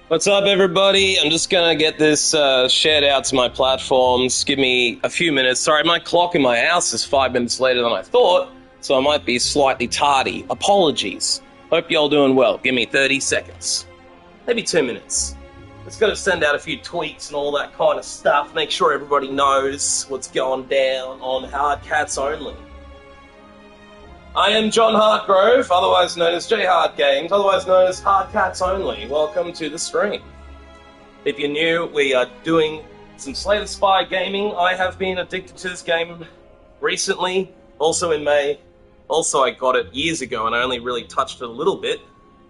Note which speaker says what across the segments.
Speaker 1: What's up, everybody? I'm just gonna get this shared out to my platforms. Give me a few minutes. Sorry, my clock in my house is 5 minutes later than I thought, so I might be slightly tardy. Apologies. Hope y'all doing well. Give me 30 seconds. Maybe 2 minutes. Just gotta send out a few tweets and all that kind of stuff. Make sure everybody knows what's going down on Hard Cats Only. I am John Hartgrove, otherwise known as J Hard Games, otherwise known as Hard Cats Only. Welcome to the stream. If you're new, we are doing some Slay the Spire gaming. I have been addicted to this game recently, also in May. Also, I got it years ago and I only really touched it a little bit.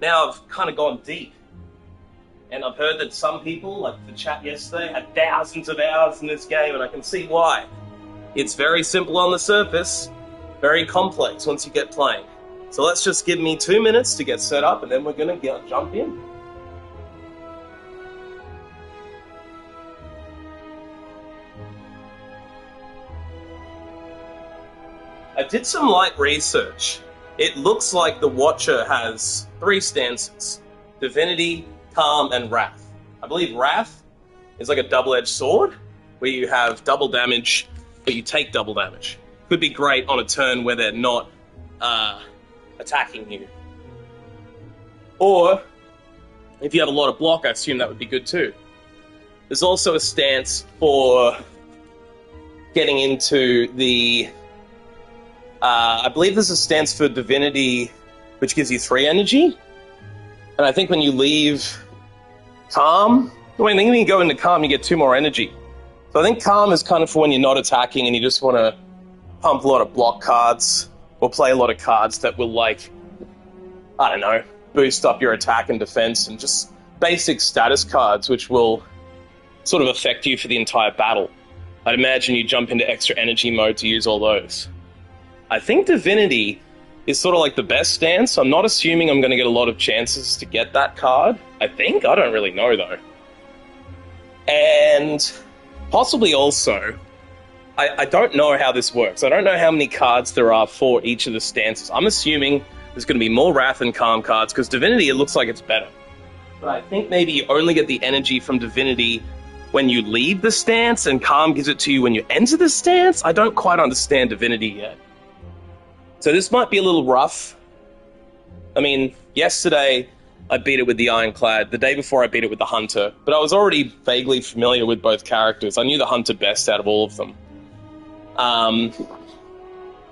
Speaker 1: Now I've kind of gone deep. And I've heard that some people, like the chat yesterday, had thousands of hours in this game, and I can see why. It's very simple on the surface, very complex once you get playing. So let's just give me 2 minutes to get set up, and then we're going to jump in. I did some light research. It looks like the Watcher has 3 stances: Divinity, Calm, and Wrath. I believe Wrath is like a double-edged sword, where you have double damage, but you take double damage. Could be great on a turn where they're not attacking you. Or, if you have a lot of block, I assume that would be good too. There's also a stance for getting into the... I believe there's a stance for Divinity, which gives you 3 energy. And I think when you leave Calm... when you go into Calm, you get 2 more energy. So I think Calm is kind of for when you're not attacking and you just want to pump a lot of block cards, or play a lot of cards that will, like, I don't know, boost up your attack and defense, and just basic status cards which will sort of affect you for the entire battle. I'd imagine you jump into extra energy mode to use all those. I think Divinity is sort of like the best stance. I'm not assuming I'm going to get a lot of chances to get that card. I think. I don't really know, though. And possibly also... I don't know how this works. I don't know how many cards there are for each of the stances. I'm assuming there's going to be more Wrath and Calm cards, because Divinity, it looks like it's better. But I think maybe you only get the energy from Divinity when you leave the stance, and Calm gives it to you when you enter the stance? I don't quite understand Divinity yet. So this might be a little rough. I mean, yesterday I beat it with the Ironclad. The day before I beat it with the Hunter. But I was already vaguely familiar with both characters. I knew the Hunter best out of all of them. I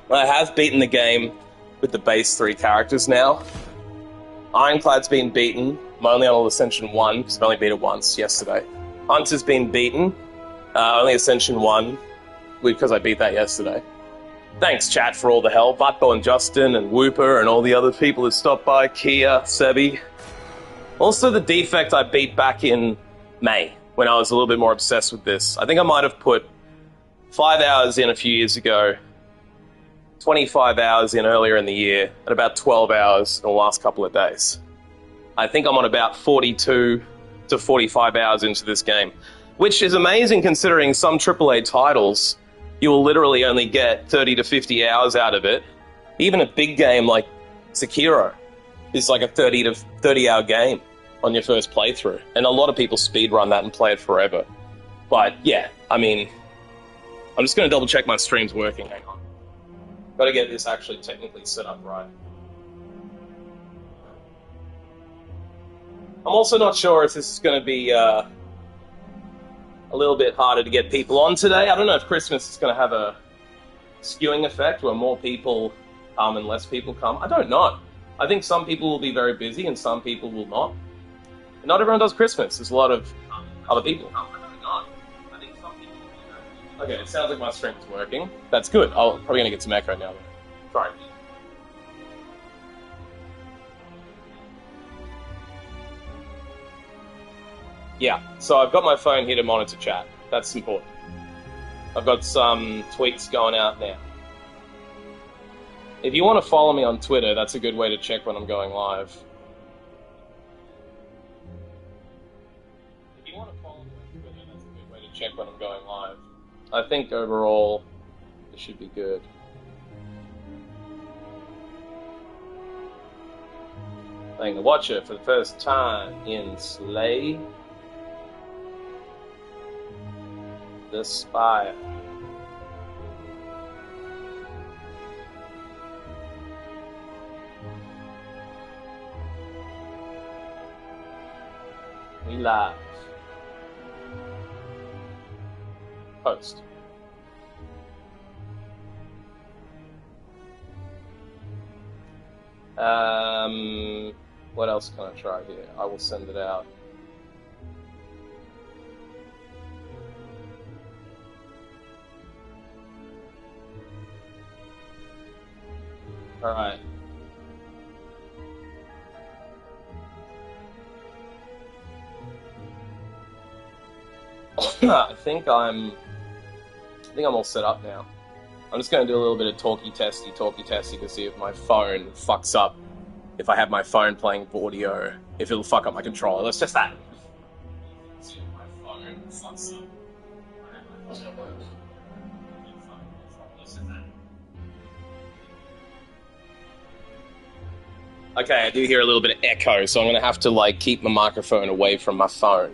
Speaker 1: have beaten the game with the base 3 characters now. Ironclad's been beaten. I'm only on Ascension 1, because I've only beat it once yesterday. Hunter's been beaten. Only Ascension 1, because I beat that yesterday. Thanks, chat, for all the help. Vatbo and Justin and Whooper and all the other people who stopped by. Kia, Sebi. Also, the Defect I beat back in May, when I was a little bit more obsessed with this. I think I might have put 5 hours in a few years ago, 25 hours in earlier in the year, and about 12 hours in the last couple of days. I think I'm on about 42 to 45 hours into this game, which is amazing considering some AAA titles, you will literally only get 30 to 50 hours out of it. Even a big game like Sekiro is like a 30 to 30 hour game on your first playthrough, and a lot of people speedrun that and play it forever. But yeah, I mean... I'm just going to double check my stream's working. Hang on. Got to get this actually technically set up right. I'm also not sure if this is going to be a little bit harder to get people on today. I don't know if Christmas is going to have a skewing effect where more people come and less people come. I don't know. I think some people will be very busy and some people will not. And not everyone does Christmas. There's a lot of other people. Okay, it sounds like my stream is working. That's good. I'm probably going to get some echo now. Sorry. Yeah, so I've got my phone here to monitor chat. That's important. I've got some tweets going out now. If you want to follow me on Twitter, that's a good way to check when I'm going live. If you want to follow me on Twitter, that's a good way to check when I'm going live. I think overall, it should be good. Playing the Watcher for the first time in Slay the Spire. We live. Post. What else can I try here? I will send it out. Alright. I think I'm all set up now. I'm just going to do a little bit of talkie testy to see if my phone fucks up. If I have my phone playing audio, if it'll fuck up my controller. Let's test that. See if my phone fucks up. Okay, I do hear a little bit of echo, so I'm going to have to like keep my microphone away from my phone.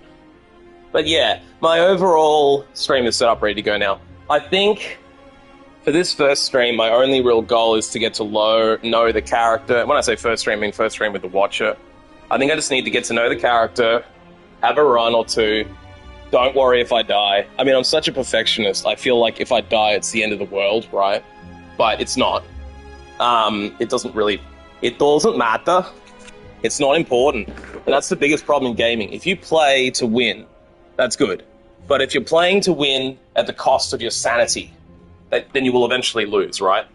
Speaker 1: But yeah, my overall stream is set up, ready to go now. I think for this first stream, my only real goal is to get to know the character. When I say first stream, I mean first stream with the Watcher. I think I just need to get to know the character, have a run or two. Don't worry if I die. I mean, I'm such a perfectionist. I feel like if I die, it's the end of the world, right? But it's not. It doesn't matter. It's not important. And that's the biggest problem in gaming. If you play to win, that's good. But if you're playing to win at the cost of your sanity, then you will eventually lose, right?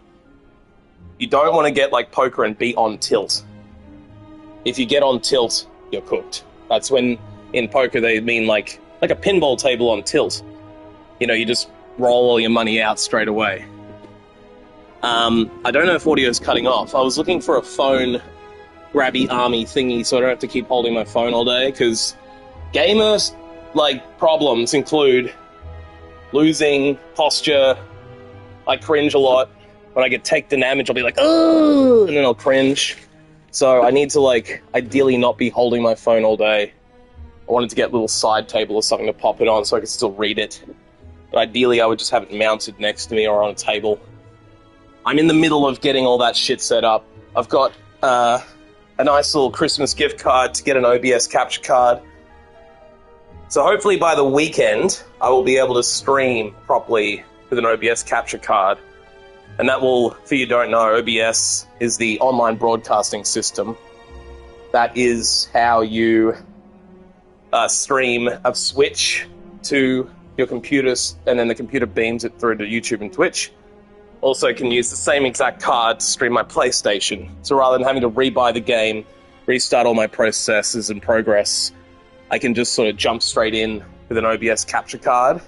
Speaker 1: You don't want to get like poker and be on tilt. If you get on tilt, you're cooked. That's when in poker they mean like a pinball table on tilt. You know, you just roll all your money out straight away. I don't know if audio is cutting off. I was looking for a phone grabby army thingy so I don't have to keep holding my phone all day, because gamers like problems include losing posture. I cringe a lot. When I get taken damage, I'll be like, oh, and then I'll cringe. So I need to, like, ideally not be holding my phone all day. I wanted to get a little side table or something to pop it on so I could still read it. But ideally, I would just have it mounted next to me or on a table. I'm in the middle of getting all that shit set up. I've got a nice little Christmas gift card to get an OBS capture card. So hopefully by the weekend, I will be able to stream properly with an OBS capture card. And that will, for you who don't know, OBS is the online broadcasting system. That is how you stream a Switch to your computers, and then the computer beams it through to YouTube and Twitch. Also can use the same exact card to stream my PlayStation. So rather than having to rebuy the game, restart all my processes and progress, I can just sort of jump straight in with an OBS capture card.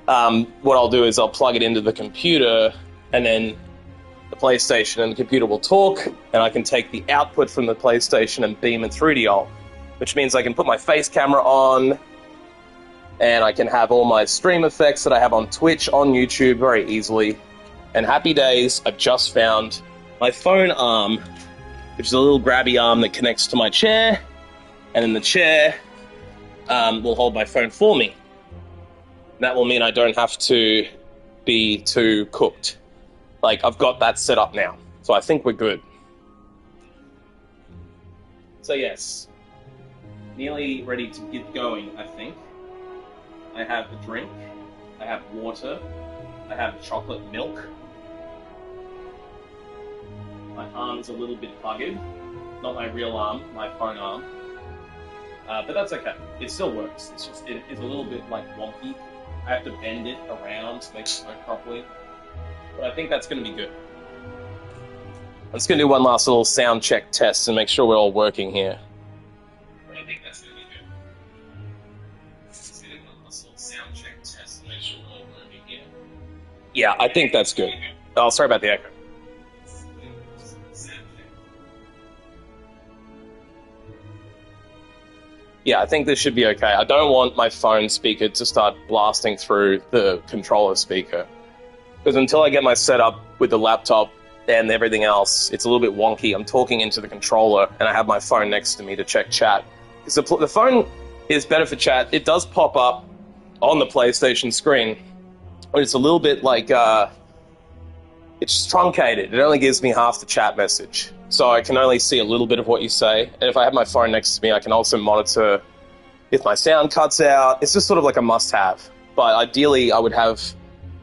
Speaker 1: What I'll do is I'll plug it into the computer, and then the PlayStation and the computer will talk, and I can take the output from the PlayStation and beam it through to y'all, which means I can put my face camera on, and I can have all my stream effects that I have on Twitch, on YouTube very easily. And happy days, I've just found my phone arm, which is a little grabby arm that connects to my chair, and then the chair will hold my phone for me. That will mean I don't have to be too cooked. Like, I've got that set up now, so I think we're good. So yes, nearly ready to get going, I think. I have a drink, I have water, I have chocolate milk. My arm's a little bit buggered. Not my real arm, my phone arm. But that's okay, it still works. It's just, it is a little bit like wonky. I have to bend it around to make it work properly. But I think that's going to be good. I'm just going to do one last little sound check test and make sure we're all working here. But I think that's going to be good. Just going to do one last little sound check test and make sure we're all working here. Yeah, I think that's good. Oh, sorry about the echo. Yeah, I think this should be okay. I don't want my phone speaker to start blasting through the controller speaker. Because until I get my setup with the laptop and everything else, it's a little bit wonky. I'm talking into the controller, and I have my phone next to me to check chat. Because the phone is better for chat. It does pop up on the PlayStation screen, but it's a little bit like, it's truncated. It only gives me half the chat message. So I can only see a little bit of what you say. And if I have my phone next to me, I can also monitor if my sound cuts out. It's just sort of like a must-have. But ideally, I would have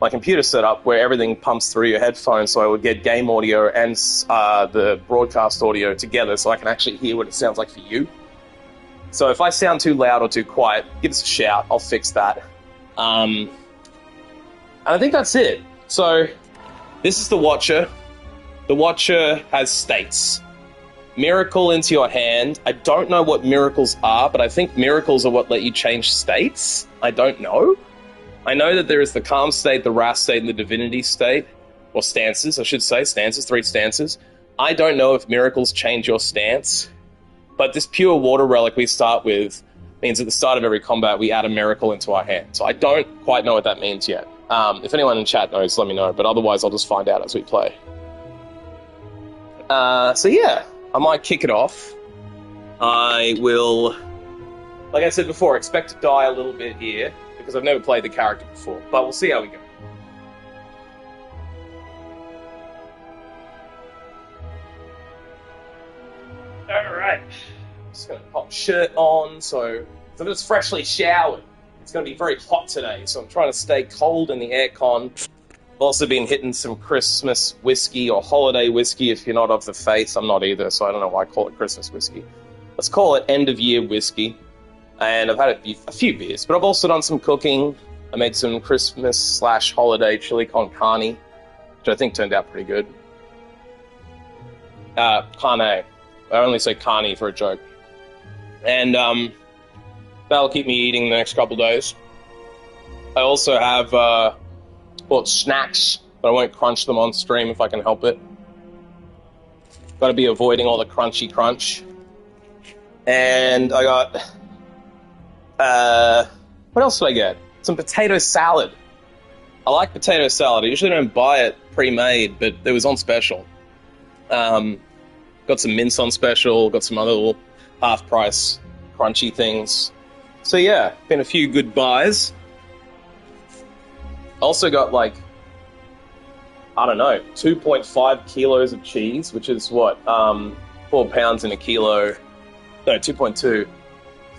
Speaker 1: my computer set up where everything pumps through your headphones, so I would get game audio and the broadcast audio together so I can actually hear what it sounds like for you. So if I sound too loud or too quiet, give us a shout. I'll fix that. And I think that's it. So this is the Watcher. The Watcher has states. Miracle into your hand. I don't know what miracles are, but I think miracles are what let you change states. I don't know. I know that there is the calm state, the wrath state, and the divinity state. Or stances, I should say. Stances, 3 stances. I don't know if miracles change your stance. But this pure water relic we start with means at the start of every combat we add a miracle into our hand. So I don't quite know what that means yet. If anyone in chat knows, let me know. But otherwise, I'll just find out as we play. So yeah, I might kick it off. I will, like I said before, expect to die a little bit here, because I've never played the character before. But we'll see how we go. Alright. Just going to pop shirt on, so I'm just freshly showered. It's going to be very hot today, so I'm trying to stay cold in the aircon. I've also been hitting some Christmas whiskey or holiday whiskey if you're not of the faith. I'm not either, so I don't know why I call it Christmas whiskey. Let's call it end-of-year whiskey. And I've had a few beers, but I've also done some cooking. I made some Christmas/holiday chili con carne, which I think turned out pretty good. Carne. I only say carne for a joke. And that'll keep me eating the next couple days. I also have bought snacks, but I won't crunch them on stream if I can help it. Got to be avoiding all the crunchy crunch. And I got... what else did I get? Some potato salad. I like potato salad. I usually don't buy it pre-made, but it was on special. Got some mince on special, got some other little half-price crunchy things. So yeah, been a few good buys. Also got like, I don't know, 2.5 kilos of cheese, which is what, 4 pounds in a kilo. No, 2.2.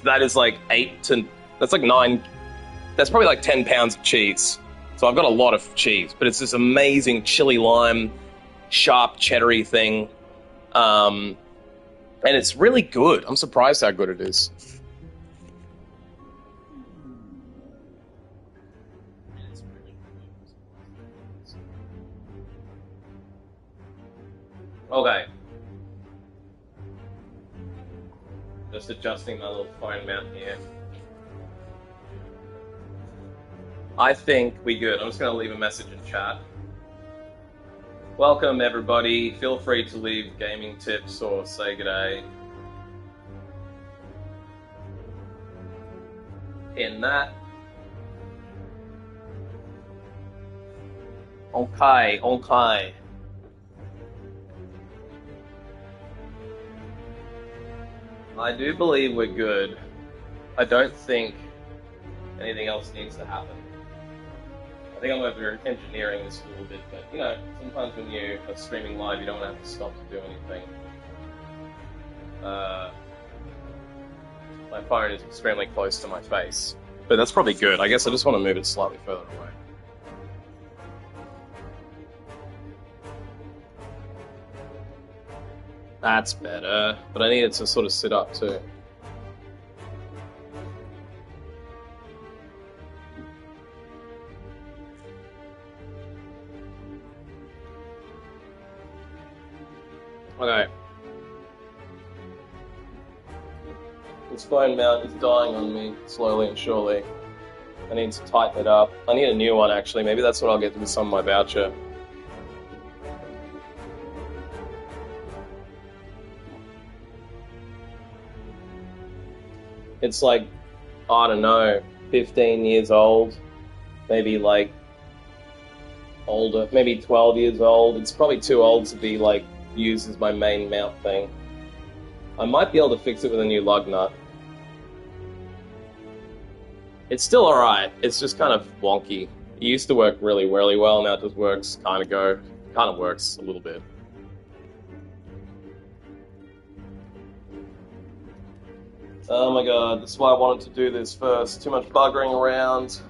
Speaker 1: That is like that's like 9, that's probably like 10 pounds of cheese. So I've got a lot of cheese, but it's this amazing chili lime, sharp cheddary thing. And it's really good. I'm surprised how good it is. Okay. Just adjusting my little phone mount here. I think we good. I'm just going to leave a message in chat. Welcome, everybody. Feel free to leave gaming tips or say g'day. In that. Okay, okay. I do believe we're good. I don't think anything else needs to happen. I think I'm over engineering this a little bit, but you know, sometimes when you are streaming live, you don't have to stop to do anything. My phone is extremely close to my face, but that's probably good. I guess I just want to move it slightly further away. That's better, but I need it to sort of sit up too. Okay. This phone mount is dying on me, slowly and surely. I need to tighten it up. I need a new one, actually. Maybe that's what I'll get with some of my voucher. It's like, I don't know, 15 years old. Maybe like older, maybe 12 years old. It's probably too old to be, like, used as my main mount thing. I might be able to fix it with a new lug nut. It's still alright, it's just kind of wonky. It used to work really, really well, now it just works kind of works a little bit. Oh my god, this is why I wanted to do this first. Too much buggering around.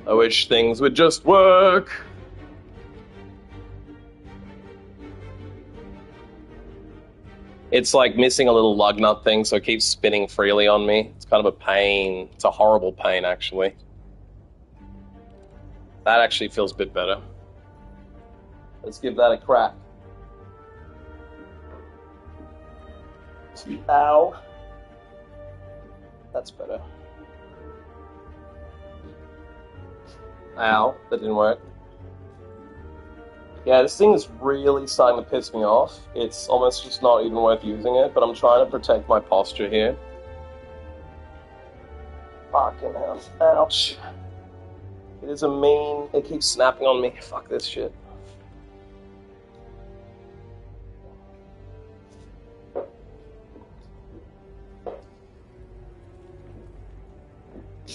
Speaker 1: I wish things would just work. It's like missing a little lug nut thing, so it keeps spinning freely on me. It's kind of a pain. It's a horrible pain, actually. That actually feels a bit better. Let's give that a crack. Ow. That's better. Ow, that didn't work. Yeah, this thing is really starting to piss me off. It's almost just not even worth using it, but I'm trying to protect my posture here. Fucking hell. Ouch. It is a mean... It keeps snapping on me. Fuck this shit.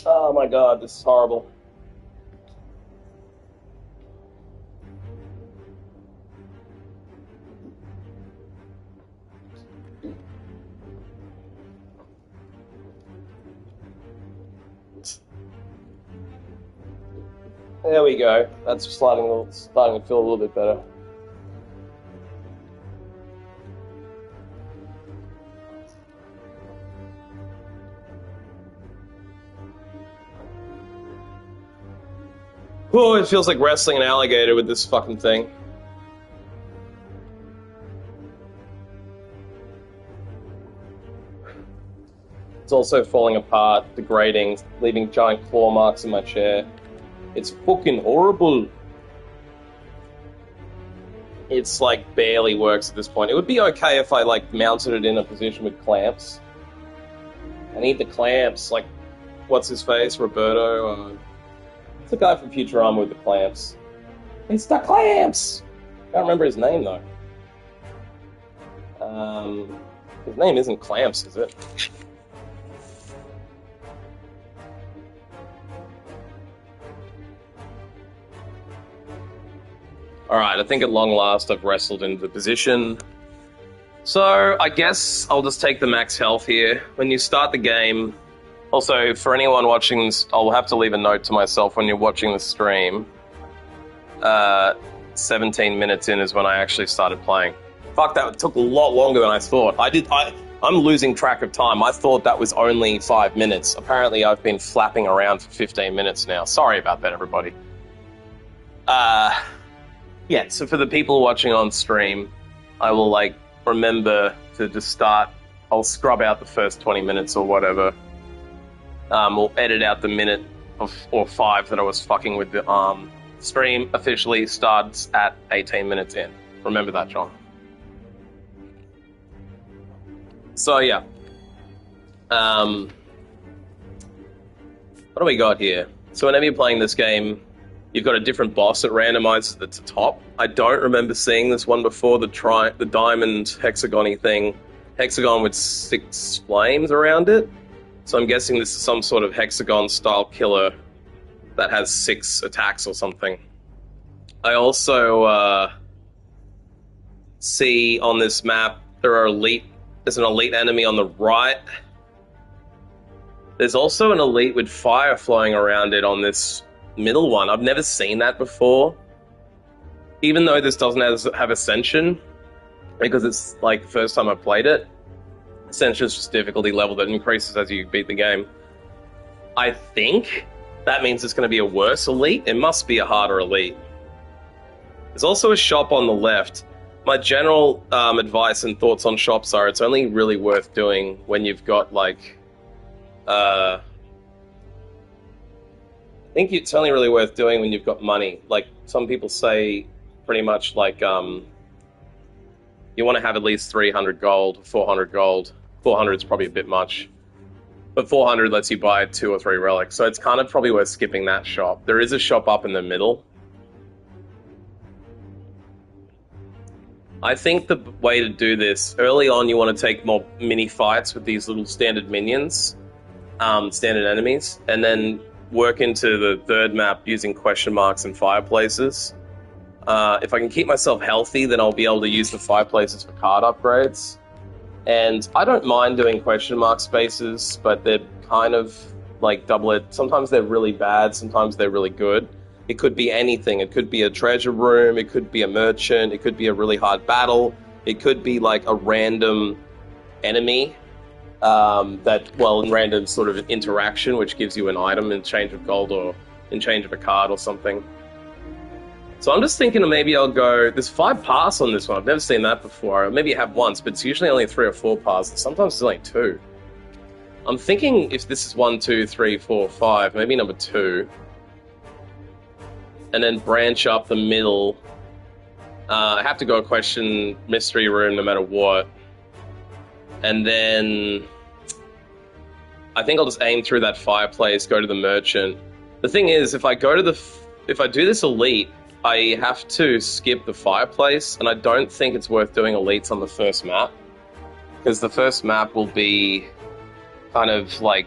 Speaker 1: Oh my god, this is horrible. There we go. That's starting to feel a little bit better. Oh, it feels like wrestling an alligator with this fucking thing. It's also falling apart, degrading, leaving giant claw marks in my chair. It's fucking horrible. It's like barely works at this point. It would be okay if I like mounted it in a position with clamps. I need the clamps, like, what's his face? Roberto? It's the guy from Futurama with the clamps. It's the clamps! Can't remember his name though. His name isn't Clamps, is it? Alright, I think at long last I've wrestled into the position. So, I guess I'll just take the max health here. When you start the game... Also, for anyone watching this, I'll have to leave a note to myself when you're watching the stream. 17 minutes in is when I actually started playing. Fuck, that took a lot longer than I thought. I'm losing track of time. I thought that was only 5 minutes. Apparently I've been flapping around for 15 minutes now. Sorry about that, everybody. Yeah, so for the people watching on stream, I will, like, remember to just start. I'll scrub out the first 20 minutes or whatever. We'll edit out the minute or 5 that I was fucking with the stream. Officially starts at 18 minutes in. Remember that, John. So, yeah. What do we got here? So whenever you're playing this game, you've got a different boss that randomizes at the top. I don't remember seeing this one before, the diamond hexagon-y thing. Hexagon with 6 flames around it. So I'm guessing this is some sort of hexagon-style killer that has 6 attacks or something. I also see on this map there's an elite enemy on the right. There's also an elite with fire flowing around it on this middle one. I've never seen that before. Even though this doesn't have Ascension, because it's like the first time I played it. Ascension is just difficulty level that increases as you beat the game. I think that means it's going to be a worse elite. It must be a harder elite. There's also a shop on the left. My general advice and thoughts on shops are it's only really worth doing when you've got, like... I think it's only really worth doing when you've got money. Like, some people say pretty much, like, you want to have at least 300 gold, 400 gold. 400 is probably a bit much. But 400 lets you buy 2 or 3 relics, so it's kind of probably worth skipping that shop. There is a shop up in the middle, I think the way to do this, early on you want to take more mini fights with these little standard minions, standard enemies, and then work into the third map using question marks and fireplaces. If I can keep myself healthy, then I'll be able to use the fireplaces for card upgrades. And I don't mind doing question mark spaces, but they're kind of like double-edged. Sometimes they're really bad, sometimes they're really good. It could be anything. It could be a treasure room, it could be a merchant, it could be a really hard battle, it could be like a random enemy random sort of interaction which gives you an item in change of gold or in change of a card or something. So I'm just thinking maybe I'll go... There's 5 paths on this one. I've never seen that before. Maybe I have once, but it's usually only 3 or 4 paths. Sometimes it's only 2. I'm thinking if this is 1, 2, 3, 4, 5, maybe number 2. And then branch up the middle. I have to go a question mystery room no matter what. And then I think I'll just aim through that fireplace, go to the merchant. The thing is, if I do this elite, I have to skip the fireplace, and I don't think it's worth doing elites on the first map, because the first map will be kind of like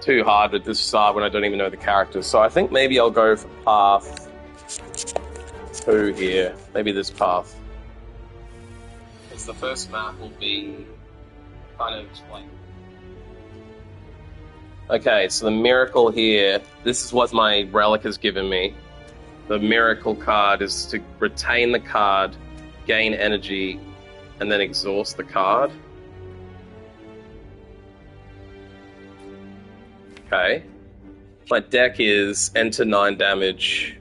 Speaker 1: too hard at the start when I don't even know the characters. So I think maybe I'll go for path 2 here. Maybe this path. Because the first map will be kind of like... Okay, so the miracle here, this is what my relic has given me. The miracle card is to retain the card, gain energy, and then exhaust the card. Okay. My deck is enter 9 damage,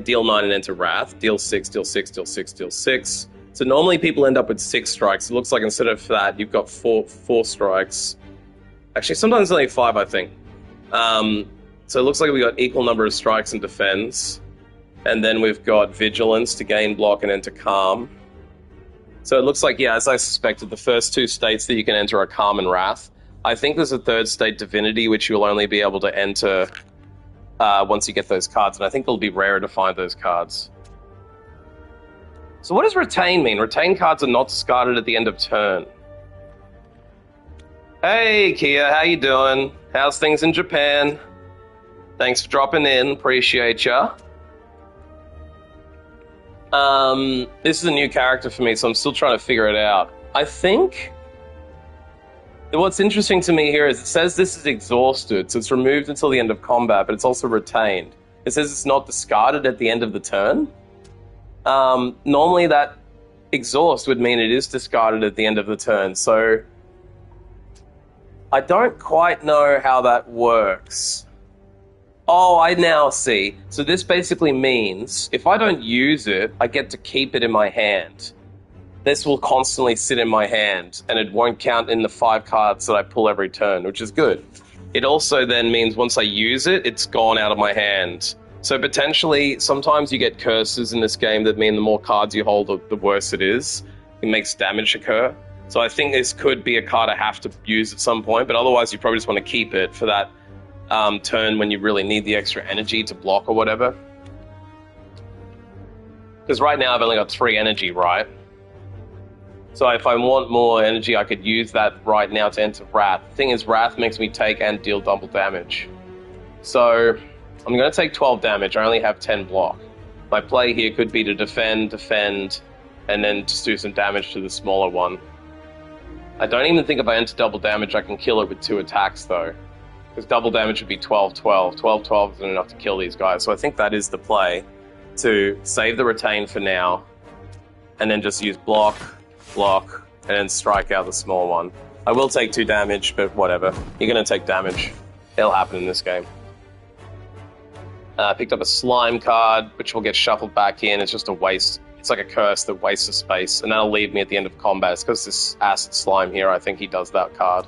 Speaker 1: deal 9 and enter wrath, deal 6, deal 6, deal 6, deal 6. So normally people end up with 6 strikes. It looks like instead of that, you've got 4 strikes. Actually, sometimes only 5, I think. So it looks like we got equal number of strikes and defense. And then we've got vigilance to gain block and enter calm. So it looks like, yeah, as I suspected, the first 2 states that you can enter are calm and wrath. I think there's a 3rd state, divinity, which you'll only be able to enter once you get those cards. And I think it'll be rarer to find those cards. So what does retain mean? Retain cards are not discarded at the end of turn. Hey, Kia, how you doing? How's things in Japan? Thanks for dropping in. Appreciate ya. This is a new character for me, so I'm still trying to figure it out. I think what's interesting to me here is it says this is exhausted, so it's removed until the end of combat, but it's also retained. It says it's not discarded at the end of the turn. Normally that exhaust would mean it is discarded at the end of the turn, so I don't quite know how that works. Oh, I now see. So this basically means if I don't use it, I get to keep it in my hand. This will constantly sit in my hand, and it won't count in the 5 cards that I pull every turn, which is good. It also then means once I use it, it's gone out of my hand. So potentially, sometimes you get curses in this game that mean the more cards you hold, the worse it is. It makes damage occur. So I think this could be a card I have to use at some point, but otherwise you probably just want to keep it for that turn when you really need the extra energy to block or whatever. Because right now I've only got 3 energy, right? So if I want more energy, I could use that right now to enter Wrath. The thing is, Wrath makes me take and deal double damage. So I'm going to take 12 damage. I only have 10 block. My play here could be to defend, and then just do some damage to the smaller one. I don't even think if I enter double damage, I can kill it with 2 attacks, though. Because double damage would be 12-12. 12-12 isn't enough to kill these guys. So I think that is the play, to save the retain for now, and then just use block, and then strike out the small one. I will take 2 damage, but whatever. You're going to take damage. It'll happen in this game. Picked up a slime card, which will get shuffled back in. It's just a waste. It's like a curse that wastes a space, and that'll leave me at the end of combat. It's because this acid slime here, I think he does that card.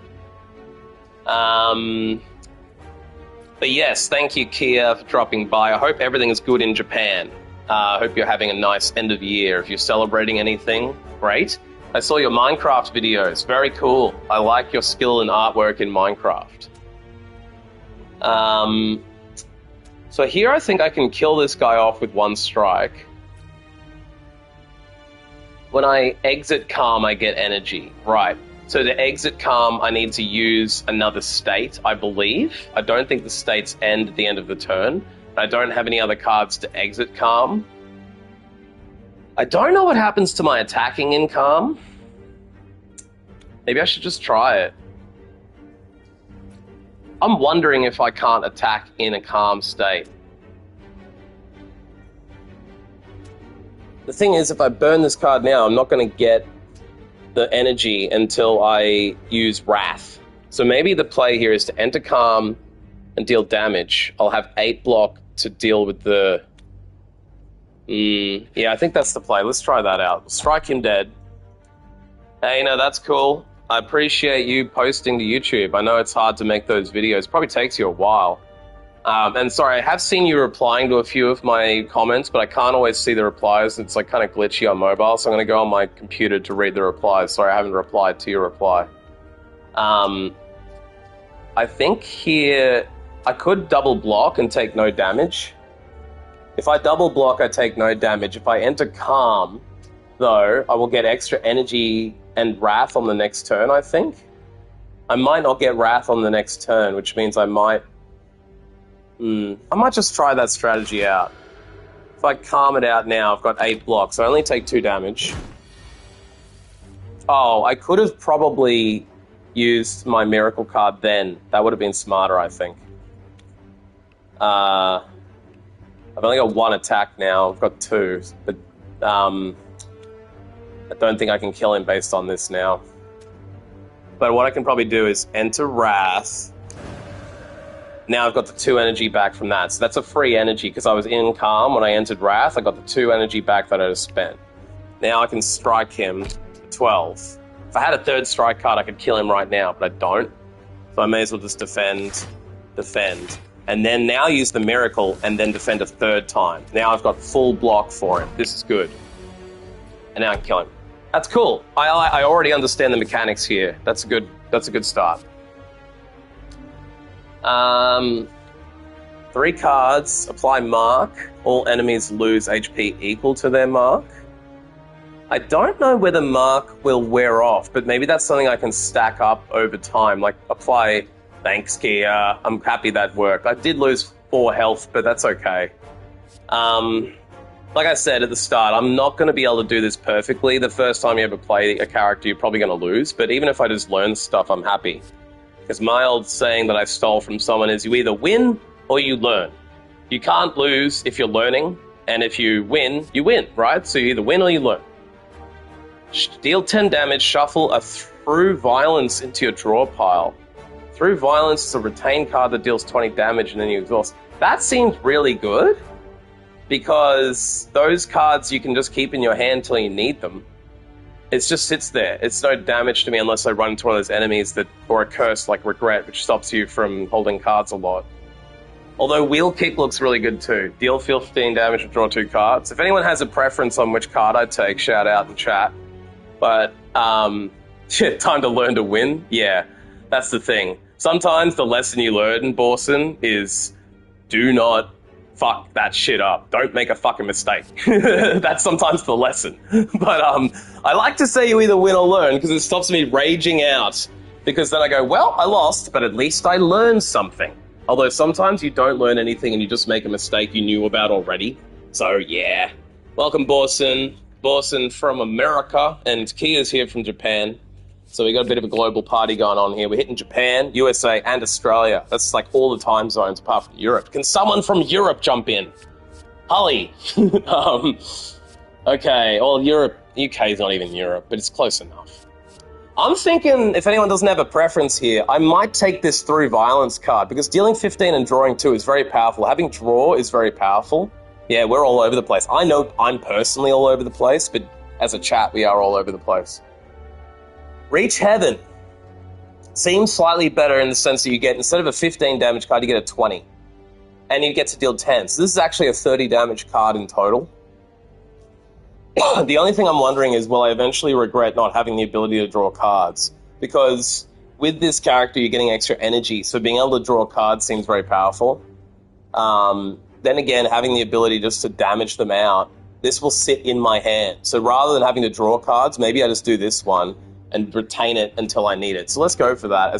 Speaker 1: But yes, thank you, Kia, for dropping by. I hope everything is good in Japan. I hope you're having a nice end of year. If you're celebrating anything, great. I saw your Minecraft videos. Very cool. I like your skill and artwork in Minecraft. So here I think I can kill this guy off with 1 strike. When I exit calm, I get energy. Right. So to exit calm, I need to use another state, I believe. I don't think the states end at the end of the turn. I don't have any other cards to exit calm. I don't know what happens to my attacking in calm. Maybe I should just try it. I'm wondering if I can't attack in a calm state. The thing is, if I burn this card now, I'm not going to get the energy until I use Wrath. So maybe the play here is to enter calm and deal damage. I'll have 8 block to deal with the... yeah, I think that's the play. Let's try that out. Strike him dead. Hey, no, that's cool. I appreciate you posting to YouTube. I know it's hard to make those videos. It probably takes you a while. And sorry, I have seen you replying to a few of my comments, but I can't always see the replies. It's like kind of glitchy on mobile, so I'm going to go on my computer to read the replies. Sorry, I haven't replied to your reply. I think here I could double block and take no damage. If I double block, I take no damage. If I enter calm, though, I will get extra energy and wrath on the next turn, I think. I might not get wrath on the next turn, which means I might just try that strategy out. If I calm it out now, I've got 8 blocks. I only take 2 damage. Oh, I could have probably used my miracle card then. That would have been smarter, I think. I've only got 1 attack now. I've got 2. But I don't think I can kill him based on this now. But what I can probably do is enter Wrath. Now I've got the 2 energy back from that. So that's a free energy because I was in calm when I entered Wrath. I got the 2 energy back that I just spent. Now I can strike him for 12. If I had a 3rd strike card, I could kill him right now, but I don't. So I may as well just defend, and then now use the miracle and then defend a 3rd time. Now I've got full block for him. This is good. And now I can kill him. That's cool. I already understand the mechanics here. That's a good start. 3 cards, apply mark. All enemies lose HP equal to their mark. I don't know whether mark will wear off, but maybe that's something I can stack up over time, like apply thanks, Kia. I'm happy that worked. I did lose 4 health, but that's okay. Like I said at the start, I'm not going to be able to do this perfectly. The first time you ever play a character, you're probably going to lose, but even if I just learn stuff, I'm happy. Because my old saying that I stole from someone is you either win or you learn. You can't lose if you're learning, and if you win, right? So you either win or you learn. Deal 10 damage, shuffle a Through Violence into your draw pile. Through Violence is a retained card that deals 20 damage and then you exhaust. That seems really good, because those cards you can just keep in your hand till you need them. It just sits there. It's no damage to me unless I run into one of those enemies or a curse like Regret, which stops you from holding cards a lot. Although Wheel Kick looks really good too. Deal 15 damage and draw 2 cards. If anyone has a preference on which card I'd take, shout out in chat. But, time to learn to win? Yeah, that's the thing. Sometimes the lesson you learn in Borson is do not fuck that shit up. Don't make a fucking mistake. That's sometimes the lesson. But I like to say you either win or learn because it stops me raging out. Because then I go, well, I lost, but at least I learned something. Although sometimes you don't learn anything and you just make a mistake you knew about already. So yeah. Welcome, Borson. Borson from America, and Kia's here from Japan. So we got a bit of a global party going on here. We're hitting Japan, USA, and Australia. That's like all the time zones apart from Europe. Can someone from Europe jump in? Holly. Okay, well, Europe, UK is not even Europe, but it's close enough. I'm thinking, if anyone doesn't have a preference here, I might take this Through Violence card, because dealing 15 and drawing 2 is very powerful. Having draw is very powerful. Yeah, we're all over the place. I know I'm personally all over the place, but as a chat, we are all over the place. Reach Heaven seems slightly better in the sense that you get, instead of a 15 damage card, you get a 20. And you get to deal 10. So this is actually a 30 damage card in total. The only thing I'm wondering is, will I eventually regret not having the ability to draw cards? Because with this character, you're getting extra energy, so being able to draw cards seems very powerful. Then again, having the ability just to damage them out this will sit in my hand. So rather than having to draw cards, maybe I just do this one and retain it until I need it. So let's go for that.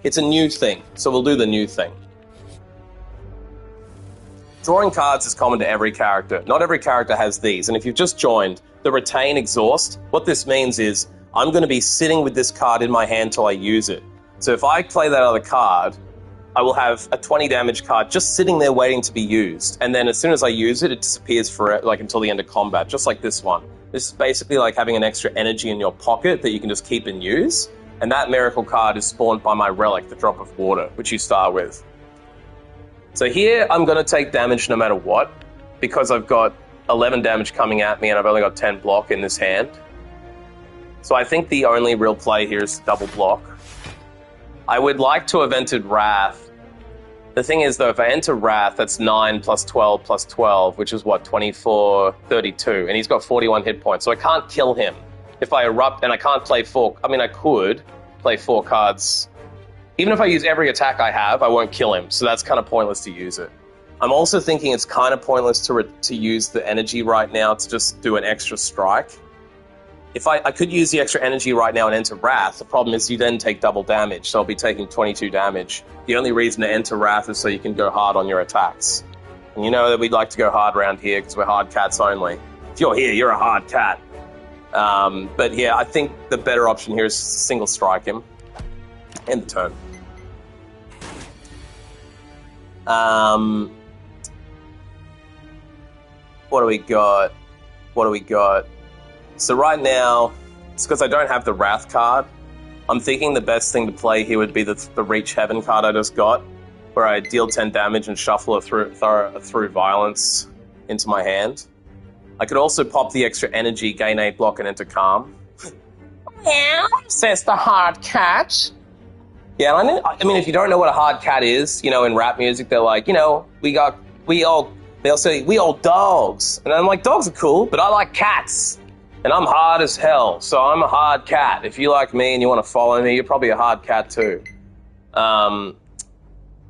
Speaker 1: It's a new thing, so we'll do the new thing. Drawing cards is common to every character. Not every character has these, and if you've just joined, the retain exhaust, what this means is I'm going to be sitting with this card in my hand till I use it. So if I play that other card, I will have a 20 damage card just sitting there waiting to be used, and then as soon as I use it, it disappears for like until the end of combat, just like this one. This is basically like having an extra energy in your pocket that you can just keep and use, and that miracle card is spawned by my relic, the drop of water, which you start with. So here I'm going to take damage no matter what, because I've got 11 damage coming at me and I've only got 10 block in this hand. So I think the only real play here is double block. I would like to have entered Wrath. The thing is, though, if I enter Wrath, that's 9 plus 12 plus 12, which is what, 24, 32, and he's got 41 hit points, so I can't kill him. If I erupt, and I can't play I could play 4 cards. Even if I use every attack I have, I won't kill him, so that's kind of pointless to use it. I'm also thinking it's kind of pointless to use the energy right now to just do an extra strike. If I could use the extra energy right now and enter Wrath, the problem is you then take double damage, so I'll be taking 22 damage. The only reason to enter Wrath is so you can go hard on your attacks. And you know that we'd like to go hard around here because we're hard cats only. If you're here, you're a hard cat. But yeah, I think the better option here is to single strike him. End the turn. What do we got? So right now, it's because I don't have the Wrath card. I'm thinking the best thing to play here would be the Reach Heaven card I just got, where I deal 10 damage and shuffle it through Violence into my hand. I could also pop the extra energy, gain 8 block, and enter Calm. Yeah, says the hard cat. Yeah, I mean, if you don't know what a hard cat is, you know, in rap music, they're like, you know, they'll say, we all dogs. And I'm like, dogs are cool, but I like cats. And I'm hard as hell, so I'm a hard cat. If you like me and you want to follow me, you're probably a hard cat too.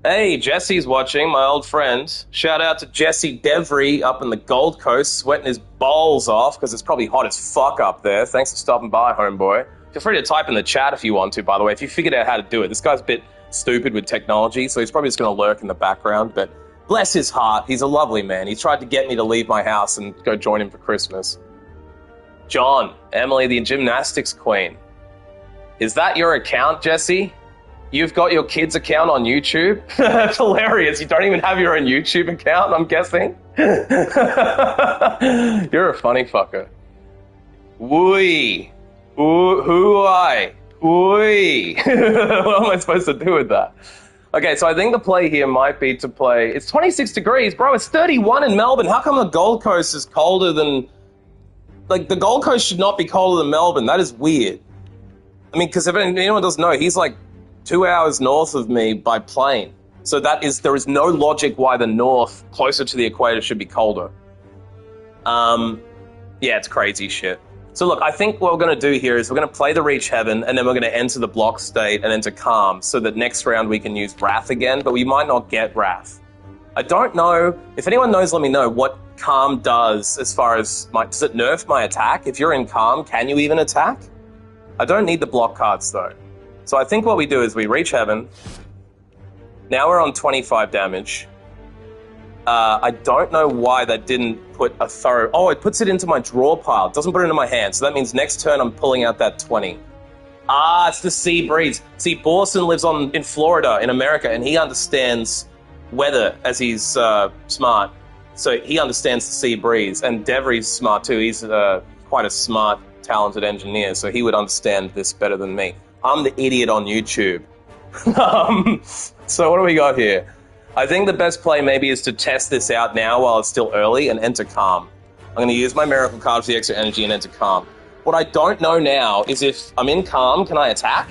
Speaker 1: Hey, Jesse's watching, my old friend. Shout out to Jesse Devry up in the Gold Coast, sweating his balls off because it's probably hot as fuck up there. Thanks for stopping by, homeboy. Feel free to type in the chat if you want to, by the way, if you figured out how to do it. This guy's a bit stupid with technology, so he's probably just going to lurk in the background, but bless his heart, he's a lovely man. He tried to get me to leave my house and go join him for Christmas. John, Emily, the gymnastics queen. Is that your account, Jesse? You've got your kid's account on YouTube? That's hilarious. You don't even have your own YouTube account, I'm guessing? You're a funny fucker. Wooey. Who I? Wooey. What am I supposed to do with that? Okay, so I think the play here might be to play... It's 26 degrees, bro. It's 31 in Melbourne. How come the Gold Coast is colder than... Like, the Gold Coast should not be colder than Melbourne. That is weird. I mean, because if anyone doesn't know, he's like 2 hours north of me by plane. So there is no logic why the north, closer to the equator, should be colder. Yeah, it's crazy shit. So look, I think what we're going to do here is we're going to play the Reach Heaven, and then we're going to enter the block state and enter Calm, so that next round we can use Wrath again, but we might not get Wrath. I don't know. If anyone knows, let me know what Calm does as far as... does it nerf my attack? If you're in Calm, can you even attack? I don't need the block cards, though. So I think what we do is we Reach Heaven. Now we're on 25 damage. I don't know why that didn't put a thorough... Oh, it puts it into my draw pile. It doesn't put it into my hand. So that means next turn I'm pulling out that 20. Ah, it's the sea breeze. See, Borson lives in Florida, in America, and he understands weather as he's smart. So he understands the sea breeze. And Devry's smart too. He's quite a smart, talented engineer, so he would understand this better than me. I'm the idiot on YouTube. So what do we got here? I think the best play maybe is to test this out now while it's still early and enter Calm. I'm going to use my Miracle card for the extra energy and enter Calm. What I don't know now is if I'm in Calm, can I attack?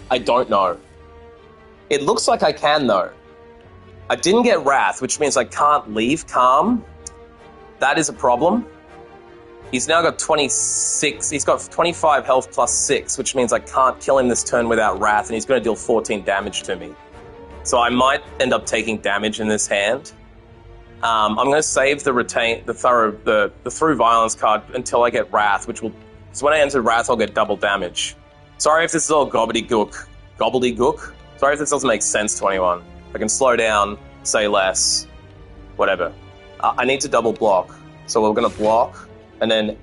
Speaker 1: I don't know. It looks like I can, though. I didn't get Wrath, which means I can't leave Calm. That is a problem. He's now got 26. He's got 25 health plus 6, which means I can't kill him this turn without Wrath, and he's going to deal 14 damage to me. So I might end up taking damage in this hand. I'm going to save the Through Violence card until I get Wrath, which will... So when I enter Wrath, I'll get double damage. Sorry if this is all gobbledygook. Gobbledygook? Sorry if this doesn't make sense to anyone. I can slow down, say less, whatever. I need to double block. So we're going to block, and then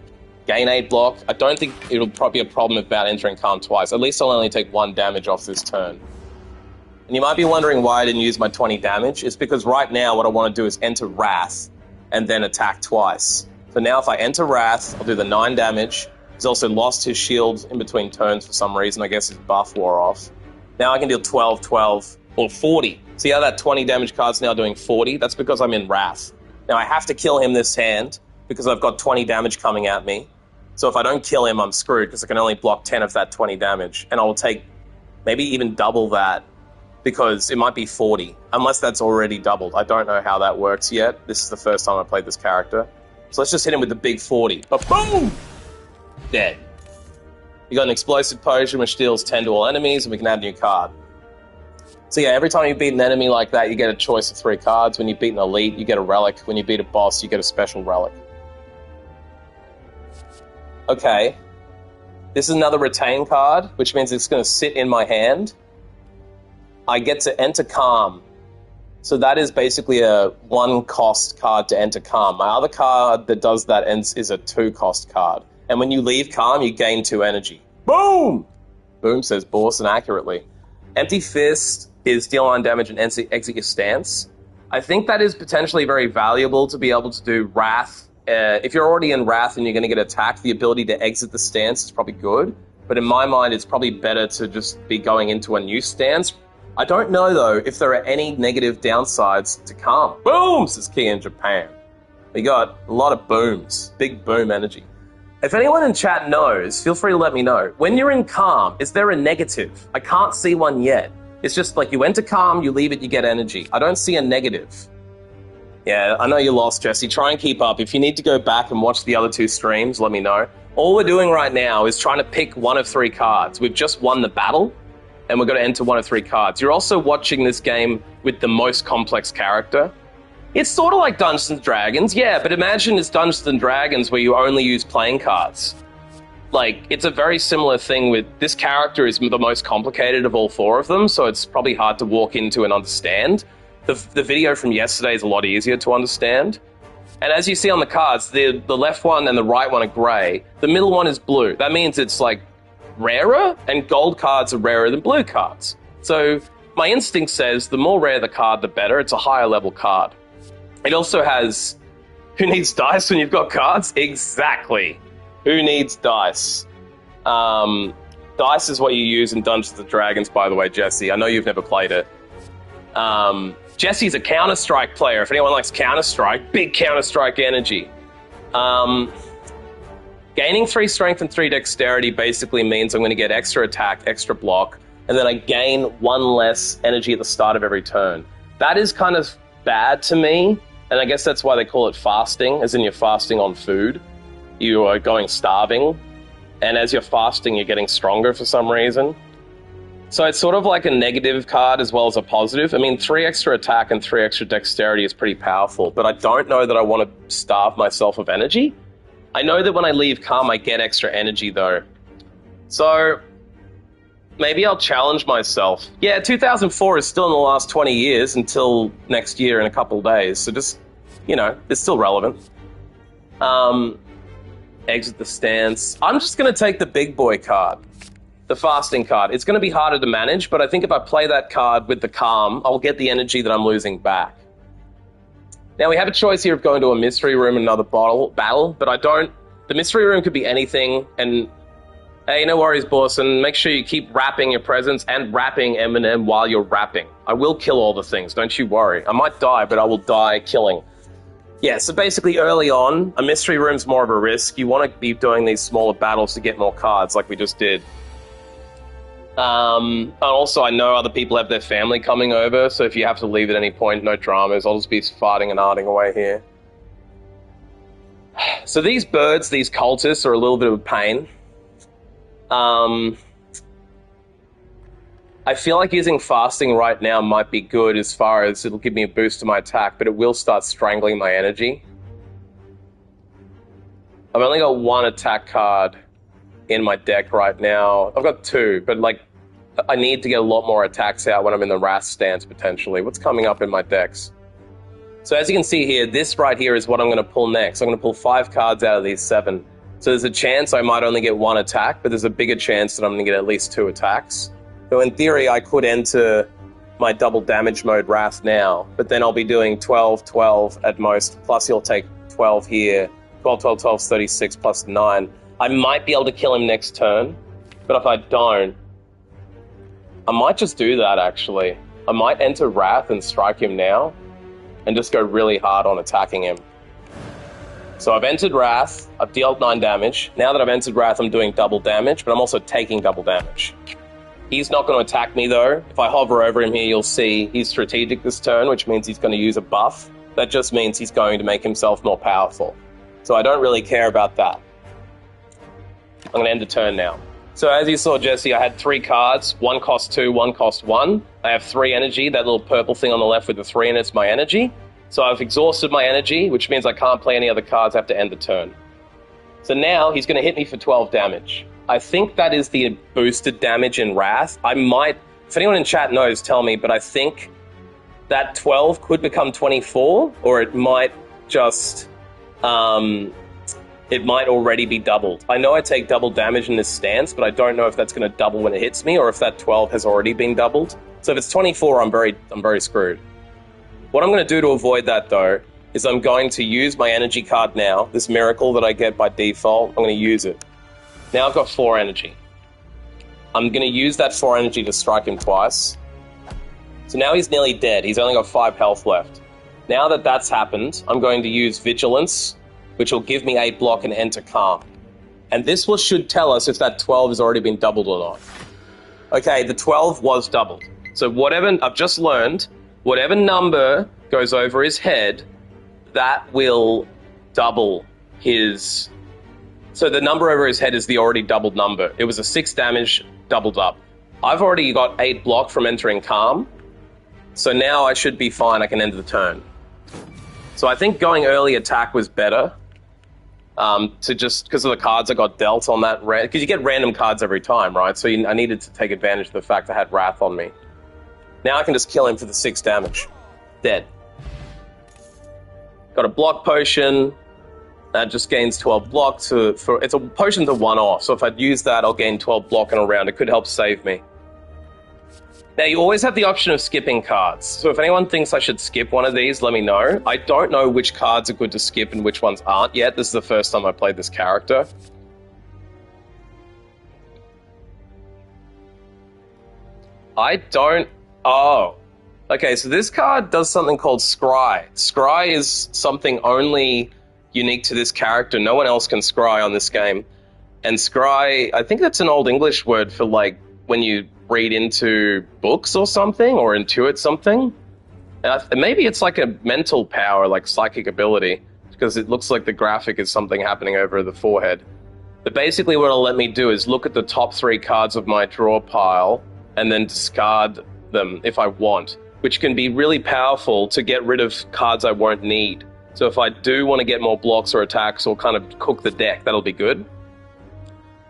Speaker 1: gain 8 block. I don't think it'll probably be a problem about entering Calm twice. At least I'll only take 1 damage off this turn. And you might be wondering why I didn't use my 20 damage. It's because right now what I want to do is enter Wrath and then attack twice. So now if I enter Wrath, I'll do the 9 damage. He's also lost his shield in between turns for some reason. I guess his buff wore off. Now I can deal 12, 12, or 40. See how that 20 damage card's now doing 40? That's because I'm in Wrath. Now I have to kill him this hand because I've got 20 damage coming at me. So if I don't kill him, I'm screwed because I can only block 10 of that 20 damage. And I will take maybe even double that because it might be 40, unless that's already doubled. I don't know how that works yet. This is the first time I played this character. So let's just hit him with the big 40. But boom! Dead. You got an explosive potion which deals 10 to all enemies, and we can add a new card. So yeah, every time you beat an enemy like that, you get a choice of 3 cards. When you beat an elite, you get a relic. When you beat a boss, you get a special relic. Okay. This is another retain card, which means it's going to sit in my hand. I get to enter Calm. So that is basically a 1-cost card to enter Calm. My other card that does that is a 2-cost card. And when you leave Calm, you gain 2 energy. Boom! Boom, says Borson accurately. Empty Fist is deal 9 damage and exit your stance. I think that is potentially very valuable to be able to do Wrath. If you're already in Wrath and you're going to get attacked, the ability to exit the stance is probably good. But in my mind, it's probably better to just be going into a new stance. I don't know, though, if there are any negative downsides to Calm. Boom, says Key in Japan. We got a lot of booms. Big boom energy. If anyone in chat knows, feel free to let me know. When you're in Calm, is there a negative? I can't see one yet. It's just like you enter Calm, you leave it, you get energy. I don't see a negative. Yeah, I know you lost, Jesse. Try and keep up. If you need to go back and watch the other 2 streams, let me know. All we're doing right now is trying to pick 1 of 3 cards. We've just won the battle, and we're going to enter 1 of 3 cards. You're also watching this game with the most complex character. It's sort of like Dungeons & Dragons, yeah, but imagine it's Dungeons & Dragons where you only use playing cards. Like, it's a very similar thing with... This character is the most complicated of all 4 of them, so it's probably hard to walk into and understand. The video from yesterday is a lot easier to understand. And as you see on the cards, the left one and the right one are grey. The middle one is blue. That means it's, like, rarer, and gold cards are rarer than blue cards. So my instinct says the more rare the card, the better. It's a higher level card. It also has... Who needs dice when you've got cards? Exactly. Who needs dice? Dice is what you use in Dungeons & Dragons, by the way, Jesse. I know you've never played it. Jesse's a Counter-Strike player. If anyone likes Counter-Strike, big Counter-Strike energy. Gaining 3 strength and 3 dexterity basically means I'm going to get extra attack, extra block, and then I gain 1 less energy at the start of every turn. That is kind of bad to me, and I guess that's why they call it fasting, as in you're fasting on food. You are going starving, and as you're fasting, you're getting stronger for some reason. So it's sort of like a negative card as well as a positive. I mean, 3 extra attack and 3 extra dexterity is pretty powerful, but I don't know that I want to starve myself of energy. I know that when I leave Calm, I get extra energy, though. So maybe I'll challenge myself. Yeah, 2004 is still in the last 20 years until next year in a couple of days, so just, you know, it's still relevant. Exit the stance. I'm just going to take the big boy card. The fasting card. It's going to be harder to manage, but I think if I play that card with the Calm, I'll get the energy that I'm losing back. Now, we have a choice here of going to a mystery room and another battle, but I don't... The mystery room could be anything, and... Hey, no worries, Borson. Make sure you keep rapping your presence and rapping Eminem while you're rapping. I will kill all the things, don't you worry. I might die, but I will die killing. Yeah, so basically early on, a mystery room's more of a risk. You want to be doing these smaller battles to get more cards, like we just did. And also, I know other people have their family coming over, so if you have to leave at any point, no dramas. I'll just be farting and arting away here. So these birds, these cultists, are a little bit of a pain. I feel like using fasting right now might be good as far as it'll give me a boost to my attack, but it will start strangling my energy. I've only got one attack card in my deck right now. I've got two, but like I need to get a lot more attacks out when I'm in the Wrath stance potentially. What's coming up in my decks? So as you can see here, this right here is what I'm going to pull next. I'm going to pull 5 cards out of these 7. So there's a chance I might only get 1 attack, but there's a bigger chance that I'm going to get at least 2 attacks. So in theory, I could enter my double damage mode Wrath now, but then I'll be doing 12, 12 at most, plus he'll take 12 here. 12, 12, 12, 36 plus 9. I might be able to kill him next turn, but if I don't, I might just do that actually. I might enter Wrath and strike him now, and just go really hard on attacking him. So I've entered Wrath, I've dealt 9 damage. Now that I've entered Wrath, I'm doing double damage, but I'm also taking double damage. He's not going to attack me though. If I hover over him here, you'll see he's strategic this turn, which means he's going to use a buff. That just means he's going to make himself more powerful. So I don't really care about that. I'm going to end the turn now. So as you saw, Jesse, I had 3 cards. 1 cost 2, 1 cost 1. I have 3 energy. That little purple thing on the left with the 3 in it's my energy. So I've exhausted my energy, which means I can't play any other cards. I have to end the turn. So now he's going to hit me for 12 damage. I think that is the boosted damage in Wrath. I might, if anyone in chat knows, tell me, but I think that 12 could become 24, or it might just... it might already be doubled. I know I take double damage in this stance, but I don't know if that's going to double when it hits me, or if that 12 has already been doubled. So if it's 24, I'm very screwed. What I'm going to do to avoid that, though, is I'm going to use my energy card now. This miracle that I get by default, I'm going to use it. Now I've got 4 energy. I'm going to use that 4 energy to strike him twice. So now he's nearly dead. He's only got 5 health left. Now that that's happened, I'm going to use Vigilance, which will give me 8 block and enter Calm. And this should tell us if that 12 has already been doubled or not. Okay, the 12 was doubled. So whatever, I've just learned, whatever number goes over his head, that will double his... So the number over his head is the already doubled number. It was a 6 damage doubled up. I've already got 8 block from entering Calm. So now I should be fine, I can end the turn. So I think going early attack was better. To just because of the cards I got dealt on that, because you get random cards every time, right? So I needed to take advantage of the fact I had Wrath on me. Now I can just kill him for the 6 damage. Dead. Got a block potion. That just gains 12 block it's a potion to 1-off. So if I'd use that, I'll gain 12 block in a round. It could help save me. Now, you always have the option of skipping cards. So if anyone thinks I should skip one of these, let me know. I don't know which cards are good to skip and which ones aren't yet. This is the first time I played this character. I don't... Oh. Okay, so this card does something called Scry. Scry is something only unique to this character. No one else can scry on this game. And scry, I think that's an old English word for, like, when you read into books or something, or intuit something. And maybe it's like a mental power, like psychic ability, because it looks like the graphic is something happening over the forehead. But basically what it'll let me do is look at the top 3 cards of my draw pile and then discard them if I want, which can be really powerful to get rid of cards I won't need. So if I do want to get more blocks or attacks or kind of cook the deck, that'll be good.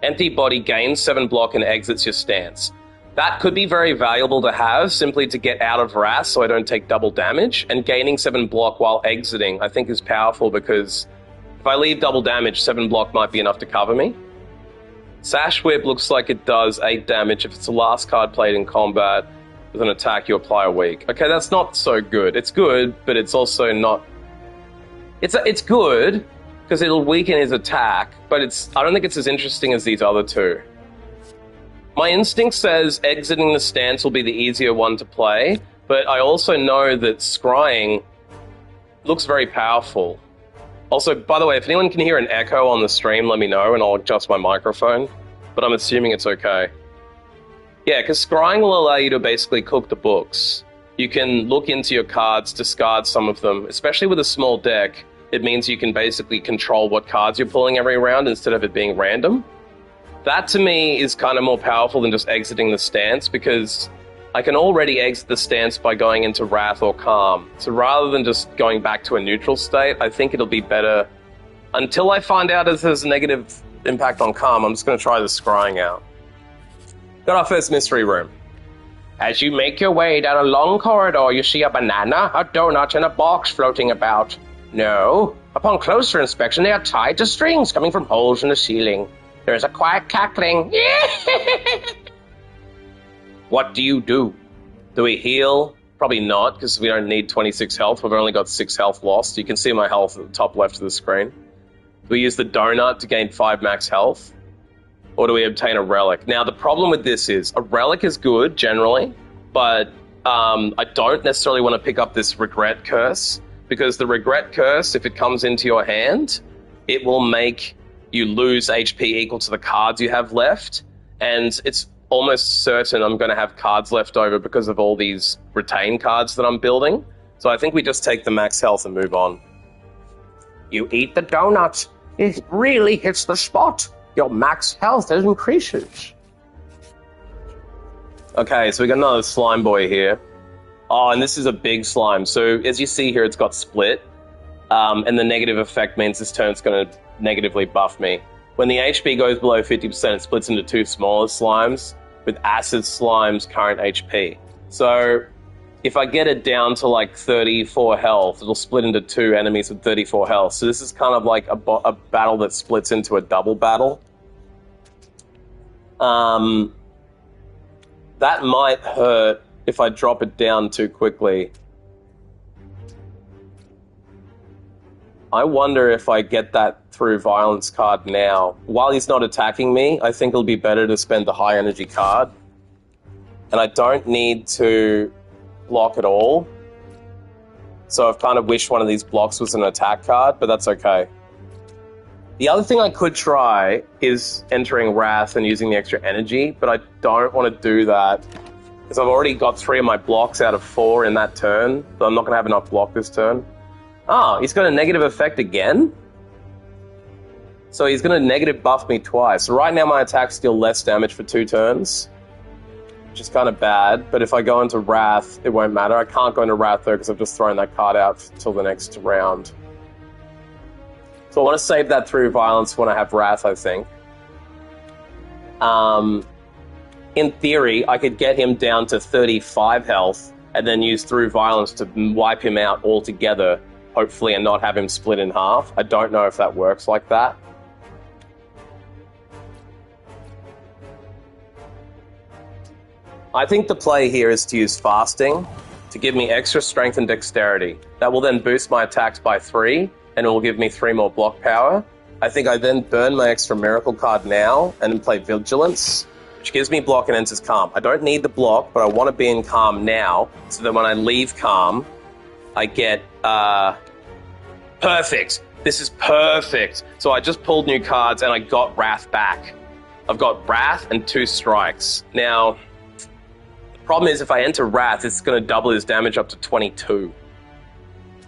Speaker 1: Empty body gains 7 block and exits your stance. That could be very valuable to have, simply to get out of Wrath so I don't take double damage, and gaining 7 block while exiting I think is powerful, because if I leave double damage, 7 block might be enough to cover me. Sash Whip looks like it does 8 damage if it's the last card played in combat with an attack you apply a week. Okay, that's not so good. It's good, but it's also not... It's good, because it'll weaken his attack, but I don't think it's as interesting as these other 2. My instinct says exiting the stance will be the easier one to play, but I also know that scrying looks very powerful. Also, by the way, if anyone can hear an echo on the stream, let me know and I'll adjust my microphone, but I'm assuming it's okay. Yeah, because scrying will allow you to basically cook the books. You can look into your cards, discard some of them, especially with a small deck. It means you can basically control what cards you're pulling every round instead of it being random. That, to me, is kind of more powerful than just exiting the stance, because I can already exit the stance by going into Wrath or Calm. So rather than just going back to a neutral state, I think it'll be better... Until I find out if there's a negative impact on Calm, I'm just going to try the scrying out. Got our first mystery room. As you make your way down a long corridor, you see a banana, a donut, and a box floating about. No. Upon closer inspection, they are tied to strings coming from holes in the ceiling. There is a quiet cackling. What do you do? Do we heal? Probably not, because we don't need 26 health. We've only got 6 health lost. You can see my health at the top left of the screen. Do we use the donut to gain 5 max health? Or do we obtain a relic? Now, the problem with this is, a relic is good, generally, but I don't necessarily want to pick up this regret curse, because the regret curse, if it comes into your hand, it will make you lose HP equal to the cards you have left, and it's almost certain I'm going to have cards left over because of all these retain cards that I'm building. So I think we just take the max health and move on. You eat the donut. It really hits the spot. Your max health increases. Okay, so we got another slime boy here. Oh, and this is a big slime. So as you see here, it's got split. And the negative effect means this turn's going to negatively buff me. When the HP goes below 50%, it splits into 2 smaller slimes with acid slime's current HP. So if I get it down to like 34 health, it'll split into 2 enemies with 34 health. So this is kind of like a battle that splits into a double battle. That might hurt if I drop it down too quickly. I wonder if I get that through violence card now. While he's not attacking me, I think it'll be better to spend the high energy card. And I don't need to block at all. So I've kind of wished one of these blocks was an attack card, but that's okay. The other thing I could try is entering Wrath and using the extra energy, but I don't want to do that because I've already got 3 of my blocks out of 4 in that turn, so I'm not going to have enough block this turn. Ah, he's got a negative effect again? So he's going to negative buff me twice. So right now my attack's still less damage for 2 turns, which is kind of bad, but if I go into Wrath, it won't matter. I can't go into Wrath though because I've just thrown that card out till the next round. So I want to save that through violence when I have Wrath, I think. In theory, I could get him down to 35 health and then use through violence to wipe him out altogether, hopefully, and not have him split in half. I don't know if that works like that. I think the play here is to use fasting to give me extra strength and dexterity. That will then boost my attacks by 3, and it will give me 3 more block power. I think I then burn my extra miracle card now and then play vigilance, which gives me block and enters calm. I don't need the block, but I want to be in calm now, so that when I leave calm, I get perfect. This is perfect. So I just pulled new cards and I got Wrath back. I've got Wrath and 2 strikes. Now, the problem is if I enter Wrath, it's going to double his damage up to 22.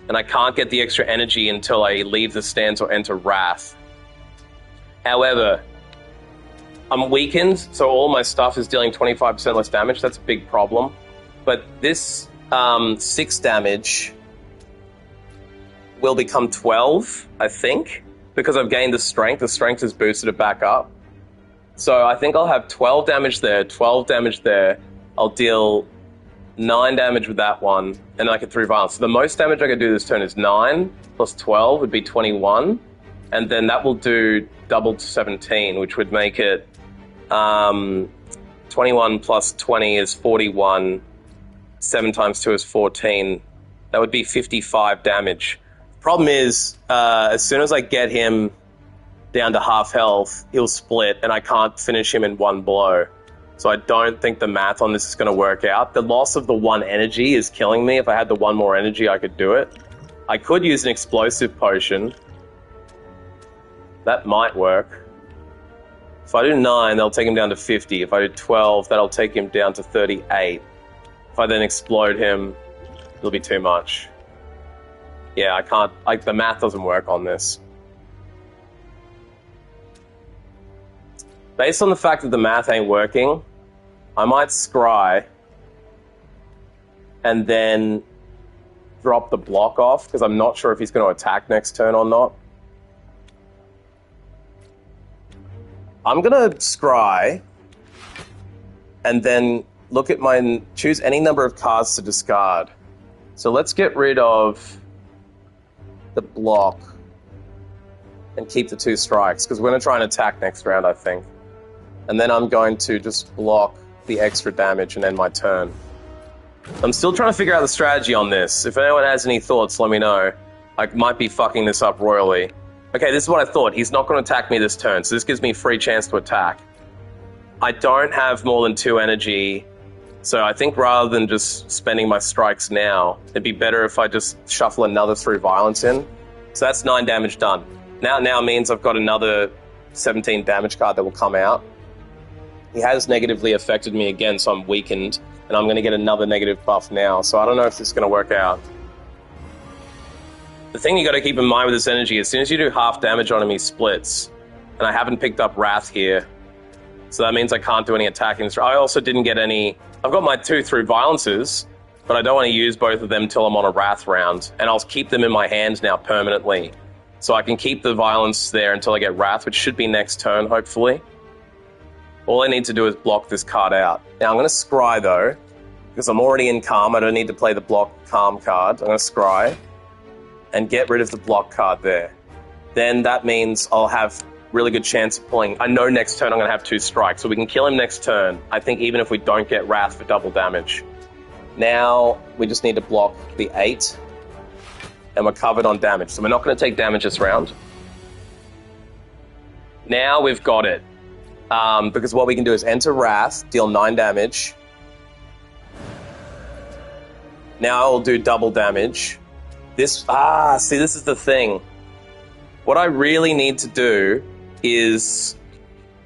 Speaker 1: And I can't get the extra energy until I leave the stance or enter Wrath. However, I'm weakened, so all my stuff is dealing 25% less damage. That's a big problem. But this 6 damage will become 12, I think, because I've gained the strength. The strength has boosted it back up. So I think I'll have 12 damage there, 12 damage there. I'll deal 9 damage with that one, and I can through violence. So the most damage I could do this turn is 9, plus 12 would be 21, and then that will do double to 17, which would make it 21 plus 20 is 41, 7 times 2 is 14. That would be 55 damage. Problem is, as soon as I get him down to half health, he'll split, and I can't finish him in one blow. So I don't think the math on this is going to work out. The loss of the 1 energy is killing me. If I had the 1 more energy, I could do it. I could use an explosive potion. That might work. If I do 9, that'll take him down to 50. If I do 12, that'll take him down to 38. If I then explode him, it'll be too much. Yeah, I can't... the math doesn't work on this. Based on the fact that the math ain't working, I might scry and then drop the block off, because I'm not sure if he's going to attack next turn or not. I'm going to scry, and then look at choose any number of cards to discard. So let's get rid of the block and keep the 2 strikes, because we're going to try and attack next round, I think. And then I'm going to just block the extra damage and end my turn. I'm still trying to figure out the strategy on this. If anyone has any thoughts, let me know. I might be fucking this up royally. Okay, this is what I thought. He's not going to attack me this turn, so this gives me a free chance to attack. I don't have more than 2 energy, so I think rather than just spending my strikes now, it'd be better if I just shuffle another 3 violence in. So that's 9 damage done. Now means I've got another 17 damage card that will come out. He has negatively affected me again, so I'm weakened, and I'm going to get another negative buff now, so I don't know if this is going to work out. The thing you got to keep in mind with this energy, as soon as you do half damage on him, he splits. And I haven't picked up Wrath here, so that means I can't do any attacking. I also didn't get any... I've got my 2 through violences, but I don't want to use both of them until I'm on a Wrath round, and I'll keep them in my hand now permanently. So I can keep the violence there until I get Wrath, which should be next turn, hopefully. All I need to do is block this card out. Now I'm going to scry, though, because I'm already in Calm. I don't need to play the block Calm card. I'm going to scry and get rid of the block card there. Then that means I'll have really good chance of pulling... I know next turn I'm going to have 2 strikes, so we can kill him next turn. I think even if we don't get Wrath for double damage. Now we just need to block the 8. And we're covered on damage, so we're not going to take damage this round. Now we've got it. Because what we can do is enter Wrath, deal 9 damage. Now I'll do double damage. See, this is the thing. What I really need to do is,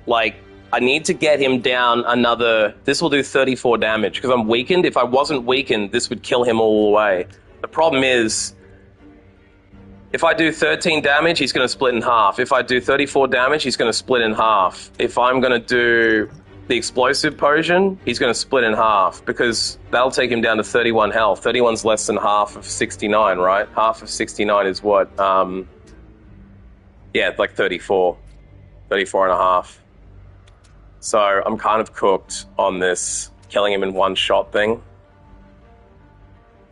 Speaker 1: I need to get him down another... This will do 34 damage, because I'm weakened. If I wasn't weakened, this would kill him all the way. The problem is... If I do 13 damage, he's going to split in half. If I do 34 damage, he's going to split in half. If I'm going to do the explosive potion, he's going to split in half, because that'll take him down to 31 health. 31's less than half of 69, right? Half of 69 is what? Yeah, like 34. 34 and a half. So I'm kind of cooked on this killing him in one shot thing.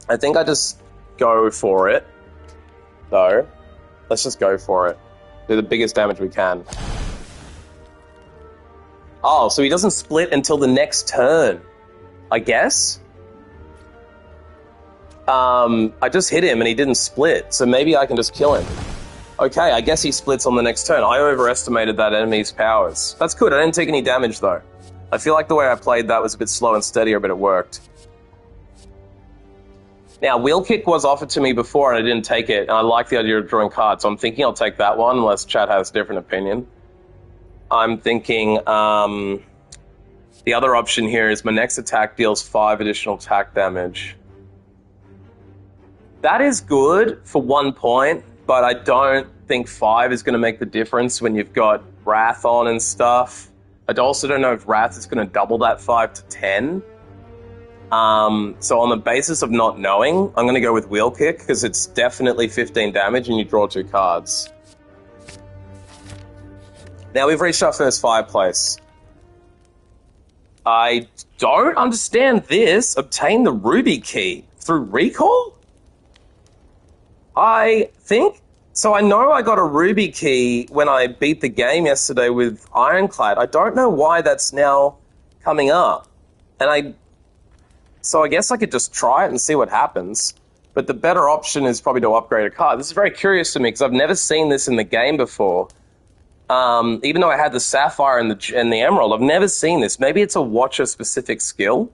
Speaker 1: I think I just go for it. Though, let's just go for it. Do the biggest damage we can. Oh, so he doesn't split until the next turn, I guess? I just hit him and he didn't split, so maybe I can just kill him. Okay, I guess he splits on the next turn. I overestimated that enemy's powers. That's good, I didn't take any damage though. I feel like the way I played that was a bit slow and steadier, but it worked. Now, Wheel Kick was offered to me before and I didn't take it, and I like the idea of drawing cards, so I'm thinking I'll take that one, unless chat has a different opinion. I'm thinking the other option here is my next attack deals 5 additional attack damage. That is good for 1 point, but I don't think 5 is going to make the difference when you've got Wrath on and stuff. I also don't know if Wrath is going to double that 5 to 10. So on the basis of not knowing, I'm going to go with Wheel Kick, because it's definitely 15 damage and you draw 2 cards. Now we've reached our first fireplace. I don't understand this. Obtain the Ruby Key through recall? I think... So I know I got a Ruby Key when I beat the game yesterday with Ironclad. I don't know why that's now coming up. So I guess I could just try it and see what happens. But the better option is probably to upgrade a card. This is very curious to me, because I've never seen this in the game before. Even though I had the Sapphire and the Emerald, I've never seen this. Maybe it's a Watcher-specific skill.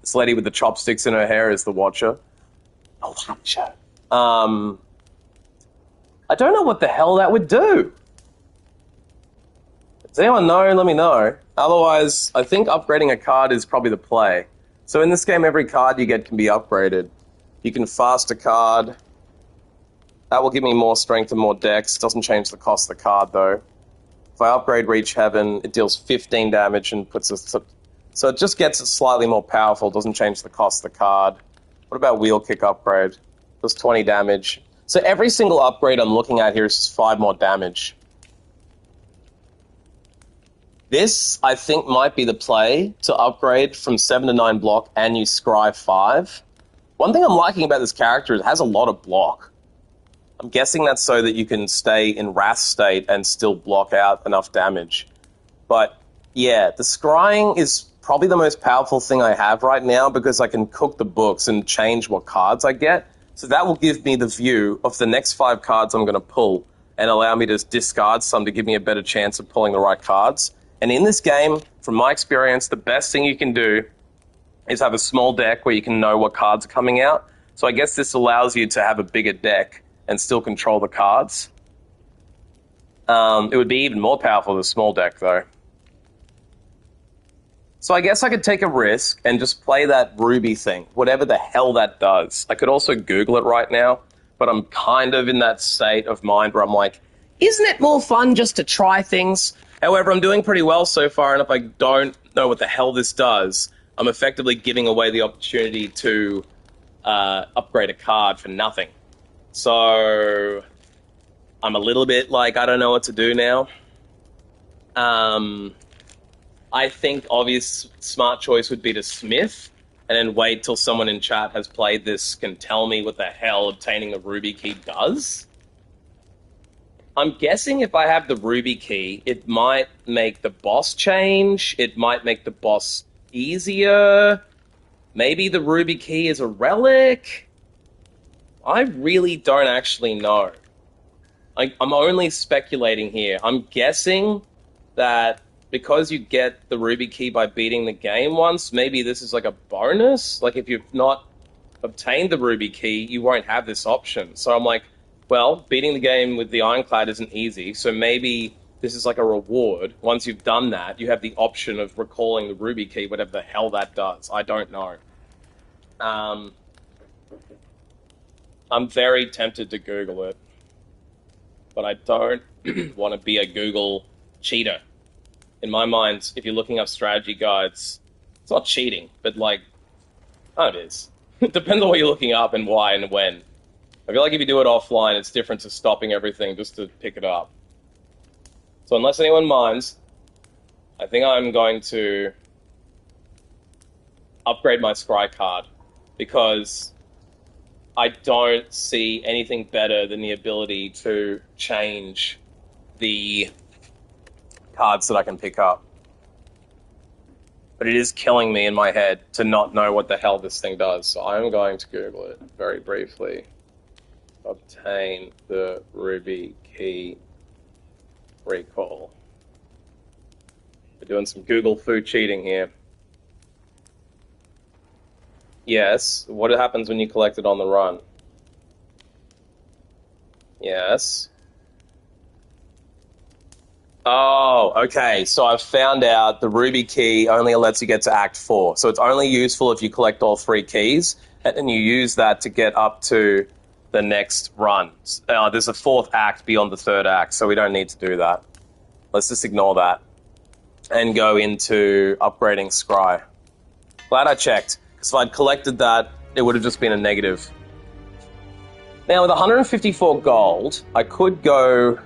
Speaker 1: This lady with the chopsticks in her hair is the Watcher. A Watcher. I don't know what the hell that would do. Does anyone know? Let me know. Otherwise, I think upgrading a card is probably the play. So in this game, every card you get can be upgraded. You can fast a card. That will give me more strength and more dex. Doesn't change the cost of the card, though. If I upgrade Reach Heaven, it deals 15 damage and puts us... So it just gets it slightly more powerful. Doesn't change the cost of the card. What about wheel kick upgrade? Does 20 damage. So every single upgrade I'm looking at here is just 5 more damage. This, I think, might be the play to upgrade from 7 to 9 block and use Scry 5. One thing I'm liking about this character is it has a lot of block. I'm guessing that's so that you can stay in Wrath state and still block out enough damage. But, yeah, the scrying is probably the most powerful thing I have right now because I can cook the books and change what cards I get. So that will give me the view of the next 5 cards I'm going to pull and allow me to discard some to give me a better chance of pulling the right cards. And in this game, from my experience, the best thing you can do is have a small deck where you can know what cards are coming out. So I guess this allows you to have a bigger deck and still control the cards. It would be even more powerful with a small deck, though. So I guess I could take a risk and just play that Ruby thing, whatever the hell that does. I could also Google it right now, but I'm kind of in that state of mind where I'm like, isn't it more fun just to try things? However, I'm doing pretty well so far, and if I don't know what the hell this does, I'm effectively giving away the opportunity to upgrade a card for nothing. So I'm a little bit like, I don't know what to do now. I think obvious smart choice would be to Smith, and then wait till someone in chat has played this can tell me what the hell obtaining the Ruby key does. I'm guessing if I have the Ruby key, it might make the boss change, it might make the boss easier, maybe the Ruby key is a relic. I really don't actually know. I'm only speculating here. I'm guessing that because you get the Ruby key by beating the game once, maybe this is like a bonus. Like if you've not obtained the Ruby key, you won't have this option. So I'm like, well, beating the game with the ironclad isn't easy, so maybe this is like a reward. Once you've done that, you have the option of recalling the Ruby key, whatever the hell that does. I don't know. I'm very tempted to Google it, but I don't want to be a Google cheater. In my mind, if you're looking up strategy guides, it's not cheating, but like, oh, it is. It depends on what you're looking up and why and when. I feel like if you do it offline, it's different to stopping everything just to pick it up. So unless anyone minds, I think I'm going to upgrade my scry card because I don't see anything better than the ability to change the cards that I can pick up. But it is killing me in my head to not know what the hell this thing does. So I'm going to Google it very briefly. Obtain the Ruby key recall. We're doing some Google foo cheating here. Yes. What happens when you collect it on the run? Yes. Oh, okay. So I've found out the Ruby key only lets you get to Act 4. So it's only useful if you collect all 3 keys, and then you use that to get up to the next run. There's a 4th act beyond the 3rd act, so we don't need to do that. Let's just ignore that and go into upgrading Scry. Glad I checked, because if I'd collected that, it would have just been a negative. Now, with 154 gold, I could go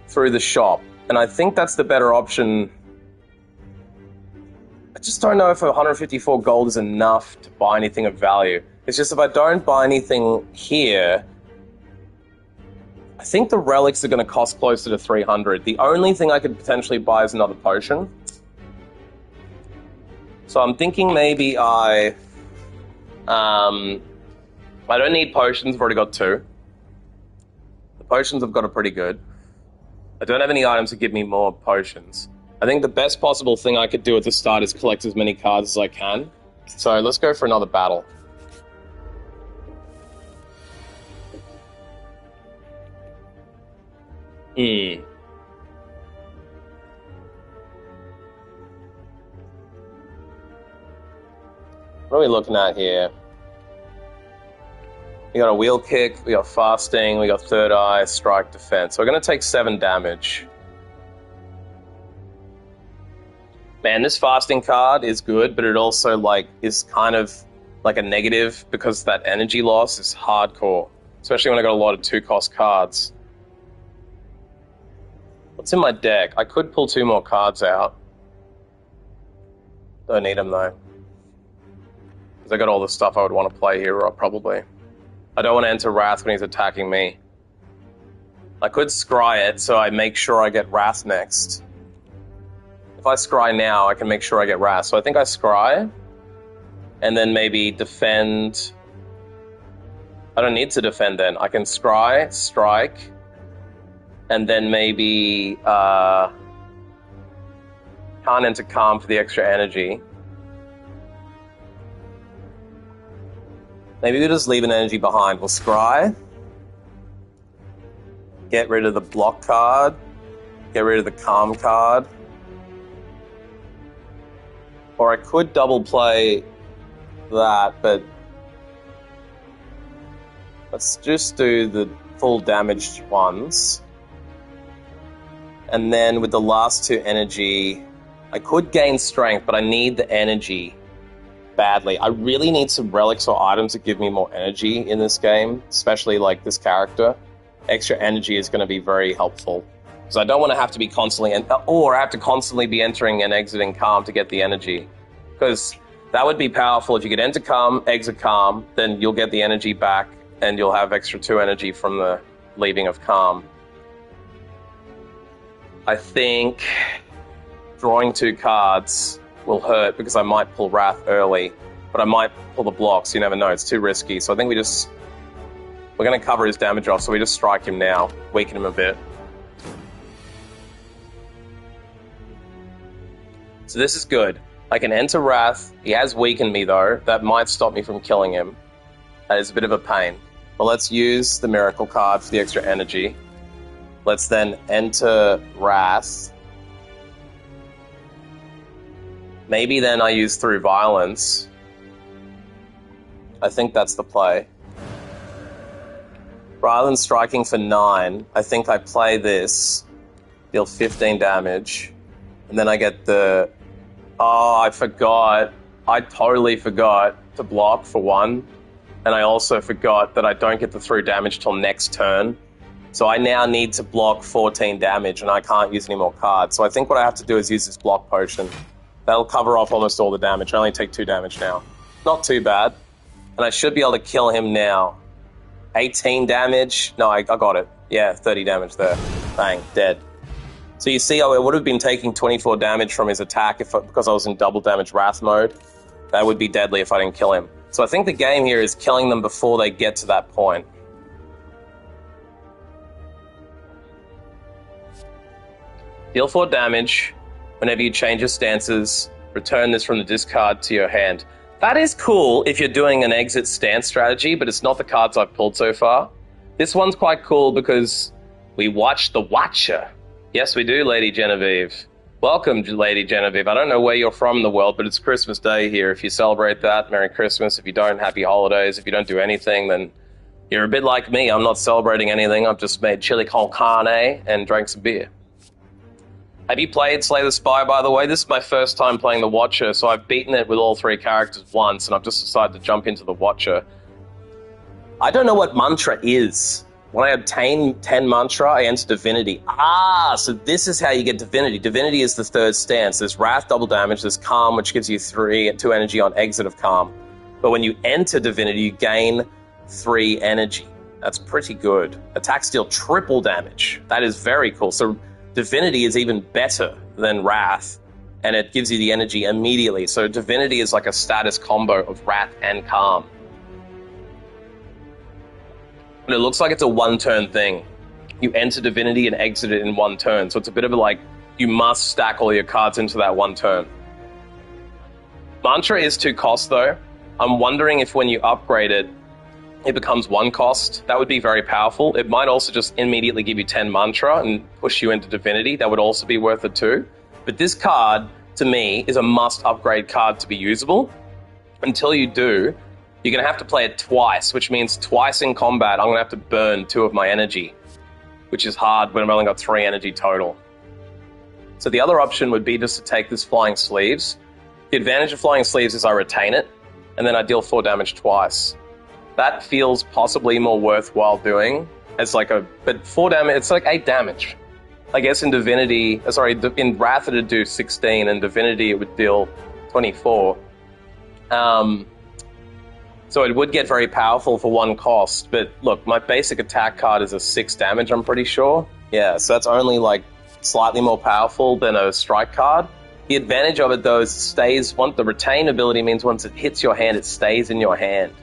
Speaker 1: through the shop, and I think that's the better option. I just don't know if 154 gold is enough to buy anything of value. It's just if I don't buy anything here, I think the relics are going to cost closer to 300. The only thing I could potentially buy is another potion. So I'm thinking maybe I don't need potions, I've already got 2. The potions I've got are pretty good. I don't have any items to give me more potions. I think the best possible thing I could do at the start is collect as many cards as I can. So let's go for another battle. What are we looking at here? We got a wheel kick, we got fasting, we got third eye, strike, defense. So we're going to take 7 damage. Man, this fasting card is good, but it also, like, is kind of like a negative because that energy loss is hardcore. Especially when I got a lot of 2-cost cards. What's in my deck? I could pull 2 more cards out. Don't need them though. Because I got all the stuff I would want to play here, probably. I don't want to enter Wrath when he's attacking me. I could scry it, so I make sure I get Wrath next. If I scry now, I can make sure I get Wrath. So I think I scry, and then maybe defend. I don't need to defend then. I can scry, strike, and then maybe can't enter Calm for the extra energy. Maybe we'll just leave an energy behind. We'll scry, get rid of the block card, get rid of the Calm card. Or I could double play that, but let's just do the full damaged ones. And then with the last 2 energy, I could gain strength, but I need the energy badly. I really need some relics or items that give me more energy in this game, especially like this character. Extra energy is going to be very helpful. Because I don't want to have to be constantly, or I have to constantly be entering and exiting Calm to get the energy. Because that would be powerful. If you could enter Calm, exit Calm, then you'll get the energy back, and you'll have extra 2 energy from the leaving of Calm. I think drawing 2 cards will hurt because I might pull Wrath early, but I might pull the blocks. You never know. It's too risky. So I think we're going to cover his damage off, so we just strike him now, weaken him a bit. So this is good. I can enter Wrath. He has weakened me though. That might stop me from killing him. That is a bit of a pain. But let's use the Miracle card for the extra energy. Let's then enter Wrath. Maybe then I use Through Violence. I think that's the play. Rather than striking for 9, I think I play this, deal 15 damage, and then I get the... Oh, I forgot. I totally forgot to block for 1. And I also forgot that I don't get the through damage till next turn. So I now need to block 14 damage, and I can't use any more cards. So I think what I have to do is use this block potion. That'll cover off almost all the damage. I only take 2 damage now. Not too bad. And I should be able to kill him now. 18 damage. No, I got it. Yeah, 30 damage there. Bang, dead. So you see, I would have been taking 24 damage from his attack because I was in double damage Wrath mode. That would be deadly if I didn't kill him. So I think the game here is killing them before they get to that point. Deal 4 damage. Whenever you change your stances, return this from the discard to your hand. That is cool if you're doing an exit stance strategy, but it's not the cards I've pulled so far. This one's quite cool because we watch The Watcher. Yes, we do, Lady Genevieve. Welcome, Lady Genevieve. I don't know where you're from in the world, but it's Christmas Day here. If you celebrate that, Merry Christmas. If you don't, Happy Holidays. If you don't do anything, then you're a bit like me. I'm not celebrating anything. I've just made chili con carne and drank some beer. Have you played Slay the Spire, by the way? This is my first time playing The Watcher, so I've beaten it with all 3 characters once, and I've just decided to jump into The Watcher. I don't know what mantra is. When I obtain 10 mantra, I enter Divinity. Ah, so this is how you get Divinity. Divinity is the 3rd stance. There's Wrath, double damage. There's Calm, which gives you 2 energy on exit of Calm. But when you enter Divinity, you gain 3 energy. That's pretty good. Attacks deal triple damage. That is very cool. So Divinity is even better than Wrath, and it gives you the energy immediately. So Divinity is like a status combo of Wrath and Calm. And it looks like it's a 1-turn thing. You enter Divinity and exit it in 1 turn. So it's a bit of a like, you must stack all your cards into that 1 turn. Mantra is 2 cost though. I'm wondering if when you upgrade it, it becomes 1 cost. That would be very powerful. It might also just immediately give you 10 mantra and push you into Divinity. That would also be worth it too. But this card, to me, is a must upgrade card to be usable. Until you do, you're going to have to play it twice, which means twice in combat, I'm going to have to burn 2 of my energy, which is hard when I've only got 3 energy total. So the other option would be just to take this Flying Sleeves. The advantage of Flying Sleeves is I retain it. and then I deal 4 damage twice. That feels possibly more worthwhile doing as like but 4 damage, it's like 8 damage. I guess in Divinity, in Wrath it'd do 16, and Divinity it would deal 24. So it would get very powerful for 1 cost, but look, my basic attack card is a 6 damage, I'm pretty sure. Yeah, so that's only like slightly more powerful than a strike card. The advantage of it though is the retain ability means once it hits your hand, it stays in your hand.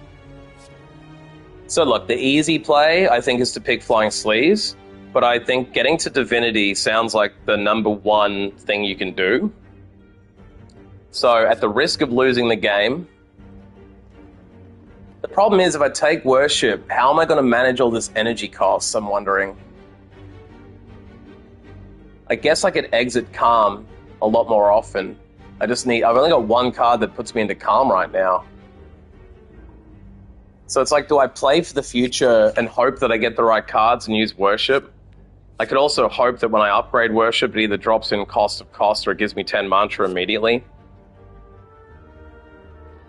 Speaker 1: So look, the easy play, I think, is to pick Flying Sleeves, but I think getting to Divinity sounds like the #1 thing you can do. So at the risk of losing the game, the problem is if I take Worship, how am I going to manage all this energy costs, I'm wondering. I guess I could exit Calm a lot more often. I've only got 1 card that puts me into Calm right now. So it's like, do I play for the future and hope that I get the right cards and use Worship? I could also hope that when I upgrade Worship, it either drops in cost or it gives me 10 mantra immediately.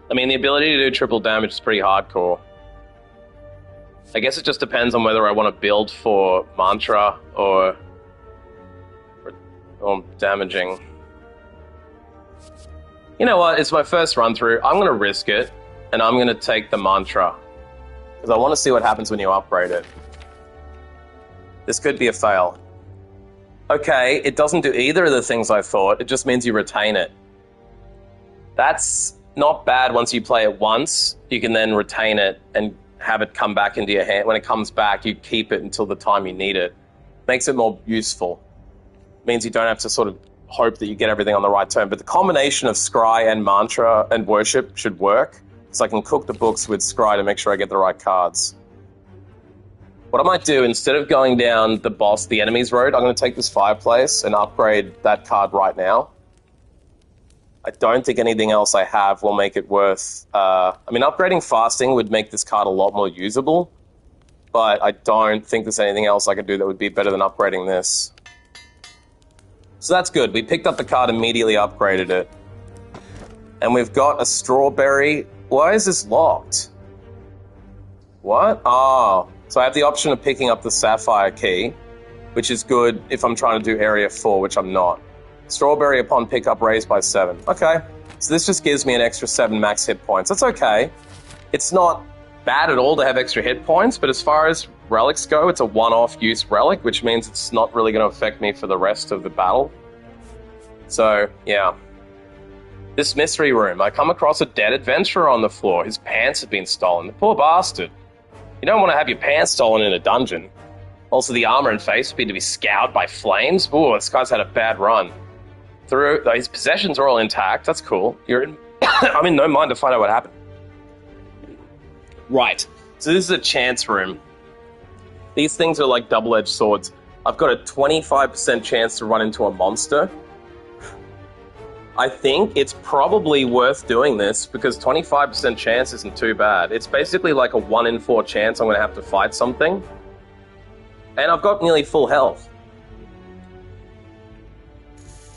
Speaker 1: I mean, the ability to do triple damage is pretty hardcore. I guess it just depends on whether I want to build for mantra or damaging. You know what? It's my first run through. I'm going to risk it, and I'm going to take the mantra. Because I want to see what happens when you upgrade it. This could be a fail. Okay, it doesn't do either of the things I thought. It just means you retain it. That's not bad once you play it once. You can then retain it and have it come back into your hand. When it comes back, you keep it until the time you need it. Makes it more useful. Means you don't have to sort of hope that you get everything on the right turn. But the combination of Scry and Mantra and Worship should work. So I can cook the books with Scry to make sure I get the right cards. What I might do, instead of going down the enemy's road, I'm going to take this Fireplace and upgrade that card right now. I don't think anything else I have will make it worth... upgrading Fasting would make this card a lot more usable, but I don't think there's anything else I could do that would be better than upgrading this. So that's good. We picked up the card, immediately upgraded it. And we've got a Strawberry. Why is this locked? What? Oh, so I have the option of picking up the Sapphire Key, which is good if I'm trying to do Area 4, which I'm not. Strawberry upon pickup raised by 7. Okay, so this just gives me an extra 7 max hit points. That's okay. It's not bad at all to have extra hit points, but as far as relics go, it's a one-off use relic, which means it's not really going to affect me for the rest of the battle. So, yeah. This mystery room, I come across a dead adventurer on the floor. His pants have been stolen. The poor bastard. You don't want to have your pants stolen in a dungeon. Also, the armor and face appear to be scoured by flames. Ooh, this guy's had a bad run. His possessions are all intact. That's cool. I'm in no mind to find out what happened. Right. So this is a chance room. These things are like double-edged swords. I've got a 25% chance to run into a monster. I think it's probably worth doing this because 25% chance isn't too bad. It's basically like a 1 in 4 chance I'm going to have to fight something. And I've got nearly full health.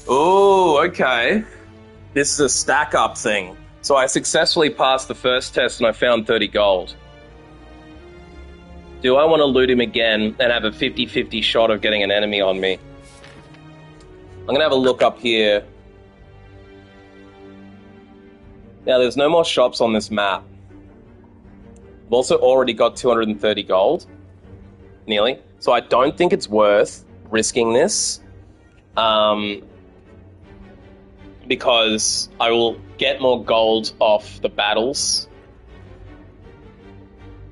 Speaker 1: Ooh, okay. This is a stack-up thing. So I successfully passed the first test and I found 30 gold. Do I want to loot him again and have a 50-50 shot of getting an enemy on me? I'm going to have a look up here. Now, there's no more shops on this map. I've also already got 230 gold. Nearly. So I don't think it's worth risking this. Because I will get more gold off the battles.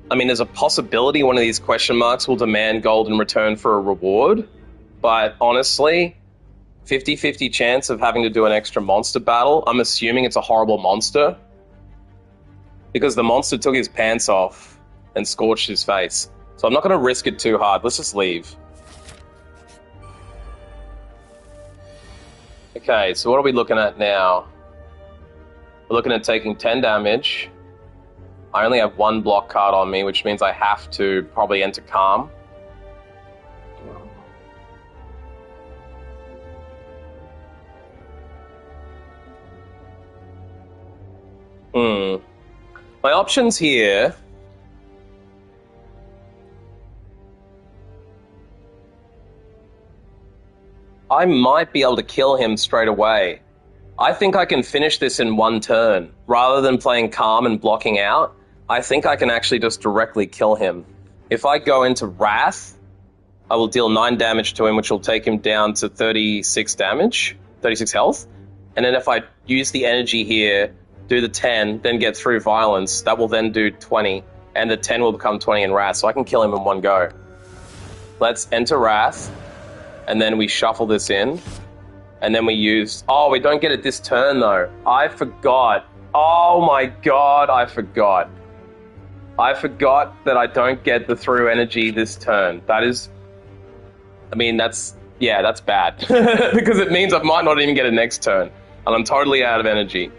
Speaker 1: I mean, there's a possibility one of these question marks will demand gold in return for a reward. But honestly, 50-50 chance of having to do an extra monster battle. I'm assuming it's a horrible monster. Because the monster took his pants off and scorched his face. So I'm not going to risk it too hard. Let's just leave. Okay, so what are we looking at now? We're looking at taking 10 damage. I only have 1 block card on me, which means I have to probably enter Calm. My options here... I might be able to kill him straight away. I think I can finish this in one turn. Rather than playing calm and blocking out, I think I can actually just directly kill him. If I go into Wrath, I will deal 9 damage to him, which will take him down to 36 damage, 36 health. And then if I use the energy here, do the 10, then get through Violence, that will then do 20, and the 10 will become 20 in Wrath, so I can kill him in one go. Let's enter Wrath, and then we shuffle this in, and then we use... Oh, we don't get it this turn, though. I forgot. Oh my god, I forgot. I forgot that I don't get the through energy this turn. That is... I mean, that's... Yeah, that's bad. Because it means I might not even get it next turn. And I'm totally out of energy.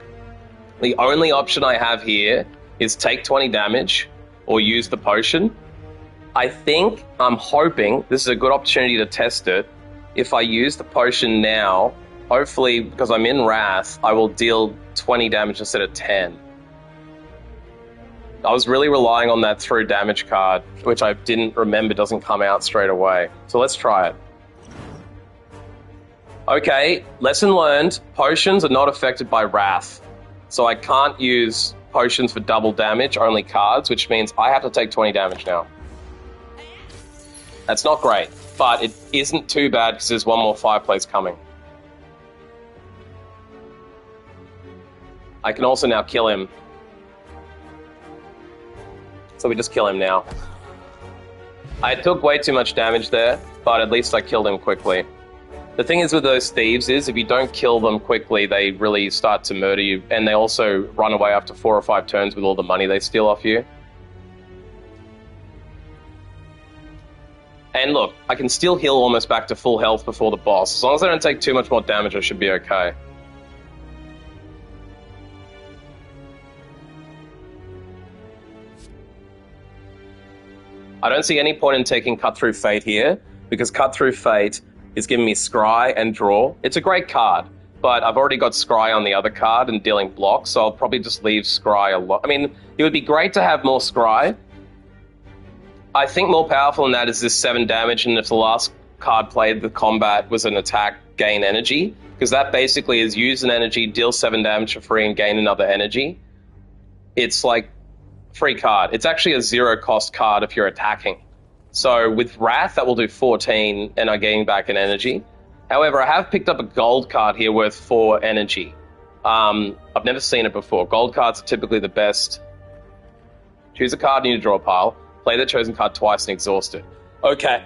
Speaker 1: The only option I have here is take 20 damage or use the potion. I'm hoping, this is a good opportunity to test it. If I use the potion now, hopefully, because I'm in Wrath, I will deal 20 damage instead of 10. I was really relying on that through damage card, which I didn't remember doesn't come out straight away. So let's try it. Okay, lesson learned. Potions are not affected by Wrath. So I can't use potions for double damage, only cards, which means I have to take 20 damage now. That's not great, but it isn't too bad because there's one more fireplace coming. I can also now kill him. So we just kill him now. I took way too much damage there, but at least I killed him quickly. The thing is with those thieves is if you don't kill them quickly, they really start to murder you, and they also run away after 4 or 5 turns with all the money they steal off you. And look, I can still heal almost back to full health before the boss. As long as I don't take too much more damage, I should be okay. I don't see any point in taking Cut Through Fate here, because Cut Through Fate is giving me Scry and Draw. It's a great card, but I've already got Scry on the other card and dealing blocks, so I'll probably just leave Scry alone. I mean, it would be great to have more Scry. I think more powerful than that is this 7 damage, and if the last card played the combat was an attack, gain energy, because that basically is use an energy, deal 7 damage for free, and gain another energy. It's like free card. It's actually a 0-cost card if you're attacking. So with Wrath, that will do 14, and I gain back an energy. However, I have picked up a gold card here worth 4 energy. I've never seen it before. Gold cards are typically the best. Choose a card in your draw pile. Play the chosen card twice and exhaust it. Okay.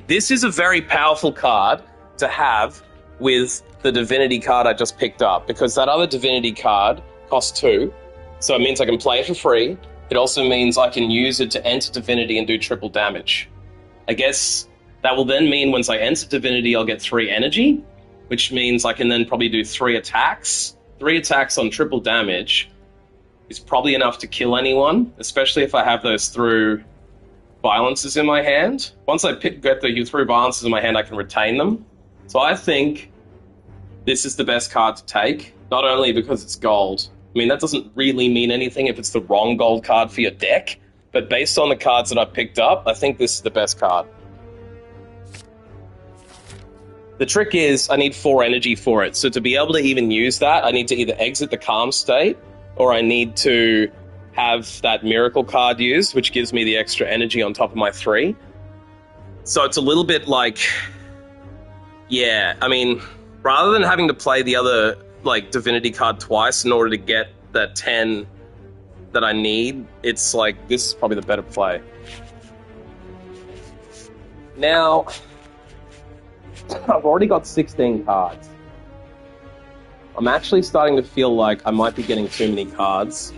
Speaker 1: This is a very powerful card to have with the Divinity card I just picked up, because that other Divinity card costs 2, so it means I can play it for free. It also means I can use it to enter Divinity and do triple damage. I guess that will then mean once I enter Divinity, I'll get 3 energy, which means I can then probably do 3 attacks. 3 attacks on triple damage is probably enough to kill anyone, especially if I have those through violences in my hand. Once I get the through violences in my hand, I can retain them. So I think this is the best card to take, not only because it's gold. I mean, that doesn't really mean anything if it's the wrong gold card for your deck, but based on the cards that I've picked up, I think this is the best card. The trick is I need 4 energy for it, so to be able to even use that, I need to either exit the calm state, or I need to have that miracle card used, which gives me the extra energy on top of my 3. So it's a little bit like, yeah, I mean, rather than having to play the other Divinity card twice in order to get that 10 that I need, it's like, this is probably the better play. Now, I've already got 16 cards. I'm actually starting to feel like I might be getting too many cards.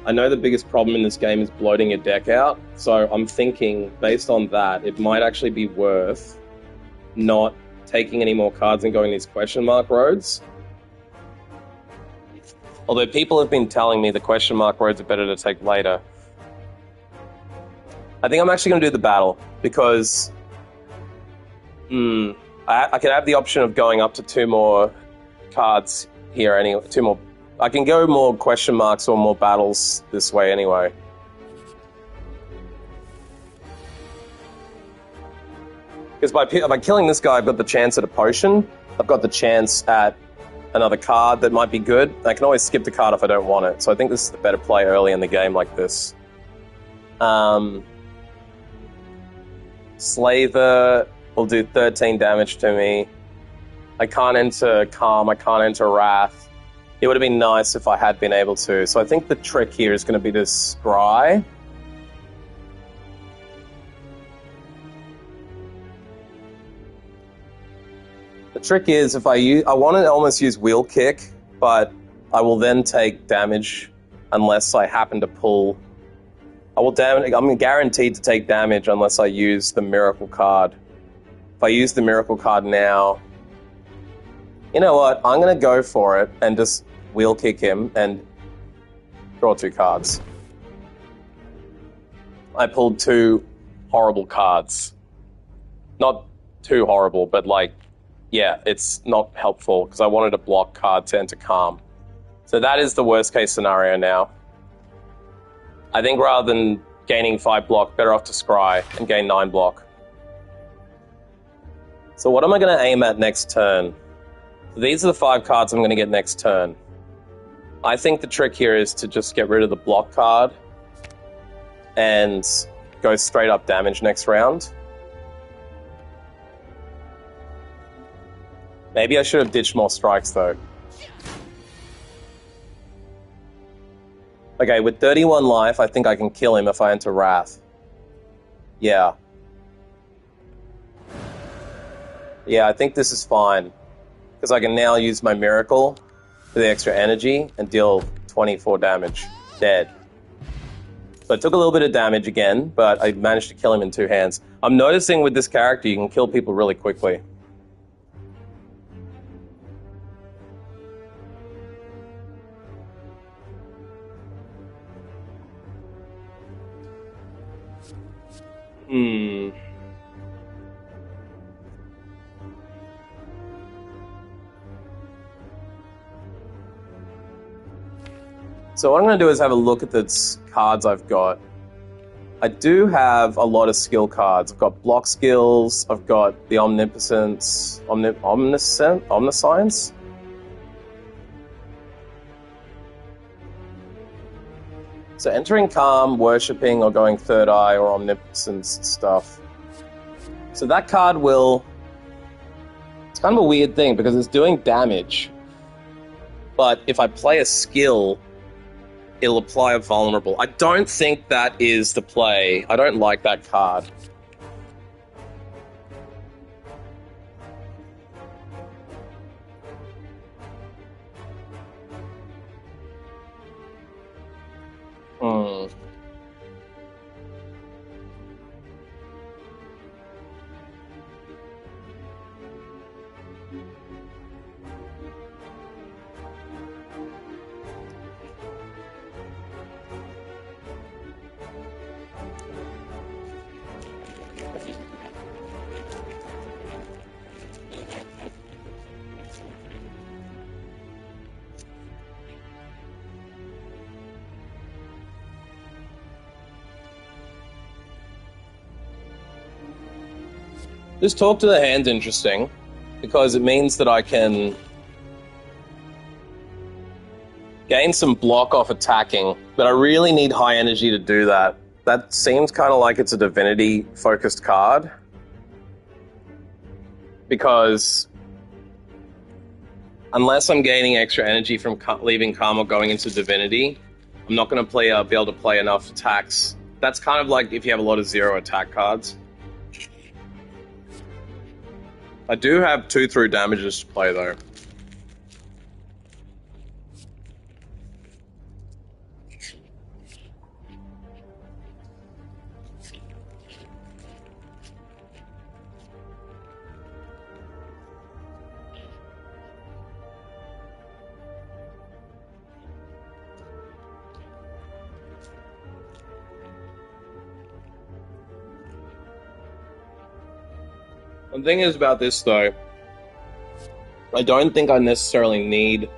Speaker 1: I know the biggest problem in this game is bloating your deck out, so I'm thinking, based on that, it might actually be worth not taking any more cards and going these question mark roads. Although people have been telling me the question mark roads are better to take later. I think I'm actually going to do the battle, because I could have the option of going up to 2 more cards here, 2 more I can go more question marks or more battles this way anyway. Because by killing this guy, I've got the chance at a potion. I've got the chance at another card that might be good. I can always skip the card if I don't want it. So I think this is the better play early in the game like this. Slaver will do 13 damage to me. I can't enter Calm. I can't enter Wrath. It would have been nice if I had been able to. So I think the trick here is going to be to Scry. The trick is if I want to almost use Wheel Kick, but I will then take damage unless I happen to pull. I'm guaranteed to take damage unless I use the Miracle card. If I use the Miracle card now, you know what? I'm going to go for it and just Wheel Kick him and draw 2 cards. I pulled 2 horrible cards. Not too horrible, but like, yeah, it's not helpful because I wanted a block card to enter Calm. So that is the worst case scenario now. I think rather than gaining 5 block, better off to Scry and gain 9 block. So what am I going to aim at next turn? So these are the 5 cards I'm going to get next turn. I think the trick here is to just get rid of the block card and go straight up damage next round. Maybe I should have ditched more strikes though. Okay, with 31 life, I think I can kill him if I enter Wrath. Yeah. Yeah, I think this is fine. Because I can now use my Miracle for the extra energy and deal 24 damage. Dead. So I took a little bit of damage again, but I managed to kill him in 2 hands. I'm noticing with this character, you can kill people really quickly. So what I'm going to do is have a look at the cards I've got. I do have a lot of skill cards. I've got block skills. I've got the omniscience. So entering Calm, worshipping, or going Third Eye or omniscience stuff. So that card will... It's kind of a weird thing because it's doing damage. But if I play a skill, it'll apply a vulnerable. I don't think that is the play. I don't like that card. This talk to the hand's interesting, because it means that I can gain some block off attacking, but I really need high energy to do that. That seems kind of like it's a divinity-focused card, because unless I'm gaining extra energy from leaving Calm or going into divinity, I'm not going to be able to play enough attacks. That's kind of like if you have a lot of 0 attack cards. I do have 2 through damages to play, though. The thing is about this, though, I don't think I necessarily need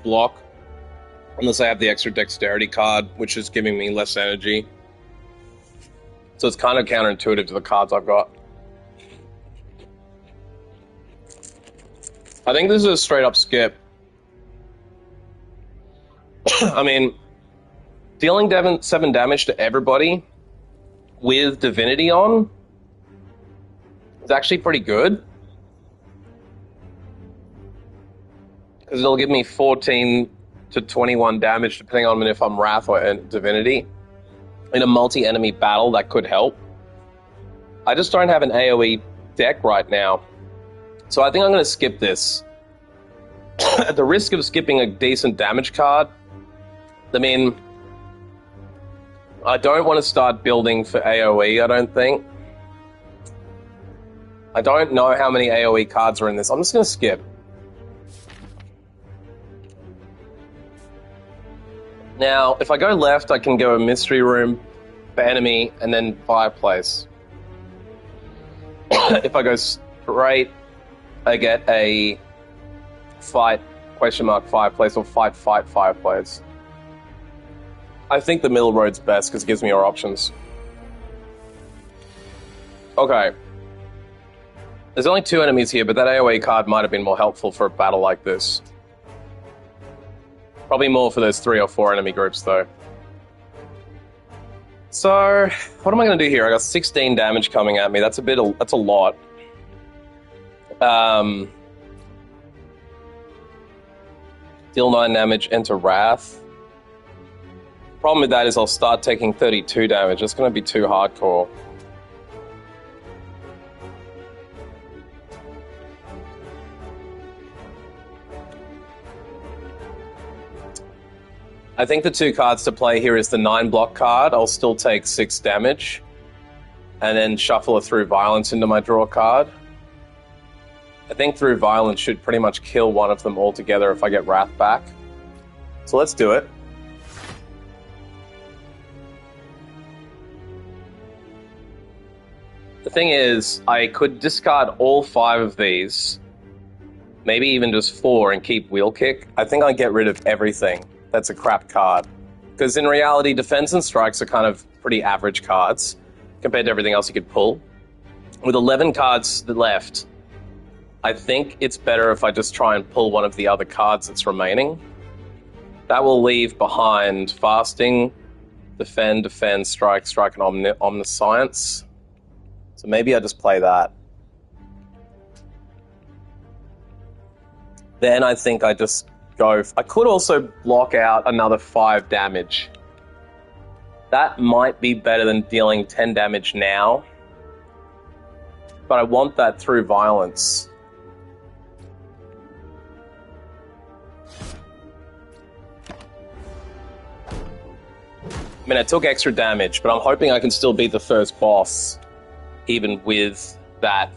Speaker 1: block. Unless I have the extra dexterity card, which is giving me less energy. So it's kind of counterintuitive to the cards I've got. I think this is a straight up skip. I mean, dealing 7 damage to everybody with Divinity on is actually pretty good. Because it'll give me 14 to 21 damage depending on if I'm Wrath or Divinity. In a multi-enemy battle, that could help. I just don't have an AoE deck right now. So I think I'm going to skip this. At the risk of skipping a decent damage card, I mean, I don't want to start building for AoE, I don't think. I don't know how many AoE cards are in this. I'm just going to skip. Now, if I go left, I can go a Mystery Room for enemy and then Fireplace. If I go straight, I get a Fight, Fireplace, or Fight, Fireplace. I think the middle road's best because it gives me more options. Okay. There's only 2 enemies here, but that AoE card might have been more helpful for a battle like this. Probably more for those 3 or 4 enemy groups, though. So, what am I going to do here? I got 16 damage coming at me. That's a lot. Deal 9 damage, enter Wrath. Problem with that is I'll start taking 32 damage. It's going to be too hardcore. I think the 2 cards to play here is the 9 block card. I'll still take 6 damage. And then shuffle a Through Violence into my draw card. I think Through Violence should pretty much kill one of them altogether if I get Wrath back. So let's do it. The thing is, I could discard all 5 of these. Maybe even just 4 and keep Wheel Kick. I think I'd get rid of everything. That's a crap card. Because in reality, Defense and Strikes are kind of pretty average cards compared to everything else you could pull. With 11 cards left, I think it's better if I just try and pull one of the other cards that's remaining. That will leave behind Fasting, Defend, Strike, and Omniscience. So maybe I just play that. Then I think I just go... I could also block out another 5 damage. That might be better than dealing 10 damage now. But I want that Through Violence. I mean, I took extra damage, but I'm hoping I can still beat the first boss, even with that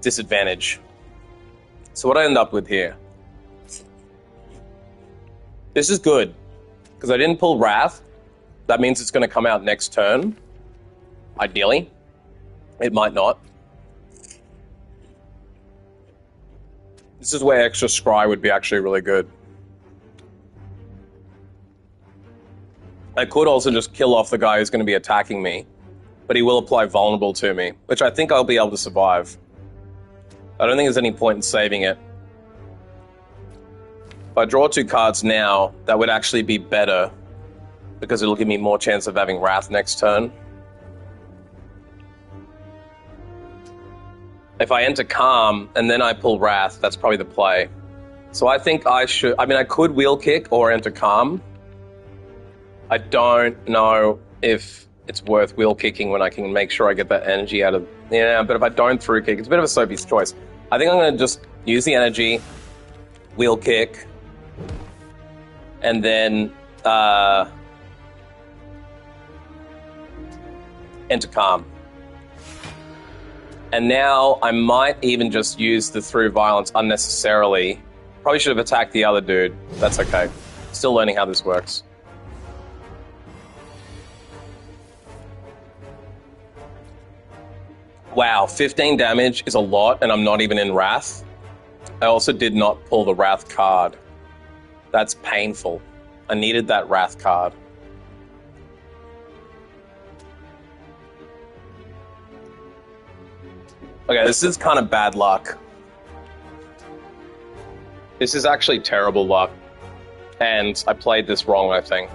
Speaker 1: disadvantage. So what I end up with here... This is good, because I didn't pull Wrath. That means it's going to come out next turn, ideally. It might not. This is where extra Scry would be actually really good. I could also just kill off the guy who's going to be attacking me, but he will apply Vulnerable to me, which I think I'll be able to survive. I don't think there's any point in saving it. If I draw 2 cards now, that would actually be better, because it'll give me more chance of having Wrath next turn. If I enter Calm, and then I pull Wrath, that's probably the play. So I think I should... I mean, I could Wheel Kick or enter Calm. I don't know if it's worth Wheel Kicking when I can make sure I get that energy out of... Yeah, but if I don't Through Kick, it's a bit of a Soapy's choice. I think I'm going to just use the energy, Wheel Kick, and then enter Calm. And now I might even just use the Through Violence unnecessarily. Probably should have attacked the other dude. That's okay. Still learning how this works. Wow, 15 damage is a lot, and I'm not even in Wrath. I also did not pull the Wrath card. That's painful. I needed that Wrath card. Okay, this is kind of bad luck. This is actually terrible luck. And I played this wrong, I think.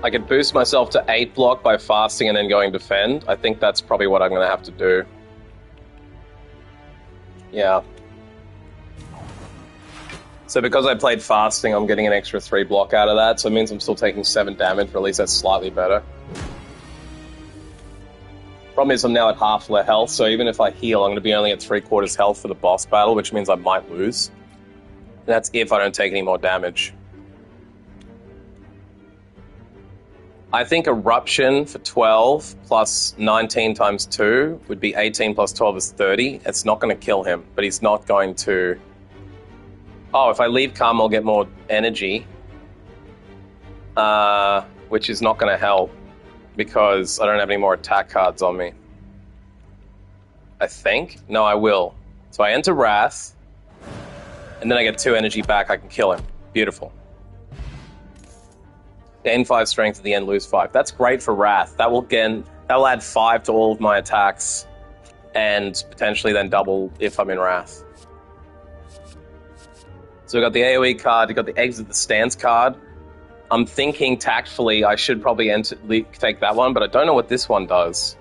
Speaker 1: I could boost myself to 8 block by fasting and then going defend. I think that's probably what I'm going to have to do. Yeah. So because I played fasting, I'm getting an extra 3 block out of that, so it means I'm still taking 7 damage, but at least that's slightly better. Problem is I'm now at half their health, so even if I heal, I'm going to be only at 3/4 health for the boss battle, which means I might lose. And that's if I don't take any more damage. I think Eruption for 12 plus 19 times 2 would be 18 plus 12 is 30. It's not going to kill him, but he's not going to... Oh, if I leave calm, I'll get more energy. Which is not going to help, because I don't have any more attack cards on me. I think? No, I will. So I enter Wrath, and then I get 2 energy back, I can kill him. Beautiful. Gain 5 strength at the end, lose 5. That's great for Wrath. That'll add 5 to all of my attacks, and potentially then double if I'm in Wrath. So we got the AoE card, we got the Exit the Stance card. I'm thinking tactfully I should probably take that one, but I don't know what this one does.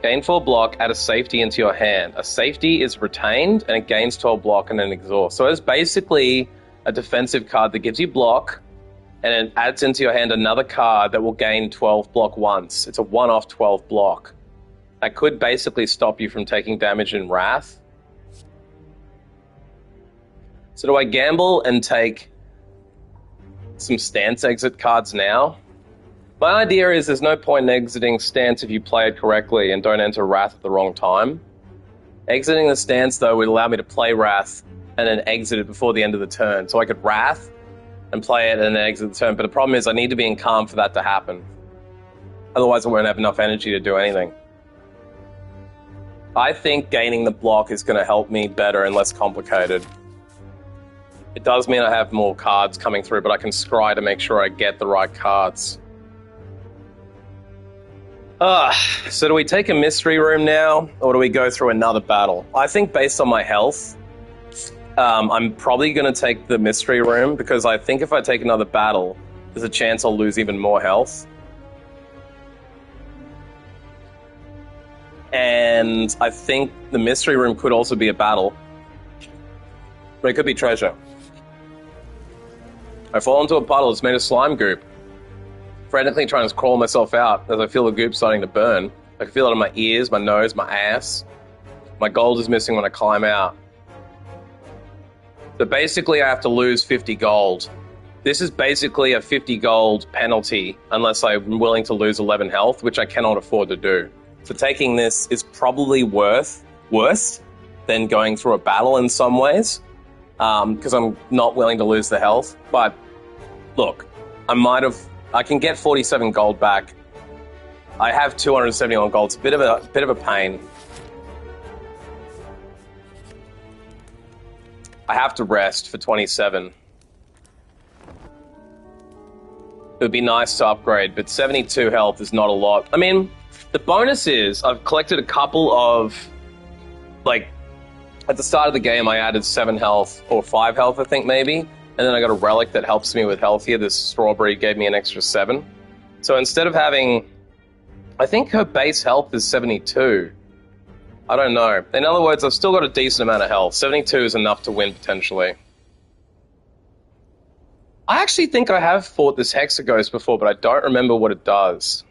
Speaker 1: Gain 4 block, add a safety into your hand. A safety is retained, and it gains 12 block and then exhaust. So it's basically a defensive card that gives you block, and it adds into your hand another card that will gain 12 block once. It's a one-off 12 block. That could basically stop you from taking damage in Wrath. So do I gamble and take some stance exit cards now? My idea is there's no point in exiting stance if you play it correctly and don't enter Wrath at the wrong time. Exiting the stance, though, would allow me to play Wrath and then exit it before the end of the turn. So I could Wrath and play it and then exit the turn. But the problem is I need to be in calm for that to happen. Otherwise I won't have enough energy to do anything. I think gaining the block is going to help me better and less complicated. It does mean I have more cards coming through, but I can scry to make sure I get the right cards. So do we take a mystery room now, or do we go through another battle? I think based on my health, I'm probably going to take the mystery room, because I think if I take another battle, there's a chance I'll lose even more health. And I think the mystery room could also be a battle. But it could be treasure. I fall into a puddle that's made of slime goop. Frantically trying to crawl myself out as I feel the goop starting to burn. I can feel it in my ears, my nose, my ass. My gold is missing when I climb out. So basically I have to lose 50 gold. This is basically a 50 gold penalty unless I'm willing to lose 11 health, which I cannot afford to do. So taking this is probably worse than going through a battle in some ways, because I'm not willing to lose the health. But look, I can get 47 gold back. I have 271 gold. It's a bit of a pain. I have to rest for 27. It would be nice to upgrade, but 72 health is not a lot. I mean, the bonus is I've collected a couple of, like, at the start of the game I added 7 health, or 5 health I think maybe, and then I got a relic that helps me with health here. This strawberry gave me an extra 7. So instead of having, I think her base health is 72. I don't know. In other words, I've still got a decent amount of health. 72 is enough to win potentially. I actually think I have fought this Hexaghost before, but I don't remember what it does.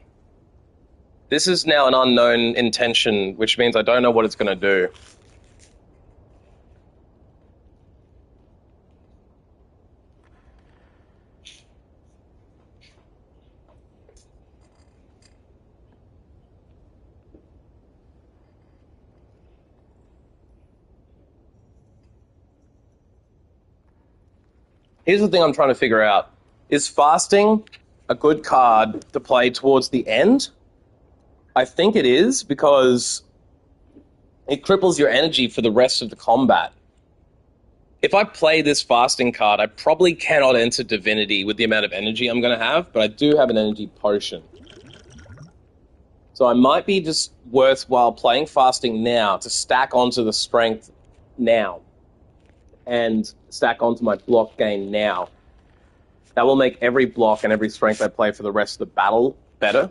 Speaker 1: This is now an unknown intention, which means I don't know what it's going to do. Here's the thing I'm trying to figure out. Is fasting a good card to play towards the end? I think it is, because it cripples your energy for the rest of the combat. If I play this fasting card, I probably cannot enter Divinity with the amount of energy I'm going to have, but I do have an energy potion. So I might be just worthwhile playing fasting now to stack onto the strength now and stack onto my block gain now. That will make every block and every strength I play for the rest of the battle better.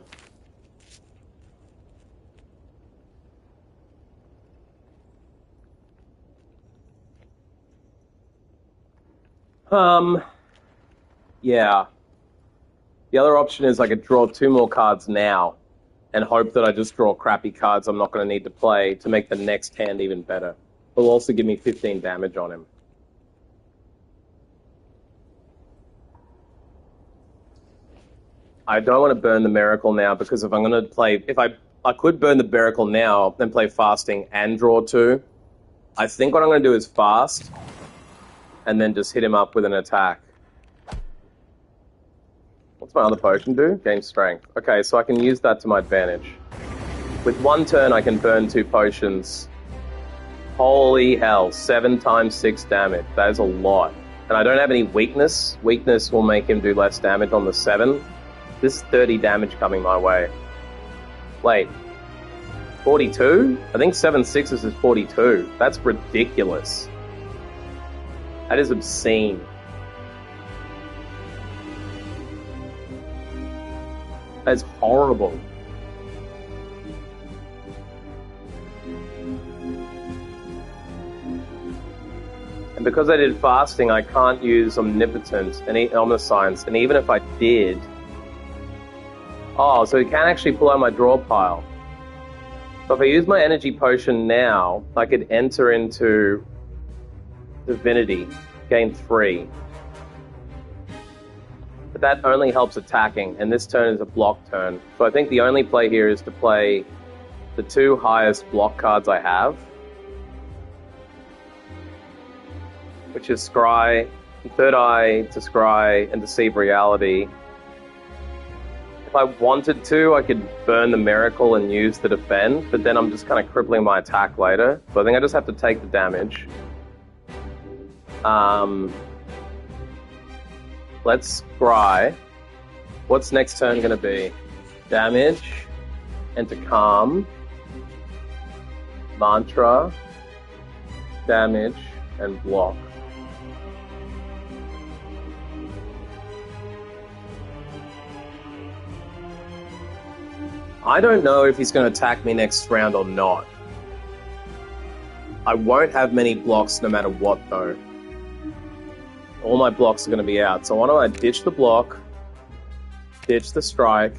Speaker 1: Yeah. The other option is I could draw 2 more cards now and hope that I just draw crappy cards I'm not going to need to play to make the next hand even better. It'll also give me 15 damage on him. I don't want to burn the Miracle now because if I'm going to play... I could burn the Miracle now, then play Fasting and draw 2. I think what I'm going to do is fast and then just hit him up with an attack. What's my other potion do? Gain strength. Okay, so I can use that to my advantage. With 1 turn, I can burn 2 potions. Holy hell, 7 times 6 damage. That is a lot. And I don't have any weakness. Weakness will make him do less damage on the 7. This is 30 damage coming my way. Wait. 42? I think 7 sixes is 42. That's ridiculous. That is obscene. That's horrible. And because I did fasting, I can't use omnipotence and omniscience. And even if I did... Oh, so it can actually pull out my draw pile. So if I use my energy potion now, I could enter into Divinity, gain 3. But that only helps attacking, and this turn is a block turn. So I think the only play here is to play the 2 highest block cards I have, which is Scry, Third Eye to Scry, and Deceive Reality. If I wanted to, I could burn the Miracle and use the defend, but then I'm just kind of crippling my attack later. So I think I just have to take the damage. Let's Scry. What's next turn going to be? Damage, Enter Calm, Mantra, damage, and block. I don't know if he's going to attack me next round or not. I won't have many blocks no matter what, though. All my blocks are going to be out. So why don't I ditch the block, ditch the strike,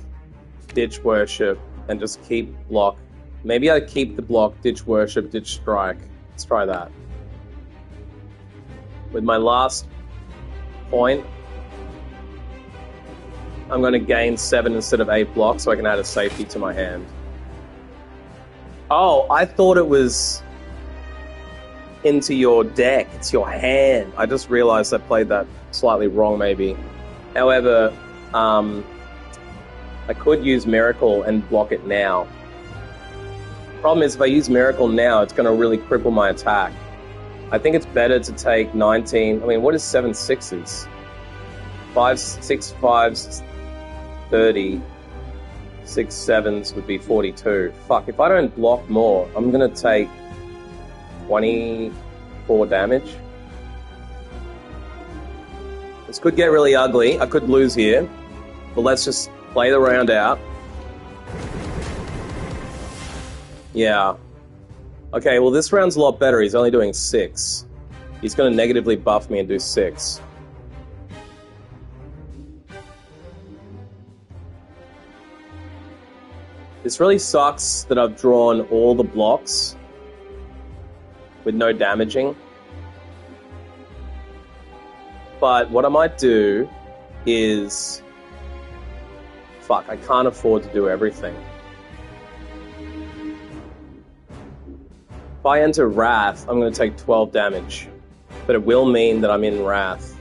Speaker 1: ditch worship, and just keep block. Maybe I keep the block, ditch worship, ditch strike. Let's try that. With my last point, I'm going to gain 7 instead of 8 blocks so I can add a safety to my hand. Oh, I thought it was into your deck. It's your hand. I just realized I played that slightly wrong, maybe. However, I could use Miracle and block it now. Problem is, if I use Miracle now, it's going to really cripple my attack. I think it's better to take 19... I mean, what is 7 sixes? 5, 6, 5s, 30. 6 sevens would be 42. Fuck, if I don't block more, I'm going to take 24 damage. This could get really ugly. I could lose here. But let's just play the round out. Yeah. Okay, well this round's a lot better. He's only doing 6. He's going to negatively buff me and do 6. This really sucks that I've drawn all the blocks with no damaging. But what I might do is... Fuck, I can't afford to do everything. If I enter Wrath, I'm going to take 12 damage. But it will mean that I'm in Wrath.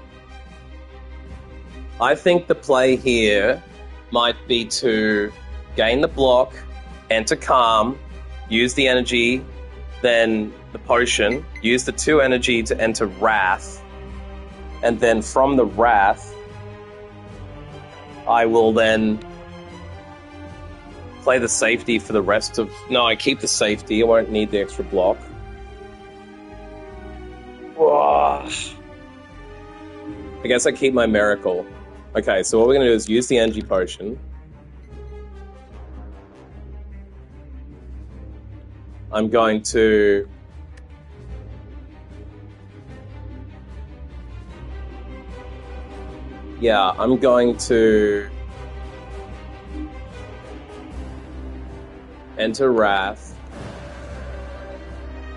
Speaker 1: I think the play here might be to gain the block, enter Calm, use the energy then the potion, use the 2 energy to enter Wrath, and then from the Wrath, I will then play the safety for the rest of... No, I keep the safety, I won't need the extra block. Whoa. I guess I keep my Miracle. Okay, so what we're going to do is use the energy potion. I'm going to... Yeah, I'm going to... enter Wrath.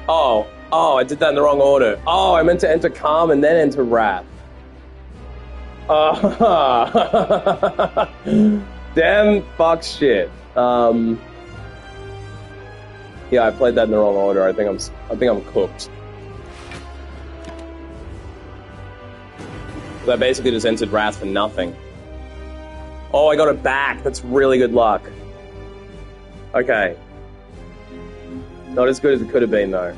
Speaker 1: Oh, I did that in the wrong order. Oh, I meant to enter Calm and then enter Wrath. Damn fuck shit. Yeah, I played that in the wrong order. I think I'm cooked. I basically just entered Wrath for nothing. Oh, I got it back. That's really good luck. Okay. Not as good as it could have been, though.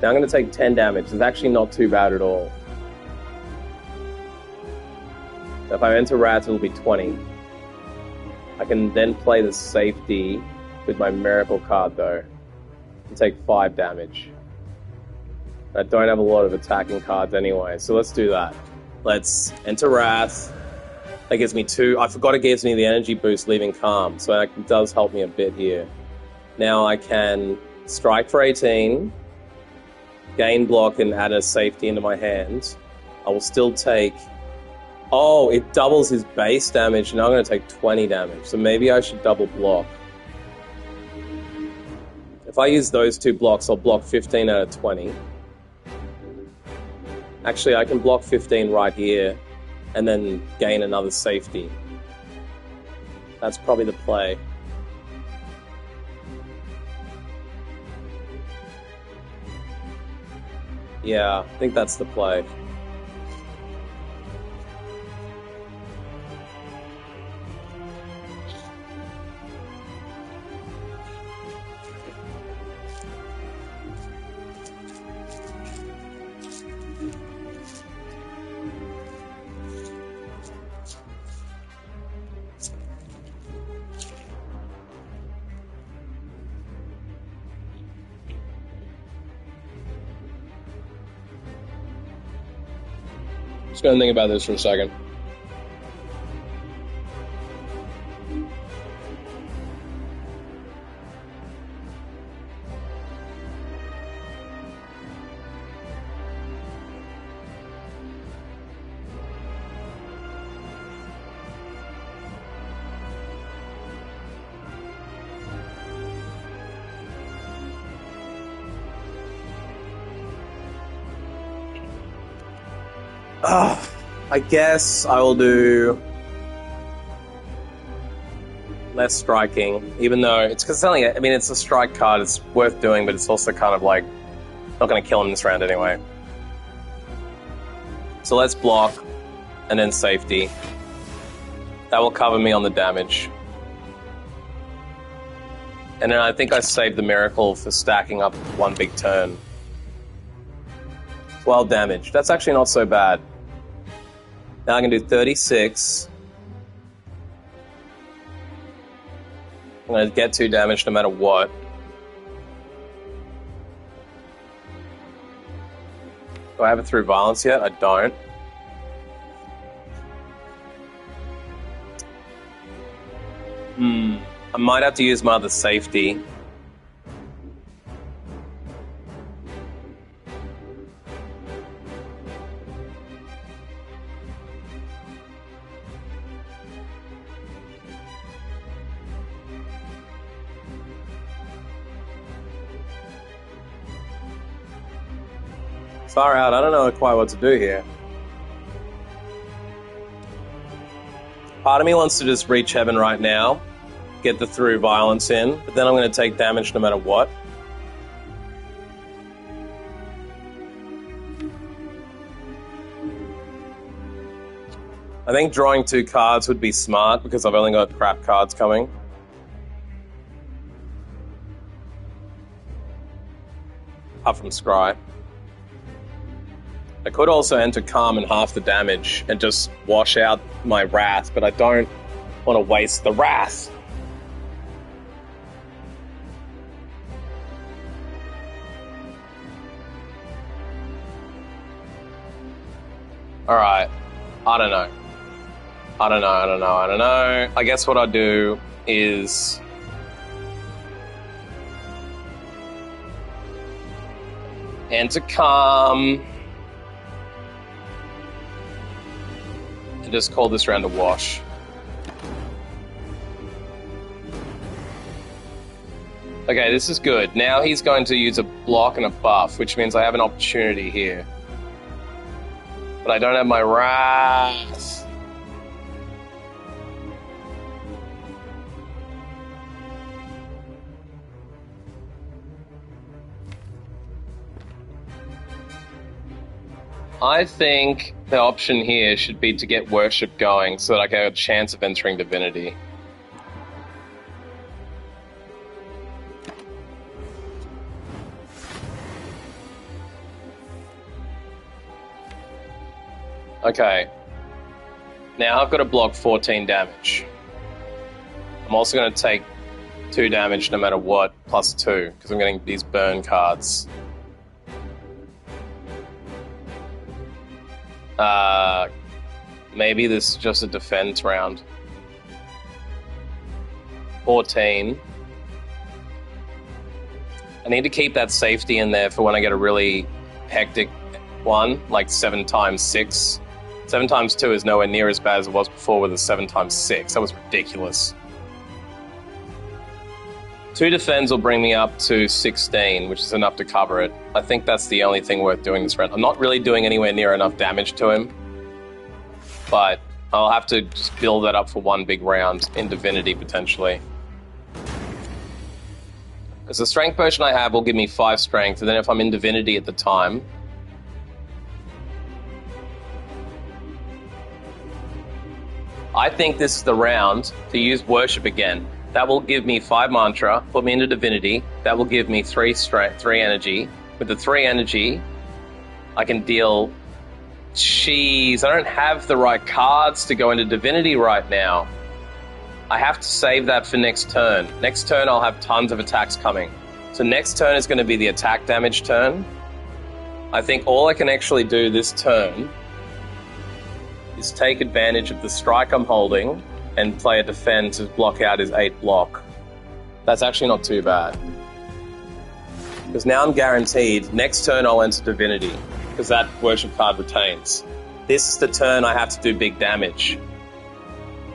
Speaker 1: Now I'm going to take 10 damage. It's actually not too bad at all. So if I enter Wrath, it'll be 20. I can then play the safety with my Miracle card, though, and take 5 damage. I don't have a lot of attacking cards anyway, so let's do that. Let's enter Wrath. That gives me 2. I forgot it gives me the energy boost leaving Calm, so that does help me a bit here. Now I can strike for 18, gain block and add a safety into my hand. I will still take... Oh, it doubles his base damage, and I'm going to take 20 damage, so maybe I should double block. If I use those 2 blocks, I'll block 15 out of 20. Actually, I can block 15 right here, and then gain another safety. That's probably the play. Yeah, I think that's the play. Just gonna think about this for a second. I guess I will do less striking, even though it's because only, I mean, it's a strike card, it's worth doing, but it's also kind of like not going to kill him this round anyway. So let's block and then safety. That will cover me on the damage. And then I think I saved the Miracle for stacking up one big turn. 12 damage. That's actually not so bad. Now I can do 36. I'm going to get 2 damage no matter what. Do I have it through violence yet? I don't. I might have to use my other safety. Far out, I don't know quite what to do here. Part of me wants to just reach heaven right now, get the through violence in, but then I'm going to take damage no matter what. I think drawing 2 cards would be smart because I've only got crap cards coming. apart from Scry. I could also enter Calm and half the damage and just wash out my Wrath, but I don't want to waste the Wrath. Alright. I don't know. I guess what I'll do is... enter Calm. And just call this round a wash. Okay, this is good. Now he's going to use a block and a buff, which means I have an opportunity here. But I don't have my Wrath. I think the option here should be to get Worship going so that I get a chance of entering Divinity. Okay. Now I've got to block 14 damage. I'm also going to take 2 damage no matter what, plus 2, because I'm getting these burn cards. Maybe this is just a defense round. 14. I need to keep that safety in there for when I get a really hectic one, like 7 times 6. 7 times 2 is nowhere near as bad as it was before with a 7 times 6. That was ridiculous. 2 defends will bring me up to 16, which is enough to cover it. I think that's the only thing worth doing this round. I'm not really doing anywhere near enough damage to him, but I'll have to just build that up for one big round in Divinity, potentially. Because the strength potion I have will give me 5 strength, and then if I'm in Divinity at the time... I think this is the round to use Worship again. That will give me 5 mantra, put me into Divinity. That will give me 3 strength, 3 energy. With the 3 energy, I can deal... Jeez, I don't have the right cards to go into Divinity right now. I have to save that for next turn. Next turn, I'll have tons of attacks coming. So next turn is going to be the attack damage turn. I think all I can actually do this turn is take advantage of the strike I'm holding and play a defend to block out his 8 block. That's actually not too bad. Because now I'm guaranteed, next turn I'll enter Divinity, because that Worship card retains. This is the turn I have to do big damage.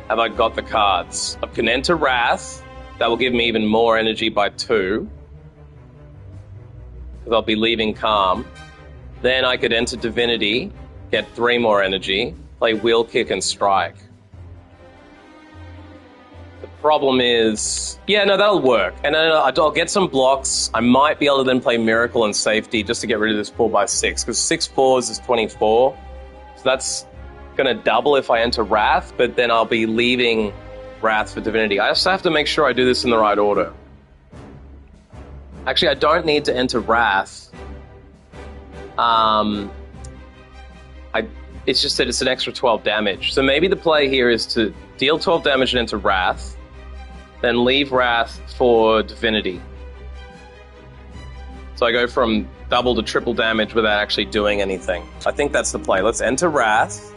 Speaker 1: Have I got the cards? I can enter Wrath, that will give me even more energy by 2, because I'll be leaving Calm. Then I could enter Divinity, get 3 more energy, play Wheel Kick and Strike. The problem is... Yeah, no, that'll work. And then I'll get some blocks. I might be able to then play Miracle and Safety just to get rid of this 4x6, because 6 4s is 24. So that's going to double if I enter Wrath, but then I'll be leaving Wrath for Divinity. I just have to make sure I do this in the right order. Actually, I don't need to enter Wrath. It's just that it's an extra 12 damage. So maybe the play here is to deal 12 damage and enter Wrath, then leave Wrath for Divinity. So I go from double to triple damage without actually doing anything. I think that's the play. Let's enter Wrath.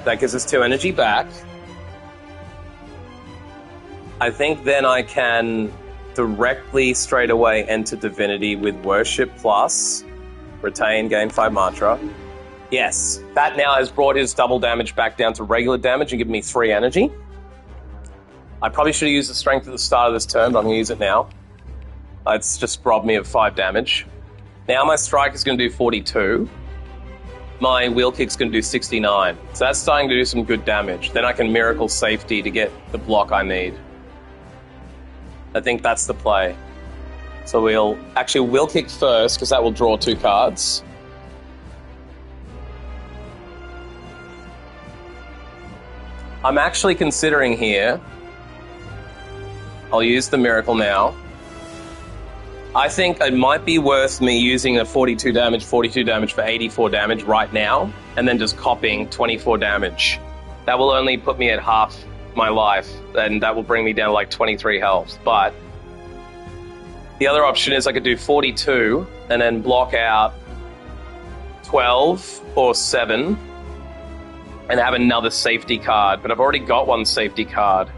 Speaker 1: That gives us 2 energy back. I think then I can directly straight away enter Divinity with Worship plus, retain, gain 5 mantra. Yes, that now has brought his double damage back down to regular damage and given me 3 energy. I probably should have used the strength at the start of this turn, but I'm going to use it now. It's just robbed me of 5 damage. Now my strike is going to do 42. My wheel kick's going to do 69. So that's starting to do some good damage. Then I can Miracle Safety to get the block I need. I think that's the play. So we'll wheel kick first, because that will draw 2 cards. I'm actually considering here, I'll use the Miracle now. I think it might be worth me using a 42 damage for 84 damage right now, and then just copying 24 damage. That will only put me at half my life, and that will bring me down to like 23 health. But the other option is I could do 42 and then block out 12 or 7 and have another safety card. But I've already got one safety card.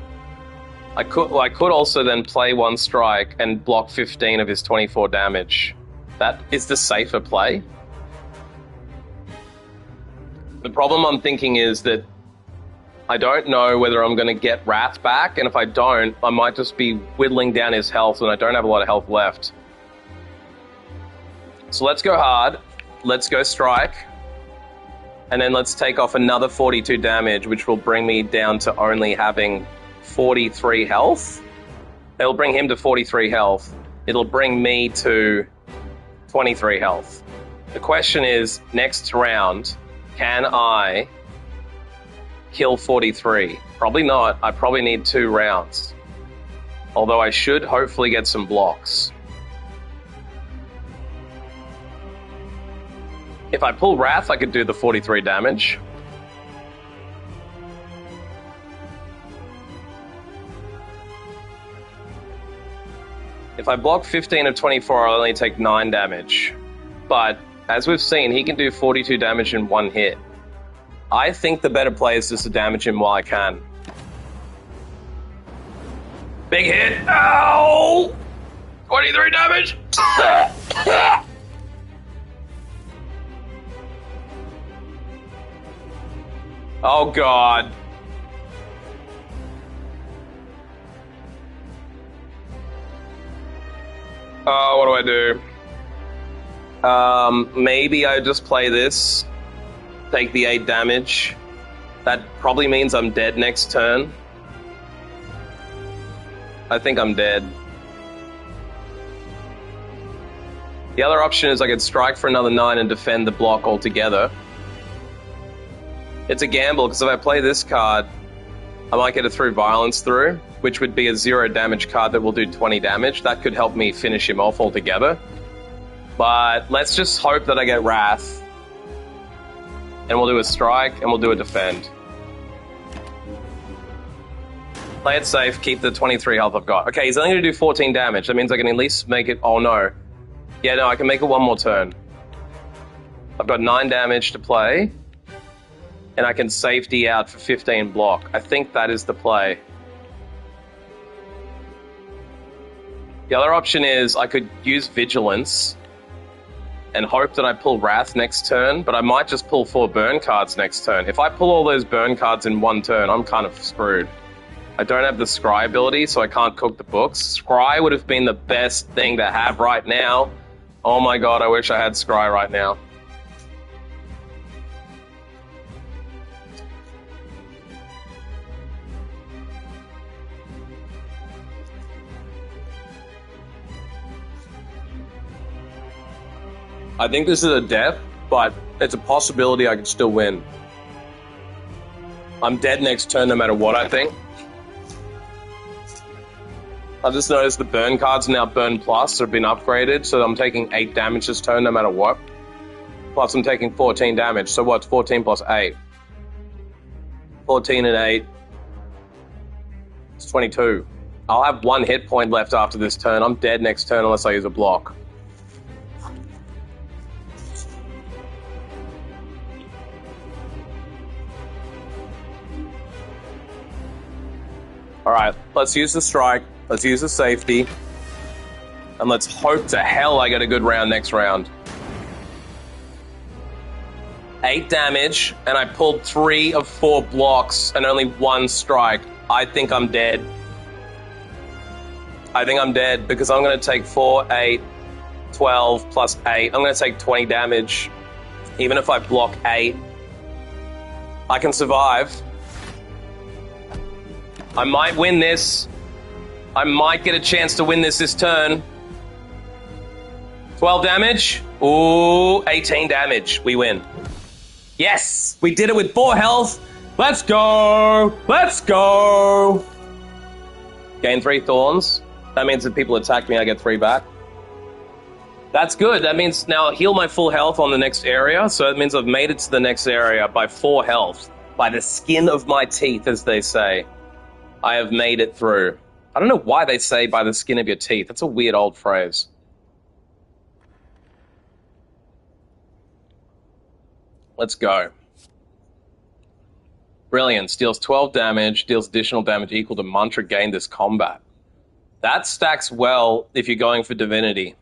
Speaker 1: I could also then play one strike and block 15 of his 24 damage. That is the safer play. The problem I'm thinking is that I don't know whether I'm going to get Wrath back, and if I don't, I might just be whittling down his health, and I don't have a lot of health left. So let's go hard. Let's go strike. And then let's take off another 42 damage, which will bring me down to only having 43 health. It'll bring him to 43 health. It'll bring me to 23 health. The question is, next round, can I kill 43? Probably not. I probably need 2 rounds. Although I should hopefully get some blocks. If I pull Wrath, I could do the 43 damage. If I block 15 of 24, I'll only take 9 damage. But, as we've seen, he can do 42 damage in one hit. I think the better play is just to damage him while I can. Big hit! Ow! 23 damage! Oh god. Oh, what do I do? Maybe I just play this. Take the 8 damage. That probably means I'm dead next turn. I think I'm dead. The other option is I could strike for another 9 and defend the block altogether. It's a gamble, because if I play this card, I might get a Through Violence through, which would be a 0 damage card that will do 20 damage. That could help me finish him off altogether. But let's just hope that I get Wrath. And we'll do a strike, and we'll do a defend. Play it safe, keep the 23 health I've got. Okay, he's only going to do 14 damage. That means I can at least make it... Oh, no. Yeah, no, I can make it one more turn. I've got 9 damage to play. And I can safety out for 15 block. I think that is the play. The other option is I could use Vigilance and hope that I pull Wrath next turn, but I might just pull 4 burn cards next turn. If I pull all those burn cards in one turn, I'm kind of screwed. I don't have the Scry ability, so I can't cook the books. Scry would have been the best thing to have right now. Oh my god, I wish I had Scry right now. I think this is a death, but it's a possibility I could still win. I'm dead next turn no matter what, I think. I've just noticed the burn cards now burn plus have been upgraded, so I'm taking 8 damage this turn no matter what. Plus I'm taking 14 damage, so what's 14 plus 8? 14 and 8. It's 22. I'll have 1 hit point left after this turn. I'm dead next turn unless I use a block. Alright, let's use the strike, let's use the safety, and let's hope to hell I get a good round next round. 8 damage, and I pulled 3 of 4 blocks and only 1 strike. I think I'm dead. I think I'm dead, because I'm going to take 4, 8, 12, plus 8. I'm going to take 20 damage. Even if I block 8, I can survive. I might win this. I might get a chance to win this turn. 12 damage. Ooh, 18 damage. We win. Yes! We did it with 4 health. Let's go! Let's go! Gain 3 thorns. That means if people attack me, I get 3 back. That's good. That means now I'll heal my full health on the next area, so it means I've made it to the next area by 4 health. By the skin of my teeth, as they say. I have made it through. I don't know why they say by the skin of your teeth. That's a weird old phrase. Let's go. Brilliance. Deals 12 damage, deals additional damage equal to mantra gained this combat. That stacks well if you're going for divinity.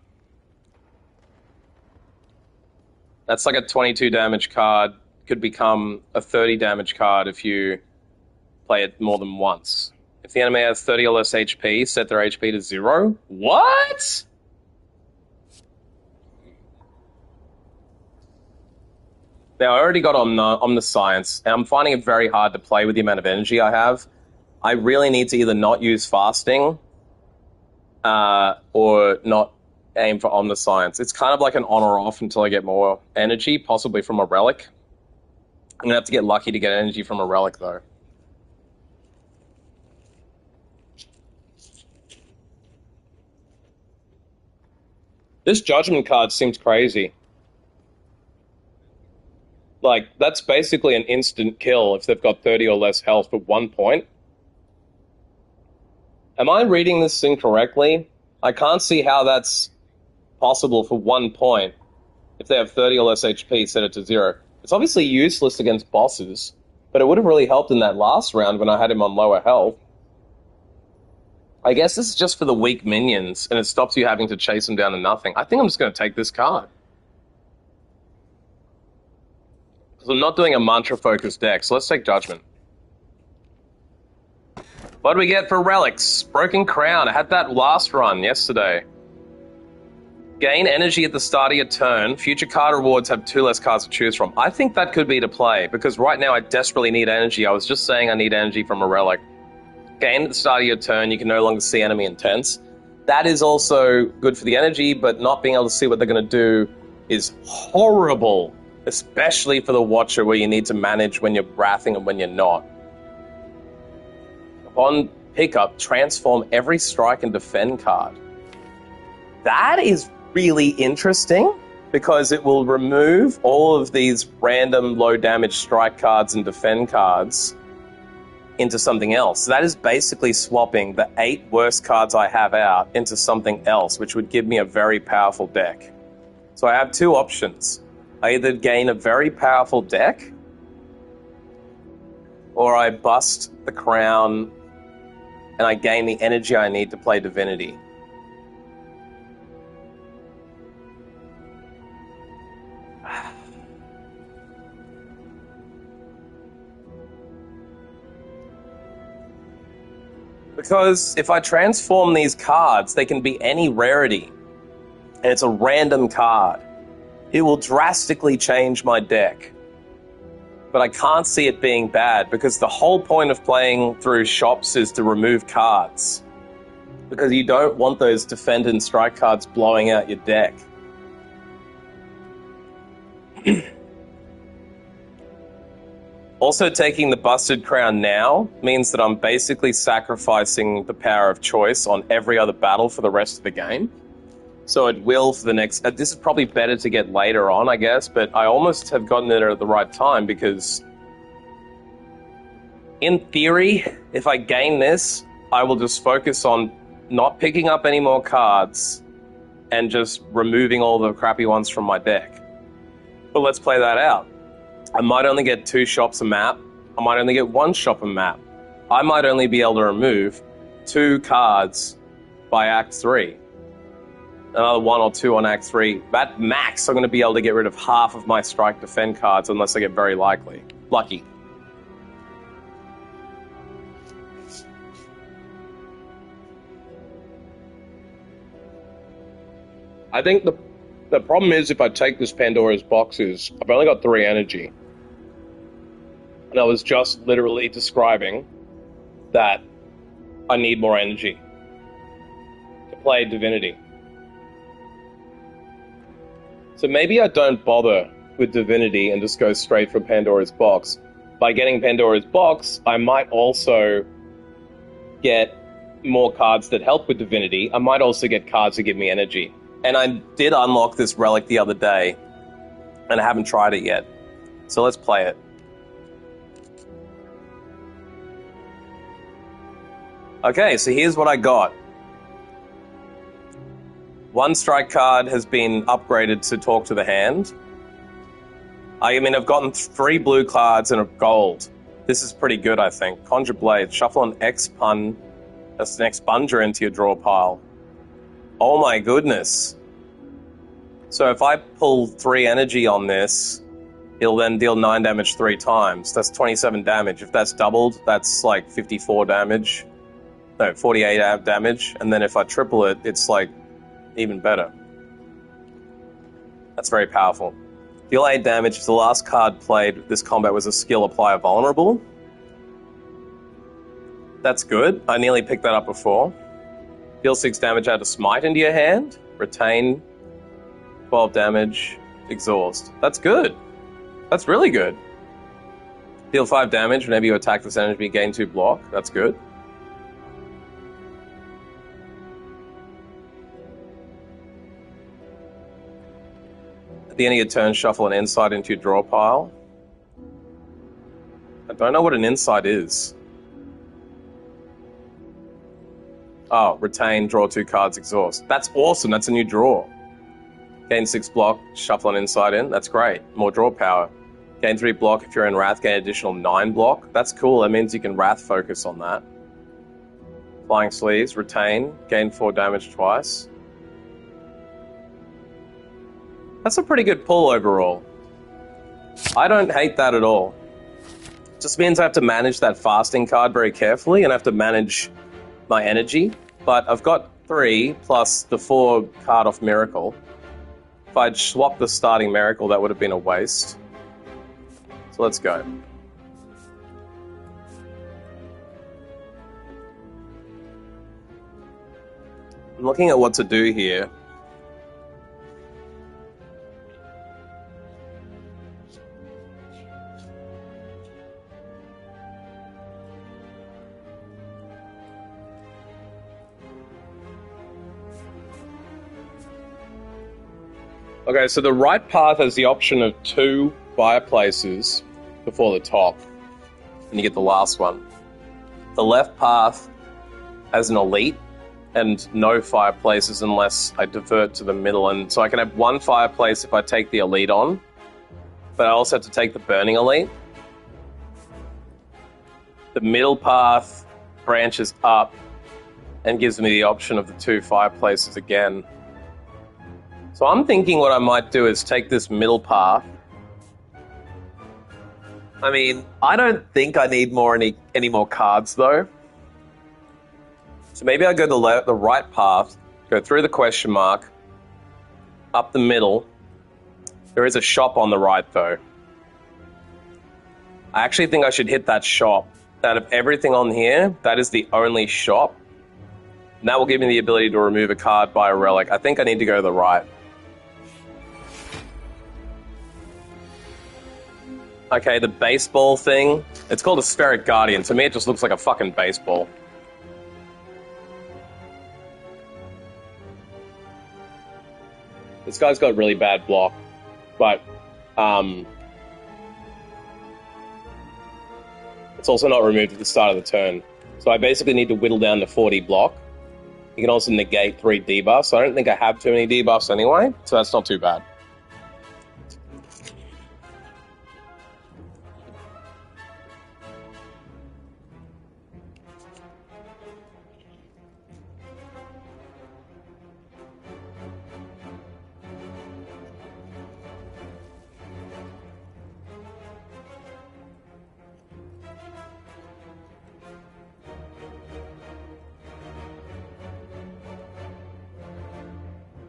Speaker 1: That's like a 22 damage card. Could become a 30 damage card if you play it more than once. If the enemy has 30 or less HP, set their HP to 0. What? Now, I already got Omniscience, and I'm finding it very hard to play with the amount of energy I have. I really need to either not use fasting or not aim for Omniscience. It's kind of like an on or off until I get more energy, possibly from a relic. I'm going to have to get lucky to get energy from a relic, though. This Judgment card seems crazy. Like, that's basically an instant kill if they've got 30 or less health for 1 point. Am I reading this incorrectly? I can't see how that's possible for 1 point. If they have 30 or less HP, set it to 0. It's obviously useless against bosses, but it would have really helped in that last round when I had him on lower health. I guess this is just for the weak minions, and it stops you having to chase them down to nothing. I think I'm just going to take this card. Because I'm not doing a mantra-focused deck, so let's take Judgment. What do we get for relics? Broken Crown. I had that last run yesterday. Gain energy at the start of your turn. Future card rewards have 2 less cards to choose from. I think that could be to play, because right now I desperately need energy. I was just saying I need energy from a relic. Gain at the start of your turn, you can no longer see enemy intents. That is also good for the energy, but not being able to see what they're going to do is horrible, especially for the Watcher, where you need to manage when you're wrathing and when you're not. Upon pickup, transform every strike and defend card. That is really interesting, because it will remove all of these random low damage strike cards and defend cards into something else. That is basically swapping the 8 worst cards I have out into something else, which would give me a very powerful deck. So I have 2 options. I either gain a very powerful deck, or I bust the crown and I gain the energy I need to play Divinity. Because if I transform these cards, they can be any rarity, and it's a random card. It will drastically change my deck. But I can't see it being bad, because the whole point of playing through shops is to remove cards. Because you don't want those defend and strike cards blowing out your deck. Also, taking the Busted Crown now means that I'm basically sacrificing the power of choice on every other battle for the rest of the game. So it will for the next... this is probably better to get later on, I guess, but I almost have gotten it at the right time, because in theory, if I gain this, I will just focus on not picking up any more cards and just removing all the crappy ones from my deck. But let's play that out. I might only get 2 shops a map. I might only get 1 shop a map. I might only be able to remove 2 cards by Act 3. Another 1 or 2 on Act 3. At max, I'm going to be able to get rid of half of my strike defend cards unless I get very lucky. I think the problem is, if I take this Pandora's box, is I've only got 3 energy. And I was just literally describing that I need more energy to play Divinity. So maybe I don't bother with Divinity and just go straight for Pandora's box. By getting Pandora's box, I might also get more cards that help with Divinity. I might also get cards that give me energy. And I did unlock this relic the other day, and I haven't tried it yet. So let's play it. Okay, so here's what I got. One strike card has been upgraded to talk to the hand. I mean, I've gotten 3 blue cards and a gold. This is pretty good, I think. Conjure Blade. Shuffle an expunger into your draw pile. Oh my goodness. So if I pull 3 energy on this, it'll then deal 9 damage 3 times. That's 27 damage. If that's doubled, that's like 54 damage. No, 48 damage. And then if I triple it, it's like even better. That's very powerful. Deal 8 damage. If the last card played this combat was a skill, apply a vulnerable. That's good. I nearly picked that up before. Deal 6 damage, add a smite into your hand. Retain 12 damage, exhaust. That's good. That's really good. Deal 5 damage whenever you attack this enemy, gain 2 block. That's good. At the end of your turn, shuffle an insight into your draw pile. I don't know what an insight is. Oh, retain, draw 2 cards, exhaust. That's awesome. That's a new draw. Gain 6 block, shuffle an insight in. That's great. More draw power. Gain 3 block if you're in Wrath, gain additional 9 block. That's cool. That means you can Wrath focus on that. Flying Sleeves, retain, gain 4 damage twice. That's a pretty good pull overall. I don't hate that at all. Just means I have to manage that fasting card very carefully, and I have to manage my energy. But I've got 3 plus the 4 card off Miracle. If I'd swapped the starting Miracle, that would have been a waste. So let's go. I'm looking at what to do here. Okay, so the right path has the option of 2 fireplaces before the top, and you get the last one. The left path has an elite and no fireplaces unless I divert to the middle, and so I can have 1 fireplace if I take the elite on, but I also have to take the burning elite. The middle path branches up and gives me the option of the 2 fireplaces again. So I'm thinking what I might do is take this middle path. I mean, I don't think I need any more cards though. So maybe I go the right path, go through the question mark, up the middle. There is a shop on the right though. I actually think I should hit that shop. Out of everything on here, that is the only shop. And that will give me the ability to remove a card by a relic. I think I need to go to the right. Okay, the baseball thing. It's called a Spheric Guardian. To me, it just looks like a fucking baseball. This guy's got really bad block, but it's also not removed at the start of the turn. So I basically need to whittle down to 40 block. You can also negate 3 debuffs. So I don't think I have too many debuffs anyway, so that's not too bad.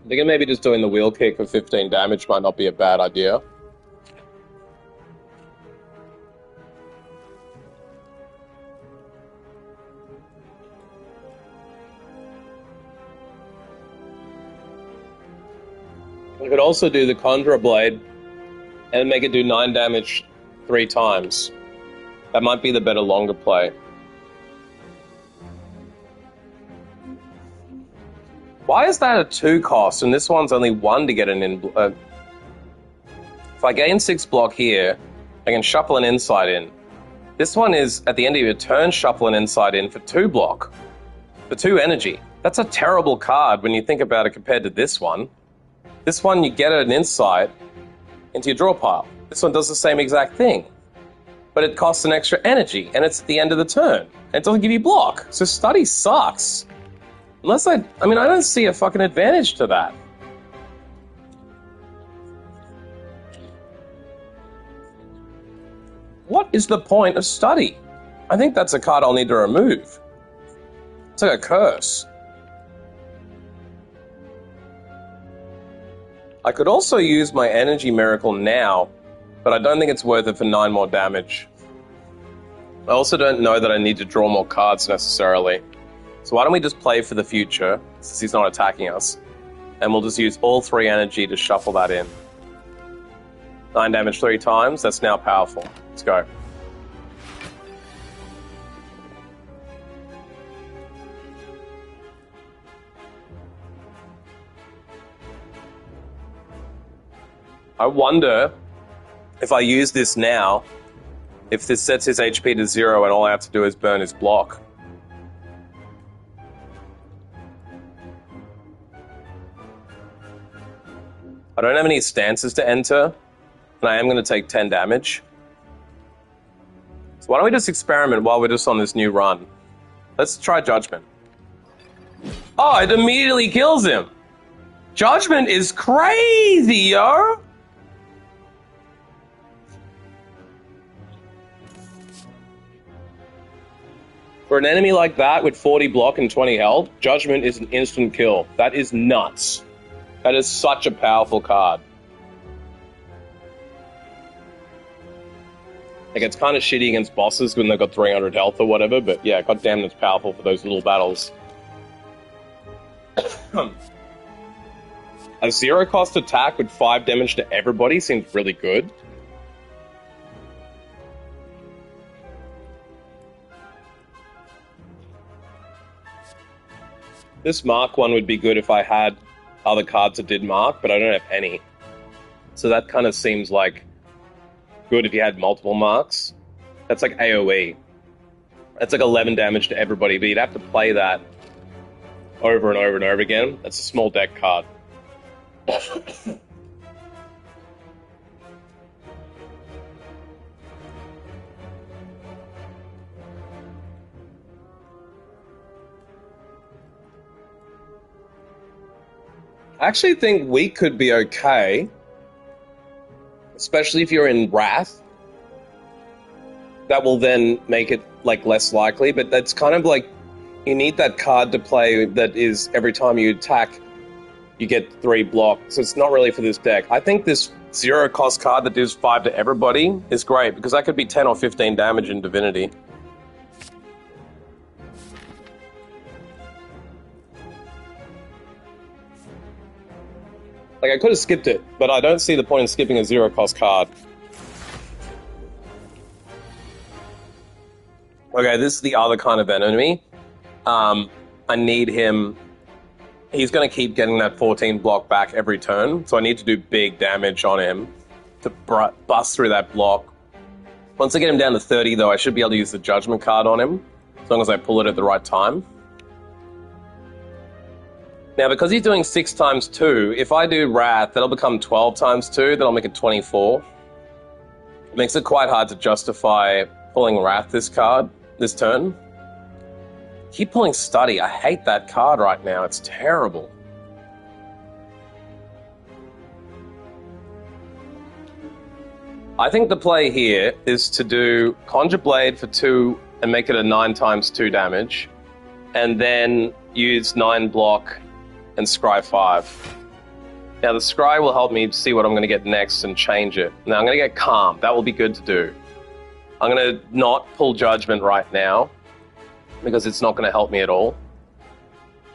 Speaker 1: I think maybe just doing the wheel kick for 15 damage might not be a bad idea. I could also do the Conjurer Blade and make it do 9 damage 3 times. That might be the better, longer play. Why is that a 2 cost and this one's only 1 to get an in? If I gain 6 block here, I can shuffle an insight in. This one is, at the end of your turn, shuffle an insight in for 2 block. For 2 energy. That's a terrible card when you think about it compared to this one. This one, you get an insight into your draw pile. This one does the same exact thing. But it costs an extra energy, and it's at the end of the turn. And it doesn't give you block. So study sucks. Unless I don't see a fucking advantage to that. What is the point of study? I think that's a card I'll need to remove. It's like a curse. I could also use my energy miracle now, but I don't think it's worth it for 9 more damage. I also don't know that I need to draw more cards necessarily. So why don't we just play for the future, since he's not attacking us, and we'll just use all 3 energy to shuffle that in. 9 damage 3 times, that's now powerful. Let's go. I wonder if I use this now, if this sets his HP to 0 and all I have to do is burn his block. I don't have any stances to enter, and I am going to take 10 damage. So why don't we just experiment while we're just on this new run? Let's try Judgment. Oh, it immediately kills him! Judgment is crazy, yo! For an enemy like that with 40 block and 20 health, Judgment is an instant kill. That is nuts. That is such a powerful card. Like, it's kind of shitty against bosses when they've got 300 health or whatever, but yeah, goddamn, it's powerful for those little battles. A 0 cost attack with 5 damage to everybody seems really good. This mark one would be good if I had other cards that did mark, but I don't have any. So that kind of seems like good if you had multiple marks. That's like AoE. That's like 11 damage to everybody, but you'd have to play that over and over and over again. That's a small deck card. I actually think Weak could be okay, especially if you're in Wrath. That will then make it like less likely, but that's kind of like you need that card to play that is every time you attack, you get 3 block. So it's not really for this deck. I think this 0 cost card that does 5 to everybody is great because that could be 10 or 15 damage in Divinity. Like, I could have skipped it, but I don't see the point in skipping a 0 cost card. Okay, this is the other kind of enemy. I need him... He's going to keep getting that 14 block back every turn, so I need to do big damage on him to bust through that block. Once I get him down to 30, though, I should be able to use the Judgment card on him, as long as I pull it at the right time. Now, because he's doing 6 times 2, if I do Wrath, that'll become 12 times 2, then I'll make it 24. It makes it quite hard to justify pulling Wrath this turn. Keep pulling Study. I hate that card right now. It's terrible. I think the play here is to do Conjure Blade for 2 and make it a 9 times 2 damage, and then use 9 block and Scry 5. Now the Scry will help me see what I'm going to get next and change it. Now I'm going to get Calm. That will be good to do. I'm going to not pull Judgment right now because it's not going to help me at all.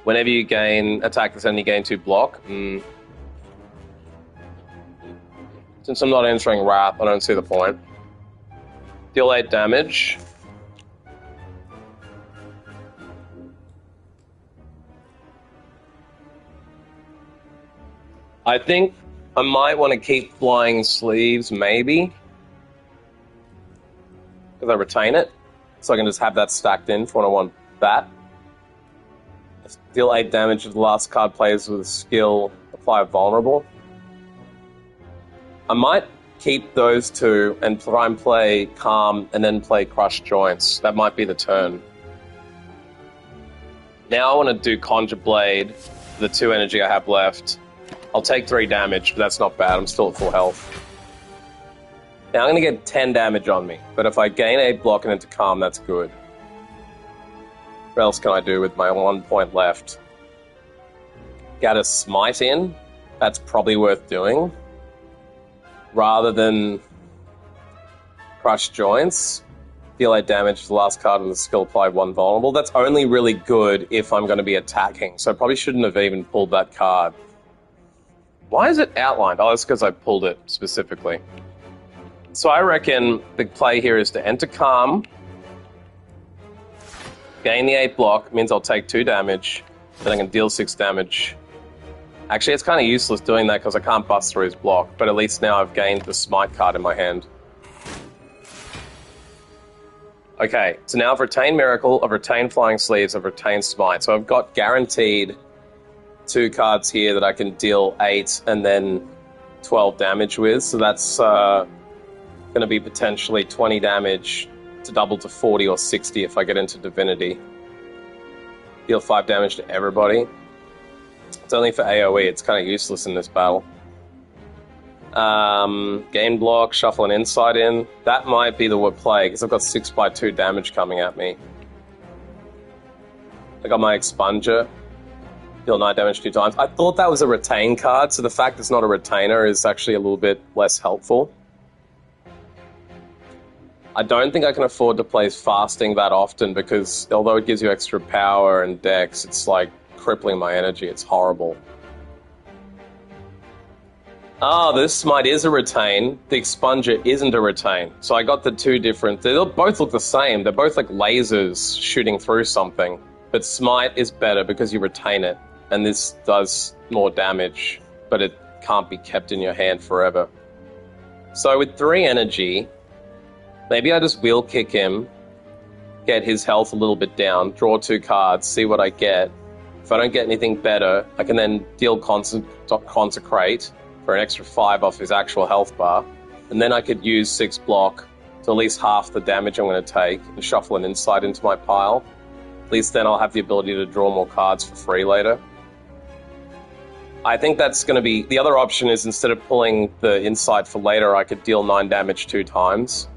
Speaker 1: Whenever you gain attack this enemy, gain 2 block. Since I'm not entering Wrath, I don't see the point. Deal 8 damage. I think I might want to keep Flying Sleeves, maybe. Because I retain it. So I can just have that stacked in for when I want that. Deal 8 damage if the last card plays with a skill, apply vulnerable. I might keep those two and try and play Calm and then play Crush Joints. That might be the turn. Now I want to do Conjure Blade, the 2 energy I have left. I'll take 3 damage, but that's not bad. I'm still at full health. Now I'm going to get 10 damage on me, but if I gain 8 block and into Calm, that's good. What else can I do with my 1 point left? Get a Smite in. That's probably worth doing. Rather than Crush Joints. Deal 8 damage to the last card with the skill applied 1 vulnerable. That's only really good if I'm going to be attacking, so I probably shouldn't have even pulled that card. Why is it outlined? Oh, that's because I pulled it specifically. So I reckon the play here is to enter Calm, gain the 8 block, means I'll take 2 damage, then I can deal 6 damage. Actually, it's kind of useless doing that because I can't bust through his block, but at least now I've gained the Smite card in my hand. Okay, so now I've retained Miracle, I've retained Flying Sleeves, I've retained Smite, so I've got guaranteed 2 cards here that I can deal 8 and then 12 damage with, so that's going to be potentially 20 damage to double to 40 or 60 if I get into Divinity. Deal 5 damage to everybody. It's only for AoE, it's kind of useless in this battle. Gain block, shuffle an Insight in. That might be the play, because I've got 6x2 damage coming at me. I got my Expunger. Deal 9 damage 2 times. I thought that was a retain card, so the fact it's not a retainer is actually a little bit less helpful. I don't think I can afford to play Fasting that often, because although it gives you extra power and dex, it's like crippling my energy. It's horrible. Ah, this Smite is a retain. The Expunger isn't a retain. So I got the 2 different... They both look the same. They're both like lasers shooting through something. But Smite is better because you retain it. And this does more damage, but it can't be kept in your hand forever. So with 3 energy, maybe I just wheel kick him, get his health a little bit down, draw 2 cards, see what I get. If I don't get anything better, I can then deal Consecrate for an extra 5 off his actual health bar. And then I could use 6 block to at least half the damage I'm going to take and shuffle an Insight into my pile. At least then I'll have the ability to draw more cards for free later. I think that's going to be... The other option is instead of pulling the Insight for later, I could deal 9 damage 2 times.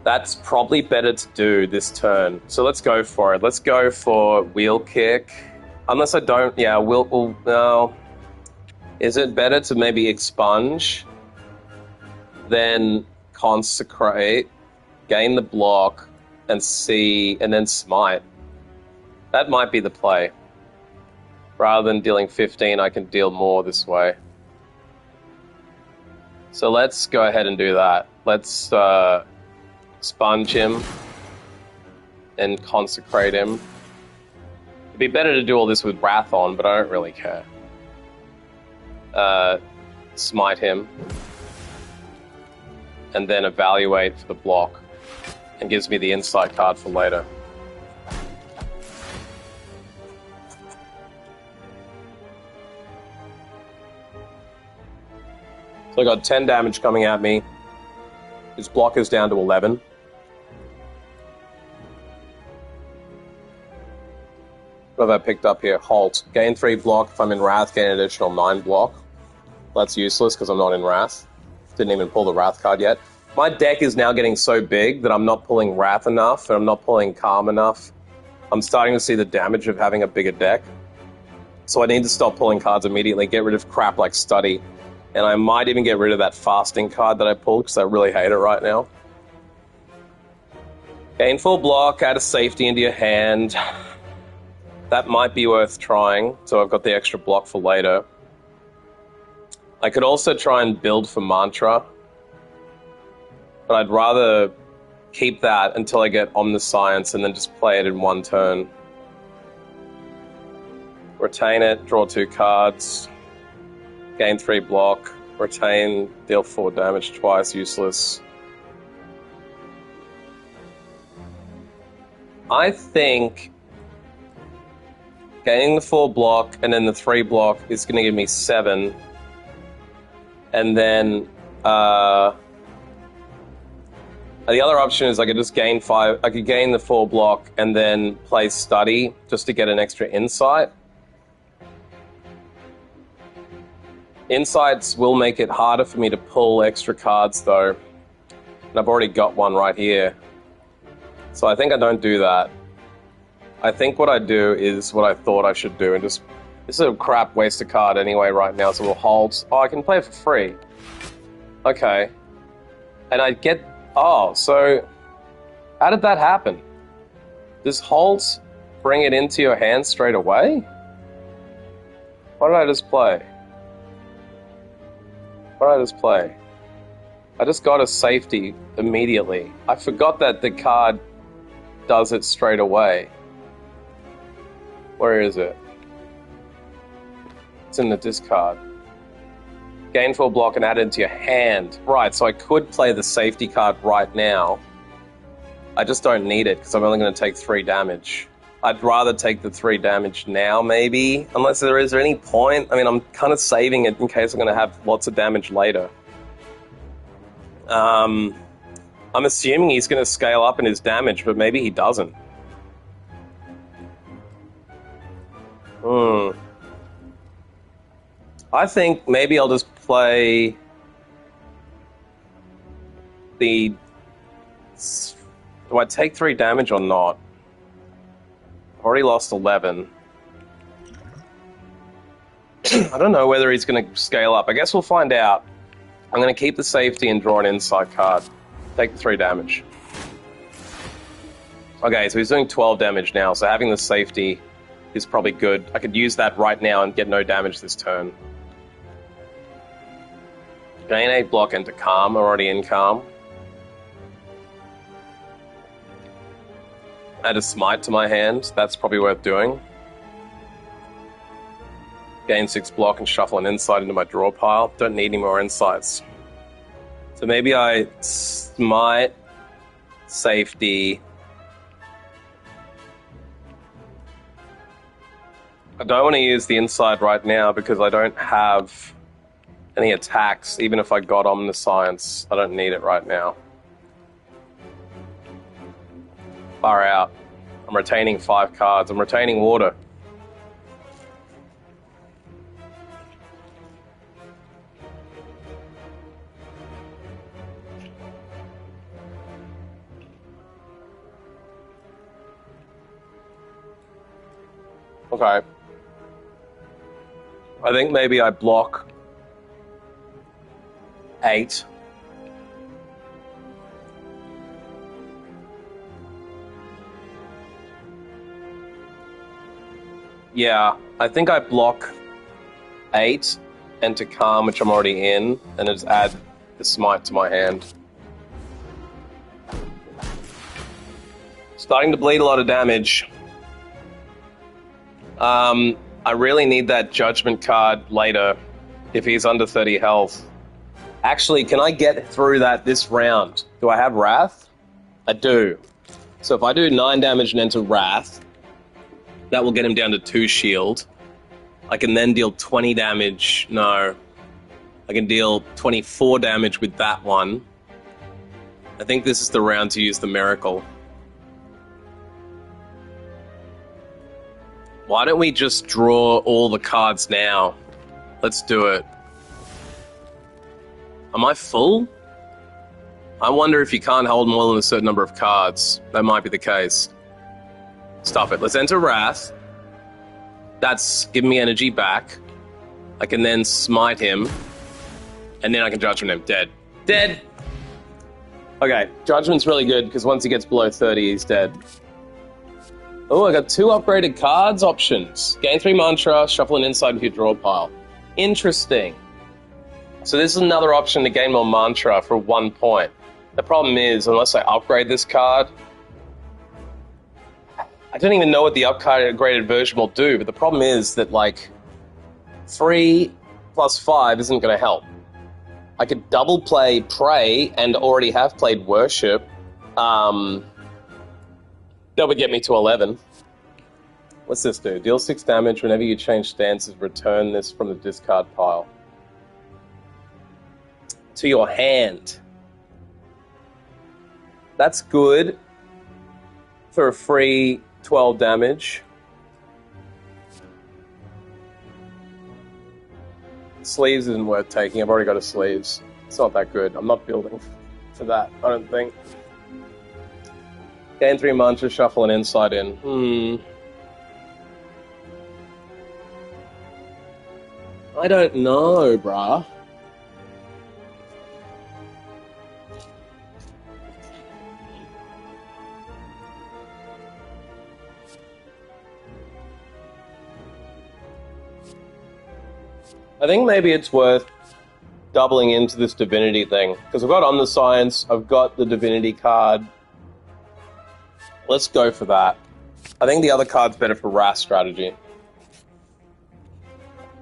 Speaker 1: That's probably better to do this turn. So let's go for it. Let's go for Wheel Kick. Unless I don't... Yeah, no. Is it better to maybe Expunge, then Consecrate, gain the block, and then Smite? That might be the play. Rather than dealing 15, I can deal more this way. So let's go ahead and do that. Let's Sponge him and Consecrate him. It'd be better to do all this with Wrath on, but I don't really care. Smite him and then evaluate for the block, and gives me the Insight card for later. So I got 10 damage coming at me. His block is down to 11. What have I picked up here? Halt. Gain 3 block. If I'm in Wrath, gain an additional 9 block. That's useless because I'm not in Wrath. Didn't even pull the Wrath card yet. My deck is now getting so big that I'm not pulling Wrath enough and I'm not pulling Calm enough. I'm starting to see the damage of having a bigger deck. So I need to stop pulling cards immediately, get rid of crap like Study. And I might even get rid of that Fasting card that I pulled because I really hate it right now. Gain full block, add a safety into your hand. That might be worth trying, so I've got the extra block for later. I could also try and build for Mantra, but I'd rather keep that until I get Omniscience and then just play it in one turn. Retain it, draw 2 cards. Gain 3 block. Retain, deal 4 damage twice, useless. I think gaining the 4 block and then the 3 block is going to give me 7. And then the other option is I could just gain 5. I could gain the 4 block and then play study just to get an extra insight. Insights will make it harder for me to pull extra cards, though. And I've already got one right here. So I think I don't do that. I think what I do is what I thought I should do, and just... This is a crap waste of card anyway right now, so we'll hold. Oh, I can play it for free. Okay. And I get... Oh, so... How did that happen? Does hold bring it into your hand straight away? What did I just play? What did I just play? I just got a safety immediately. I forgot that the card does it straight away. Where is it? It's in the discard. Gain 4 block and add it into your hand. Right, so I could play the safety card right now. I just don't need it because I'm only going to take 3 damage. I'd rather take the 3 damage now, maybe. Unless there is any point. I mean, I'm kind of saving it in case I'm going to have lots of damage later. I'm assuming he's going to scale up in his damage, but maybe he doesn't. I think maybe I'll just play the... Do I take 3 damage or not? I've already lost 11. I don't know whether he's going to scale up. I guess we'll find out. I'm going to keep the safety and draw an insight card. Take the 3 damage. Okay, so he's doing 12 damage now, so having the safety is probably good. I could use that right now and get no damage this turn. Gain 8 block into Calm. I'm already in Calm. Add a Smite to my hand. That's probably worth doing. Gain 6 block and shuffle an insight into my draw pile. Don't need any more insights. So maybe I Smite, safety. I don't want to use the insight right now because I don't have any attacks. Even if I got Omniscience, I don't need it right now. Far out. I'm retaining 5 cards. I'm retaining water. Okay. I think maybe I block 8. Yeah, I think I block 8 into Calm, which I'm already in, and just add the Smite to my hand. Starting to bleed a lot of damage. I really need that Judgment card later if he's under 30 health. Actually, can I get through that this round? Do I have Wrath? I do. So if I do 9 damage and enter Wrath, that will get him down to 2 shield. I can then deal 20 damage. No. I can deal 24 damage with that one. I think this is the round to use the Miracle. Why don't we just draw all the cards now? Let's do it. Am I full? I wonder if you can't hold more than a certain number of cards. That might be the case. Stop it. Let's enter Wrath. That's giving me energy back. I can then smite him. And then I can Judgment him. Dead. Dead! Okay, Judgment's really good, because once he gets below 30, he's dead. Oh, I got 2 upgraded cards options. Gain 3 mantra, shuffle an insight into your draw pile. Interesting. So this is another option to gain more mantra for 1 point. The problem is, unless I upgrade this card, I don't even know what the upgraded version will do, but the problem is that, like, 3 plus 5 isn't going to help. I could double play Pray and already have played Worship. That would get me to 11. What's this do? Deal 6 damage whenever you change stances. Return this from the discard pile to your hand. That's good for a free 12 damage. Sleeves isn't worth taking. I've already got a sleeves. It's not that good. I'm not building for that, I don't think. Gain 3 mantra, shuffle an insight in. I don't know, bruh. I think maybe it's worth doubling into this divinity thing. Because I've got Omniscience, I've got the divinity card. Let's go for that. I think the other card's better for Wrath strategy.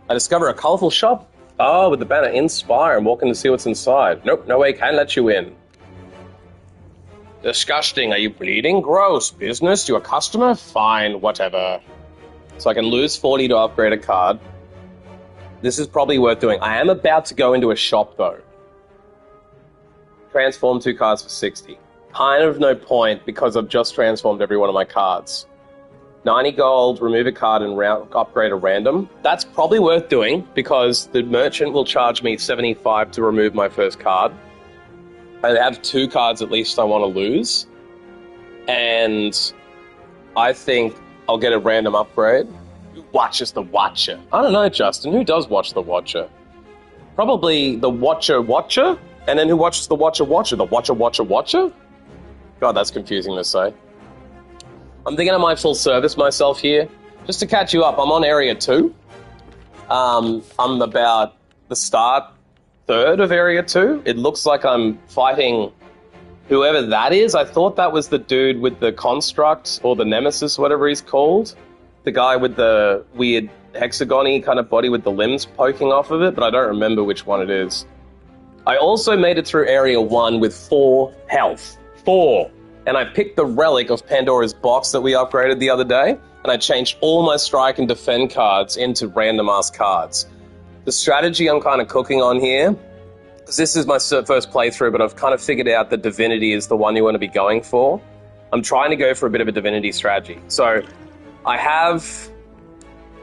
Speaker 1: I discover a colourful shop. Oh, with the banner Inspire. I'm walking to see what's inside. Nope, no way can let you in. Disgusting. Are you bleeding? Gross. Business? You a customer? Fine, whatever. So I can lose 40 to upgrade a card. This is probably worth doing. I am about to go into a shop, though. Transform 2 cards for 60. Kind of no point, because I've just transformed every one of my cards. 90 gold, remove a card and upgrade a random. That's probably worth doing, because the merchant will charge me 75 to remove my first card. I have 2 cards at least I want to lose. And I think I'll get a random upgrade. Who watches The Watcher? I don't know, Justin. Who does watch The Watcher? Probably The Watcher? And then who watches The Watcher? The Watcher? God, that's confusing to say. I'm thinking I might full service myself here. Just to catch you up, I'm on Area 2. I'm about the start third of Area 2. It looks like I'm fighting whoever that is. I thought that was the dude with the construct, or the nemesis, whatever he's called. The guy with the weird hexagon-y kind of body with the limbs poking off of it, but I don't remember which one it is. I also made it through Area 1 with 4 health. 4! And I picked the relic of Pandora's box that we upgraded the other day, and I changed all my strike and defend cards into random-ass cards. The strategy I'm kind of cooking on here, because this is my first playthrough, but I've kind of figured out that Divinity is the one you want to be going for. I'm trying to go for a bit of a Divinity strategy. So I have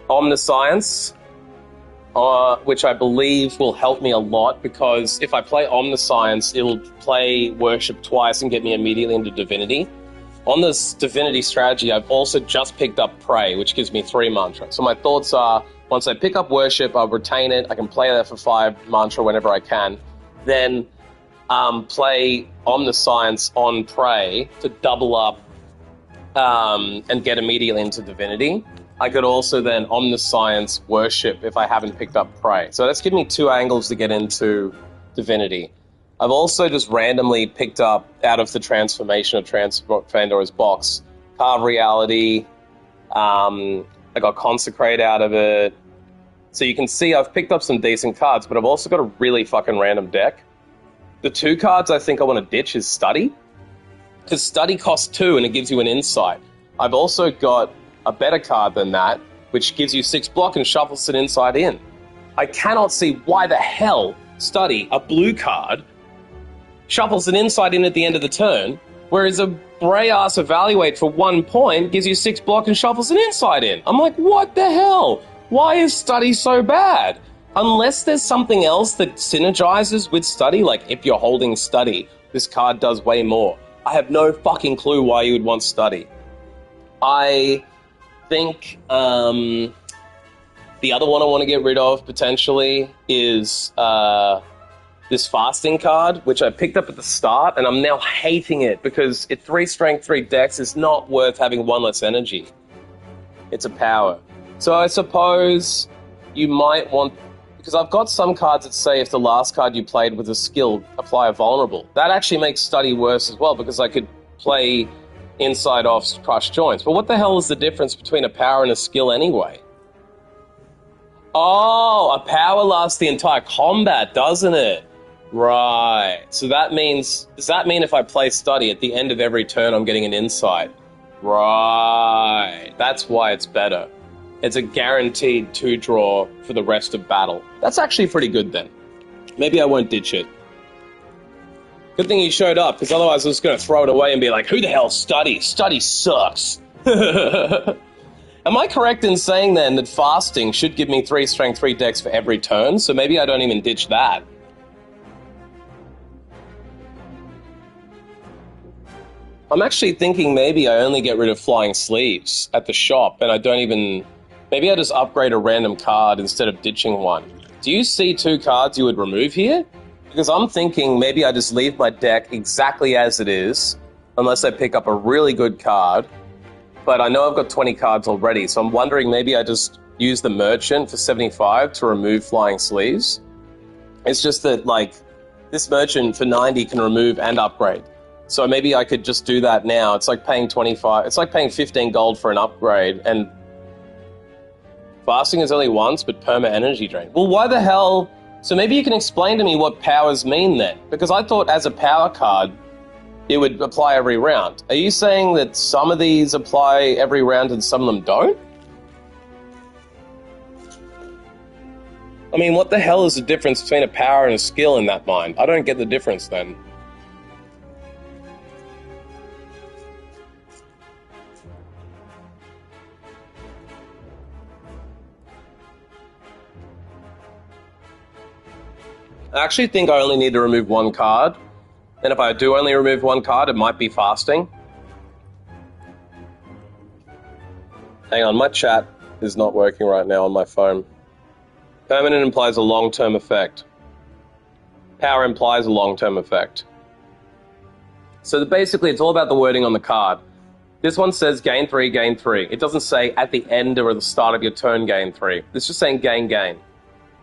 Speaker 1: Omniscience, which I believe will help me a lot, because if I play Omniscience, it'll play Worship twice and get me immediately into Divinity. On this Divinity strategy, I've also just picked up Pray, which gives me 3 mantra. So my thoughts are, once I pick up Worship, I'll retain it. I can play that for 5 mantra whenever I can. Then play Omniscience on Pray to double up and get immediately into Divinity. I could also then Omniscience Worship if I haven't picked up Pray. So that's given me 2 angles to get into Divinity. I've also just randomly picked up, out of the transformation of Pandora's box, Carve Reality. I got Consecrate out of it. So you can see I've picked up some decent cards, but I've also got a really fucking random deck. The 2 cards I think I want to ditch is Study, because Study costs 2 and it gives you an insight. I've also got a better card than that, which gives you 6 block and shuffles an insight in. I cannot see why the hell Study, a blue card, shuffles an insight in at the end of the turn, whereas a Bray-ass Evaluate for 1 point gives you 6 block and shuffles an insight in. I'm like, what the hell? Why is Study so bad? Unless there's something else that synergizes with Study, like if you're holding Study, this card does way more. I have no fucking clue why you would want Study. I think the other one I want to get rid of, potentially, is this Fasting card, which I picked up at the start, and I'm now hating it, because at 3 strength, 3 dex, it's not worth having 1 less energy. It's a power. So I suppose you might want... Because I've got some cards that say if the last card you played with a skill, apply a vulnerable. That actually makes Study worse as well, because I could play Inside Off Crush Joints. But what the hell is the difference between a power and a skill anyway? Oh, a power lasts the entire combat, doesn't it? Right. So that means, does that mean if I play study at the end of every turn I'm getting an insight? Right. That's why it's better. It's a guaranteed 2-draw for the rest of battle. That's actually pretty good then. Maybe I won't ditch it. Good thing you showed up, because otherwise I was going to throw it away and be like, who the hell study? Study sucks. Am I correct in saying then that fasting should give me 3 strength, 3 dex for every turn? So maybe I don't even ditch that. I'm actually thinking maybe I only get rid of flying sleeves at the shop and I don't even... Maybe I just upgrade a random card instead of ditching one. Do you see 2 cards you would remove here? Because I'm thinking maybe I just leave my deck exactly as it is, unless I pick up a really good card. But I know I've got 20 cards already, so I'm wondering maybe I just use the merchant for 75 to remove flying sleeves. It's just that, like, this merchant for 90 can remove and upgrade. So maybe I could just do that now. It's like paying 25, it's like paying 15 gold for an upgrade, and fasting is only once, but perma energy drain. Well, why the hell? So maybe you can explain to me what powers mean then, because I thought as a power card, it would apply every round. Are you saying that some of these apply every round and some of them don't? I mean, what the hell is the difference between a power and a skill in that mind? I don't get the difference then. I actually think I only need to remove 1 card. And if I do only remove 1 card, it might be fasting. Hang on, my chat is not working right now on my phone. Permanent implies a long-term effect. Power implies a long-term effect. So basically, it's all about the wording on the card. This one says gain 3, gain 3. It doesn't say at the end or at the start of your turn gain 3. It's just saying gain, gain.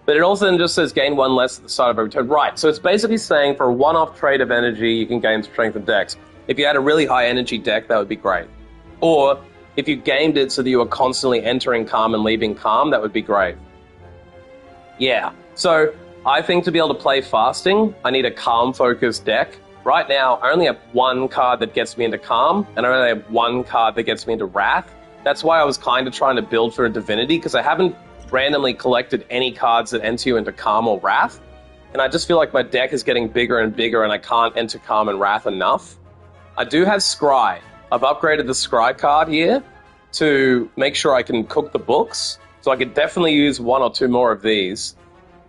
Speaker 1: But it also then just says gain 1 less at the start of every turn. Right, so it's basically saying for a one-off trade of energy, you can gain strength and dex. If you had a really high energy deck, that would be great. Or if you gamed it so that you were constantly entering calm and leaving calm, that would be great. Yeah, so I think to be able to play fasting, I need a calm-focused deck. Right now, I only have 1 card that gets me into calm, and I only have 1 card that gets me into wrath. That's why I was kind of trying to build for a divinity, because I haven't randomly collected any cards that enter you into calm or wrath, and I just feel like my deck is getting bigger and bigger and I can't enter calm and wrath enough. I do have scry. I've upgraded the scry card here to make sure I can cook the books, so I could definitely use 1 or 2 more of these,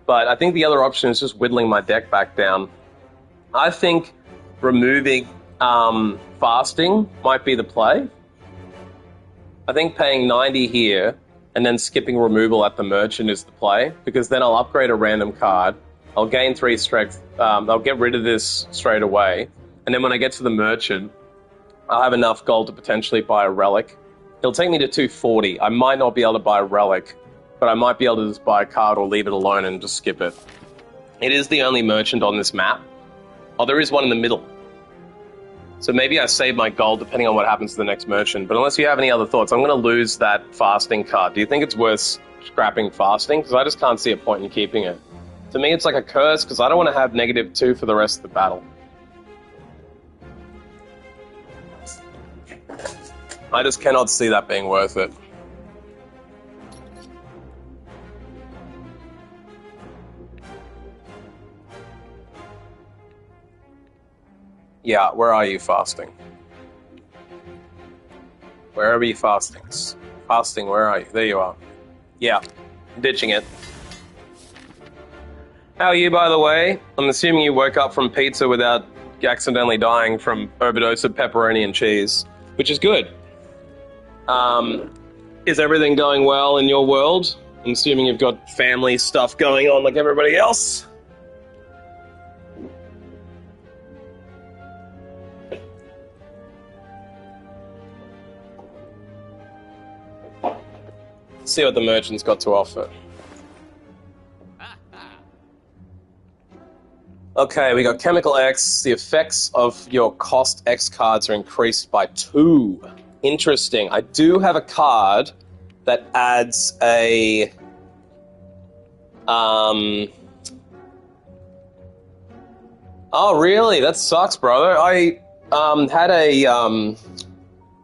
Speaker 1: but I think the other option is just whittling my deck back down. I think removing fasting might be the play. I think paying 90 here and then skipping removal at the merchant is the play, because then I'll upgrade a random card, I'll gain 3 strength, I'll get rid of this straight away, and then when I get to the merchant, I'll have enough gold to potentially buy a relic. It'll take me to 240. I might not be able to buy a relic, but I might be able to just buy a card or leave it alone and just skip it. It is the only merchant on this map. Oh, there is one in the middle. So maybe I save my gold depending on what happens to the next merchant. But unless you have any other thoughts, I'm going to lose that fasting card. Do you think it's worth scrapping fasting? Because I just can't see a point in keeping it. To me, it's like a curse, because I don't want to have -2 for the rest of the battle. I just cannot see that being worth it. Yeah, where are you, fasting? Wherever you fasting. Fasting, where are you? There you are. Yeah, ditching it. How are you, by the way? I'm assuming you woke up from pizza without accidentally dying from overdose of pepperoni and cheese, which is good. Is everything going well in your world? I'm assuming you've got family stuff going on like everybody else. See what the merchant's got to offer. Okay, we got Chemical X. The effects of your cost X cards are increased by 2. Interesting. I do have a card that adds a Um. Oh, really? That sucks, brother. I had a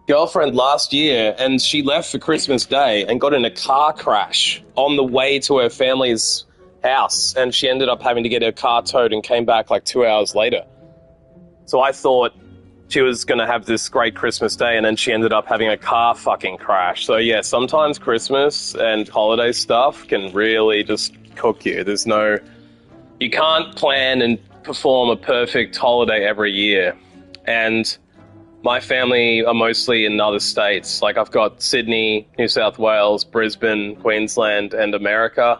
Speaker 1: girlfriend last year, and she left for Christmas Day and got in a car crash on the way to her family's house, and she ended up having to get her car towed and came back like 2 hours later. So I thought she was going to have this great Christmas Day, and then she ended up having a car fucking crash. So yeah, sometimes Christmas and holiday stuff can really just cook you. You can't plan and perform a perfect holiday every year. And my family are mostly in other states. Like, I've got Sydney, New South Wales, Brisbane, Queensland, and America.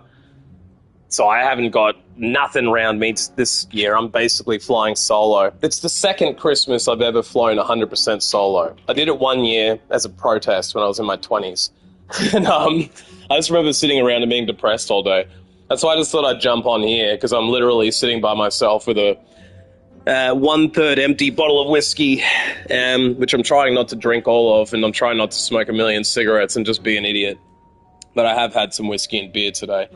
Speaker 1: So I haven't got nothing around me this year. I'm basically flying solo. It's the second Christmas I've ever flown 100% solo. I did it 1 year as a protest when I was in my 20s. And I just remember sitting around and being depressed all day. That's why I just thought I'd jump on here, because I'm literally sitting by myself with a 1/3 empty bottle of whiskey, which I'm trying not to drink all of, and I'm trying not to smoke a million cigarettes and just be an idiot. But I have had some whiskey and beer today.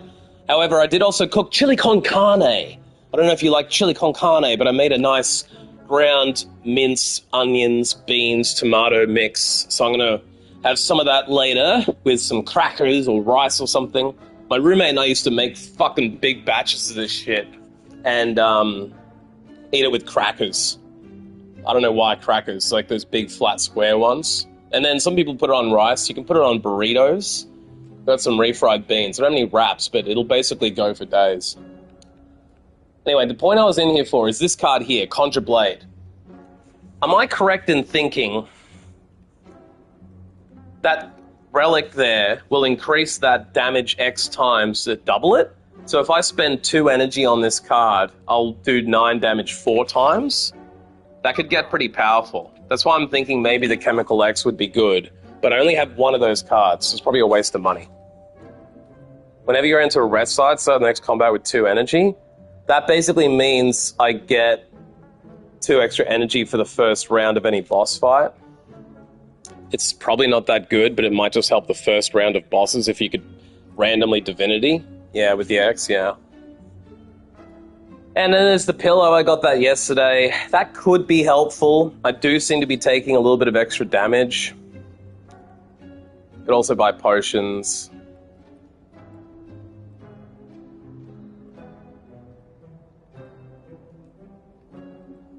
Speaker 1: However, I did also cook chili con carne. I don't know if you like chili con carne, but I made a nice ground mince, onions, beans, tomato mix. So I'm going to have some of that later with some crackers or rice or something. My roommate and I used to make fucking big batches of this shit and eat it with crackers. I don't know why crackers, like those big flat square ones. And then some people put it on rice. You can put it on burritos. Got some refried beans. I don't have any wraps, but it'll basically go for days. Anyway, the point I was in here for is this card here, Conjure Blade. Am I correct in thinking that relic there will increase that damage X times to double it? So if I spend 2 energy on this card, I'll do 9 damage 4 times? That could get pretty powerful. That's why I'm thinking maybe the Chemical X would be good. But I only have 1 of those cards, so it's probably a waste of money. Whenever you're into a red side, start the next combat with 2 energy, that basically means I get 2 extra energy for the first round of any boss fight. It's probably not that good, but it might just help the first round of bosses if you could randomly Divinity. Yeah, with the X, yeah. And then there's the pillow, I got that yesterday. That could be helpful. I do seem to be taking a little bit of extra damage. Could also buy potions.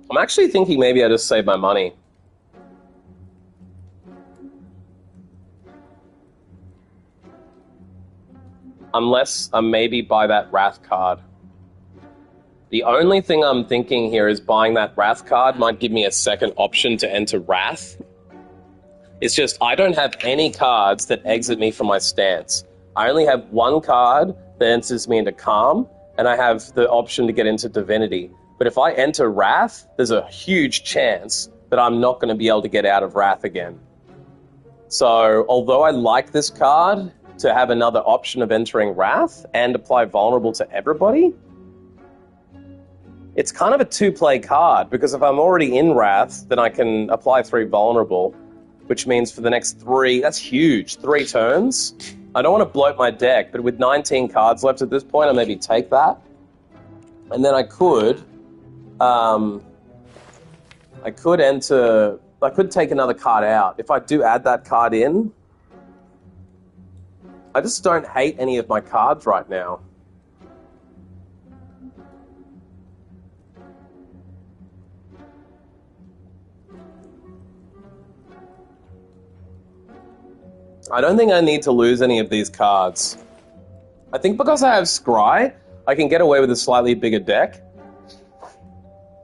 Speaker 1: I'm actually thinking maybe I just save my money. Unless I maybe buy that Wrath card. The only thing I'm thinking here is buying that Wrath card might give me a second option to enter Wrath. It's just I don't have any cards that exit me from my stance. I only have 1 card that enters me into Calm, and I have the option to get into Divinity. But if I enter Wrath, there's a huge chance that I'm not going to be able to get out of Wrath again. So, although I like this card to have another option of entering Wrath and apply Vulnerable to everybody, it's kind of a 2-play card, because if I'm already in Wrath, then I can apply 3 Vulnerable, which means for the next 3, that's huge, 3 turns. I don't want to bloat my deck, but with 19 cards left at this point, I maybe take that. And then I could take another card out. If I do add that card in, I just don't hate any of my cards right now. I don't think I need to lose any of these cards. I think because I have Scry, I can get away with a slightly bigger deck.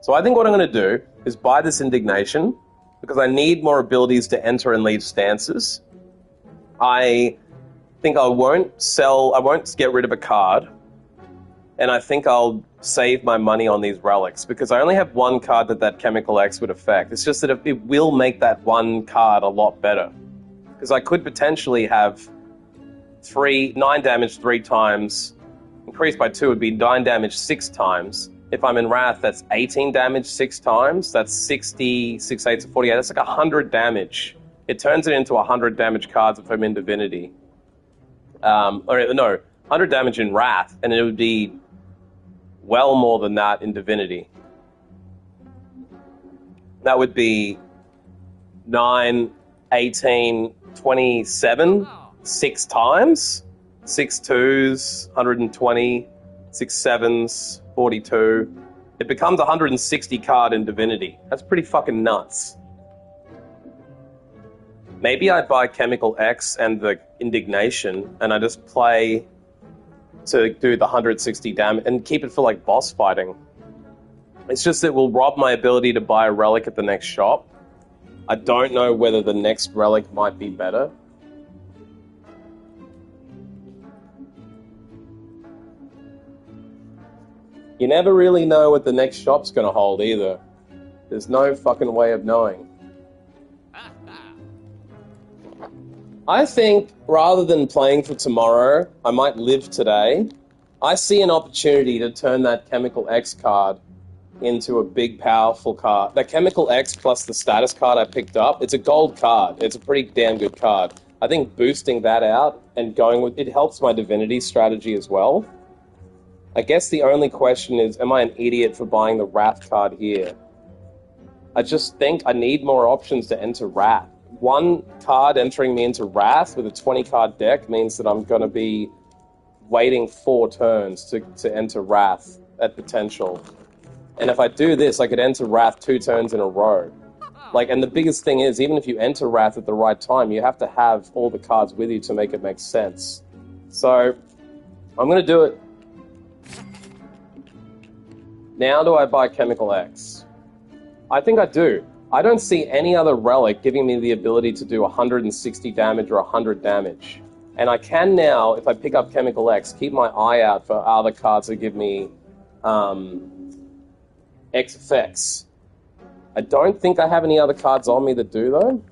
Speaker 1: So I think what I'm going to do is buy this Indignation, because I need more abilities to enter and leave stances. I think I won't get rid of a card, and I think I'll save my money on these relics, because I only have 1 card that Chemical X would affect. It's just that it will make that 1 card a lot better. Because I could potentially have 9 damage 3 times, increased by 2 would be 9 damage 6 times. If I'm in Wrath, that's 18 damage 6 times. That's 60, 6 8 to 48. That's like 100 damage. It turns it into 100 damage cards if I'm in Divinity. 100 100 damage in Wrath, and it would be well more than that in Divinity. That would be 9, 18, 27, 6 times. 6 2s, 120, 6 7s, 42. It becomes 160 card in Divinity. That's pretty fucking nuts. Maybe I buy Chemical X and the Indignation, and I just play to do the 160 damage and keep it for like boss fighting. It's just it will rob my ability to buy a relic at the next shop. I don't know whether the next relic might be better. You never really know what the next shop's gonna hold either. There's no fucking way of knowing. I think rather than playing for tomorrow, I might live today. I see an opportunity to turn that Chemical X card into a big, powerful card. That Chemical X plus the status card I picked up, it's a gold card. It's a pretty damn good card. I think boosting that out and going with it helps my Divinity strategy as well. I guess the only question is, am I an idiot for buying the Wrath card here? I just think I need more options to enter Wrath. One card entering me into Wrath with a 20-card deck means that I'm going to be waiting 4 turns to enter Wrath at potential. And if I do this, I could enter Wrath 2 turns in a row. And the biggest thing is, even if you enter Wrath at the right time, you have to have all the cards with you to make it make sense. So, I'm going to do it. Now do I buy Chemical X? I think I do. I don't see any other relic giving me the ability to do 160 damage or 100 damage. And I can now, if I pick up Chemical X, keep my eye out for other cards that give me X effects. I don't think I have any other cards on me that do, though.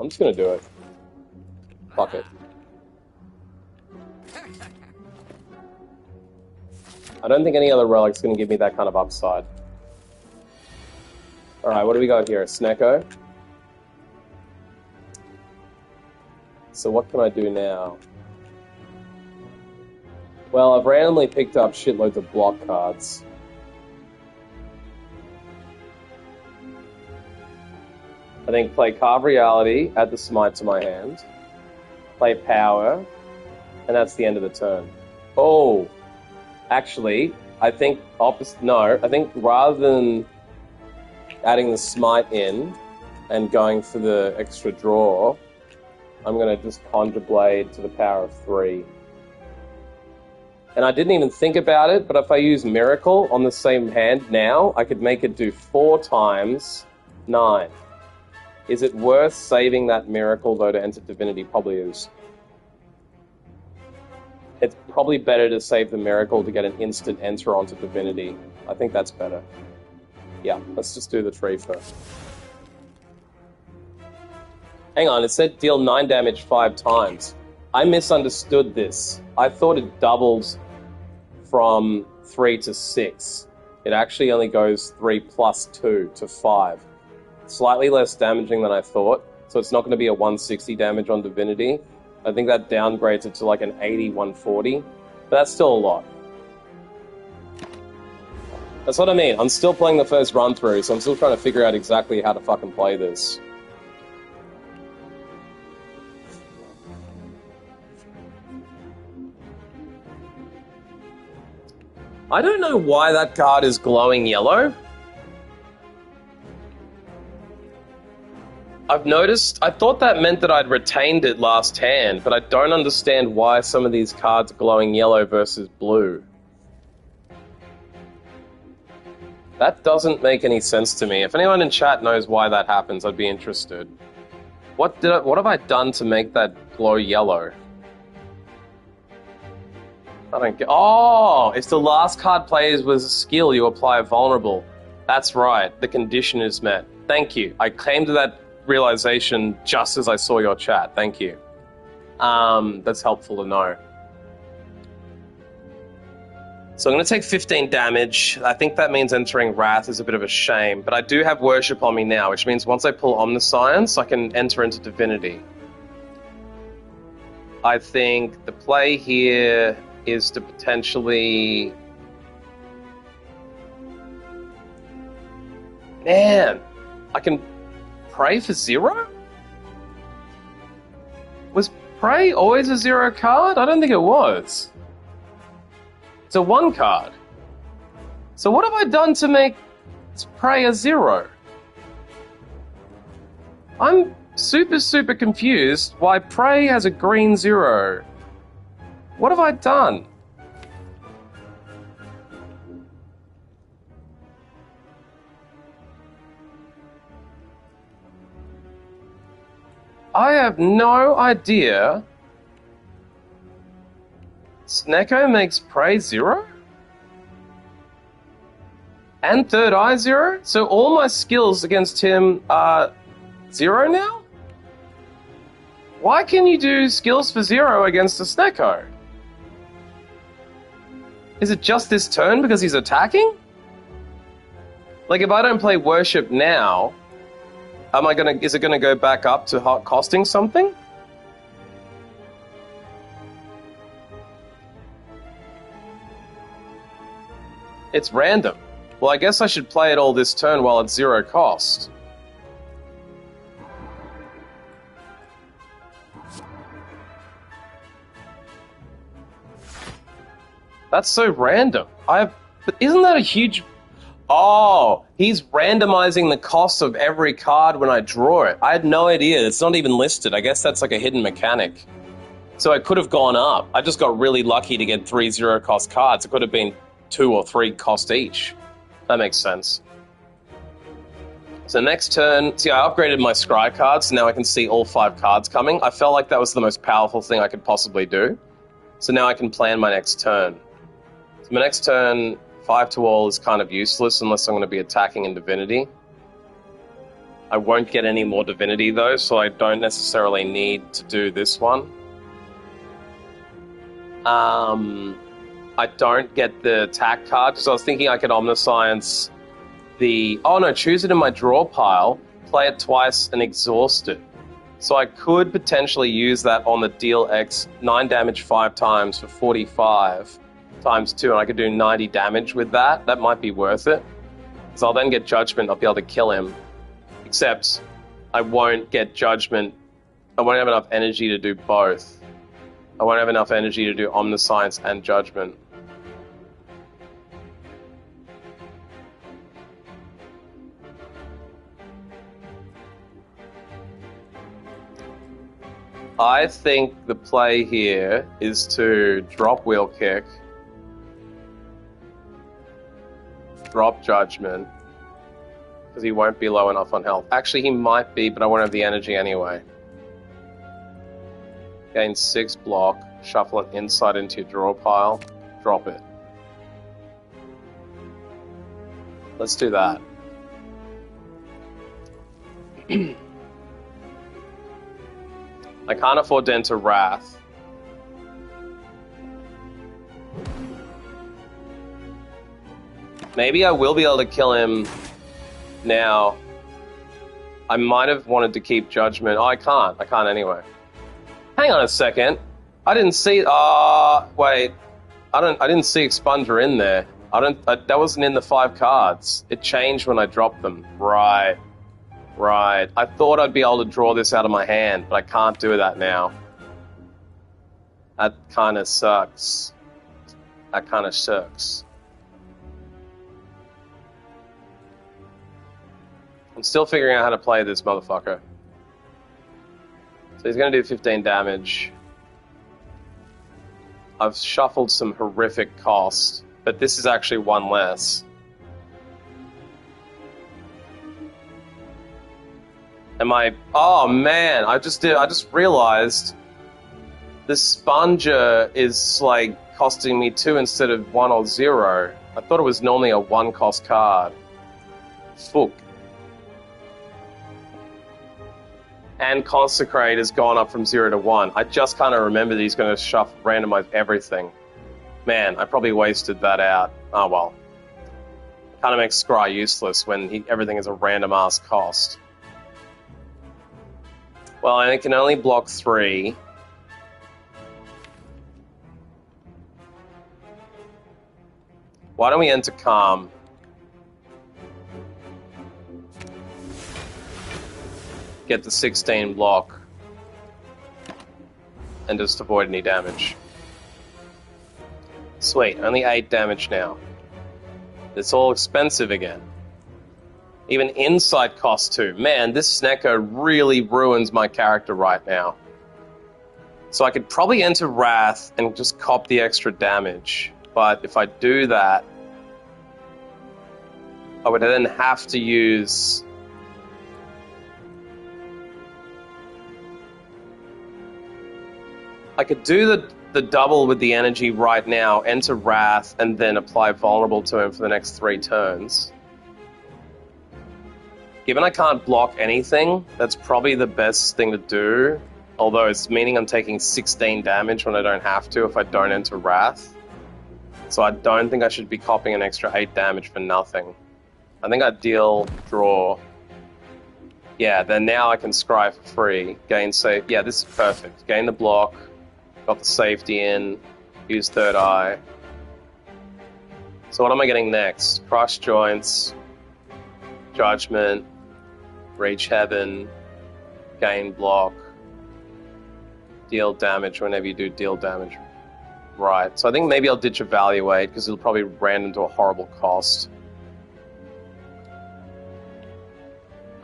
Speaker 1: I'm just going to do it. Fuck it. I don't think any other relic's going to give me that kind of upside. Alright, what do we got here? A Snecko. So what can I do now? Well, I've randomly picked up shitloads of block cards. I think play Carve Reality, add the Smite to my hand. Play Power, and that's the end of the turn. Oh! Actually, I think opposite. No, I think rather than adding the Smite in and going for the extra draw, I'm going to just Conjure Blade to the power of 3. And I didn't even think about it, but if I use Miracle on the same hand now, I could make it do 4 times 9. Is it worth saving that Miracle, though, to enter Divinity? Probably is. It's probably better to save the Miracle to get an instant enter onto Divinity. I think that's better. Yeah, let's just do the tree first. Hang on, it said deal 9 damage 5 times. I misunderstood this. I thought it doubles from 3 to 6. It actually only goes 3 plus 2 to 5. Slightly less damaging than I thought, so it's not going to be a 160 damage on Divinity. I think that downgrades it to like an 80, 140. But that's still a lot. That's what I mean. I'm still playing the first run through, so I'm still trying to figure out exactly how to fucking play this. I don't know why that card is glowing yellow. I've noticed, I thought that meant that I'd retained it last hand, but I don't understand why some of these cards are glowing yellow versus blue. That doesn't make any sense to me. If anyone in chat knows why that happens, I'd be interested. What have I done to make that glow yellow? I don't get. Oh, if the last card played was a skill, you apply a vulnerable. That's right. The condition is met. Thank you. I came to that realization just as I saw your chat. Thank you. That's helpful to know. So I'm going to take 15 damage. I think that means entering Wrath is a bit of a shame, but I do have Worship on me now, which means once I pull Omniscience, I can enter into Divinity. I think the play here is to potentially... Man, I can pray for 0? Was pray always a 0 card? I don't think it was. It's a 1 card. So what have I done to make pray a 0? I'm super confused why pray has a green 0. What have I done? I have no idea. Snecko makes prey 0? And third eye 0? So all my skills against him are 0 now? Why can you do skills for 0 against a Snecko? Is it just this turn because he's attacking? Like, if I don't play Worship now, is it gonna go back up to costing something? It's random. Well, I guess I should play it all this turn while it's 0 cost. That's so random. But isn't that a huge... Oh, he's randomizing the cost of every card when I draw it. I had no idea. It's not even listed. I guess that's like a hidden mechanic. So I could have gone up. I just got really lucky to get 3 0 cost cards. It could have been 2 or 3 cost each. That makes sense. So next turn... See, I upgraded my scry cards, so now I can see all 5 cards coming. I felt like that was the most powerful thing I could possibly do. So now I can plan my next turn. So my next turn... 5 to all is kind of useless unless I'm going to be attacking in Divinity. I won't get any more Divinity though, so I don't necessarily need to do this one. I don't get the attack card, because I was thinking I could Omniscience the... Oh no, choose it in my draw pile, play it twice and exhaust it. So I could potentially use that on the deal X 9 damage 5 times for 45. Times 2, and I could do 90 damage with that. That might be worth it. Because I'll then get Judgment, I'll be able to kill him. Except, I won't get Judgment. I won't have enough energy to do both. I won't have enough energy to do Omniscience and Judgment. I think the play here is to drop Wheel Kick, drop Judgment, because he won't be low enough on health. Actually, he might be, but I won't have the energy anyway. Gain 6 block, shuffle it inside into your draw pile, drop it. Let's do that. I can't afford to enter Wrath. Maybe I will be able to kill him now. I might have wanted to keep Judgment. Oh, I can't. I can't anyway. Hang on a second. I didn't see... wait. I didn't see Expunger in there. That wasn't in the 5 cards. It changed when I dropped them. Right. Right. I thought I'd be able to draw this out of my hand, but I can't do that now. That kind of sucks. That kind of sucks. I'm still figuring out how to play this motherfucker. So he's going to do 15 damage. I've shuffled some horrific cost, but this is actually 1 less. Am I... Oh man, I just realized the Sponger is like costing me 2 instead of 1 or 0. I thought it was normally a 1 cost card. Fuck. And Consecrate has gone up from 0 to 1. I just kind of remember that he's going to randomize everything. Man, I probably wasted that out. Oh well. Kind of makes Scry useless when everything is a random ass cost. Well, and it can only block 3. Why don't we enter Calm? Get the 16 block. And just avoid any damage. Sweet, only 8 damage now. It's all expensive again. Even insight costs 2. Man, this Snecko really ruins my character right now. So I could probably enter Wrath and just cop the extra damage. But if I do that, I would then have to use... I could do the double with the energy right now, enter Wrath, and then apply Vulnerable to him for the next 3 turns. Given I can't block anything, that's probably the best thing to do. Although it's meaning I'm taking 16 damage when I don't have to if I don't enter Wrath. So I don't think I should be copying an extra 8 damage for nothing. I think I'd deal, draw. Yeah, then now I can scry for free. Gain safe. Yeah, this is perfect. Gain the block. Got the safety in. Use Third Eye. So what am I getting next? Crush Joints. Judgment. Reach Heaven. Gain block. Deal damage whenever you do deal damage. Right, so I think maybe I'll ditch Evaluate, because it'll probably random to a horrible cost.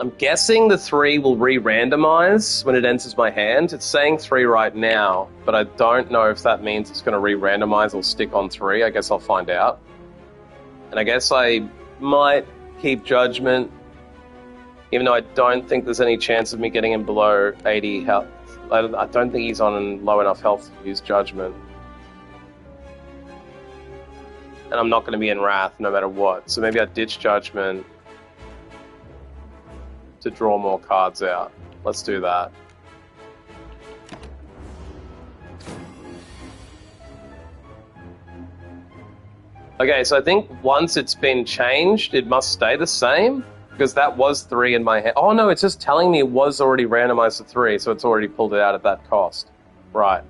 Speaker 1: I'm guessing the 3 will re-randomize when it enters my hand. It's saying 3 right now, but I don't know if that means it's going to re-randomize or stick on 3. I guess I'll find out. And I guess I might keep Judgment, even though I don't think there's any chance of me getting him below 80 health. I don't think he's on low enough health to use Judgment. And I'm not going to be in Wrath no matter what. So maybe I ditch Judgment to draw more cards out. Let's do that. Okay, so I think once it's been changed, it must stay the same, because that was 3 in my hand. Oh no, it's just telling me it was already randomized to 3, so it's already pulled it out at that cost. Right.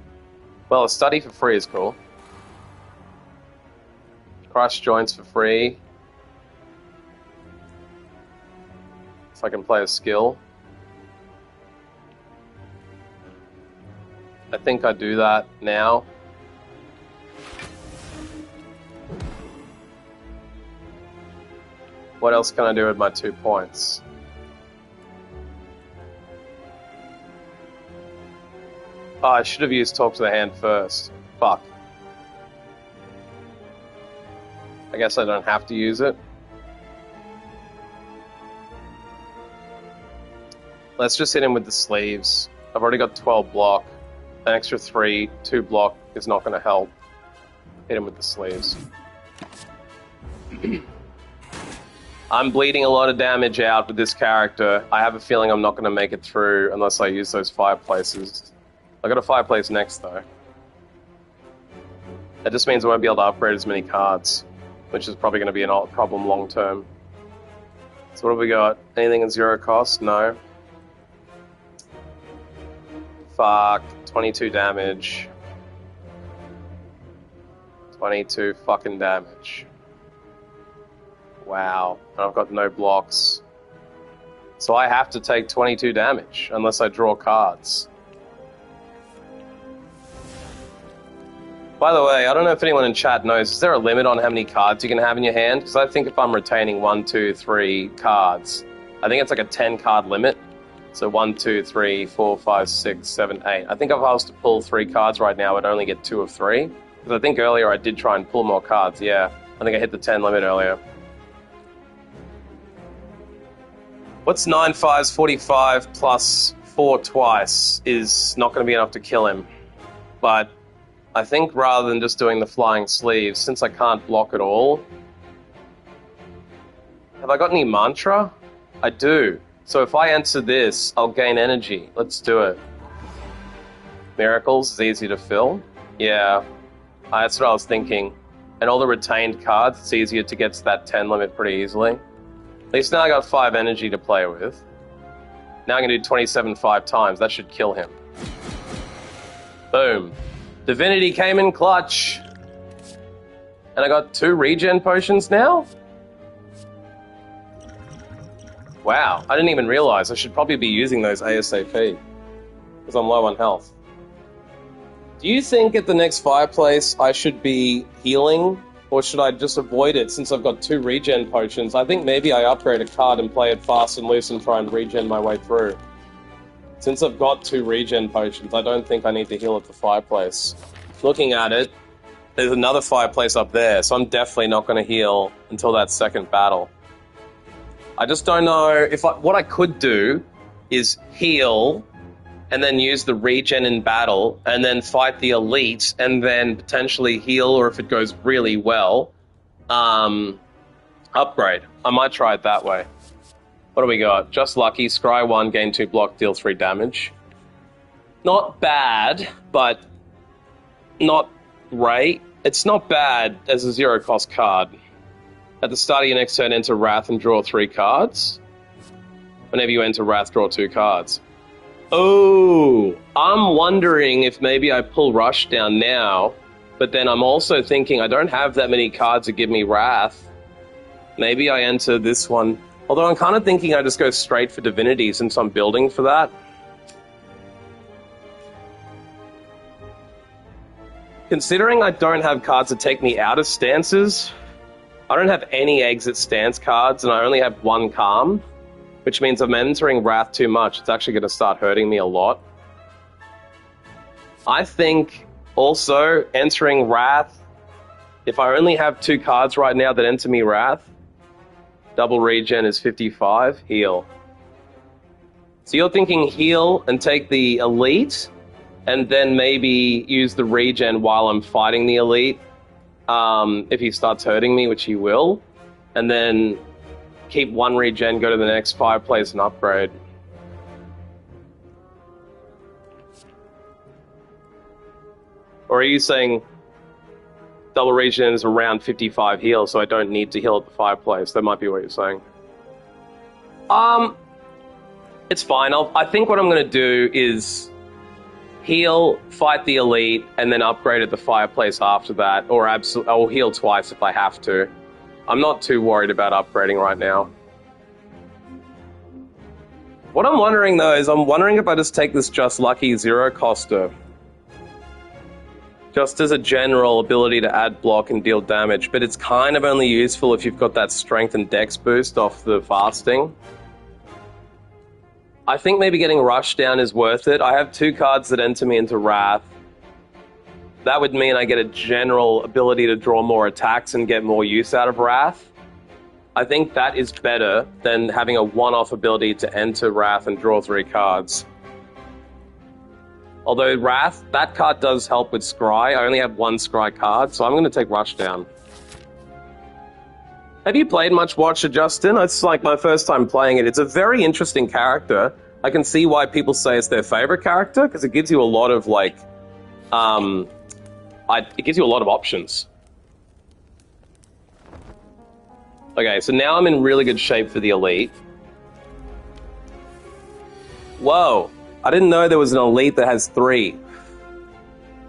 Speaker 1: Well, a study for free is cool. Crush Joints for free. If I can play a skill. I think I do that now. What else can I do with my 2 points? Oh, I should have used Talk to the Hand first. Fuck. I guess I don't have to use it. Let's just hit him with the sleeves. I've already got 12 block. An extra 3, 2 block is not going to help. Hit him with the sleeves. I'm bleeding a lot of damage out with this character. I have a feeling I'm not going to make it through unless I use those fireplaces. I got a fireplace next though. That just means I won't be able to upgrade as many cards, which is probably going to be a problem long term. So what have we got? Anything at 0 cost? No. Fuck. 22 damage. 22 fucking damage. Wow. And I've got no blocks. So I have to take 22 damage unless I draw cards. By the way, I don't know if anyone in chat knows, is there a limit on how many cards you can have in your hand? Because I think if I'm retaining 1, 2, 3 cards, I think it's like a 10 card limit. So 1, 2, 3, 4, 5, 6, 7, 8. I think if I was to pull 3 cards right now, I'd only get 2 of 3. Because I think earlier I did try and pull more cards, yeah. I think I hit the 10 limit earlier. What's 9 5s, 45 plus 4 twice is not going to be enough to kill him. But I think rather than just doing the flying sleeves, since I can't block at all... Have I got any mantra? I do. So if I enter this, I'll gain energy. Let's do it. Miracles is easy to fill. Yeah, that's what I was thinking. And all the retained cards, it's easier to get to that 10 limit pretty easily. At least now I got 5 energy to play with. Now I can do 27 5 times. That should kill him. Boom. Divinity came in clutch. And I got 2 regen potions now? Wow, I didn't even realize. I should probably be using those ASAP. Because I'm low on health. Do you think at the next fireplace I should be healing? Or should I just avoid it since I've got 2 regen potions? I think maybe I upgrade a card and play it fast and loose and try and regen my way through. Since I've got 2 regen potions, I don't think I need to heal at the fireplace. Looking at it, there's another fireplace up there, so I'm definitely not going to heal until that second battle. I just don't know if what I could do is heal and then use the regen in battle and then fight the elite and then potentially heal, or if it goes really well, upgrade. I might try it that way. What do we got? Just lucky, scry 1, gain 2 block, deal 3 damage. Not bad, but not great. It's not bad as a 0-cost card. At the start of your next turn, enter Wrath and draw 3 cards. Whenever you enter Wrath, draw 2 cards. Oh, I'm wondering if maybe I pull Rush down now, but then I'm also thinking I don't have that many cards that give me Wrath. Maybe I enter this one. Although I'm kind of thinking I just go straight for Divinity since I'm building for that. Considering I don't have cards that take me out of stances, I don't have any exit stance cards, and I only have 1 calm, which means I'm entering Wrath too much. It's actually going to start hurting me a lot. I think also entering Wrath, if I only have 2 cards right now that enter me Wrath, double regen is 55, heal. So you're thinking heal and take the elite, and then maybe use the regen while I'm fighting the elite, if he starts hurting me, which he will, and then keep 1 regen, go to the next fireplace and upgrade. Or are you saying double regen is around 55 heal, so I don't need to heal at the fireplace? That might be what you're saying. It's fine. I think what I'm going to do is heal, fight the elite, and then upgrade at the fireplace after that, or I'll heal twice if I have to. I'm not too worried about upgrading right now. What I'm wondering though is I'm wondering if I just take this Just Lucky 0-coster. Just as a general ability to add block and deal damage, but it's kind of only useful if you've got that strength and dex boost off the fasting. I think maybe getting Rush down is worth it. I have 2 cards that enter me into Wrath. That would mean I get a general ability to draw more attacks and get more use out of Wrath. I think that is better than having a one-off ability to enter Wrath and draw 3 cards. Although Wrath, that card does help with Scry. I only have 1 Scry card, so I'm going to take Rush down. Have you played much Watcher, Justin? It's like my first time playing it. It's a very interesting character. I can see why people say it's their favorite character, because it gives you a lot of, like, it gives you a lot of options. Okay, so now I'm in really good shape for the elite. Whoa, I didn't know there was an elite that has 3.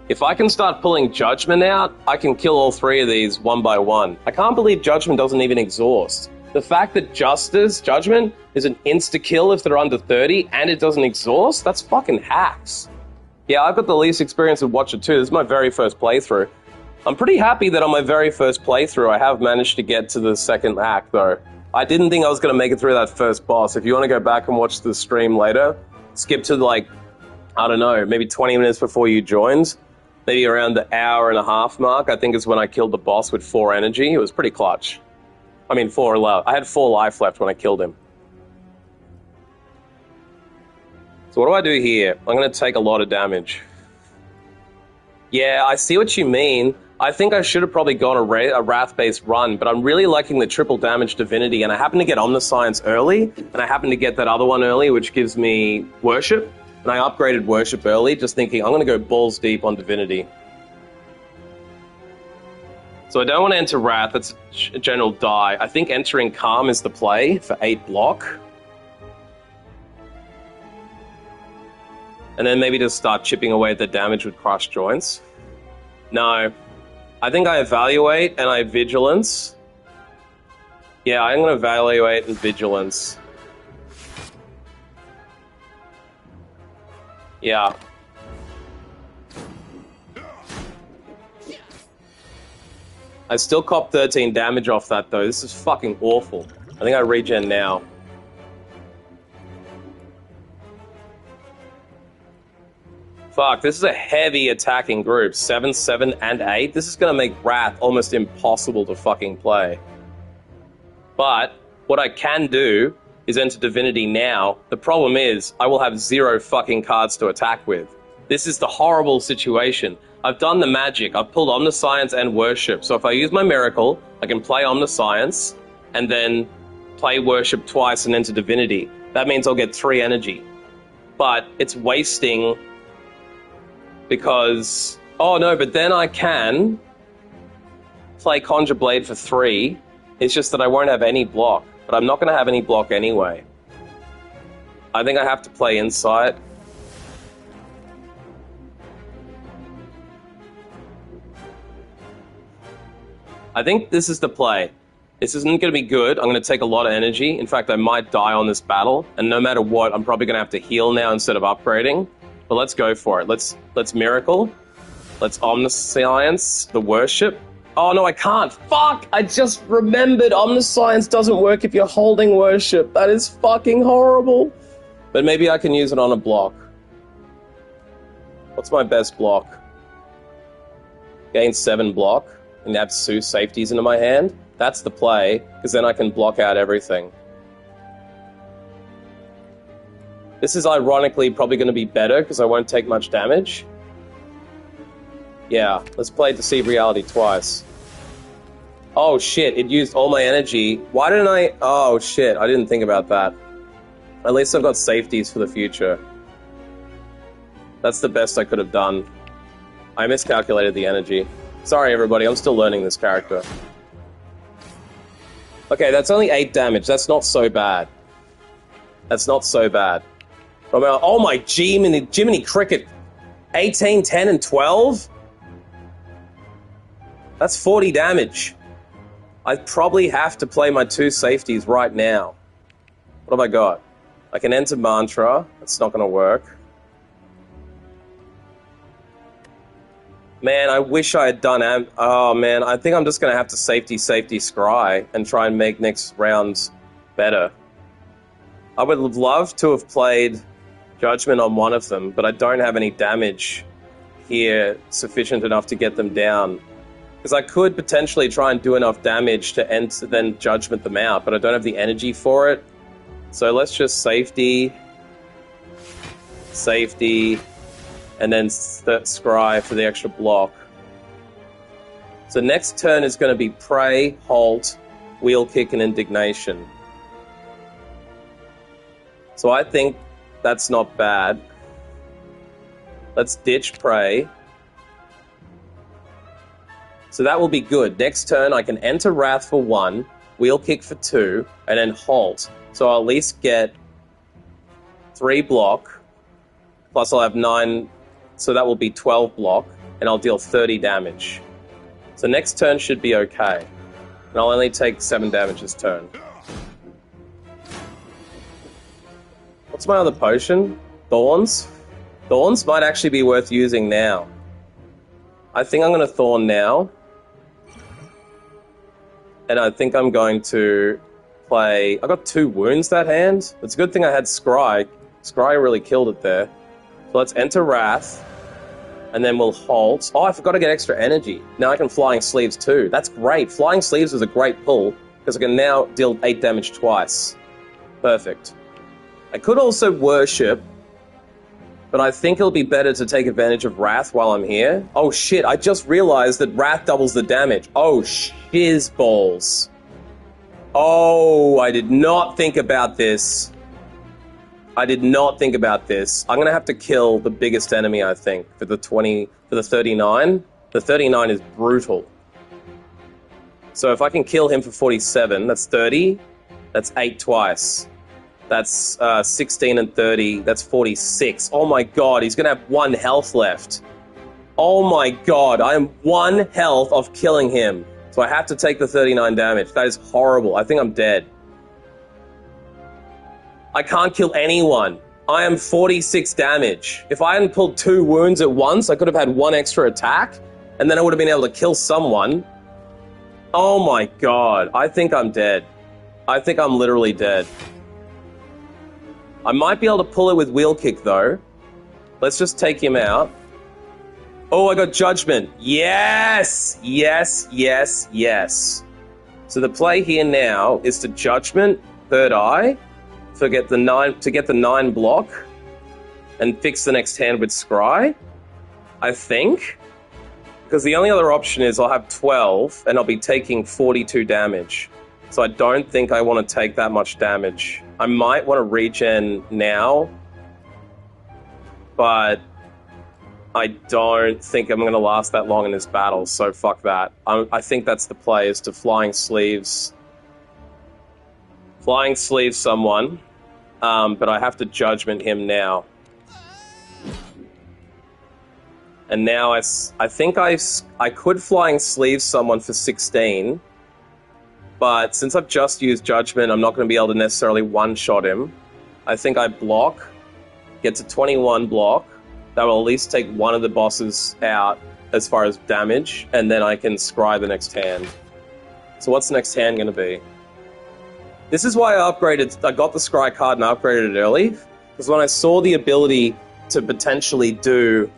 Speaker 1: If I can start pulling Judgment out, I can kill all 3 of these one by one. I can't believe Judgment doesn't even exhaust. The fact that Judgment is an insta-kill if they're under 30 and it doesn't exhaust, that's fucking hacks. Yeah, I've got the least experience with Watcher too. This is my very first playthrough. I'm pretty happy that on my very first playthrough I have managed to get to the second act though. I didn't think I was going to make it through that first boss. If you want to go back and watch the stream later, skip to like, I don't know, maybe 20 minutes before you joined. Maybe around the hour and a half mark, I think is when I killed the boss with 4 energy. It was pretty clutch. I mean, 4 life. I had 4 life left when I killed him. So what do I do here? I'm going to take a lot of damage. Yeah, I see what you mean. I think I should have probably gone a Wrath-based run, but I'm really liking the triple damage Divinity, and I happen to get Omniscience early, and I happen to get that other one early, which gives me Worship. And I upgraded Worship early, just thinking I'm going to go balls deep on Divinity. So I don't want to enter Wrath, that's a general die. I think entering Calm is the play for 8 block. And then maybe just start chipping away at the damage with Crush Joints. No, I think I evaluate and I vigilance. Yeah, I'm going to evaluate and vigilance. Yeah. I still cop 13 damage off that, though. This is fucking awful. I think I regen now. Fuck, this is a heavy attacking group. 7, 7, and 8. This is gonna make Wrath almost impossible to fucking play. But what I can do is enter Divinity now. The problem is, I will have 0 fucking cards to attack with. This is the horrible situation. I've done the magic. I've pulled Omniscience and Worship. So if I use my Miracle, I can play Omniscience, and then play Worship twice and enter Divinity. That means I'll get 3 energy. But it's wasting... because... oh no, but then I can play Conjure Blade for 3. It's just that I won't have any block. But I'm not going to have any block anyway. I think I have to play Insight. I think this is the play. This isn't going to be good. I'm going to take a lot of energy. In fact, I might die on this battle. And no matter what, I'm probably going to have to heal now instead of upgrading. But let's go for it. Let's Miracle. Let's Omniscience, the Worship. Oh no, I can't. Fuck! I just remembered Omniscience doesn't work if you're holding Worship. That is fucking horrible. But maybe I can use it on a block. What's my best block? Gain 7 block and have 2 safeties into my hand. That's the play, because then I can block out everything. This is ironically probably going to be better because I won't take much damage. Yeah, let's play Deceive Reality twice. Oh shit, it used all my energy. Why didn't I... oh shit, I didn't think about that. At least I've got safeties for the future. That's the best I could have done. I miscalculated the energy. Sorry everybody, I'm still learning this character. Okay, that's only 8 damage. That's not so bad. That's not so bad. Oh my Jiminy Cricket. 18, 10, and 12? That's 40 damage. I probably have to play my 2 safeties right now. What have I got? I can enter Mantra. That's not going to work. Man, I wish I had done... oh man, I think I'm just going to have to safety Scry and try and make next rounds better. I would have loved to have played Judgment on one of them, but I don't have any damage here sufficient enough to get them down. Because I could potentially try and do enough damage to enter, then Judgment them out, but I don't have the energy for it. So let's just safety, and then Scry for the extra block. So next turn is going to be Pray, Halt, Wheel Kick, and Indignation. So I think that's not bad. Let's ditch Pray. So that will be good. Next turn, I can enter Wrath for 1, Wheel Kick for 2, and then Halt. So I'll at least get 3 block, plus I'll have 9, so that will be 12 block, and I'll deal 30 damage. So next turn should be okay. And I'll only take 7 damage this turn. What's my other potion? Thorns? Thorns might actually be worth using now. I think I'm going to Thorn now. And I think I'm going to play... I got 2 wounds that hand. It's a good thing I had Scry. Scry really killed it there. So let's enter Wrath. And then we'll Halt. Oh, I forgot to get extra energy. Now I can Flying Sleeves too. That's great. Flying Sleeves is a great pull, because I can now deal 8 damage twice. Perfect. I could also Worship, but I think it'll be better to take advantage of Wrath while I'm here. Oh shit, I just realized that Wrath doubles the damage. Oh shiz balls. Oh, I did not think about this. I did not think about this. I'm gonna have to kill the biggest enemy, I think, for the 39. The 39 is brutal. So if I can kill him for 47, that's 30. That's 8 twice. That's 16 and 30. That's 46. Oh my god, he's gonna have 1 health left. Oh my god, I am 1 health of killing him. So I have to take the 39 damage. That is horrible. I think I'm dead. I can't kill anyone. I am 46 damage. If I hadn't pulled 2 wounds at once, I could have had 1 extra attack, and then I would have been able to kill someone. Oh my god, I think I'm dead. I think I'm literally dead. I might be able to pull it with wheel kick, though. Let's just take him out. Oh, I got judgment. Yes! Yes, yes, yes. So the play here now is to judgment, third eye, to get the 9 block, and fix the next hand with scry, I think. Because the only other option is I'll have 12, and I'll be taking 42 damage. So I don't think I want to take that much damage. I might want to regen now, but I don't think I'm going to last that long in this battle, so fuck that. I think that's the play, is to flying sleeves someone, but I have to judgment him now. And now I think I could flying sleeve someone for 16, but since I've just used judgment, I'm not going to be able to necessarily one-shot him. I think I block, get to 21 block. That will at least take one of the bosses out as far as damage, and then I can scry the next hand. So what's the next hand going to be? This is why I got the scry card and I upgraded it early, because when I saw the ability to potentially do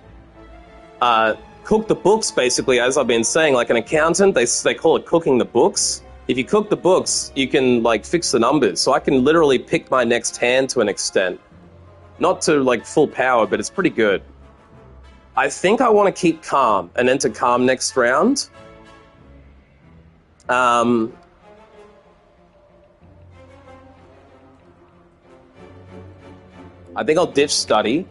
Speaker 1: cook the books, basically, as I've been saying, like an accountant, they call it cooking the books. If you cook the books, you can like fix the numbers. So I can literally pick my next hand to an extent. Not to like full power, but it's pretty good. I think I want to keep calm and enter calm next round. I think I'll ditch study.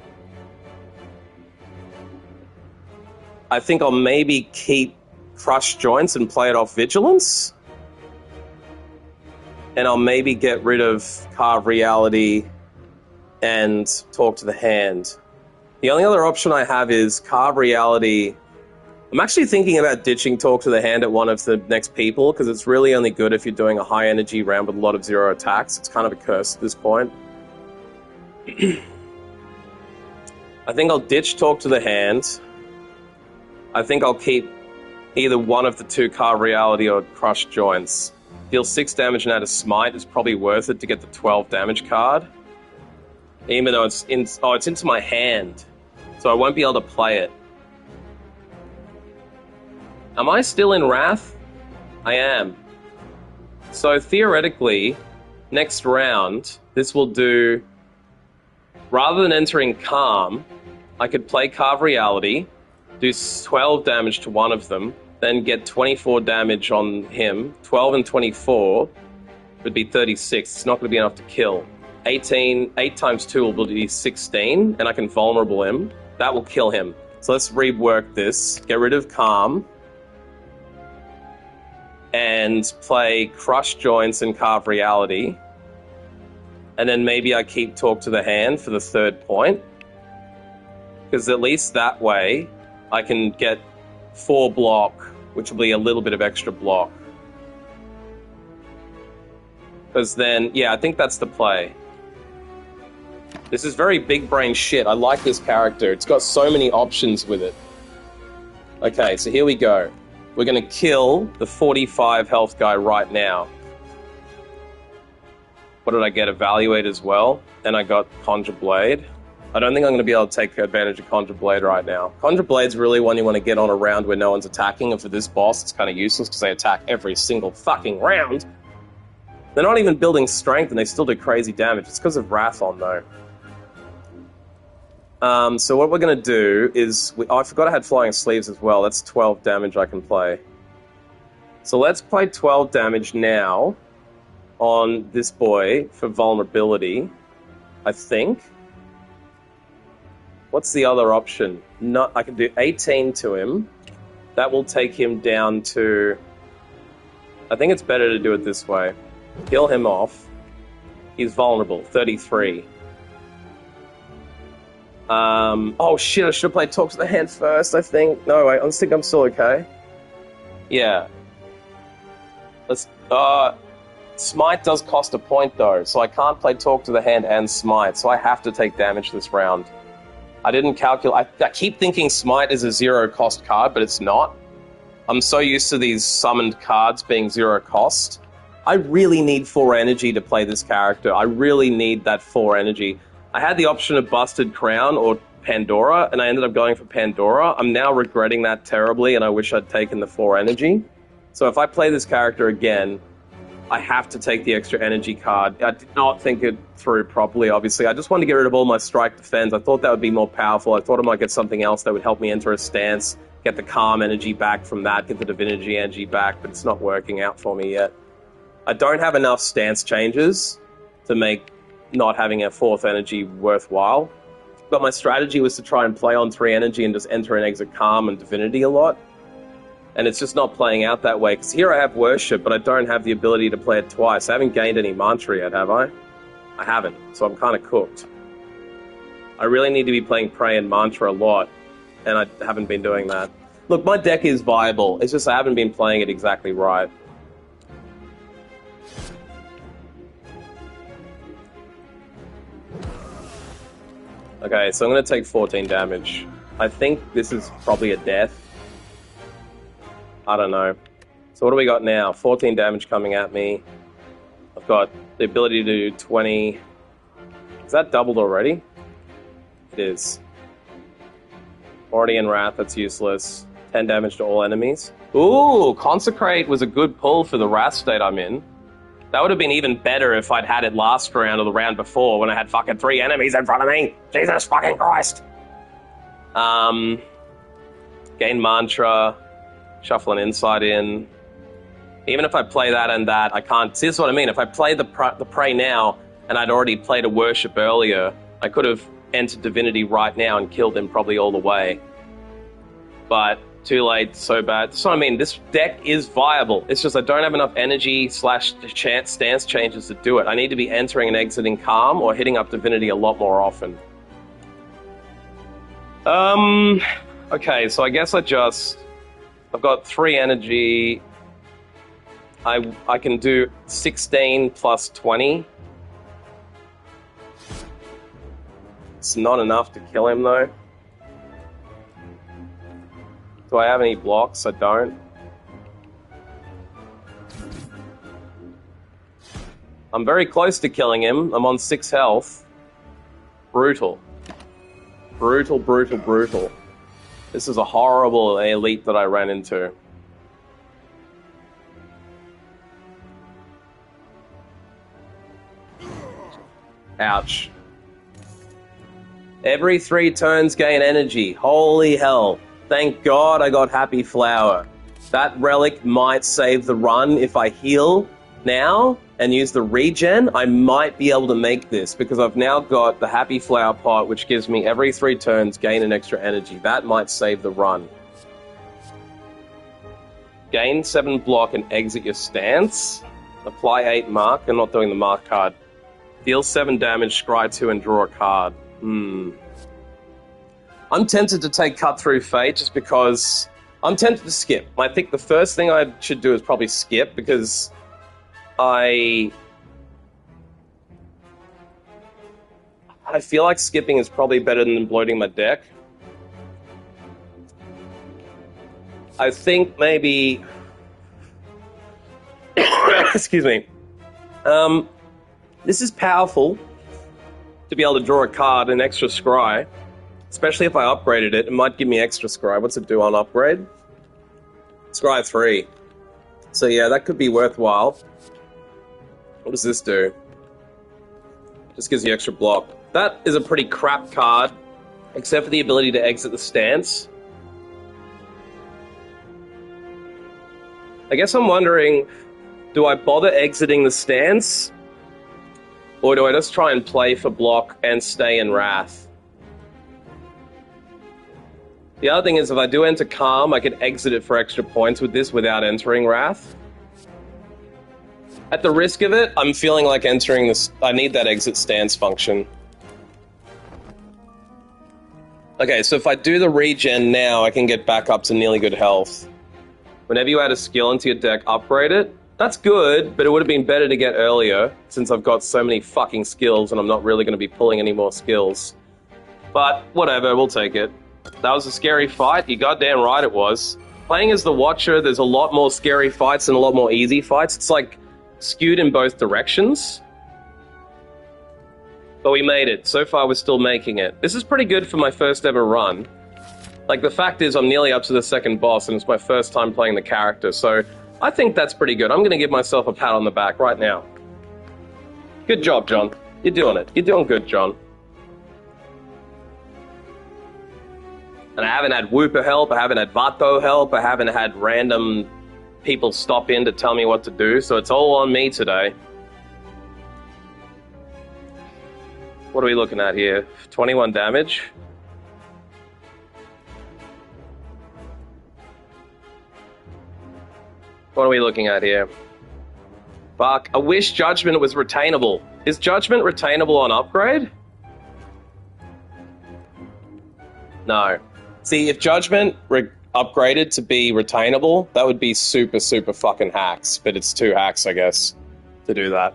Speaker 1: I think I'll maybe keep crush joints and play it off vigilance. And I'll maybe get rid of carve reality and talk to the hand. The only other option I have is carve reality. I'm actually thinking about ditching talk to the hand at one of the next people, because it's really only good if you're doing a high energy round with a lot of 0 attacks. It's kind of a curse at this point. I think I'll ditch talk to the hand. I think I'll keep either one of the 2 carve reality or crush joints. Deal 6 damage and add a smite is probably worth it to get the 12 damage card. Even though it's into my hand, so I won't be able to play it. Am I still in Wrath? I am. So theoretically, next round, this will do, rather than entering Calm, I could play Carve Reality, do 12 damage to one of them, then get 24 damage on him. 12 and 24 would be 36. It's not going to be enough to kill. 8 times 2 will be 16, and I can vulnerable him. That will kill him. So let's rework this. Get rid of Calm. And play Crush Joints and Carve Reality. And then maybe I keep Talk to the Hand for the 3rd point. Because at least that way, I can get 4 block, which will be a little bit of extra block. Because then, yeah, I think that's the play. This is very big brain shit. I like this character. It's got so many options with it. Okay, so here we go. We're going to kill the 45 health guy right now. What did I get? Evaluate as well. And I got Conjure Blade. I don't think I'm going to be able to take advantage of Conjure Blade right now. Conjure Blade's really one you want to get on a round where no one's attacking, and for this boss it's kind of useless because they attack every single fucking round. They're not even building strength and they still do crazy damage. It's because of Wrath on, though. So what we're going to do is... I forgot I had Flying Sleeves as well. That's 12 damage I can play. So let's play 12 damage now on this boy for vulnerability, I think. What's the other option? I can do 18 to him. That will take him down to... I think it's better to do it this way. Kill him off. He's vulnerable, 33. Oh shit, I should have played Talk to the Hand first, I think. No, wait, I think I'm still okay. Yeah. Let's, Smite does cost a point though, so I can't play Talk to the Hand and Smite, so I have to take damage this round. I didn't calculate. I keep thinking Smite is a 0 cost card, but it's not. I'm so used to these summoned cards being 0 cost. I really need 4 energy to play this character. I really need that 4 energy. I had the option of Busted Crown or Pandora, and I ended up going for Pandora. I'm now regretting that terribly, and I wish I'd taken the 4 energy. So if I play this character again, I have to take the extra energy card. I did not think it through properly, obviously. I just wanted to get rid of all my strike defense. I thought that would be more powerful. I thought I might get something else that would help me enter a stance, get the calm energy back from that, get the divinity energy back, but it's not working out for me yet. I don't have enough stance changes to make not having a 4th energy worthwhile. But my strategy was to try and play on 3 energy and just enter and exit calm and divinity a lot. And it's just not playing out that way, because here I have Worship, but I don't have the ability to play it twice. I haven't gained any mantra yet, have I? I haven't, so I'm kind of cooked. I really need to be playing Pray and Mantra a lot, and I haven't been doing that. Look, my deck is viable, it's just I haven't been playing it exactly right. Okay, so I'm going to take 14 damage. I think this is probably a death. I don't know. So what do we got now? 14 damage coming at me. I've got the ability to do 20. Is that doubled already? It is. Already in Wrath, that's useless. 10 damage to all enemies. Ooh, Consecrate was a good pull for the Wrath state I'm in. That would have been even better if I'd had it last round or the round before when I had fucking 3 enemies in front of me. Jesus fucking Christ. Gain Mantra. Shuffle an Insight in. Even if I play that and that, I can't... See, this is what I mean. If I play the Pray now, and I'd already played a Worship earlier, I could have entered Divinity right now and killed him probably all the way. But too late, so bad. That's what I mean. This deck is viable. It's just I don't have enough energy / stance changes to do it. I need to be entering and exiting Calm or hitting up Divinity a lot more often. Okay, so I guess I've got 3 energy. I can do 16 plus 20. It's not enough to kill him, though. Do I have any blocks? I don't. I'm very close to killing him. I'm on 6 health. Brutal. Brutal, brutal, brutal. This is a horrible elite that I ran into. Ouch. Every 3 turns gain energy. Holy hell. Thank God I got Happy Flower. That relic might save the run if I heal now and use the regen. I might be able to make this because I've now got the Happy Flower pot, which gives me every 3 turns gain an extra energy. That might save the run. Gain 7 block and exit your stance. Apply 8 mark. I'm not doing the mark card. Deal 7 damage, scry 2 and draw a card. I'm tempted to take Cut Through Fate just because I'm tempted to skip. I think the first thing I should do is probably skip because I feel like skipping is probably better than bloating my deck. I think maybe... Excuse me. This is powerful to be able to draw a card, an extra scry. Especially if I upgraded it, it might give me extra scry. What's it do on upgrade? Scry 3. So yeah, that could be worthwhile. What does this do? Just gives you extra block. That is a pretty crap card, except for the ability to exit the stance. I guess I'm wondering, do I bother exiting the stance? Or do I just try and play for block and stay in Wrath? The other thing is, if I do enter Calm, I can exit it for extra points with this without entering Wrath. At the risk of it, I'm feeling like entering this... I need that exit stance function. Okay, so if I do the regen now, I can get back up to nearly good health. Whenever you add a skill into your deck, upgrade it. That's good, but it would have been better to get earlier, since I've got so many fucking skills and I'm not really going to be pulling any more skills. But whatever, we'll take it. That was a scary fight. You're goddamn right it was. Playing as the Watcher, there's a lot more scary fights and a lot more easy fights. It's like skewed in both directions. But we made it. So far, we're still making it. This is pretty good for my first ever run. Like, the fact is, I'm nearly up to the second boss, and it's my first time playing the character, so I think that's pretty good. I'm going to give myself a pat on the back right now. Good job, John. You're doing it. You're doing good, John. And I haven't had Wooper help, I haven't had Vato help, I haven't had random people stop in to tell me what to do, so it's all on me today. What are we looking at here? 21 damage? What are we looking at here? Fuck, I wish Judgment was retainable. Is Judgment retainable on upgrade? No. See, if Judgment upgraded to be retainable, that would be super, super fucking hacks. But it's 2 hacks, I guess, to do that.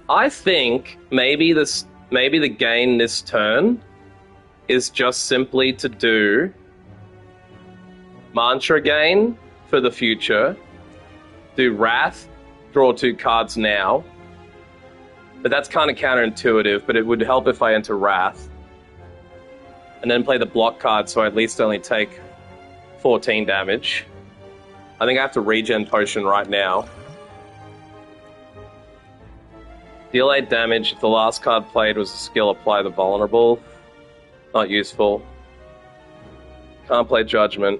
Speaker 1: I think maybe the gain this turn is just simply to do Mantra gain for the future, do Wrath, draw 2 cards now. But that's kind of counterintuitive, but it would help if I enter Wrath. And then play the block card, so I at least only take 14 damage. I think I have to regen potion right now. Deal 8 damage. If the last card played was a skill, apply the vulnerable. Not useful. Can't play Judgment.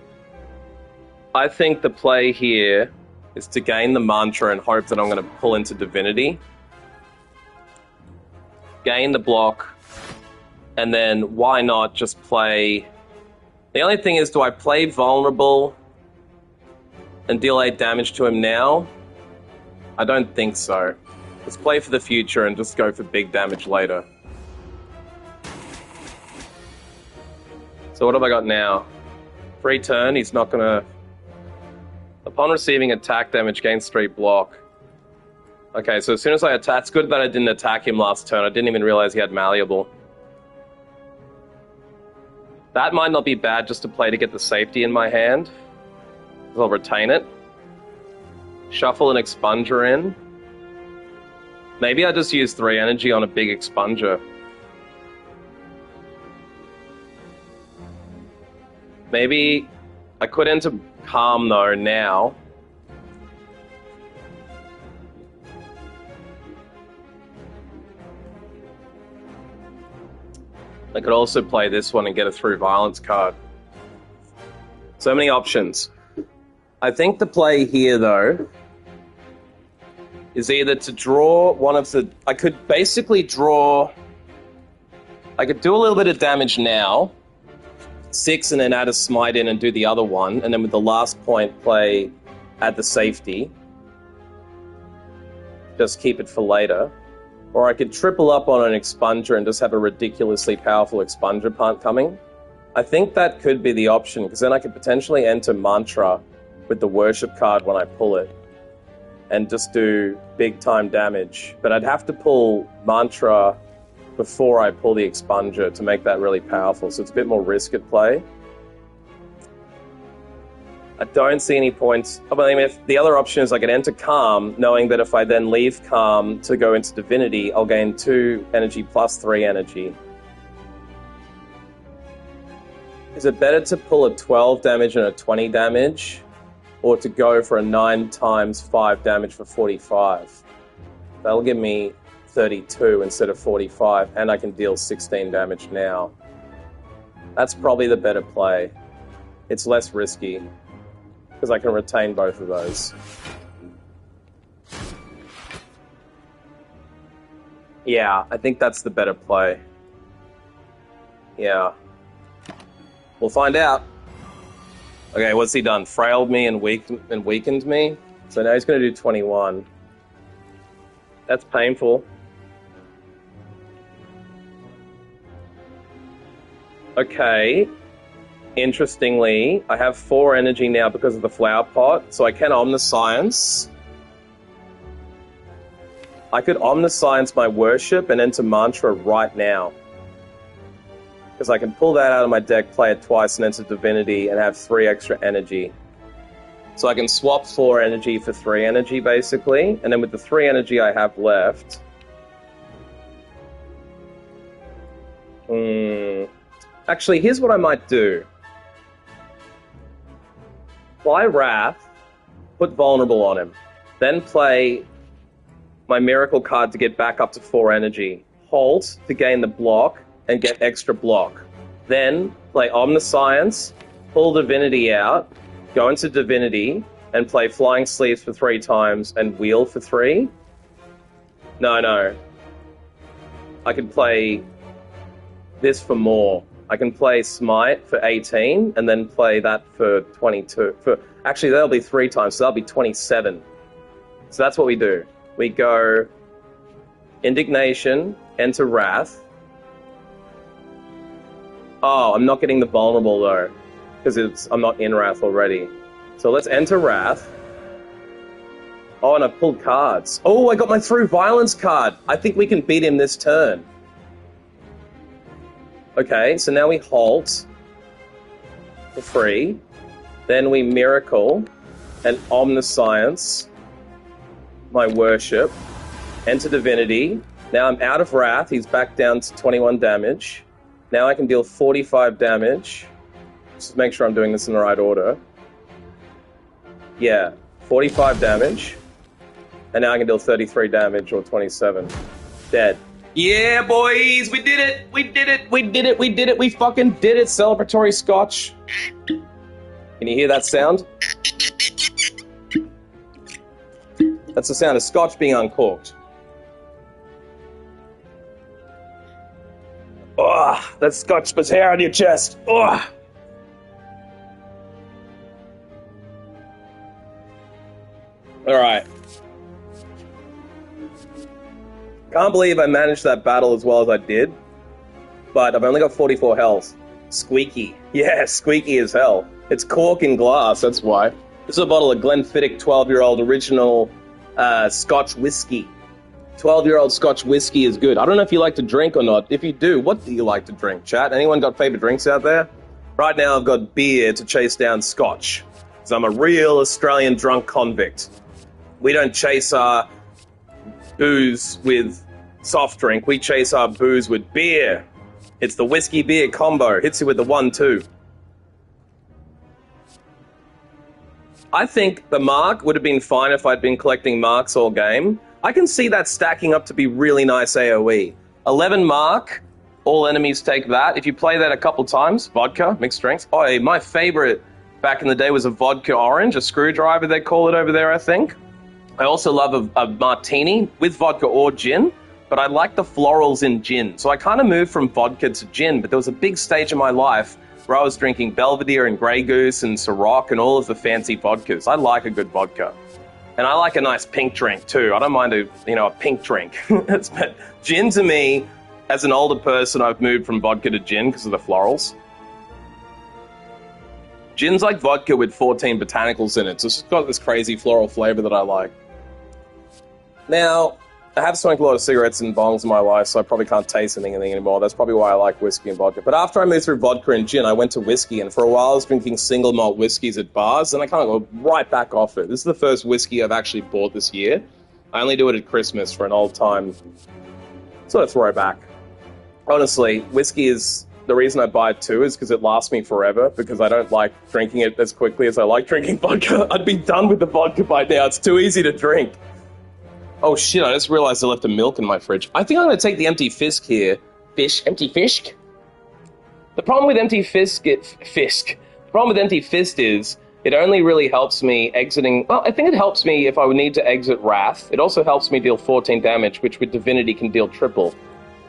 Speaker 1: I think the play here is to gain the Mantra and hope that I'm going to pull into Divinity. Gain the block, and then why not just play... The only thing is, do I play vulnerable and deal 8 damage to him now? I don't think so. Let's play for the future and just go for big damage later. So what have I got now? Free turn, he's not gonna... Upon receiving attack damage, gain 3 block. Okay, so as soon as I attack, it's good that I didn't attack him last turn. I didn't even realize he had Malleable. That might not be bad just to play to get the safety in my hand. I'll retain it. Shuffle an Expunger in. Maybe I just use 3 energy on a big Expunger. Maybe I could enter Calm though now. I could also play this one and get a Through Violence card. So many options. I think the play here, though, is either to draw one of the... I could basically draw... I could do a little bit of damage now, 6, and then add a Smite in and do the other one, and then with the last point play, add the safety. Just keep it for later. Or I could triple up on an Expunger and just have a ridiculously powerful Expunger punt coming. I think that could be the option, because then I could potentially enter Mantra with the Worship card when I pull it, and just do big-time damage. But I'd have to pull Mantra before I pull the Expunger to make that really powerful, so it's a bit more risk at play. I don't see any points. I mean, if the other option is I could enter Calm, knowing that if I then leave Calm to go into Divinity, I'll gain 2 energy plus 3 energy. Is it better to pull a 12 damage and a 20 damage, or to go for a 9 times 5 damage for 45? That'll give me 32 instead of 45, and I can deal 16 damage now. That's probably the better play. It's less risky, because I can retain both of those. Yeah, I think that's the better play. Yeah. We'll find out. Okay, what's he done? Frailed me and weakened me? So now he's going to do 21. That's painful. Okay. Interestingly, I have 4 energy now because of the flower pot, so I can Omniscience. I could Omniscience my worship and enter Mantra right now. Because I can pull that out of my deck, play it twice, and enter Divinity, and have 3 extra energy. So I can swap 4 energy for 3 energy, basically. And then with the 3 energy I have left... Actually, here's what I might do. Fly Wrath, put Vulnerable on him. Then play my Miracle card to get back up to 4 energy. Halt to gain the block and get extra block. Then play Omniscience, pull Divinity out, go into Divinity, and play Flying Sleeves for 3 times and Wheel for 3. No. I could play this for more. I can play Smite for 18, and then play that for 22. Actually, that'll be 3 times, so that'll be 27. So that's what we do. We go Indignation, enter Wrath. Oh, I'm not getting the Vulnerable, though, because I'm not in Wrath already. So let's enter Wrath. Oh, and I pulled cards. Oh, I got my Through Violence card. I think we can beat him this turn. Okay, so now we halt for free. Then we Miracle and Omniscience my worship. Enter Divinity. Now I'm out of Wrath. He's back down to 21 damage. Now I can deal 45 damage. Just make sure I'm doing this in the right order. Yeah, 45 damage. And now I can deal 33 damage or 27. Dead. Yeah, boys, we did it! We did it! We did it! We did it! We fucking did it! Celebratory scotch. Can you hear that sound? That's the sound of scotch being uncorked. Oh, that scotch puts hair on your chest. Oh. Alright. Can't believe I managed that battle as well as I did. But I've only got 44 health. Squeaky. Yeah, squeaky as hell. It's cork and glass, that's why. This is a bottle of Glenfiddich 12-year-old original Scotch whiskey. 12-year-old Scotch whiskey is good. I don't know if you like to drink or not. If you do, what do you like to drink, chat? Anyone got favorite drinks out there? Right now I've got beer to chase down Scotch. Because I'm a real Australian drunk convict. We don't chase our booze with soft drink. We chase our booze with beer. It's the whiskey-beer combo. Hits you with the 1-2. I think the mark would have been fine if I'd been collecting marks all game. I can see that stacking up to be really nice AoE. 11 mark, all enemies take that. If you play that a couple times, vodka, mixed drinks. Oh, my favorite back in the day was a vodka orange, a screwdriver they call it over there, I think. I also love a martini with vodka or gin, but I like the florals in gin. So I kind of moved from vodka to gin, but there was a big stage in my life where I was drinking Belvedere and Grey Goose and Ciroc and all of the fancy vodkas. I like a good vodka. And I like a nice pink drink too. I don't mind a pink drink. But gin to me, as an older person, I've moved from vodka to gin because of the florals. Gin's like vodka with 14 botanicals in it. So it's just got this crazy floral flavor that I like. Now, I have smoked a lot of cigarettes and bongs in my life, so I probably can't taste anything anymore. That's probably why I like whiskey and vodka. But after I moved through vodka and gin, I went to whiskey, and for a while I was drinking single malt whiskeys at bars, and I kind of go right back off it. This is the first whiskey I've actually bought this year. I only do it at Christmas for an old-time sort of throwback. Honestly, whiskey is... The reason I buy it too is because it lasts me forever, because I don't like drinking it as quickly as I like drinking vodka. I'd be done with the vodka by now. It's too easy to drink. Oh shit, I just realized I left the milk in my fridge. I think I'm going to take the empty fisk here. Empty fisk? The problem with empty fist is it only really helps me exiting... Well, I think it helps me if I would need to exit Wrath. It also helps me deal 14 damage, which with Divinity can deal triple.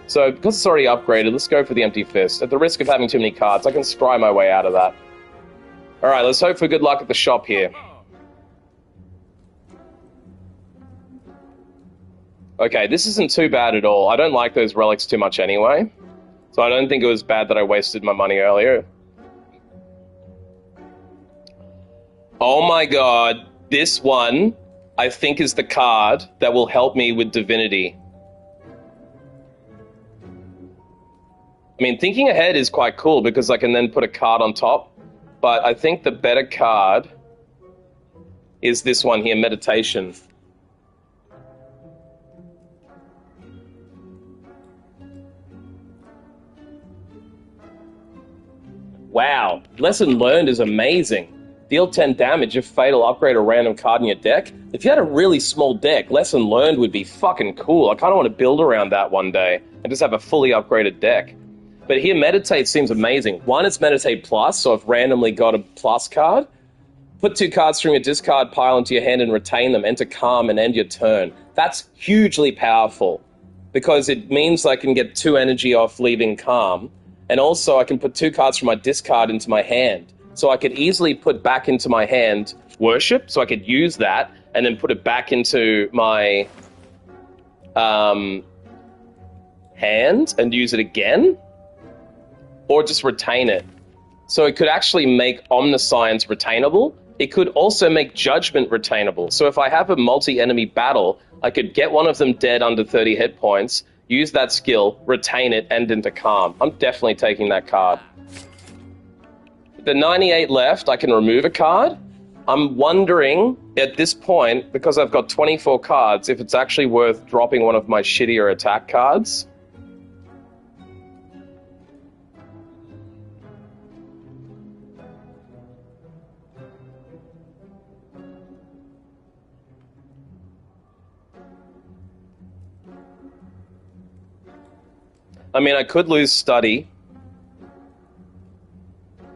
Speaker 1: So, because it's already upgraded, let's go for the empty fist. At the risk of having too many cards, I can scry my way out of that. Alright, let's hope for good luck at the shop here. Okay, this isn't too bad at all. I don't like those relics too much anyway. So I don't think it was bad that I wasted my money earlier. Oh my god, this one, I think, is the card that will help me with divinity. I mean, thinking ahead is quite cool because I can then put a card on top. But I think the better card is this one here, meditation. Wow, lesson learned is amazing. Deal 10 damage if fatal, upgrade a random card in your deck. If you had a really small deck, lesson learned would be fucking cool. I kind of want to build around that one day and just have a fully upgraded deck. But here, meditate seems amazing. One, it's meditate plus, so I've randomly got a plus card. Put 2 cards from your discard pile into your hand and retain them. Enter calm and end your turn. That's hugely powerful because it means I can get 2 energy off leaving calm. And also I can put 2 cards from my discard into my hand. So I could easily put back into my hand worship, so I could use that and then put it back into my hand and use it again. Or just retain it. So it could actually make Omniscience retainable. It could also make Judgment retainable. So if I have a multi-enemy battle, I could get one of them dead under 30 hit points, use that skill, retain it, end into calm. I'm definitely taking that card. The 98 left, I can remove a card. I'm wondering, at this point, because I've got 24 cards, if it's actually worth dropping one of my shittier attack cards. I mean, I could lose study.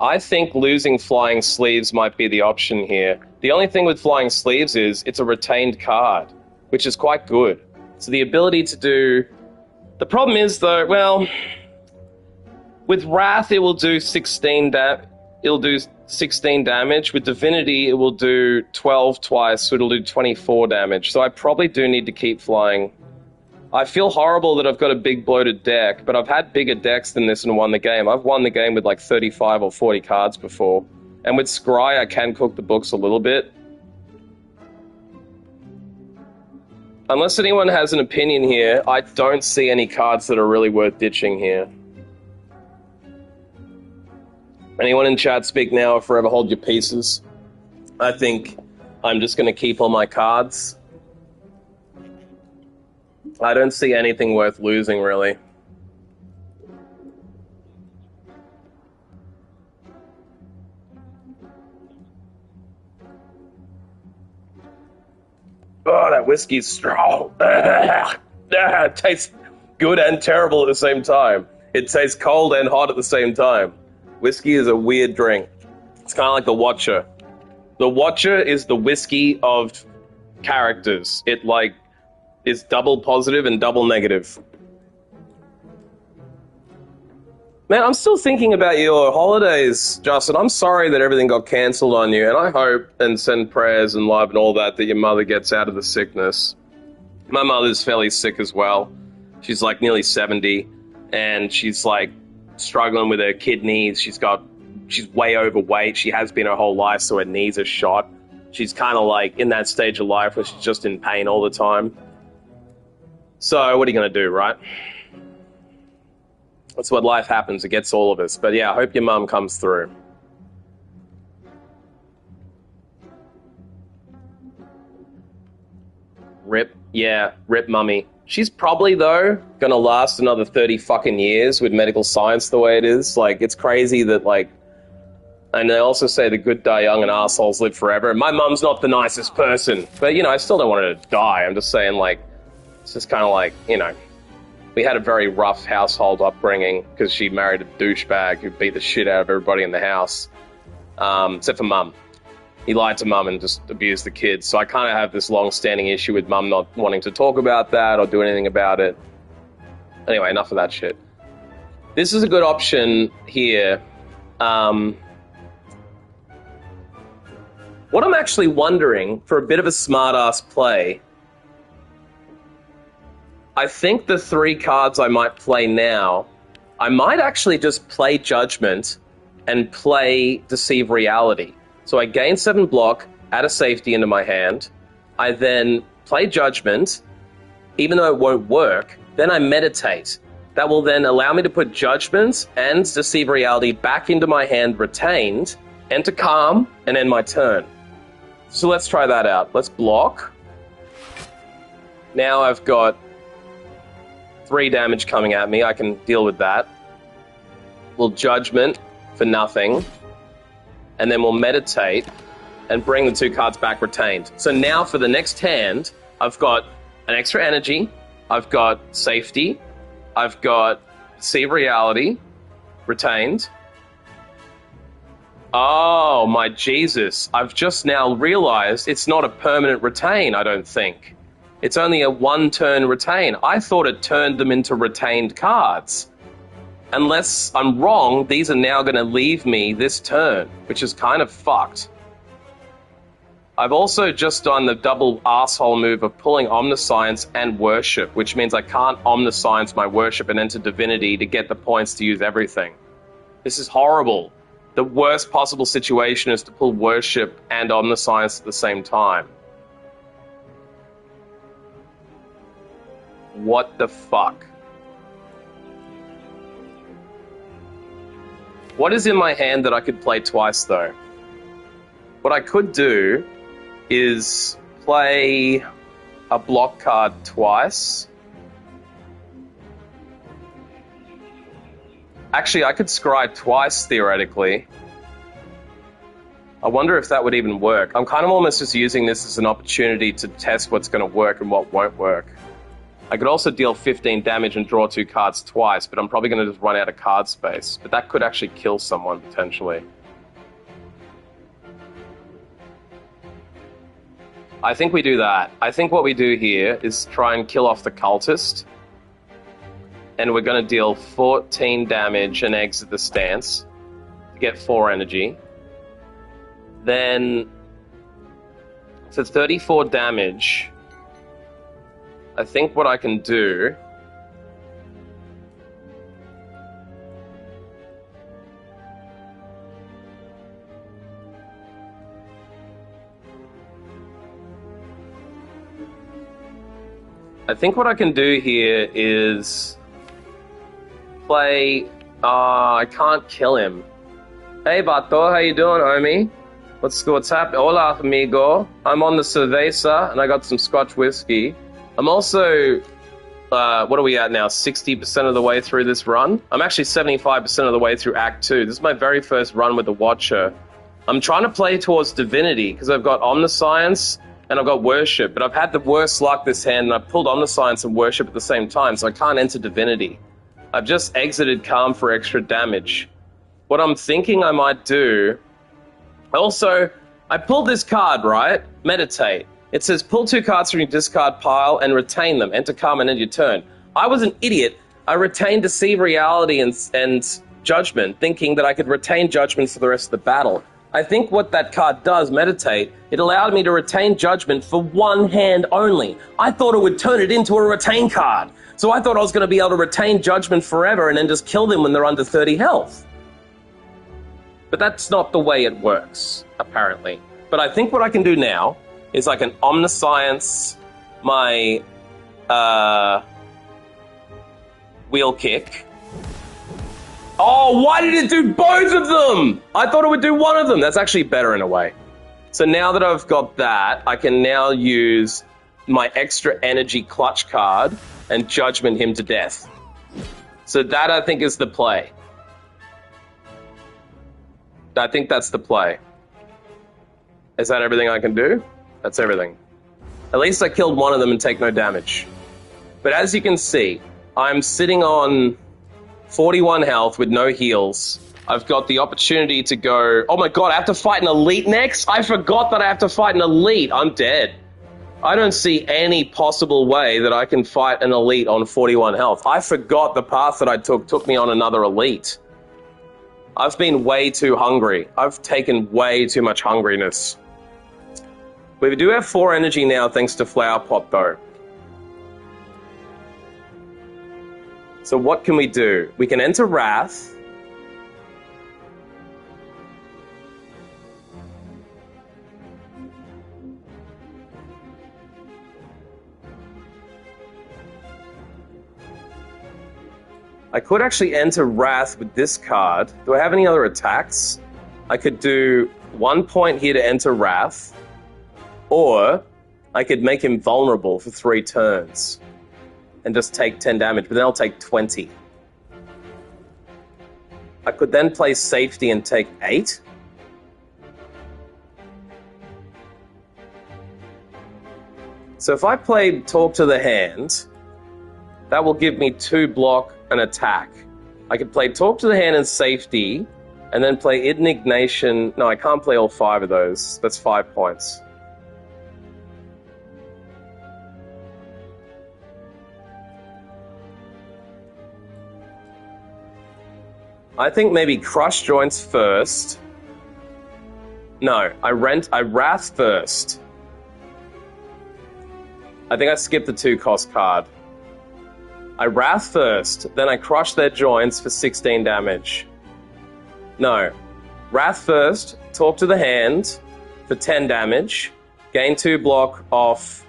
Speaker 1: I think losing flying sleeves might be the option here. The only thing with flying sleeves is it's a retained card, which is quite good. So the ability to do... The problem is, though, well... With Wrath, it will do 16 damage. With Divinity, it will do 12 twice, so it'll do 24 damage. So I probably do need to keep flying. I feel horrible that I've got a big bloated deck, but I've had bigger decks than this and won the game. I've won the game with like 35 or 40 cards before. And with Scry, I can cook the books a little bit. Unless anyone has an opinion here, I don't see any cards that are really worth ditching here. Anyone in chat, speak now or forever hold your pieces. I think I'm just going to keep all my cards. I don't see anything worth losing, really. Oh, that whiskey's strong. It tastes good and terrible at the same time. It tastes cold and hot at the same time. Whiskey is a weird drink. It's kind of like the Watcher. The Watcher is the whiskey of characters. It, like, is double positive and double negative. Man, I'm still thinking about your holidays, Justin. I'm sorry that everything got cancelled on you, and I hope and send prayers and love and all that your mother gets out of the sickness. My mother's fairly sick as well. She's like nearly 70, and she's like struggling with her kidneys. She's way overweight. She has been her whole life, so her knees are shot. She's kind of like in that stage of life where she's just in pain all the time. So what are you going to do, right? That's what life happens. It gets all of us. But yeah, I hope your mum comes through. Rip. Yeah, rip mummy. She's probably, though, going to last another 30 fucking years with medical science the way it is. Like, it's crazy that, like... And they also say the good die young and assholes live forever. And my mum's not the nicest person. But, you know, I still don't want her to die. I'm just saying, like... It's just kind of like, you know... We had a very rough household upbringing because she married a douchebag who beat the shit out of everybody in the house. Except for mum. He lied to mum and just abused the kids. So I kind of have this long-standing issue with mum not wanting to talk about that or do anything about it. Anyway, enough of that shit. This is a good option here. What I'm actually wondering, for a bit of a smart-ass play... I think the 3 cards I might play now, I might actually just play Judgment and play Deceive Reality. So I gain 7 block, add a safety into my hand. I then play Judgment, even though it won't work. Then I meditate. That will then allow me to put Judgment and Deceive Reality back into my hand retained, enter Calm, and end my turn. So let's try that out. Let's block. Now I've got 3 damage coming at me. I can deal with that. We'll Judgment for nothing. And then we'll meditate and bring the 2 cards back retained. So now for the next hand, I've got an extra energy. I've got safety. I've got Deceive Reality retained. Oh, my Jesus. I've just now realized it's not a permanent retain, I don't think. It's only a 1-turn retain. I thought it turned them into retained cards. Unless I'm wrong, these are now going to leave me this turn, which is kind of fucked. I've also just done the double asshole move of pulling Omniscience and Worship, which means I can't Omniscience my Worship and enter Divinity to get the points to use everything. This is horrible. The worst possible situation is to pull Worship and Omniscience at the same time. What the fuck? What is in my hand that I could play twice, though? What I could do is play a block card twice. Actually, I could scry twice, theoretically. I wonder if that would even work. I'm kind of almost just using this as an opportunity to test what's going to work and what won't work. I could also deal 15 damage and draw 2 cards twice, but I'm probably going to just run out of card space. But that could actually kill someone, potentially. I think we do that. I think what we do here is try and kill off the cultist. And we're going to deal 14 damage and exit the stance to get 4 energy. Then, for 34 damage, I think what I can do here is play... I can't kill him. Hey, Bato, how you doing, homie? What's happening? Hola, amigo. I'm on the cerveza, and I got some Scotch whiskey. I'm also... what are we at now? 60% of the way through this run? I'm actually 75% of the way through Act 2. This is my very first run with the Watcher. I'm trying to play towards Divinity, because I've got Omniscience and I've got Worship, but I've had the worst luck this hand, and I've pulled Omniscience and Worship at the same time, so I can't enter Divinity. I've just exited Calm for extra damage. What I'm thinking I might do... Also, I pulled this card, right? Meditate. It says pull 2 cards from your discard pile and retain them. Enter Calm and end your turn. I was an idiot. I retained Deceive Reality and Judgment, thinking that I could retain Judgment for the rest of the battle. I think what that card does, Meditate, it allowed me to retain Judgment for 1 hand only. I thought it would turn it into a retain card. So I thought I was going to be able to retain Judgment forever and then just kill them when they're under 30 health. But that's not the way it works, apparently. But I think what I can do now is I can Omniscience my Wheel Kick. Oh, why did it do both of them? I thought it would do one of them. That's actually better in a way. So now that I've got that, I can now use my extra energy clutch card and Judgment him to death. So that, I think, is the play. I think that's the play. Is that everything I can do? That's everything. At least I killed one of them and take no damage. But as you can see, I'm sitting on 41 health with no heals. I've got the opportunity to go... Oh my god, I have to fight an elite next? I forgot that I have to fight an elite. I'm dead. I don't see any possible way that I can fight an elite on 41 health. I forgot the path that I took me on another elite. I've been way too hungry. I've taken way too much hungriness. We do have 4 energy now thanks to Flower Pot, though. So what can we do? We can enter Wrath. I could actually enter Wrath with this card. Do I have any other attacks? I could do 1 point here to enter Wrath, or I could make him vulnerable for 3 turns and just take 10 damage, but then I'll take 20. I could then play Safety and take 8. So if I play Talk to the Hand, that will give me 2 block and attack. I could play Talk to the Hand and Safety, and then play Indignation. No, I can't play all 5 of those. That's 5 points. I think maybe Crush Joints first. No, I Wrath first. I think I skipped the 2-cost card. I Wrath first, then I Crush their joints for 16 damage. No. Wrath first, Talk to the Hand for 10 damage, gain 2 block off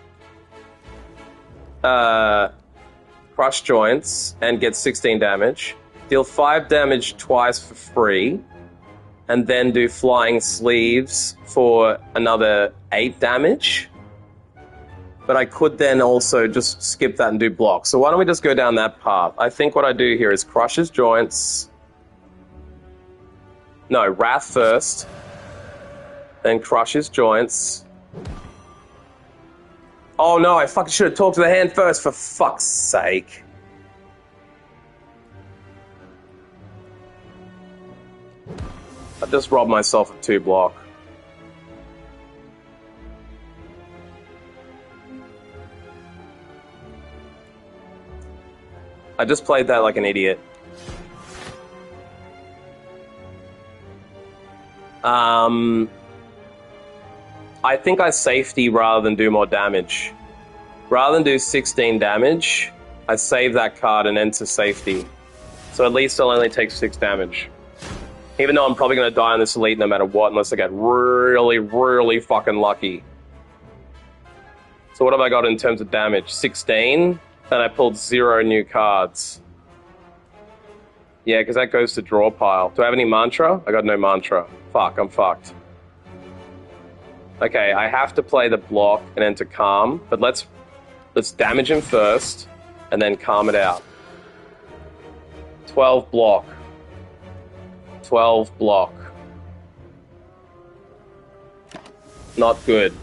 Speaker 1: Crush Joints, and get 16 damage. Deal 5 damage twice for free, and then do Flying Sleeves for another 8 damage. But I could then also just skip that and do block. So why don't we just go down that path? I think what I do here is Crush his joints. No, Wrath first. Then Crush his joints. Oh no, I fucking should have talked to the hand first, for fuck's sake. I just robbed myself of 2 block. I just played that like an idiot. I think I Safety rather than do more damage. Rather than do 16 damage, I save that card and enter Safety. So at least I'll only take 6 damage. Even though I'm probably going to die on this elite no matter what, unless I get really, really fucking lucky. So what have I got in terms of damage? 16? And I pulled 0 new cards. Yeah, because that goes to draw pile. Do I have any mantra? I got no mantra. Fuck, I'm fucked. Okay, I have to play the block and enter calm, but let's damage him first, and then calm it out. 12 block. 12 block. Not good.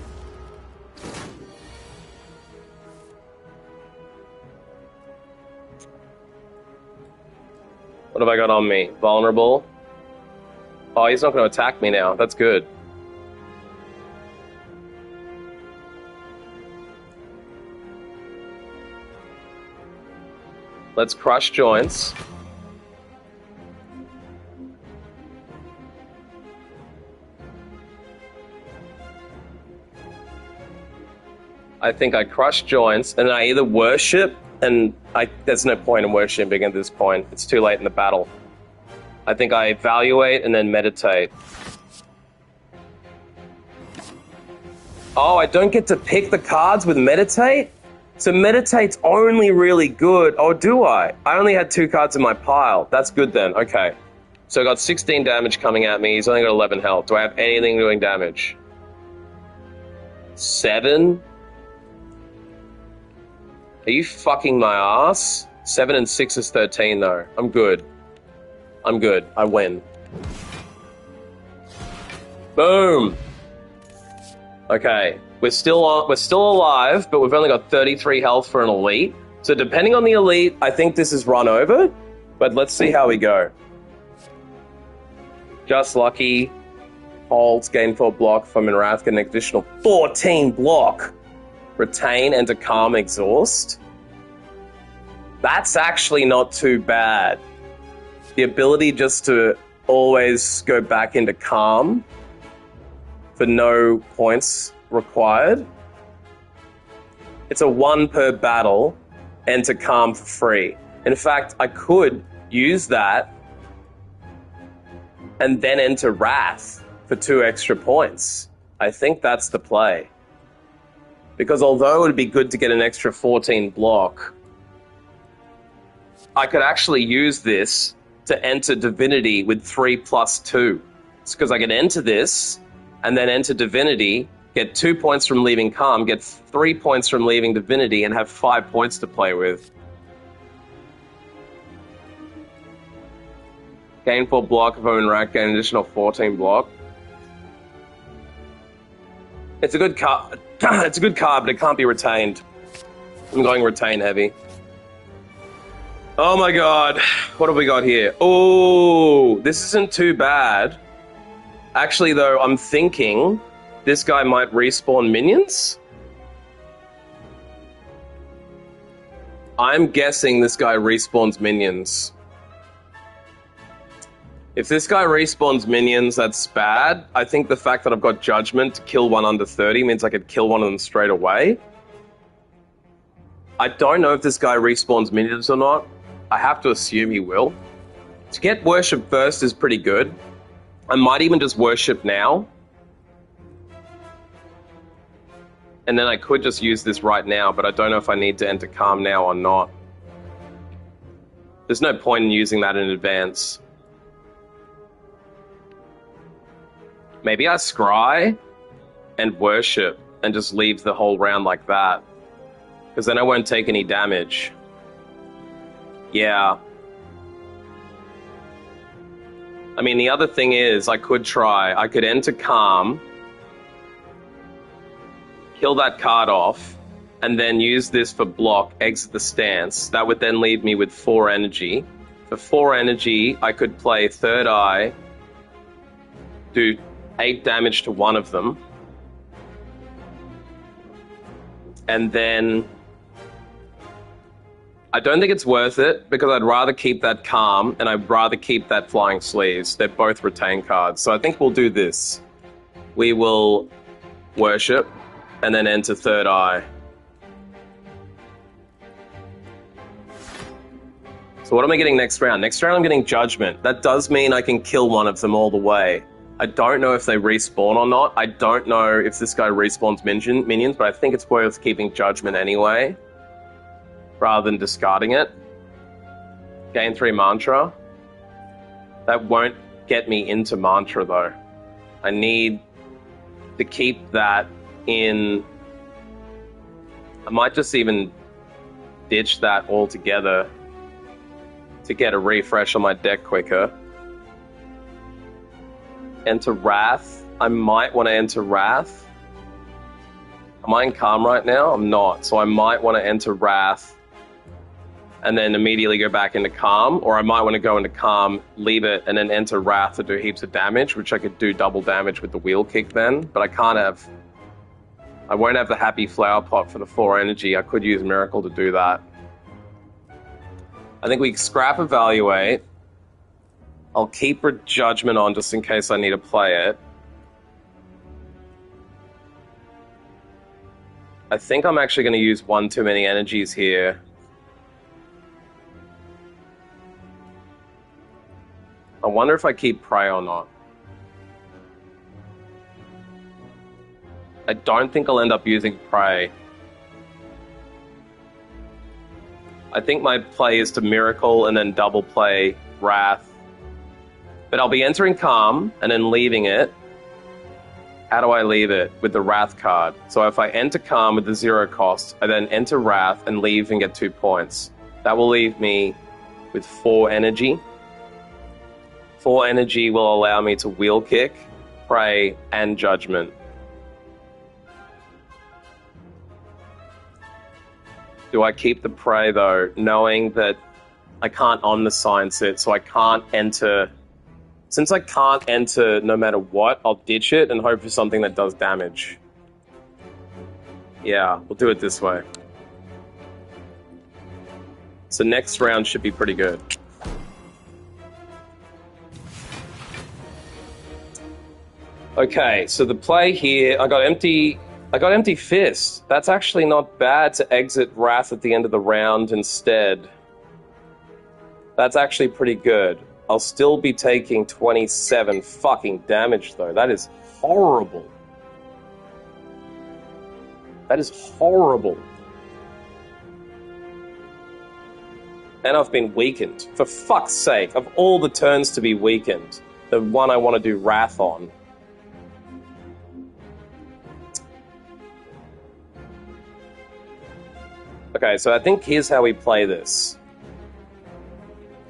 Speaker 1: What have I got on me? Vulnerable. Oh, he's not going to attack me now. That's good. Let's Crush Joints. I think I Crush Joints, and I either worship, and there's no point in worshiping at this point. It's too late in the battle. I think I evaluate and then meditate. Oh, I don't get to pick the cards with meditate? So meditate's only really good. Oh, do I? I only had 2 cards in my pile. That's good then. Okay. So I got 16 damage coming at me. He's only got 11 health. Do I have anything doing damage? 7? Are you fucking my ass? 7 and 6 is 13 though. I'm good. I'm good. I win. Boom. Okay. We're still alive, but we've only got 33 health for an elite. So depending on the elite, I think this is run over. But let's see how we go. Just lucky. Holds, gain 4 block from in Wrath, get an additional 14 block. Retain, enter calm, exhaust. That's actually not too bad. The ability just to always go back into calm for no points required. It's a 1 per battle, enter calm for free. In fact, I could use that and then enter Wrath for 2 extra points. I think that's the play. Because although it would be good to get an extra 14 block, I could actually use this to enter Divinity with 3+2. It's because I could enter this and then enter Divinity, get 2 points from leaving Calm, get 3 points from leaving Divinity, and have 5 points to play with. Gain 4 block if I'm in rack, gain an additional 14 block. It's a good card. It's a good card, but it can't be retained. I'm going retain heavy. Oh my god. What have we got here? Oh, this isn't too bad. Actually, though, I'm thinking this guy might respawn minions. I'm guessing this guy respawns minions. If this guy respawns minions, that's bad. I think the fact that I've got Judgment to kill one under 30 means I could kill one of them straight away. I don't know if this guy respawns minions or not. I have to assume he will. To get Worship first is pretty good. I might even just Worship now. And then I could just use this right now, but I don't know if I need to enter Calm now or not. There's no point in using that in advance. Maybe I scry and Worship and just leave the whole round like that. Because then I won't take any damage. Yeah. I mean, the other thing is, I could enter Calm, kill that card off, and then use this for block, exit the stance. That would then leave me with 4 energy. For 4 energy, I could play Third Eye, do 8 damage to one of them, and then I don't think it's worth it because I'd rather keep that Calm and I'd rather keep that Flying Sleeves. They're both retain cards, so I think we'll do this. We will Worship and then enter Third Eye. So what am I getting next round? Next round I'm getting Judgment. That does mean I can kill one of them all the way. I don't know if they respawn or not. I don't know if this guy respawns minions, but I think it's worth keeping Judgment anyway, rather than discarding it. Gain 3 Mantra. That won't get me into Mantra, though. I need to keep that in... I might just even ditch that altogether to get a refresh on my deck quicker. Enter Wrath. I might want to enter Wrath. Am I in Calm right now? I'm not. So I might want to enter Wrath and then immediately go back into Calm. Or I might want to go into Calm, leave it, and then enter Wrath to do heaps of damage, which I could do double damage with the Wheel Kick then. But I can't have... I won't have the Happy Flower Pot for the 4 energy. I could use Miracle to do that. I think we scrap Evaluate. I'll keep Judgment on just in case I need to play it. I think I'm actually going to use one too many energies here. I wonder if I keep Prey or not. I don't think I'll end up using Prey. I think my play is to Miracle and then double play Wrath. But I'll be entering Calm and then leaving it. How do I leave it? With the Wrath card. So if I enter Calm with the 0 cost, I then enter Wrath and leave and get 2 points. That will leave me with 4 energy. 4 energy will allow me to Wheel Kick, Prey, and Judgment. Do I keep the Prey, though, knowing that I can't Omniscience it, so I can't enter... Since I can't enter no matter what, I'll ditch it and hope for something that does damage. Yeah, we'll do it this way. So next round should be pretty good. Okay, so the play here, I got Empty Fist. That's actually not bad to exit Wrath at the end of the round instead. That's actually pretty good. I'll still be taking 27 fucking damage, though. That is horrible. That is horrible. And I've been weakened. For fuck's sake, of all the turns to be weakened, the one I want to do Wrath on. Okay, so I think here's how we play this.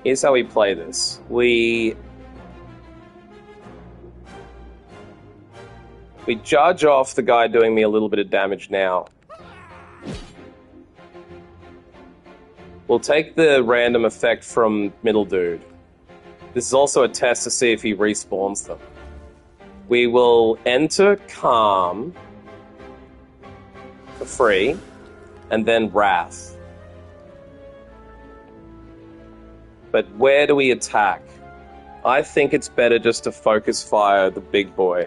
Speaker 1: Here's how we play this. We judge off the guy doing me a little bit of damage now. We'll take the random effect from middle dude. This is also a test to see if he respawns them. We will enter Calm for free, and then Wrath. But where do we attack? I think it's better just to focus fire the big boy.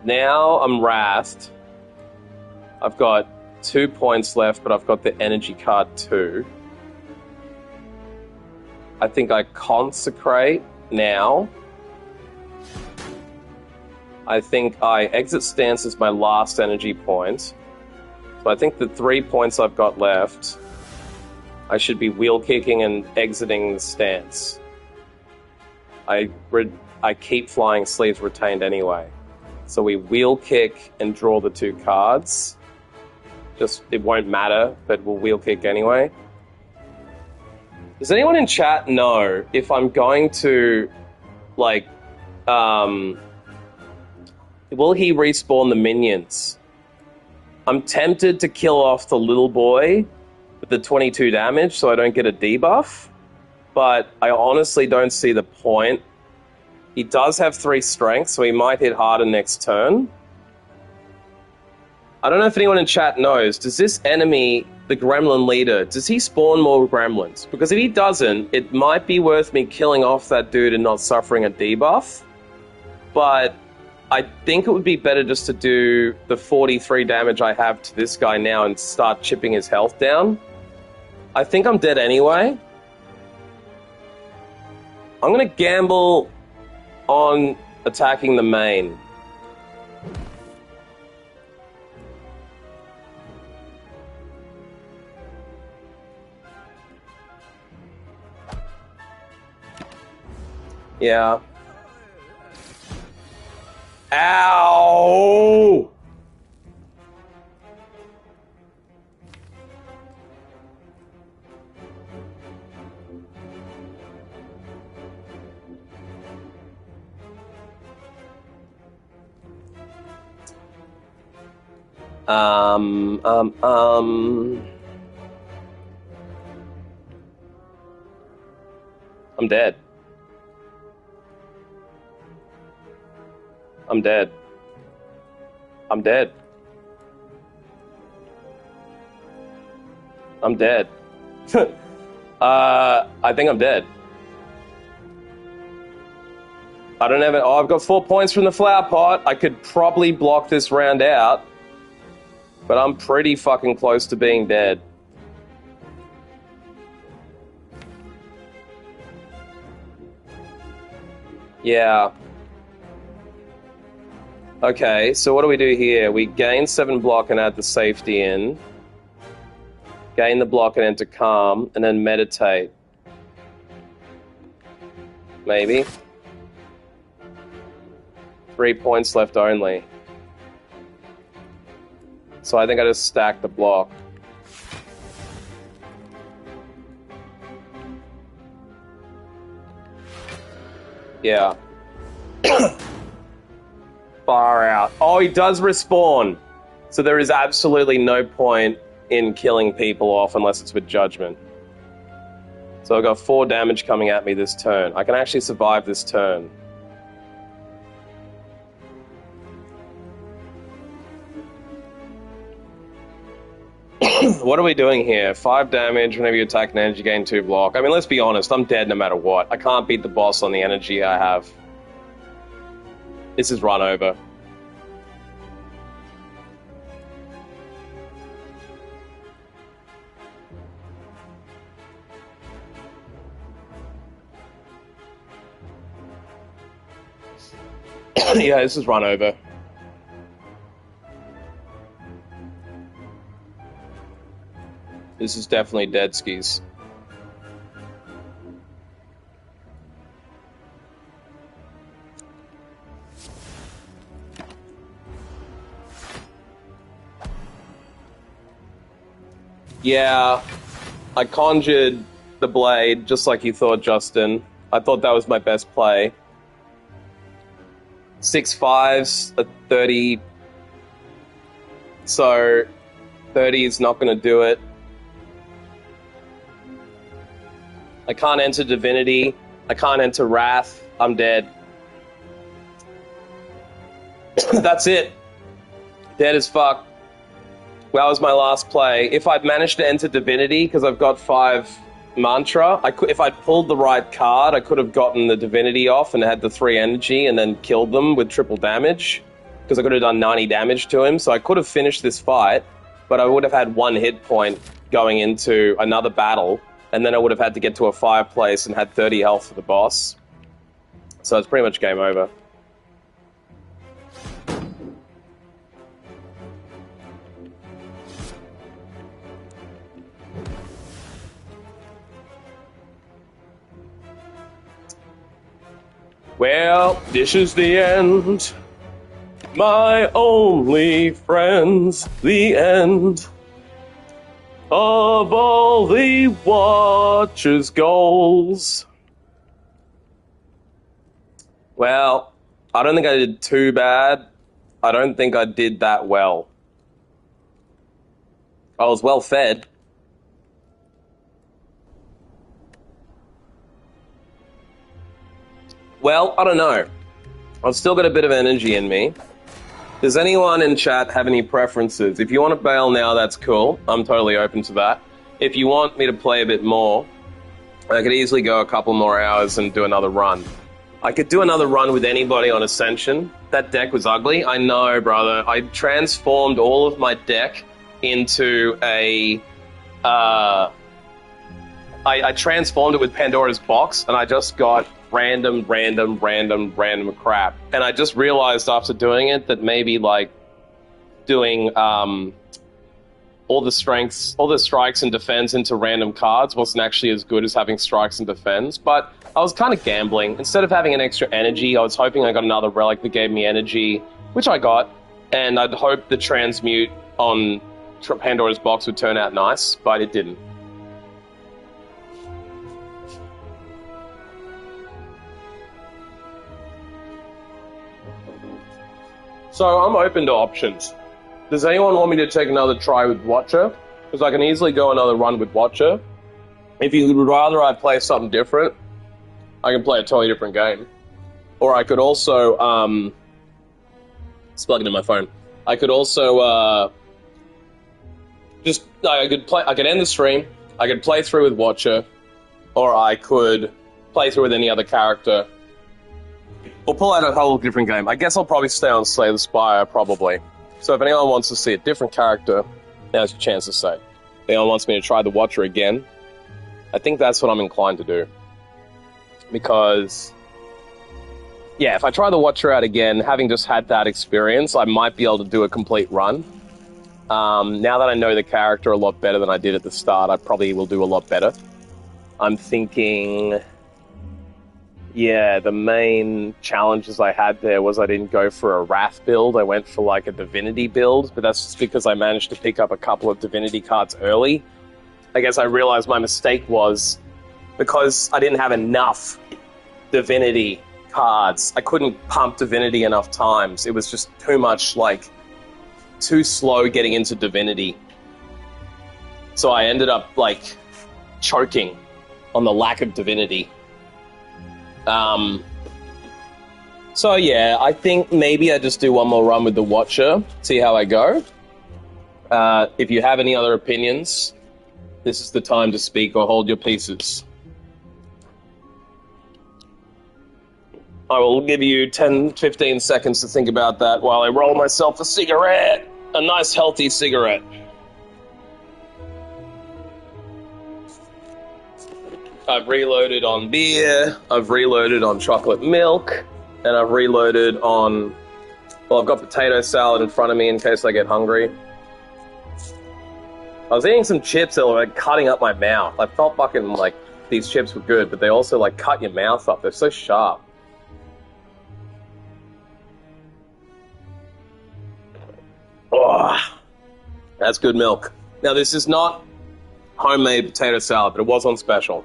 Speaker 1: Now I'm Wrathed. I've got 2 points left, but I've got the energy card too. I think I Consecrate now. I think I Exit Stance as my last energy point. So I think the 3 points I've got left, I should be wheel kicking and exiting the stance. I keep Flying Sleeves retained anyway. So we wheel kick and draw the 2 cards. Just, it won't matter, but we'll wheel kick anyway. Does anyone in chat know if I'm going to, like, will he respawn the minions? I'm tempted to kill off the little boy with the 22 damage so I don't get a debuff, but I honestly don't see the point. He does have 3 strength, so he might hit harder next turn. I don't know if anyone in chat knows, does this enemy, the gremlin leader, does he spawn more gremlins? Because if he doesn't, it might be worth me killing off that dude and not suffering a debuff. But I think it would be better just to do the 43 damage I have to this guy now and start chipping his health down. I think I'm dead anyway. I'm going to gamble on attacking the main. Yeah. Ow! I'm dead. I'm dead. I'm dead. I'm dead. I think I'm dead. I don't have it. Oh, I've got 4 points from the flower pot. I could probably block this round out, but I'm pretty fucking close to being dead. Yeah. Okay, so what do we do here? We gain 7 block and add the safety in. Gain the block and enter calm, and then meditate. Maybe. 3 points left only. So I think I just stack the block. Yeah. Far out. Oh, he does respawn. So there is absolutely no point in killing people off unless it's with judgment. So I've got 4 damage coming at me this turn. I can actually survive this turn. What are we doing here? 5 damage whenever you attack an energy, gain 2 block. I mean, let's be honest, I'm dead no matter what. I can't beat the boss on the energy I have. This is run over. Yeah, this is run over. This is definitely dead skis. Yeah, I conjured the blade just like you thought, Justin. I thought that was my best play. 6 5s, a 30. So 30 is not going to do it. I can't enter Divinity. I can't enter Wrath. I'm dead. That's it. Dead as fuck. That was my last play. If I'd managed to enter Divinity, because I've got 5 Mantra, if I'd pulled the right card, I could have gotten the Divinity off and had the 3 energy and then killed them with triple damage, because I could have done 90 damage to him. So I could have finished this fight, but I would have had 1 hit point going into another battle, and then I would have had to get to a fireplace and had 30 health for the boss. So it's pretty much game over. Well, this is the end. My only friends, the end of all the Watcher's goals. Well, I don't think I did too bad. I don't think I did that well. I was well fed. Well, I don't know. I've still got a bit of energy in me. Does anyone in chat have any preferences? If you want to bail now, that's cool. I'm totally open to that. If you want me to play a bit more, I could easily go a couple more hours and do another run. I could do another run with anybody on Ascension. That deck was ugly. I know, brother. I transformed all of my deck into a... I transformed it with Pandora's Box, and I just got random crap. And I just realized after doing it that maybe, like, doing all the strikes and defense into random cards wasn't actually as good as having strikes and defense. But I was kind of gambling. Instead of having an extra energy, I was hoping I got another relic that gave me energy, which I got. And I'd hoped the transmute on Pandora's Box would turn out nice, but it didn't. So I'm open to options. Does anyone want me to take another try with Watcher? Because I can easily go another run with Watcher. If you would rather I play something different, I can play a totally different game. Or I could also, it's plugged into my phone. I could also, I could end the stream, I could play through with Watcher, or I could play through with any other character. Or pull out a whole different game. I guess I'll probably stay on Slay the Spire, probably. So if anyone wants to see a different character, now's your chance to say. If anyone wants me to try the Watcher again, I think that's what I'm inclined to do. Because, yeah, if I try the Watcher out again, having just had that experience, I might be able to do a complete run. Now that I know the character a lot better than I did at the start, I probably will do a lot better. I'm thinking... Yeah, the main challenges I had there was I didn't go for a Wrath build, I went for like a Divinity build, but that's just because I managed to pick up a couple of Divinity cards early. I guess I realized my mistake was because I didn't have enough Divinity cards. I couldn't pump Divinity enough times. It was just too much, like, too slow getting into Divinity. So I ended up, like, choking on the lack of Divinity. So yeah, I think maybe I just do one more run with the Watcher, see how I go. If you have any other opinions, this is the time to speak or hold your pieces. I will give you 10-15 seconds to think about that while I roll myself a cigarette. A nice healthy cigarette. I've reloaded on beer, I've reloaded on chocolate milk, And I've reloaded on... Well, I've got potato salad in front of me in case I get hungry. I was eating some chips that were like cutting up my mouth. I felt fucking like these chips were good, but they also like cut your mouth up. They're so sharp. Oh, that's good milk. Now, this is not homemade potato salad, but it was on special.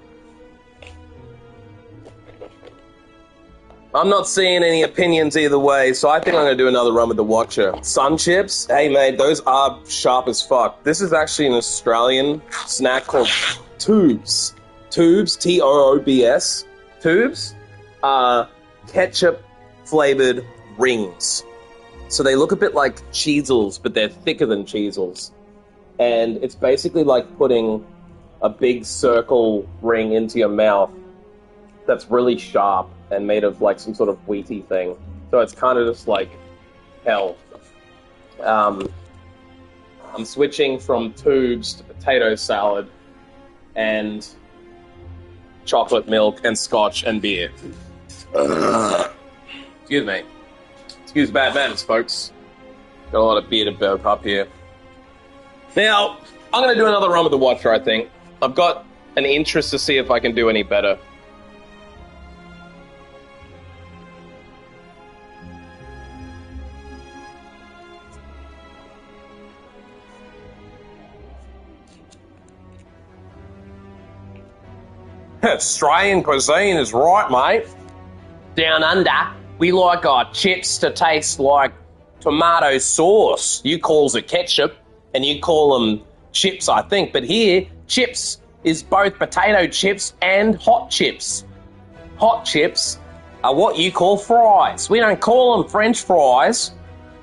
Speaker 1: I'm not seeing any opinions either way, so I think I'm going to do another run with the Watcher. Sun chips? Hey, mate, those are sharp as fuck. This is actually an Australian snack called Tubes. Tubes, T-O-O-B-S. Tubes are ketchup-flavored rings. So they look a bit like Cheezels, but they're thicker than Cheezels. And it's basically like putting a big circle ring into your mouth that's really sharp and made of like some sort of wheaty thing. So it's kind of just like hell. I'm switching from Tubes to potato salad and chocolate milk and scotch and beer. Excuse me. Excuse bad manners, folks. Got a lot of beer to burp up here. Now, I'm going to do another run with the Watcher, I think. I've got an interest to see if I can do any better. Australian cuisine is right, mate. Down under, we like our chips to taste like tomato sauce. You calls it ketchup, and you call them chips, I think. But here, chips is both potato chips and hot chips. Hot chips are what you call fries. We don't call them French fries.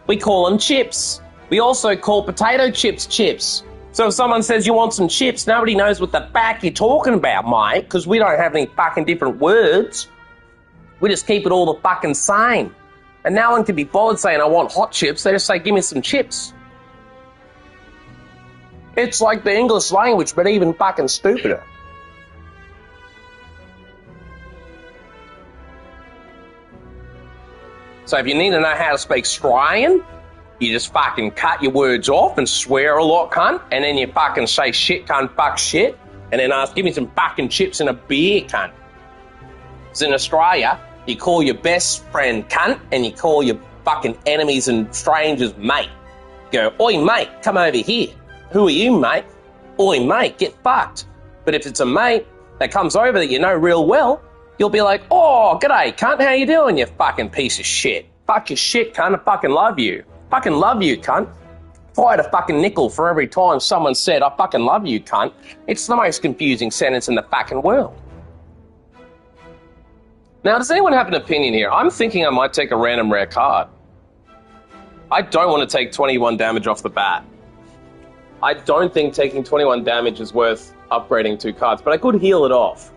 Speaker 1: We call them chips. We also call potato chips chips. So if someone says you want some chips, nobody knows what the back you're talking about, mate, because we don't have any fucking different words. We just keep it all the fucking same. And no one can be bothered saying, I want hot chips. They just say, give me some chips. It's like the English language, but even fucking stupider. So if you need to know how to speak Australian, you just fucking cut your words off and swear a lot, cunt, and then you fucking say shit, cunt, fuck shit, and then ask, give me some fucking chips and a beer, cunt. Because in Australia, you call your best friend cunt, and you call your fucking enemies and strangers mate. You go, oi, mate, come over here. Who are you, mate? Oi, mate, get fucked. But if it's a mate that comes over that you know real well, you'll be like, oh, g'day, cunt, how you doing, you fucking piece of shit? Fuck your shit, cunt, I fucking love you. Fucking love you, cunt. If I had a fucking nickel for every time someone said, I fucking love you, cunt, it's the most confusing sentence in the fucking world. Now, does anyone have an opinion here? I'm thinking I might take a random rare card. I don't want to take 21 damage off the bat. I don't think taking 21 damage is worth upgrading 2 cards, but I could heal it off.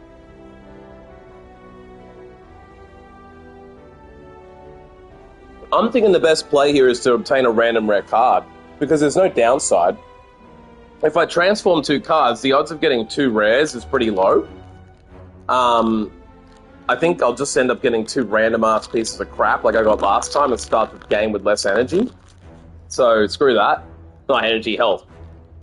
Speaker 1: I'm thinking the best play here is to obtain a random rare card, because there's no downside. If I transform 2 cards, the odds of getting 2 rares is pretty low. I think I'll just end up getting 2 random-ass pieces of crap like I got last time and start the game with less energy. So, screw that. Not energy, health.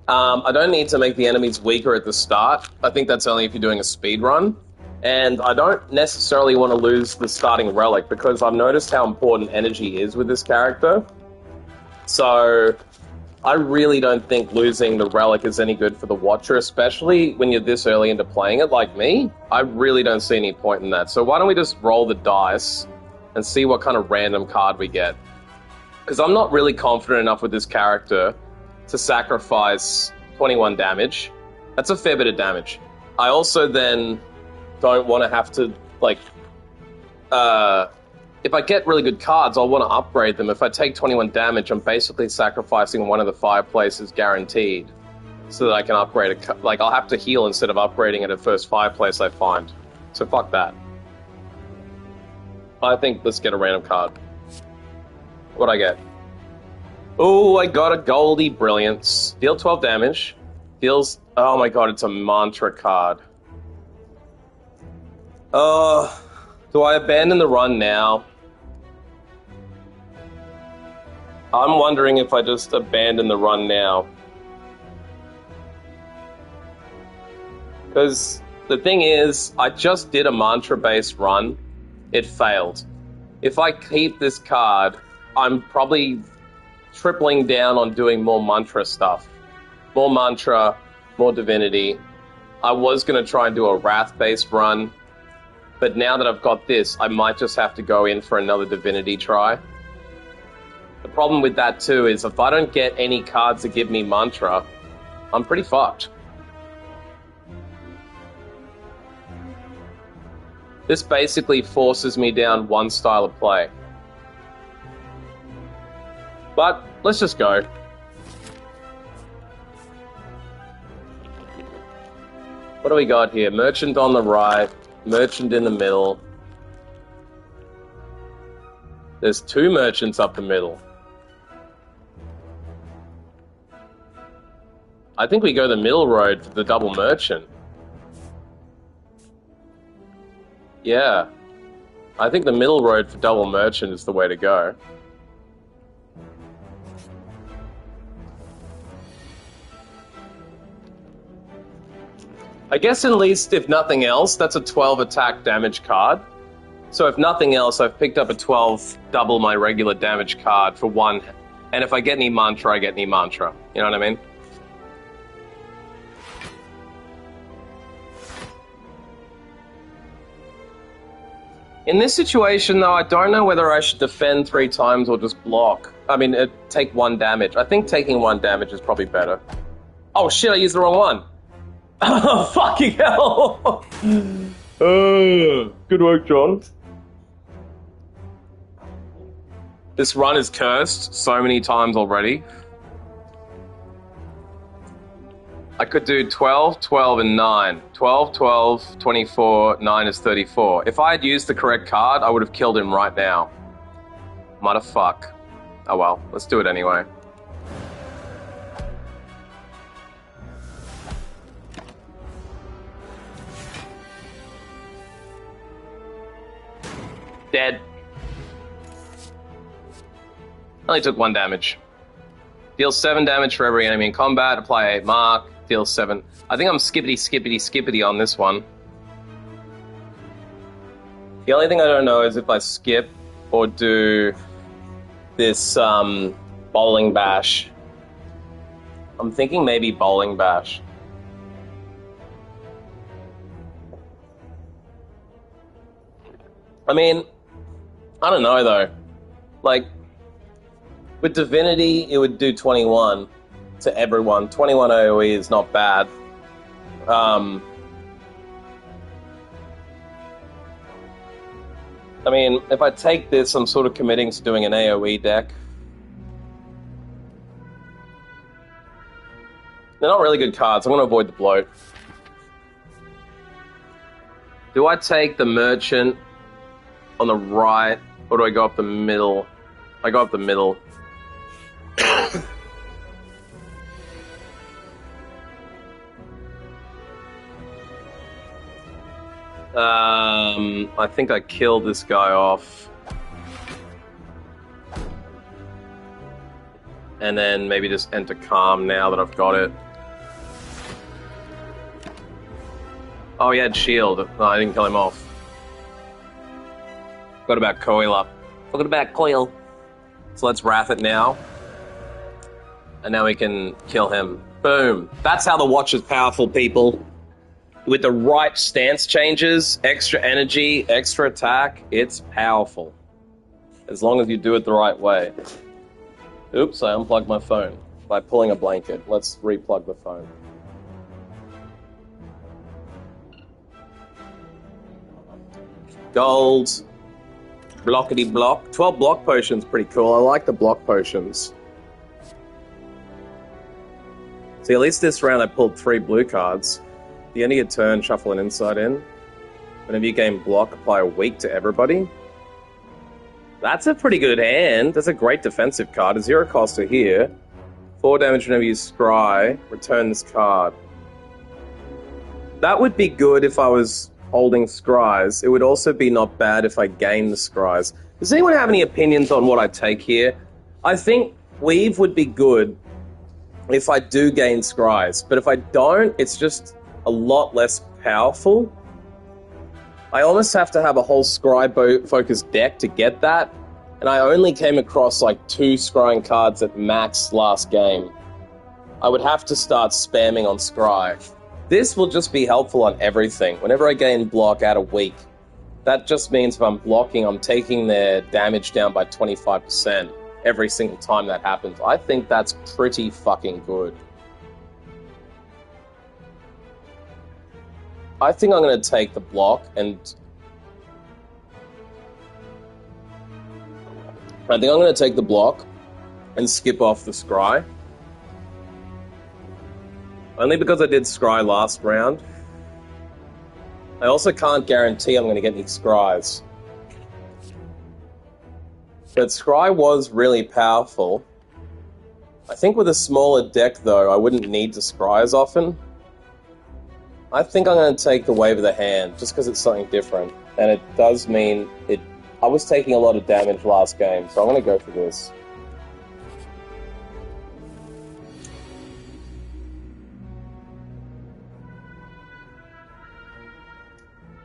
Speaker 1: I don't need to make the enemies weaker at the start. I think that's only if you're doing a speed run. And I don't necessarily want to lose the starting relic because I've noticed how important energy is with this character. So I really don't think losing the relic is any good for the Watcher, especially when you're this early into playing it like me. I really don't see any point in that. So why don't we just roll the dice and see what kind of random card we get. Because I'm not really confident enough with this character to sacrifice 21 damage. That's a fair bit of damage. I also then don't want to have to, like, if I get really good cards, I'll want to upgrade them. If I take 21 damage, I'm basically sacrificing one of the fireplaces guaranteed so that I can upgrade a... Like, I'll have to heal instead of upgrading at a first fireplace I find. So fuck that. I think let's get a random card. What'd I get? Oh, I got a Goldie Brilliance. Deal 12 damage. Deals... Oh my god, it's a mantra card. Do I abandon the run now? I'm wondering if I just abandon the run now. Because the thing is, I just did a mantra-based run. It failed. If I keep this card, I'm probably tripling down on doing more mantra stuff. More mantra, more divinity. I was going to try and do a wrath-based run, but now that I've got this, I might just have to go in for another divinity try. The problem with that too is if I don't get any cards that give me mantra, I'm pretty fucked. This basically forces me down one style of play. But let's just go. What do we got here? Merchant on the right, merchant in the middle. There's two merchants up the middle. I think we go the middle road for the double merchant. Yeah. I think the middle road for double merchant is the way to go. I guess at least, if nothing else, that's a 12 attack damage card. So if nothing else, I've picked up a 12 double my regular damage card for one. And if I get any mantra, I get any mantra. You know what I mean? In this situation, though, I don't know whether I should defend 3 times or just block. I mean, take 1 damage. I think taking 1 damage is probably better. Oh shit, I used the wrong one. Oh, fucking hell. Good work, John. This run is cursed so many times already. I could do 12, 12, and 9. 12, 12, 24, 9 is 34. If I had used the correct card, I would have killed him right now. Motherfuck. Oh well, let's do it anyway. Dead. Only took 1 damage. Deals 7 damage for every enemy in combat. Apply a mark. Deals 7. I think I'm skippity on this one. The only thing I don't know is if I skip or do this bowling bash. I'm thinking maybe bowling bash. I mean, I don't know though. Like, with Divinity, it would do 21 to everyone. 21 AoE is not bad. I mean, if I take this, I'm sort of committing to doing an AoE deck. They're not really good cards. I want to avoid the bloat. Do I take the Merchant on the right, or do I go up the middle? I go up the middle. I think I killed this guy off. And then maybe just enter Calm now that I've got it. Oh, he had shield. No, I didn't kill him off. Forgot about Coil up. Forgot about Coil. So let's Wrath it now. And now we can kill him. Boom. That's how the Watcher's powerful, people. With the right stance changes, extra energy, extra attack, it's powerful. As long as you do it the right way. Oops, I unplugged my phone by pulling a blanket. Let's replug the phone. Gold. Blockity block. 12 block potions, pretty cool. I like the block potions. See, at least this round I pulled 3 blue cards. At the end of your turn, shuffle an insight in. Whenever you gain block, apply a weak to everybody. That's a pretty good hand. That's a great defensive card. A 0 coster here. 4 damage whenever you scry. Return this card. That would be good if I was holding scries. It would also be not bad if I gained the scries. Does anyone have any opinions on what I take here? I think Weave would be good if I do gain scries, but if I don't, it's just a lot less powerful. I almost have to have a whole scry-focused deck to get that, and I only came across like 2 scrying cards at max last game. I would have to start spamming on scry. This will just be helpful on everything. Whenever I gain block out of weak, that just means if I'm blocking, I'm taking their damage down by 25% every single time that happens. I think that's pretty fucking good. I think I'm going to take the block and... I think I'm going to take the block and skip off the scry. Only because I did scry last round. I also can't guarantee I'm going to get any scries. But scry was really powerful. I think with a smaller deck, though, I wouldn't need to scry as often. I think I'm going to take the Wave of the Hand, just because it's something different. And it does mean it... I was taking a lot of damage last game, so I'm going to go for this.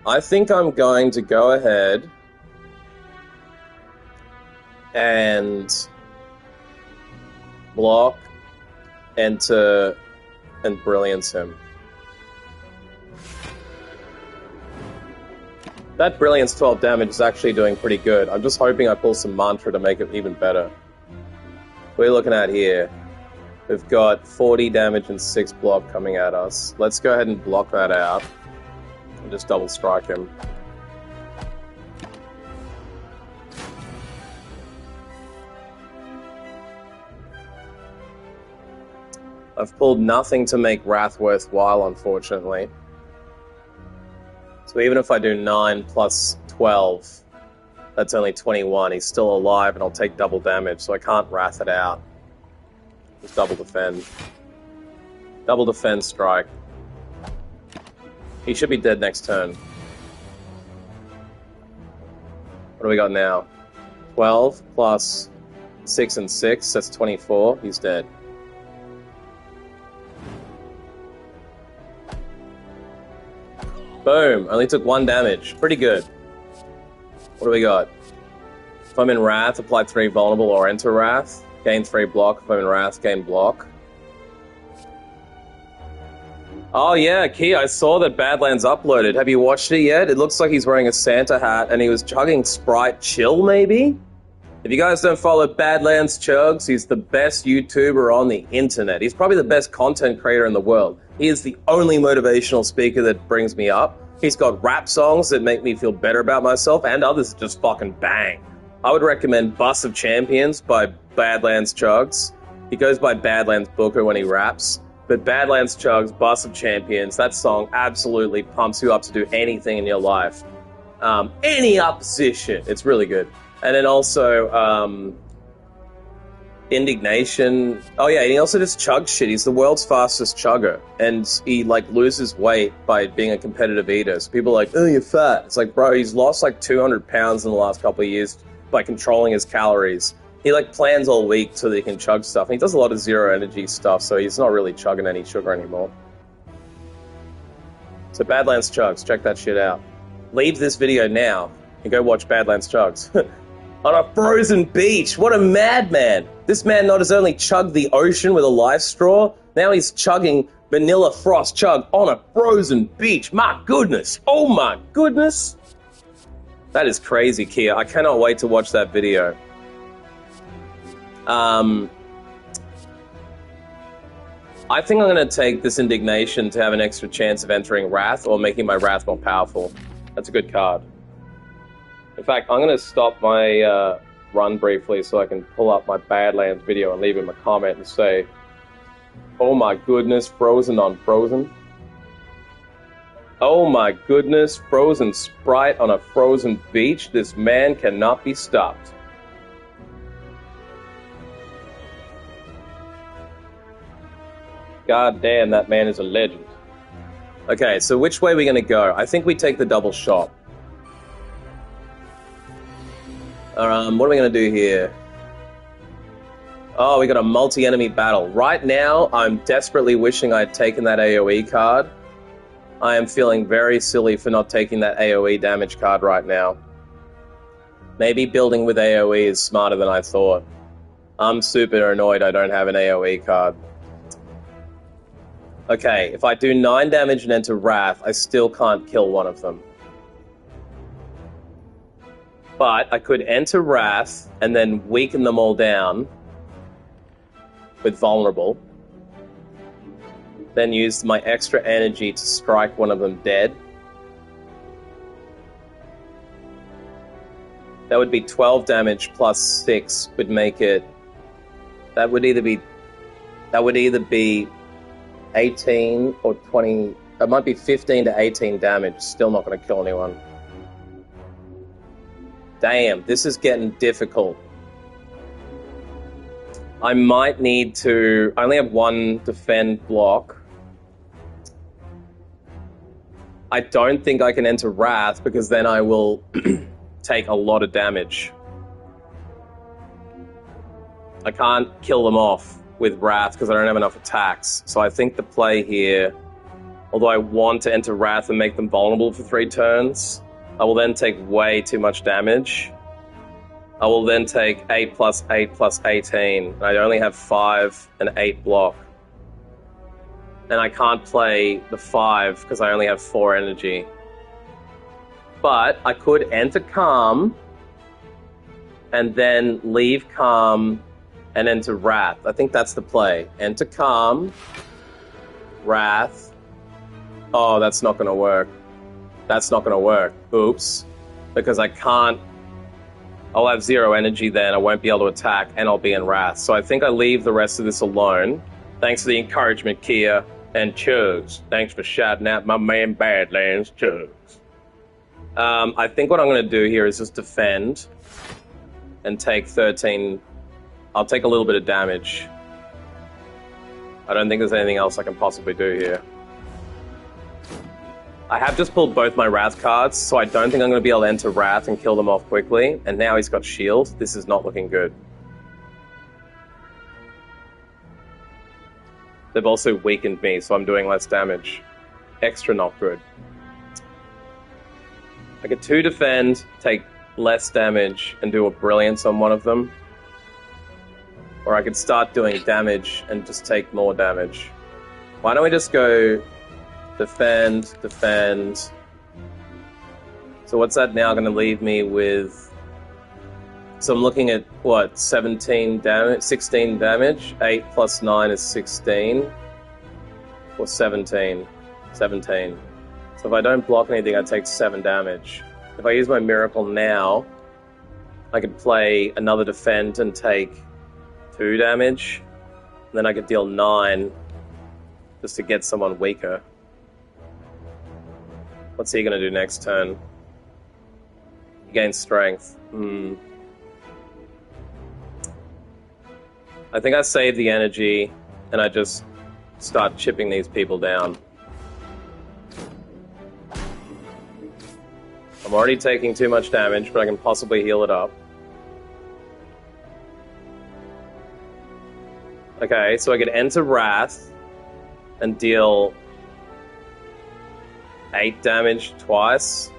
Speaker 1: I think I'm going to go ahead and block, enter, and brilliance him. That brilliance 12 damage is actually doing pretty good. I'm just hoping I pull some mantra to make it even better. What are we looking at here? We've got 40 damage and 6 block coming at us. Let's go ahead and block that out. And just double strike him. I've pulled nothing to make Wrath worthwhile, unfortunately. So even if I do 9 plus 12, that's only 21. He's still alive and I'll take double damage, so I can't Wrath it out. Just double defend. Double defend strike. He should be dead next turn. What do we got now? 12 plus 6 and 6, that's 24. He's dead. Boom. Only took 1 damage. Pretty good. What do we got? If I'm in Wrath, apply 3 vulnerable or enter Wrath. Gain 3 block. If I'm in Wrath, gain block. Oh yeah, Key, I saw that Badlands uploaded. Have you watched it yet? It looks like he's wearing a Santa hat and he was chugging Sprite Chill, maybe? If you guys don't follow Badlands Chugs, he's the best YouTuber on the internet. He's probably the best content creator in the world. He is the only motivational speaker that brings me up. He's got rap songs that make me feel better about myself, and others that just fucking bang. I would recommend Bus of Champions by Badlands Chugs. He goes by Badlands Booker when he raps. But Badlands Chugs, Bus of Champions, that song absolutely pumps you up to do anything in your life. Any opposition. It's really good. And then also, Indignation. Oh yeah, and he also just chugs shit. He's the world's fastest chugger. And he, like, loses weight by being a competitive eater. So people are like, oh, you're fat. It's like, bro, he's lost like 200 pounds in the last couple of years by controlling his calories. He, like, plans all week so that he can chug stuff. And he does a lot of zero energy stuff, so he's not really chugging any sugar anymore. So Badlands Chugs, check that shit out. Leave this video now and go watch Badlands Chugs. On a frozen beach, what a madman! This man not has only chugged the ocean with a life straw, now he's chugging Vanilla Frost Chug on a frozen beach. My goodness! Oh my goodness! That is crazy, Kia. I cannot wait to watch that video. I think I'm going to take this Indignation to have an extra chance of entering Wrath or making my Wrath more powerful. That's a good card. In fact, I'm going to stop my run briefly so I can pull up my Badlands video and leave him a comment and say, oh my goodness, Frozen on Frozen. Oh my goodness, Frozen Sprite on a frozen beach. This man cannot be stopped. God damn, that man is a legend. Okay, so which way are we going to go? I think we take the double shot. What are we going to do here? Oh, we got a multi-enemy battle. Right now, I'm desperately wishing I'd taken that AoE card. I am feeling very silly for not taking that AoE damage card right now. Maybe building with AoE is smarter than I thought. I'm super annoyed I don't have an AoE card. Okay, if I do 9 damage and enter Wrath, I still can't kill one of them. But I could enter Wrath and then weaken them all down with Vulnerable. Then use my extra energy to strike one of them dead. That would be 12 damage plus 6 would make it... That would either be 18 or 20... It might be 15 to 18 damage. Still not going to kill anyone. Damn, this is getting difficult. I might need to... I only have 1 defend block. I don't think I can enter Wrath because then I will take a lot of damage. I can't kill them off with Wrath because I don't have enough attacks. So I think the play here, although I want to enter Wrath and make them vulnerable for 3 turns, I will then take way too much damage. I will then take 8 plus 8 plus 18. And I only have 5 and 8 block. And I can't play the 5 because I only have 4 energy. But I could enter Calm and then leave Calm and enter Wrath. I think that's the play. Enter Calm, Wrath. Oh, that's not going to work. That's not going to work. Oops. Because I can't... I'll have 0 energy then, I won't be able to attack, and I'll be in Wrath. So I think I leave the rest of this alone. Thanks for the encouragement, Kia. And Chugs. Thanks for shouting out my man Badlands, Chugs. I think what I'm going to do here is just defend and take 13... I'll take a little bit of damage. I don't think there's anything else I can possibly do here. I have just pulled both my Wrath cards, so I don't think I'm going to be able to enter Wrath and kill them off quickly. And now he's got shield. This is not looking good. They've also weakened me, so I'm doing less damage. Extra not good. I get 2 defend, take less damage, and do a brilliance on one of them. Or I could start doing damage and just take more damage. Why don't we just go defend, defend. So what's that now going to leave me with? So I'm looking at, what, 17 damage, 16 damage? 8 plus 9 is 16. Or 17. 17. So if I don't block anything, I take 7 damage. If I use my miracle now, I could play another defend and take 2 damage. And then I could deal 9 just to get someone weaker. What's he going to do next turn? He gains strength. I think I save the energy and I just start chipping these people down. I'm already taking too much damage, but I can possibly heal it up. Okay, so I could enter Wrath and deal 8 damage twice.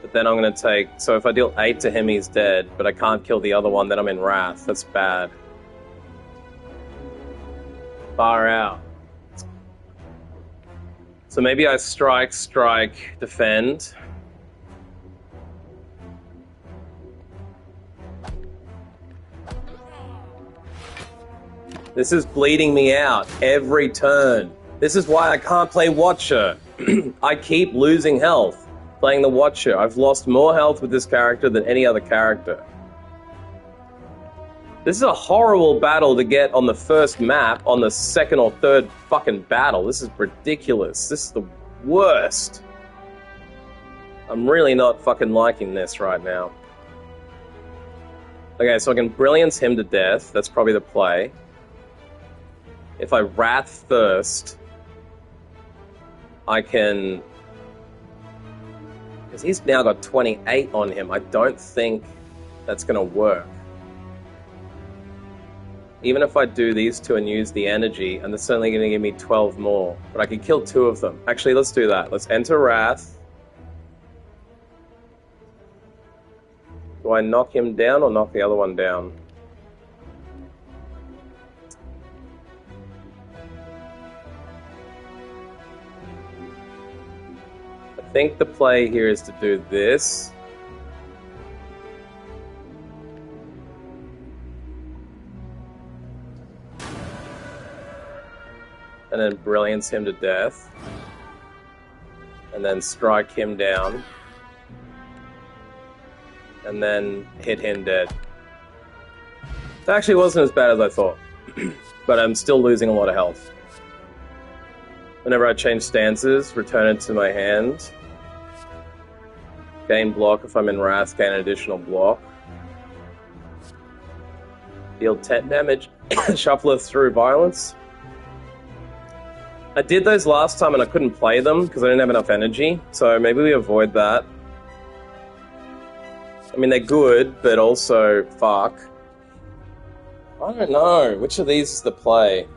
Speaker 1: But then I'm going to take... So if I deal 8 to him, he's dead. But I can't kill the other one, then I'm in Wrath. That's bad. Far out. So maybe I strike, strike, defend. This is bleeding me out every turn. This is why I can't play Watcher. I keep losing health playing the Watcher. I've lost more health with this character than any other character. This is a horrible battle to get on the first map, on the second or third fucking battle. This is ridiculous. This is the worst. I'm really not fucking liking this right now. Okay, so I can Brilliance him to death. That's probably the play. If I Wrath first, I can... Because he's now got 28 on him. I don't think that's going to work. Even if I do these two and use the energy, and it's only going to give me 12 more. But I could kill 2 of them. Actually, let's do that. Let's enter Wrath. Do I knock him down or knock the other one down? I think the play here is to do this. And then brilliance him to death. And then strike him down. And then hit him dead. It actually wasn't as bad as I thought. But I'm still losing a lot of health. Whenever I change stances, return it to my hand. Gain block if I'm in Wrath, gain an additional block. Deal 10 damage. Shuffle it through violence. I did those last time and I couldn't play them because I didn't have enough energy. So maybe we avoid that. I mean, they're good, but also, fuck. I don't know. Which of these is the play?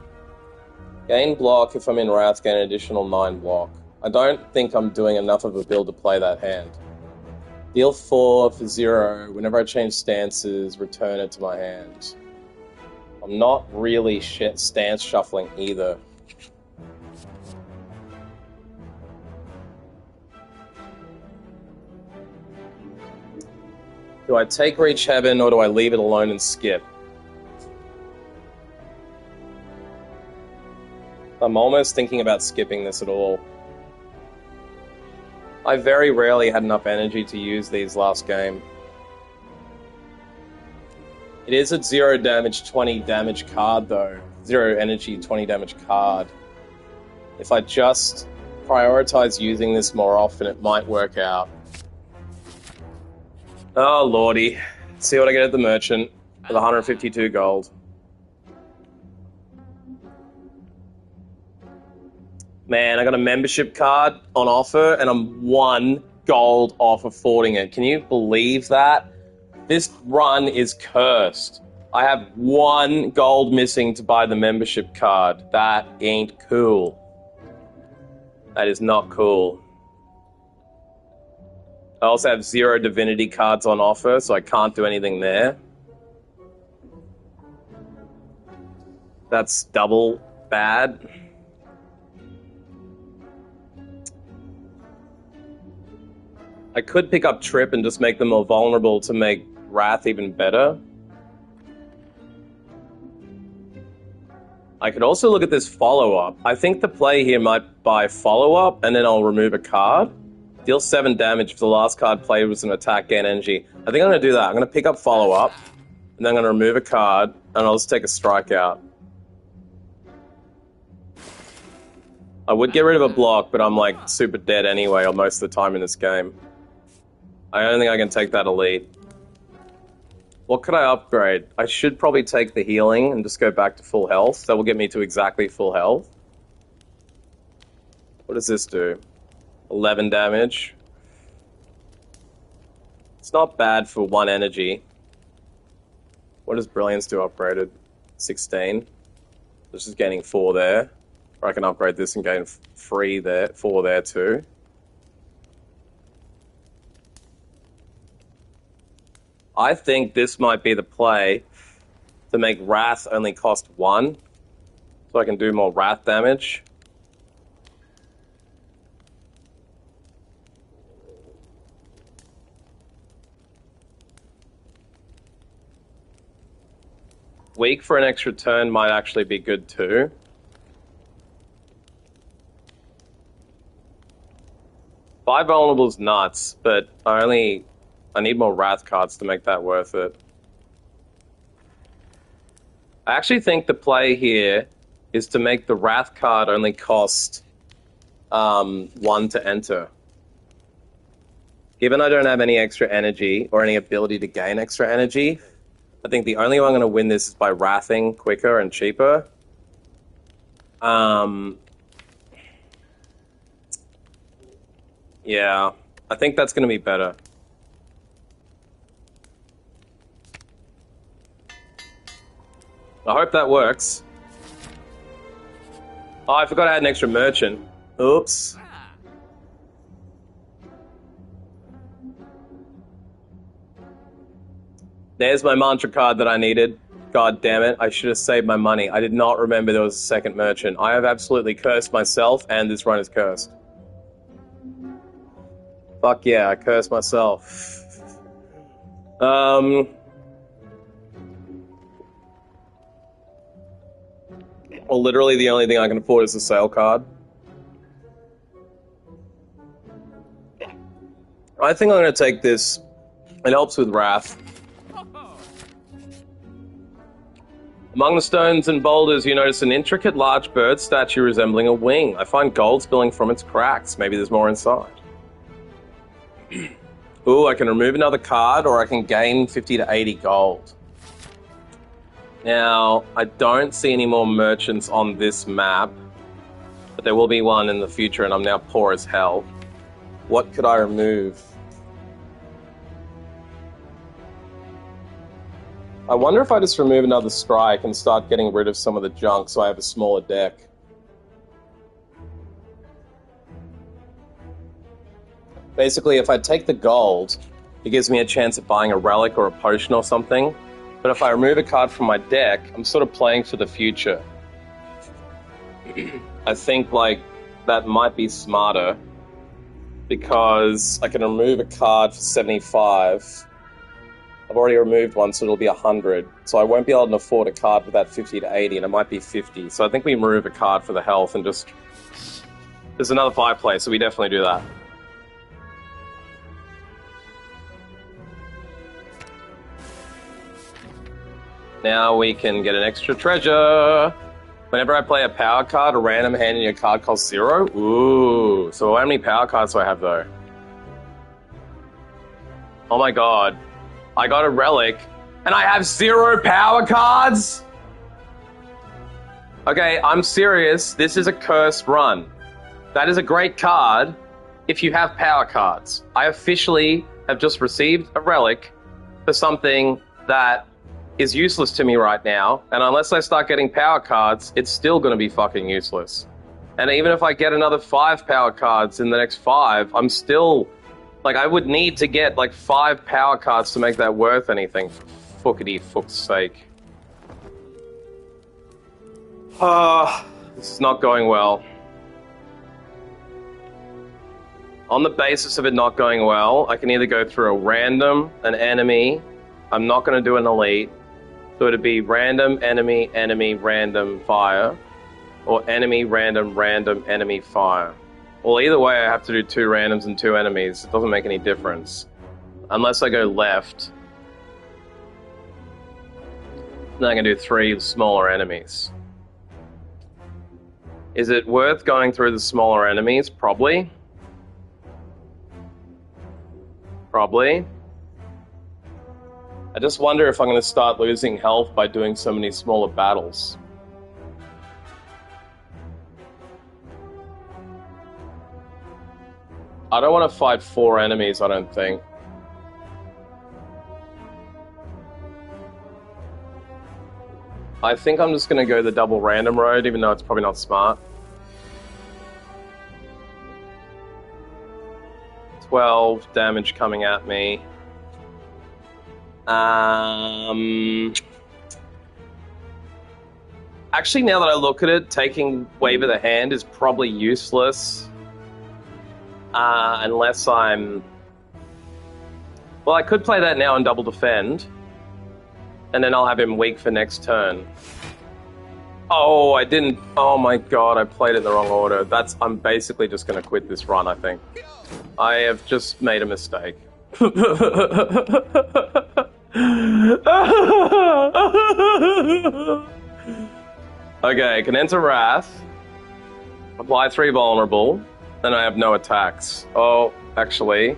Speaker 1: Gain block if I'm in Wrath, gain an additional 9 block. I don't think I'm doing enough of a build to play that hand. Deal 4 for 0. Whenever I change stances, return it to my hand. I'm not really stance shuffling either. Do I take Reach Heaven or do I leave it alone and skip? I'm almost thinking about skipping this at all. I very rarely had enough energy to use these last game. It is a 0 damage, 20 damage card though. 0 energy, 20 damage card. If I just prioritize using this more often, it might work out. Oh lordy. See what I get at the merchant with 152 gold. Man, I got a membership card on offer and I'm 1 gold off affording it. Can you believe that? This run is cursed. I have 1 gold missing to buy the membership card. That ain't cool. That is not cool. I also have 0 divinity cards on offer, so I can't do anything there. That's double bad. I could pick up Trip and just make them more vulnerable to make Wrath even better. I could also look at this follow-up. I think the play here might buy follow-up, and then I'll remove a card. Deal 7 damage if the last card played was an attack, gain energy. I think I'm going to do that. I'm going to pick up follow-up, and then I'm going to remove a card, and I'll just take a strike out. I would get rid of a block, but I'm like super dead anyway most of the time in this game. I don't think I can take that elite. What could I upgrade? I should probably take the healing and just go back to full health. That will get me to exactly full health. What does this do? 11 damage. It's not bad for 1 energy. What does Brilliance do upgraded? 16. This is gaining 4 there. Or I can upgrade this and gain 4 there too. I think this might be the play to make Wrath only cost 1, so I can do more Wrath damage. Weak for an extra turn might actually be good too. Five vulnerable is nuts, but I need more Wrath cards to make that worth it. I actually think the play here is to make the Wrath card only cost 1 to enter. Given I don't have any extra energy or any ability to gain extra energy, I think the only way I'm going to win this is by Wrathing quicker and cheaper. Yeah, I think that's going to be better. I hope that works. Oh, I forgot I had an extra merchant. Oops. There's my mantra card that I needed. God damn it, I should have saved my money. I did not remember there was a second merchant. I have absolutely cursed myself, and this run is cursed. Fuck yeah, I cursed myself. Well, literally the only thing I can afford is the sale card. I think I'm going to take this. It helps with Wrath. Among the stones and boulders, you notice an intricate large bird statue resembling a wing. I find gold spilling from its cracks. Maybe there's more inside. Ooh, I can remove another card, or I can gain 50 to 80 gold. Now, I don't see any more merchants on this map, but there will be one in the future, and I'm now poor as hell. What could I remove? I wonder if I just remove another strike and start getting rid of some of the junk so I have a smaller deck. Basically, if I take the gold, it gives me a chance of buying a relic or a potion or something. But if I remove a card from my deck, I'm sort of playing for the future. I think, like, that might be smarter, because I can remove a card for 75. I've already removed one, so it'll be 100. So I won't be able to afford a card with that 50 to 80, and it might be 50. So I think we remove a card for the health and just... There's another fireplace, so we definitely do that. Now we can get an extra treasure. Whenever I play a power card, a random hand in your card costs 0. Ooh, so how many power cards do I have, though? Oh my god. I got a relic, and I have 0 power cards? Okay, I'm serious. This is a cursed run. That is a great card if you have power cards. I officially have just received a relic for something that is useless to me right now, and unless I start getting power cards, it's still going to be fucking useless. And even if I get another 5 power cards in the next 5, I'm still... Like, I would need to get, like, 5 power cards to make that worth anything, for fuck's sake. This is not going well. On the basis of it not going well, I can either go through a random, an enemy. I'm not going to do an elite. So it'd be random, enemy, enemy, random, fire. Or enemy, random, random, enemy, fire. Well, either way, I have to do 2 randoms and 2 enemies. It doesn't make any difference. Unless I go left. Then I can do 3 smaller enemies. Is it worth going through the smaller enemies? Probably. Probably. I just wonder if I'm going to start losing health by doing so many smaller battles. I don't want to fight 4 enemies, I don't think. I think I'm just going to go the double random road, even though it's probably not smart. 12 damage coming at me. Actually, now that I look at it, taking Wave of the Hand is probably useless. Unless I'm... Well, I could play that now and double defend. And then I'll have him weak for next turn. Oh, I didn't... Oh my god, I played it in the wrong order. I'm basically just going to quit this run, I think. I have just made a mistake. Okay, I can enter Wrath. Apply 3 vulnerable. Then I have no attacks. Oh, actually,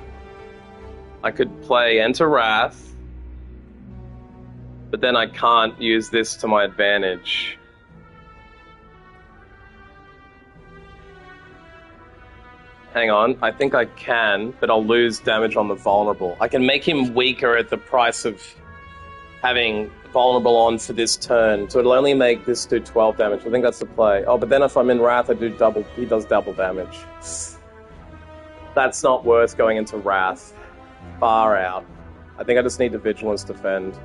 Speaker 1: I could play Enter Wrath, but then I can't use this to my advantage. Hang on, I think I can, but I'll lose damage on the vulnerable. I can make him weaker at the price of having vulnerable on for this turn, so it'll only make this do 12 damage. I think that's the play. Oh, but then if I'm in Wrath, I do double. He does double damage. That's not worth going into Wrath. Far out. I think I just need to Vigilance defend.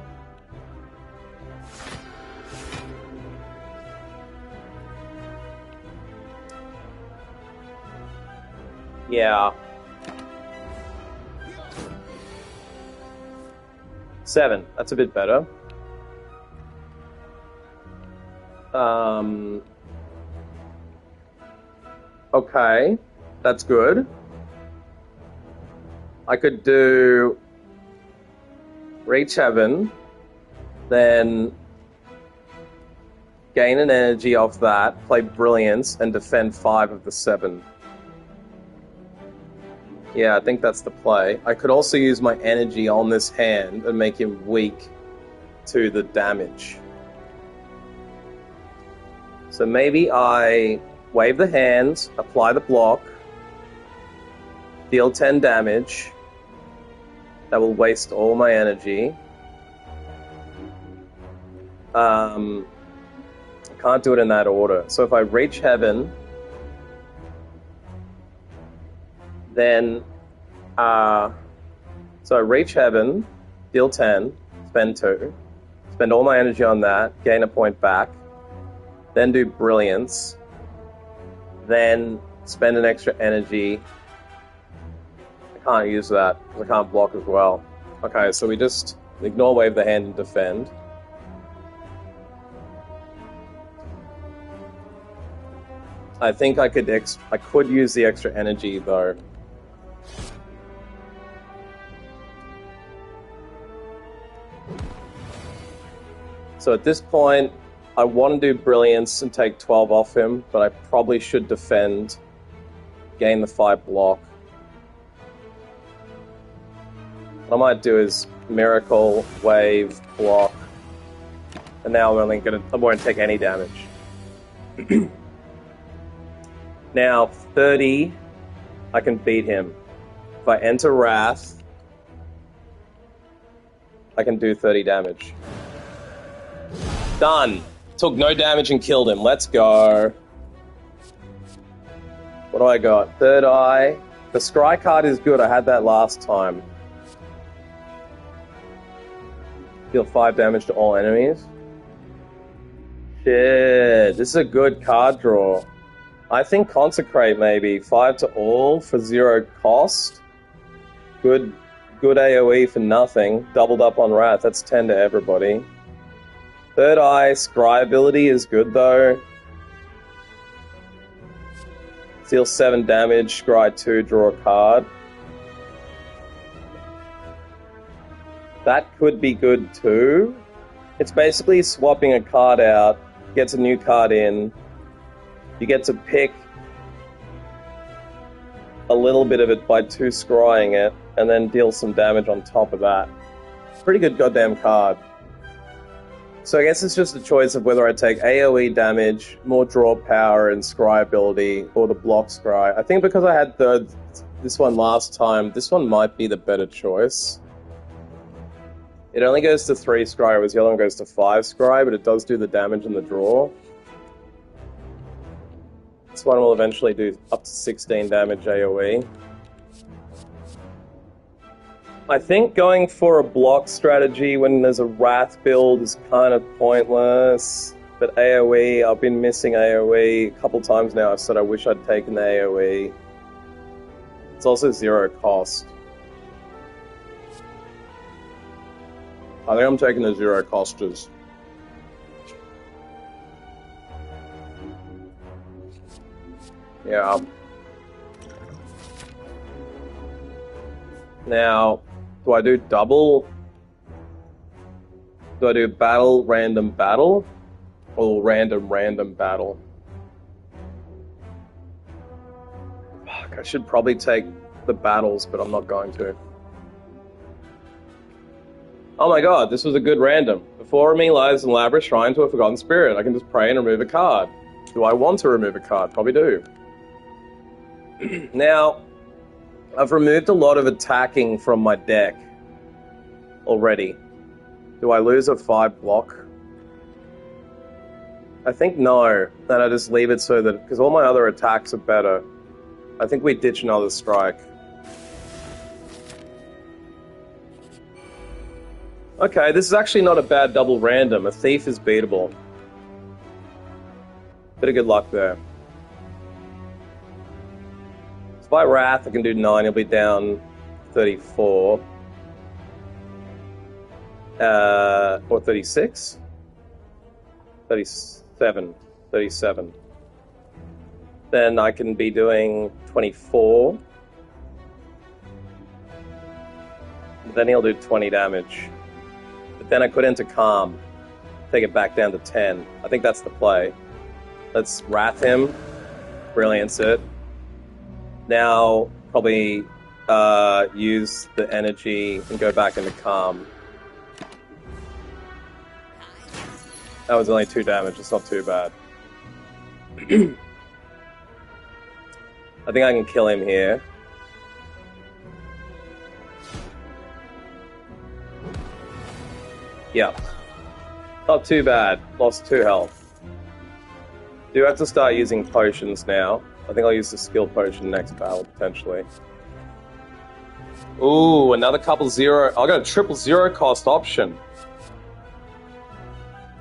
Speaker 1: Yeah. 7. That's a bit better. Okay. That's good. I could do Reach Heaven, then gain an energy off that, play Brilliance, and defend 5 of the 7. Yeah, I think that's the play. I could also use my energy on this hand and make him weak to the damage. So maybe I wave the hand, apply the block, deal 10 damage. That will waste all my energy. I can't do it in that order. So if I Reach Heaven, then so I Reach Heaven, deal 10, spend 2, spend all my energy on that, gain a point back, then do Brilliance, then spend an extra energy. I can't use that because I can't block as well. Okay, so we just ignore Wave the Hand and defend. I think I could use the extra energy though. So at this point, I want to do Brilliance and take 12 off him, but I probably should defend, gain the 5 block. What I might do is Miracle, Wave, block, and now I won't take any damage. Now 30, I can beat him. If I enter Wrath, I can do 30 damage. Done. Took no damage and killed him. Let's go. What do I got? Third Eye. The Scry card is good. I had that last time. Deal 5 damage to all enemies. Shit. This is a good card draw. I think Consecrate maybe. 5 to all for 0 cost. Good AoE for nothing. Doubled up on Wrath. That's 10 to everybody. Third Eye, Scry ability is good though. Deal 7 damage, Scry 2, draw a card. That could be good too. It's basically swapping a card out, gets a new card in. You get to pick a little bit of it by 2 scrying it, and then deal some damage on top of that. Pretty good goddamn card. So I guess it's just a choice of whether I take AoE damage, more draw power and scry ability, or the block scry. I think because I had this one last time, this one might be the better choice. It only goes to 3 scry, whereas the other one goes to 5 scry, but it does do the damage in the draw. This one will eventually do up to 16 damage AoE. I think going for a block strategy when there's a Wrath build is kind of pointless. But AoE, I've been missing AoE a couple times now. I've said I wish I'd taken the AoE. It's also 0 cost. I think I'm taking the 0 costers. Yeah. Now, do I do double? Do I do battle, random battle? Or random battle? Fuck, I should probably take the battles, but I'm not going to. Oh my god, this was a good random. Before me lies an elaborate shrine to a forgotten spirit. I can just pray and remove a card. Do I want to remove a card? Probably do. Now, I've removed a lot of attacking from my deck already. Do I lose a 5 block? I think no. Then I just leave it so that... Because all my other attacks are better. I think we ditch another strike. Okay, this is actually not a bad double random. A thief is beatable. Bit of good luck there. So by Wrath, I can do 9. He'll be down 34. Or 36? 37. 37. Then I can be doing 24. Then he'll do 20 damage. But then I could enter Calm. Take it back down to 10. I think that's the play. Let's Wrath him. Brilliance it. Now, probably use the energy and go back into Calm. That was only 2 damage. It's not too bad. I think I can kill him here. Yeah. Not too bad. Lost 2 health. Do have to start using potions now. I think I'll use the skill potion next battle, potentially. Ooh, another couple 0... I got a triple 0 cost option.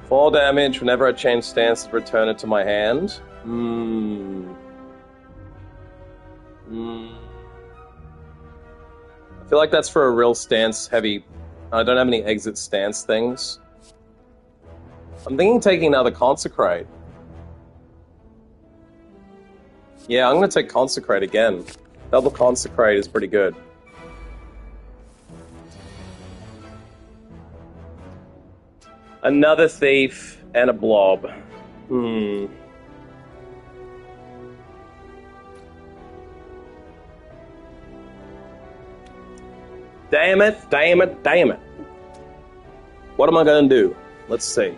Speaker 1: 4 damage whenever I change stance, return it to my hand. I feel like that's for a real stance heavy... I don't have any exit stance things. I'm thinking taking another Consecrate. Yeah, I'm going to take Consecrate again. Double Consecrate is pretty good. Another Thief and a Blob. Damn it, damn it, damn it. What am I going to do? Let's see.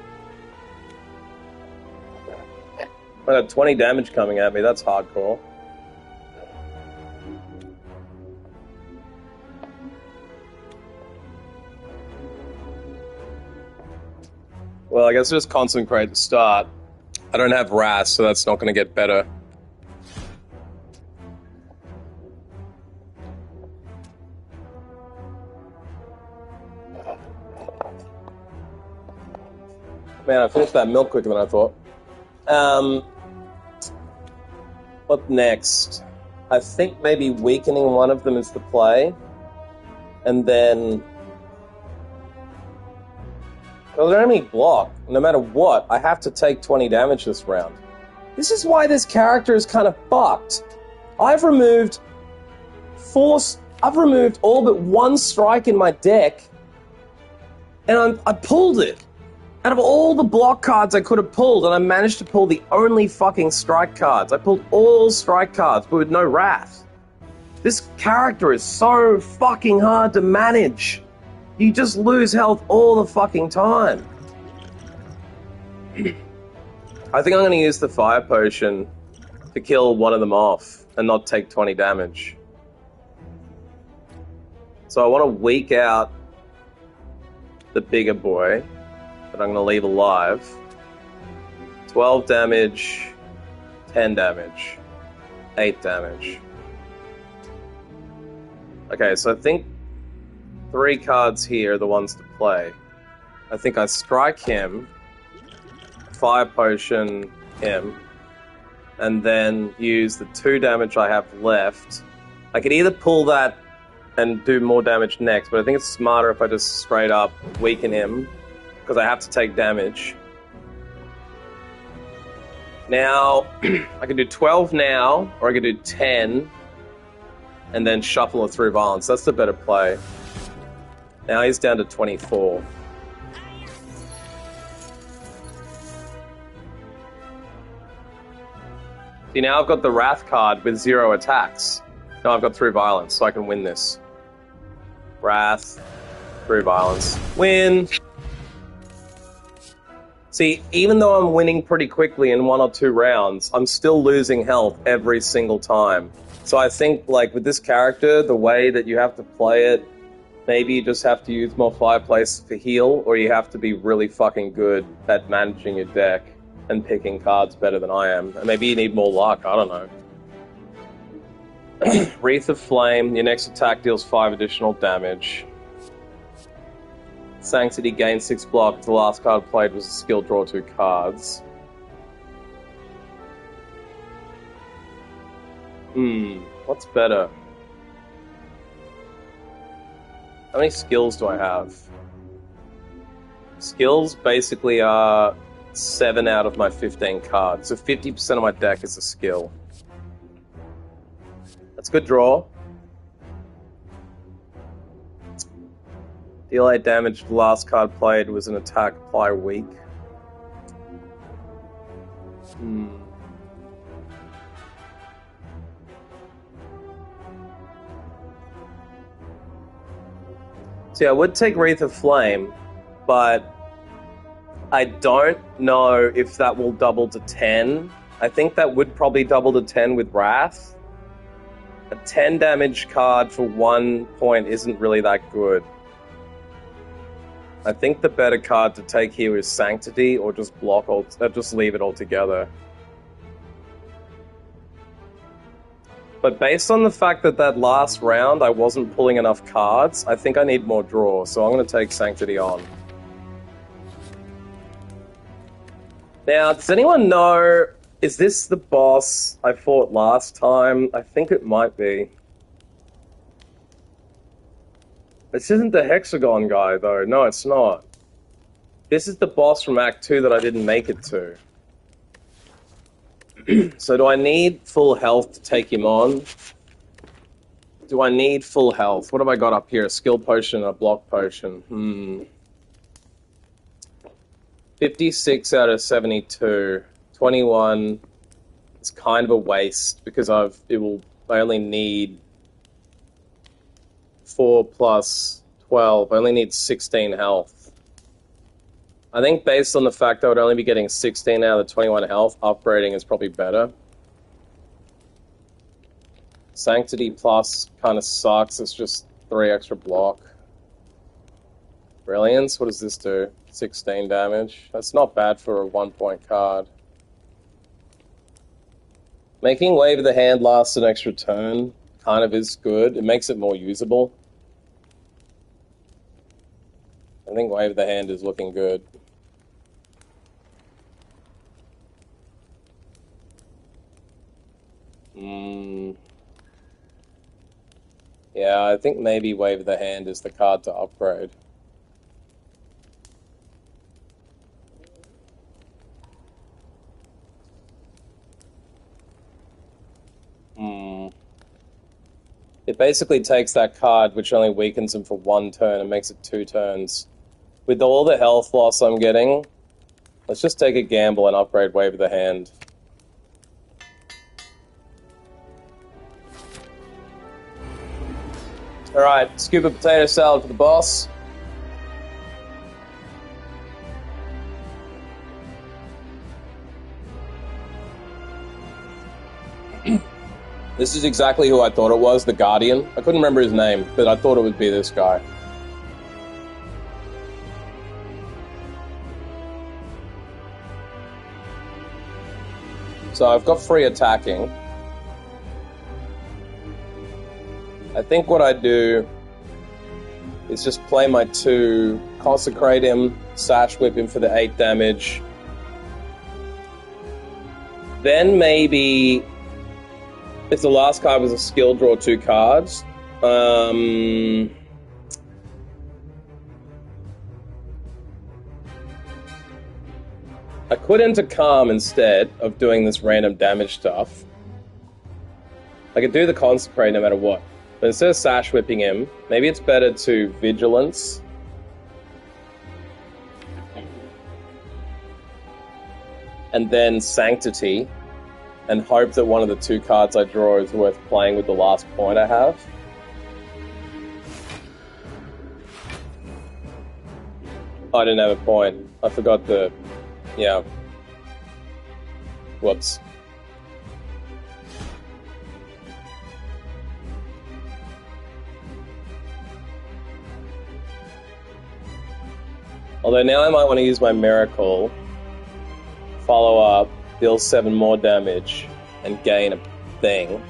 Speaker 1: I got 20 damage coming at me. That's hardcore. Well, I guess just Consecrate to start. I don't have Wrath, so that's not going to get better. Man, I finished that milk quicker than I thought. What next? I think maybe weakening one of them is the play. And then... Well, they don't have any block. No matter what, I have to take 20 damage this round. This is why this character is kind of fucked. I've removed all but 1 strike in my deck, and I pulled it. Out of all the block cards I could have pulled, and I managed to pull the only fucking strike cards. I pulled all strike cards, but with no Wrath. This character is so fucking hard to manage. You just lose health all the fucking time. I think I'm going to use the Fire Potion to kill one of them off and not take 20 damage. So I want to weak out the bigger boy, but I'm going to leave alive. 12 damage, 10 damage, 8 damage. Okay, so I think 3 cards here are the ones to play. I think I strike him, Fire Potion him, and then use the 2 damage I have left. I could either pull that and do more damage next, but I think it's smarter if I just straight up weaken him, because I have to take damage. Now, I can do 12 now, or I can do 10, and then shuffle it through violence. That's the better play. Now he's down to 24. See, now I've got the Wrath card with 0 attacks. Now I've got 3 violence, so I can win this. Wrath, 3 violence. Win! See, even though I'm winning pretty quickly in 1 or 2 rounds, I'm still losing health every single time. So I think, like, with this character, the way that you have to play it Maybe you just have to use more fireplace for heal, or you have to be really fucking good at managing your deck and picking cards better than I am. And maybe you need more luck, I don't know. Wreath of Flame, your next attack deals 5 additional damage. Sanctity gains 6 block. The last card played was a skill, draw 2 cards. What's better? How many skills do I have? Skills basically are 7 out of my 15 cards, so 50% of my deck is a skill. That's a good draw. Deal 8 damage. The last card played was an attack, apply weak. See, I would take Wreath of Flame, but I don't know if that will double to 10. I think that would probably double to 10 with Wrath. A 10 damage card for 1 point isn't really that good. I think the better card to take here is Sanctity, or just just leave it altogether. But based on the fact that last round I wasn't pulling enough cards, I think I need more draw, so I'm going to take Sanctity on. Now, does anyone know, is this the boss I fought last time? I think it might be. This isn't the Hexagon guy, though. No, it's not. This is the boss from Act 2 that I didn't make it to. So do I need full health to take him on? Do I need full health? What have I got up here? A skill potion and a block potion. 56 out of 72. 21. It's kind of a waste because I only need 4 plus 12. I only need 16 health. I think based on the fact I would only be getting 16 out of the 21 health, upgrading is probably better. Sanctity Plus kind of sucks. It's just 3 extra block. Brilliance, what does this do? 16 damage. That's not bad for a 1-point card. Making Wave of the Hand last an extra turn kind of is good. It makes it more usable. I think Wave of the Hand is looking good. Yeah, I think maybe Wave of the Hand is the card to upgrade. It basically takes that card, which only weakens him for 1 turn, and makes it 2 turns. With all the health loss I'm getting, let's just take a gamble and upgrade Wave of the Hand. Alright, scoop of potato salad for the boss. This is exactly who I thought it was, the Guardian. I couldn't remember his name, but I thought it would be this guy. So I've got free attacking. I think what I do is just play my 2, consecrate him, sash whip him for the 8 damage. Then maybe, if the last card was a skill, draw 2 cards. I could enter Calm instead of doing this random damage stuff. I could do the Consecrate no matter what. But instead of sash whipping him, maybe it's better to Vigilance. And then Sanctity. And hope that one of the 2 cards I draw is worth playing with the last point I have. I didn't have a point. I forgot the... Yeah. Whoops. Although now I might want to use my miracle, follow up, deal 7 more damage, and gain a thing.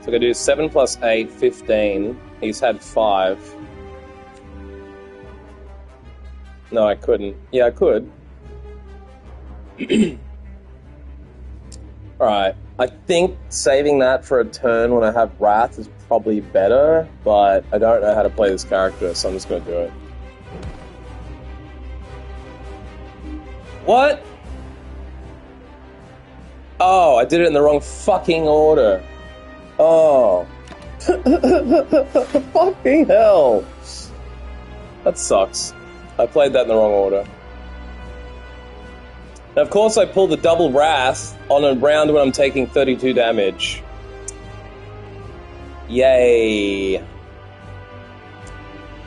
Speaker 1: So I could do 7 plus 8, 15. He's had 5. No, I couldn't. Yeah, I could. Alright. I think saving that for a turn when I have Wrath is probably better, but I don't know how to play this character, so I'm just going to do it. What? Oh, I did it in the wrong fucking order. Oh. Fucking hell. That sucks. I played that in the wrong order. And of course I pulled the double Wrath on a round when I'm taking 32 damage. Yay.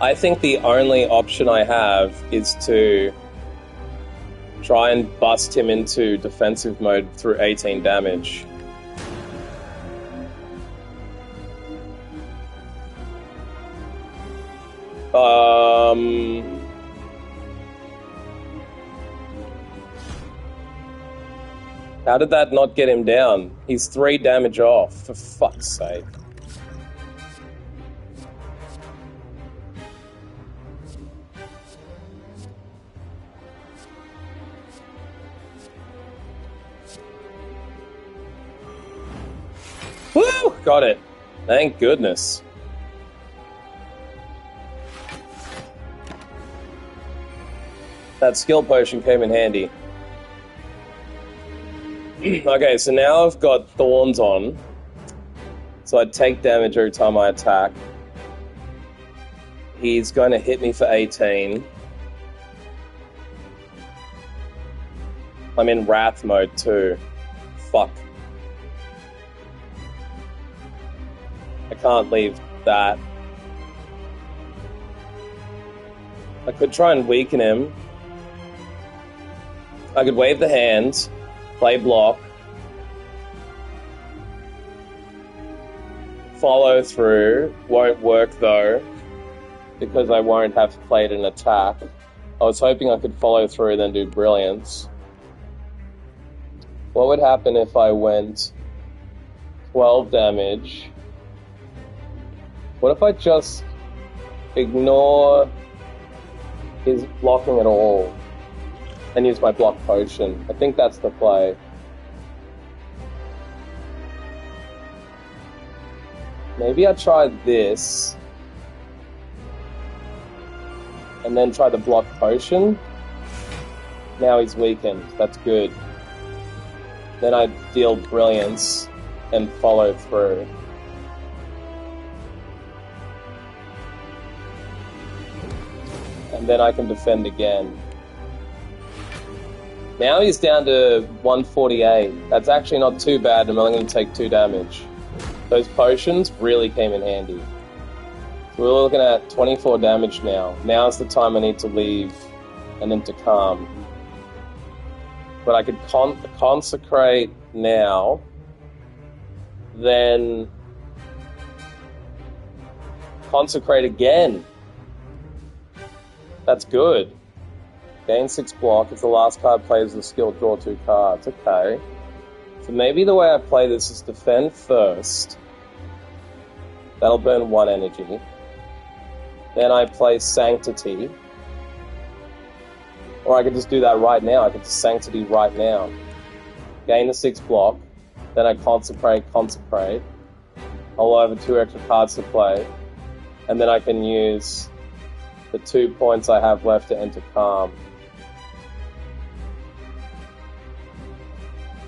Speaker 1: I think the only option I have is to try and bust him into defensive mode through 18 damage. How did that not get him down? He's 3 damage off, for fuck's sake. Woo! Got it. Thank goodness. That skill potion came in handy. Okay, so now I've got Thorns on. So I take damage every time I attack. He's going to hit me for 18. I'm in Wrath mode too. Fuck. I can't leave that. I could try and weaken him. I could wave the hand, play block, follow through. Won't work though, because I won't have played an attack. I was hoping I could follow through and then do brilliance. What would happen if I went 12 damage? What if I just ignore his blocking at all and use my block potion? I think that's the play. Maybe I try this and then try the block potion. Now he's weakened. That's good. Then I deal brilliance and follow through. And then I can defend again. Now he's down to 148. That's actually not too bad. I'm only going to take 2 damage. Those potions really came in handy. So we're looking at 24 damage now. Now's the time I need to leave and then to calm. But I could consecrate now, then consecrate again. That's good. Gain 6 block. If the last card plays the skill, draw 2 cards. Okay. So maybe the way I play this is defend first. That'll burn 1 energy. Then I play Sanctity. Or I could just do that right now. I could just Sanctity right now. Gain the 6 block. Then I consecrate. I'll have 2 extra cards to play. And then I can use the 2 points I have left to enter calm.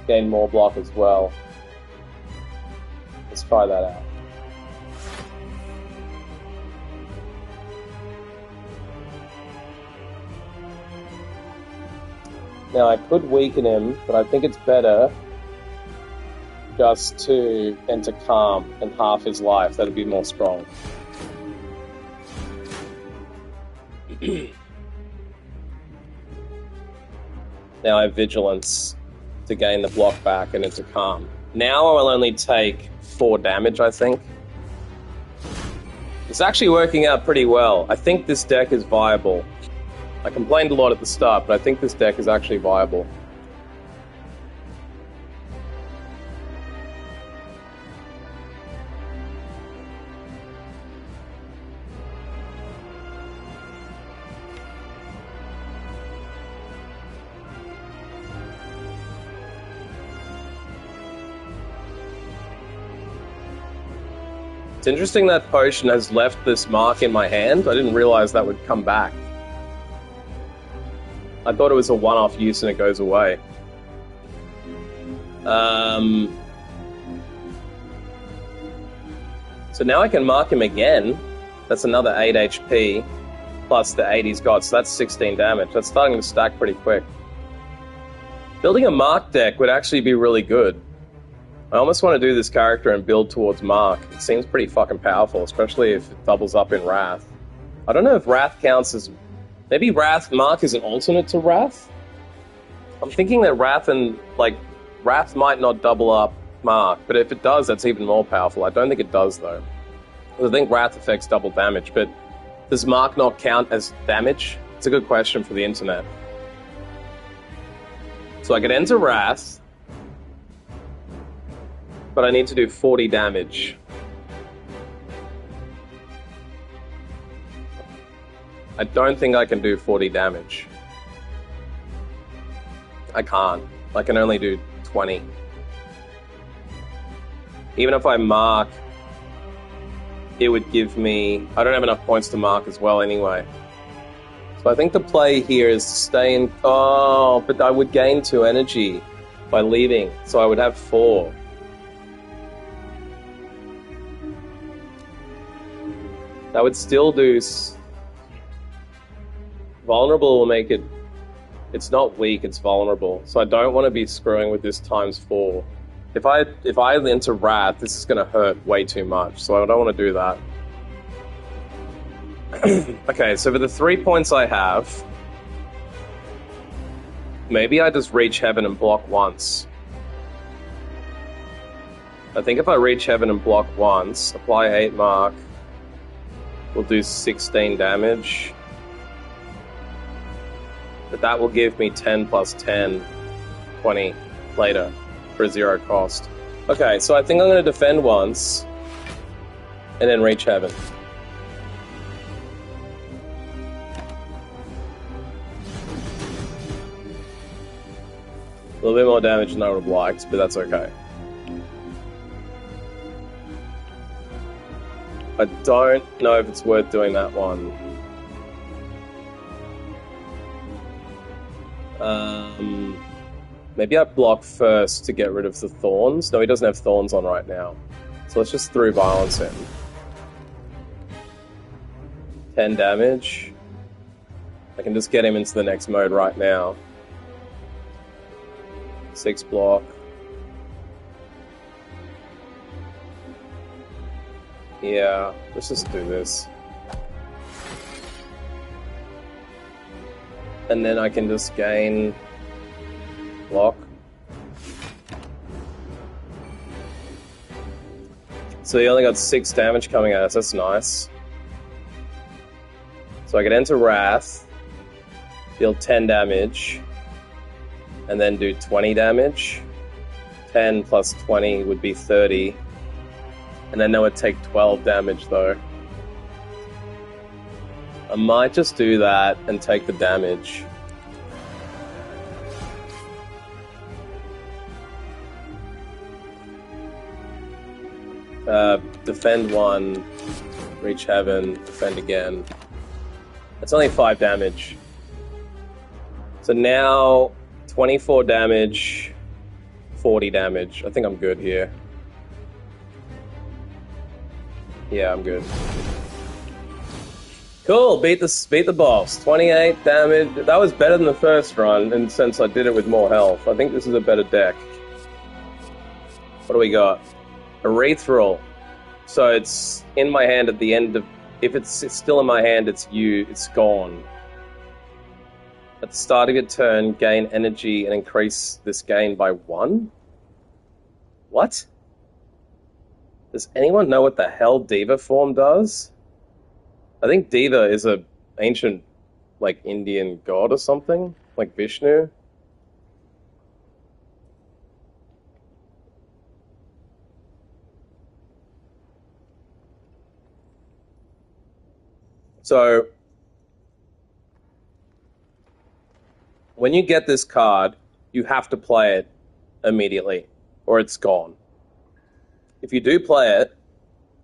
Speaker 1: Gain more block as well. Let's try that out. Now I could weaken him, but I think it's better just to enter calm and half his life. That'd be more strong. Now I have vigilance to gain the block back and into calm. Now I'll only take 4 damage, I think. It's actually working out pretty well. I think this deck is viable. I complained a lot at the start, but I think this deck is actually viable. It's interesting that potion has left this mark in my hand. I didn't realize that would come back. I thought it was a one-off use and it goes away. So now I can mark him again. That's another 8 HP, plus the 8 he's got, so that's 16 damage. That's starting to stack pretty quick. Building a mark deck would actually be really good. I almost want to do this character and build towards Mark. It seems pretty fucking powerful, especially if it doubles up in Wrath. I don't know if Wrath counts as... Maybe Mark is an alternate to Wrath? I'm thinking that Wrath might not double up Mark, but if it does, that's even more powerful. I don't think it does, though. I think Wrath affects double damage, but does Mark not count as damage? It's a good question for the internet. So I could enter Wrath, but I need to do 40 damage. I don't think I can do 40 damage. I can't. I can only do 20. Even if I mark, it would give me... I don't have enough points to mark as well anyway. So I think the play here is to stay in... Oh, but I would gain 2 energy by leaving, so I would have 4. That would still do... Vulnerable will make it... It's not weak, it's vulnerable. So I don't want to be screwing with this times 4. If I enter Wrath, this is going to hurt way too much, so I don't want to do that. Okay, so for the 3 points I have, maybe I just reach Heaven and block once. I think if I reach Heaven and block once, apply 8 mark, we'll do 16 damage. But that will give me 10 plus 10, 20 later for a 0 cost. Okay, so I think I'm going to defend once and then reach Heaven. A little bit more damage than I would have liked, but that's okay. I don't know if it's worth doing that one. Maybe I block first to get rid of the thorns. No, he doesn't have thorns on right now. So let's just throw violence in. 10 damage. I can just get him into the next mode right now. 6 block. Yeah, let's just do this. And then I can just gain block. So he only got 6 damage coming at us, that's nice. So I could enter Wrath, deal 10 damage, and then do 20 damage. 10 plus 20 would be 30. And then that would take 12 damage though. I might just do that and take the damage. Defend 1, reach Heaven, defend again. That's only 5 damage. So now 24 damage, 40 damage. I think I'm good here. Yeah, I'm good. Cool, beat the boss. 28 damage. That was better than the first run, and since I did it with more health. I think this is a better deck. What do we got? Ethereal. So it's in my hand at the end of... If it's still in my hand, it's gone. At the start of your turn, gain energy and increase this gain by 1? What? Does anyone know what the hell Diva form does? I think Diva is a ancient, like, Indian god or something, like Vishnu. So when you get this card, you have to play it immediately, or it's gone. If you do play it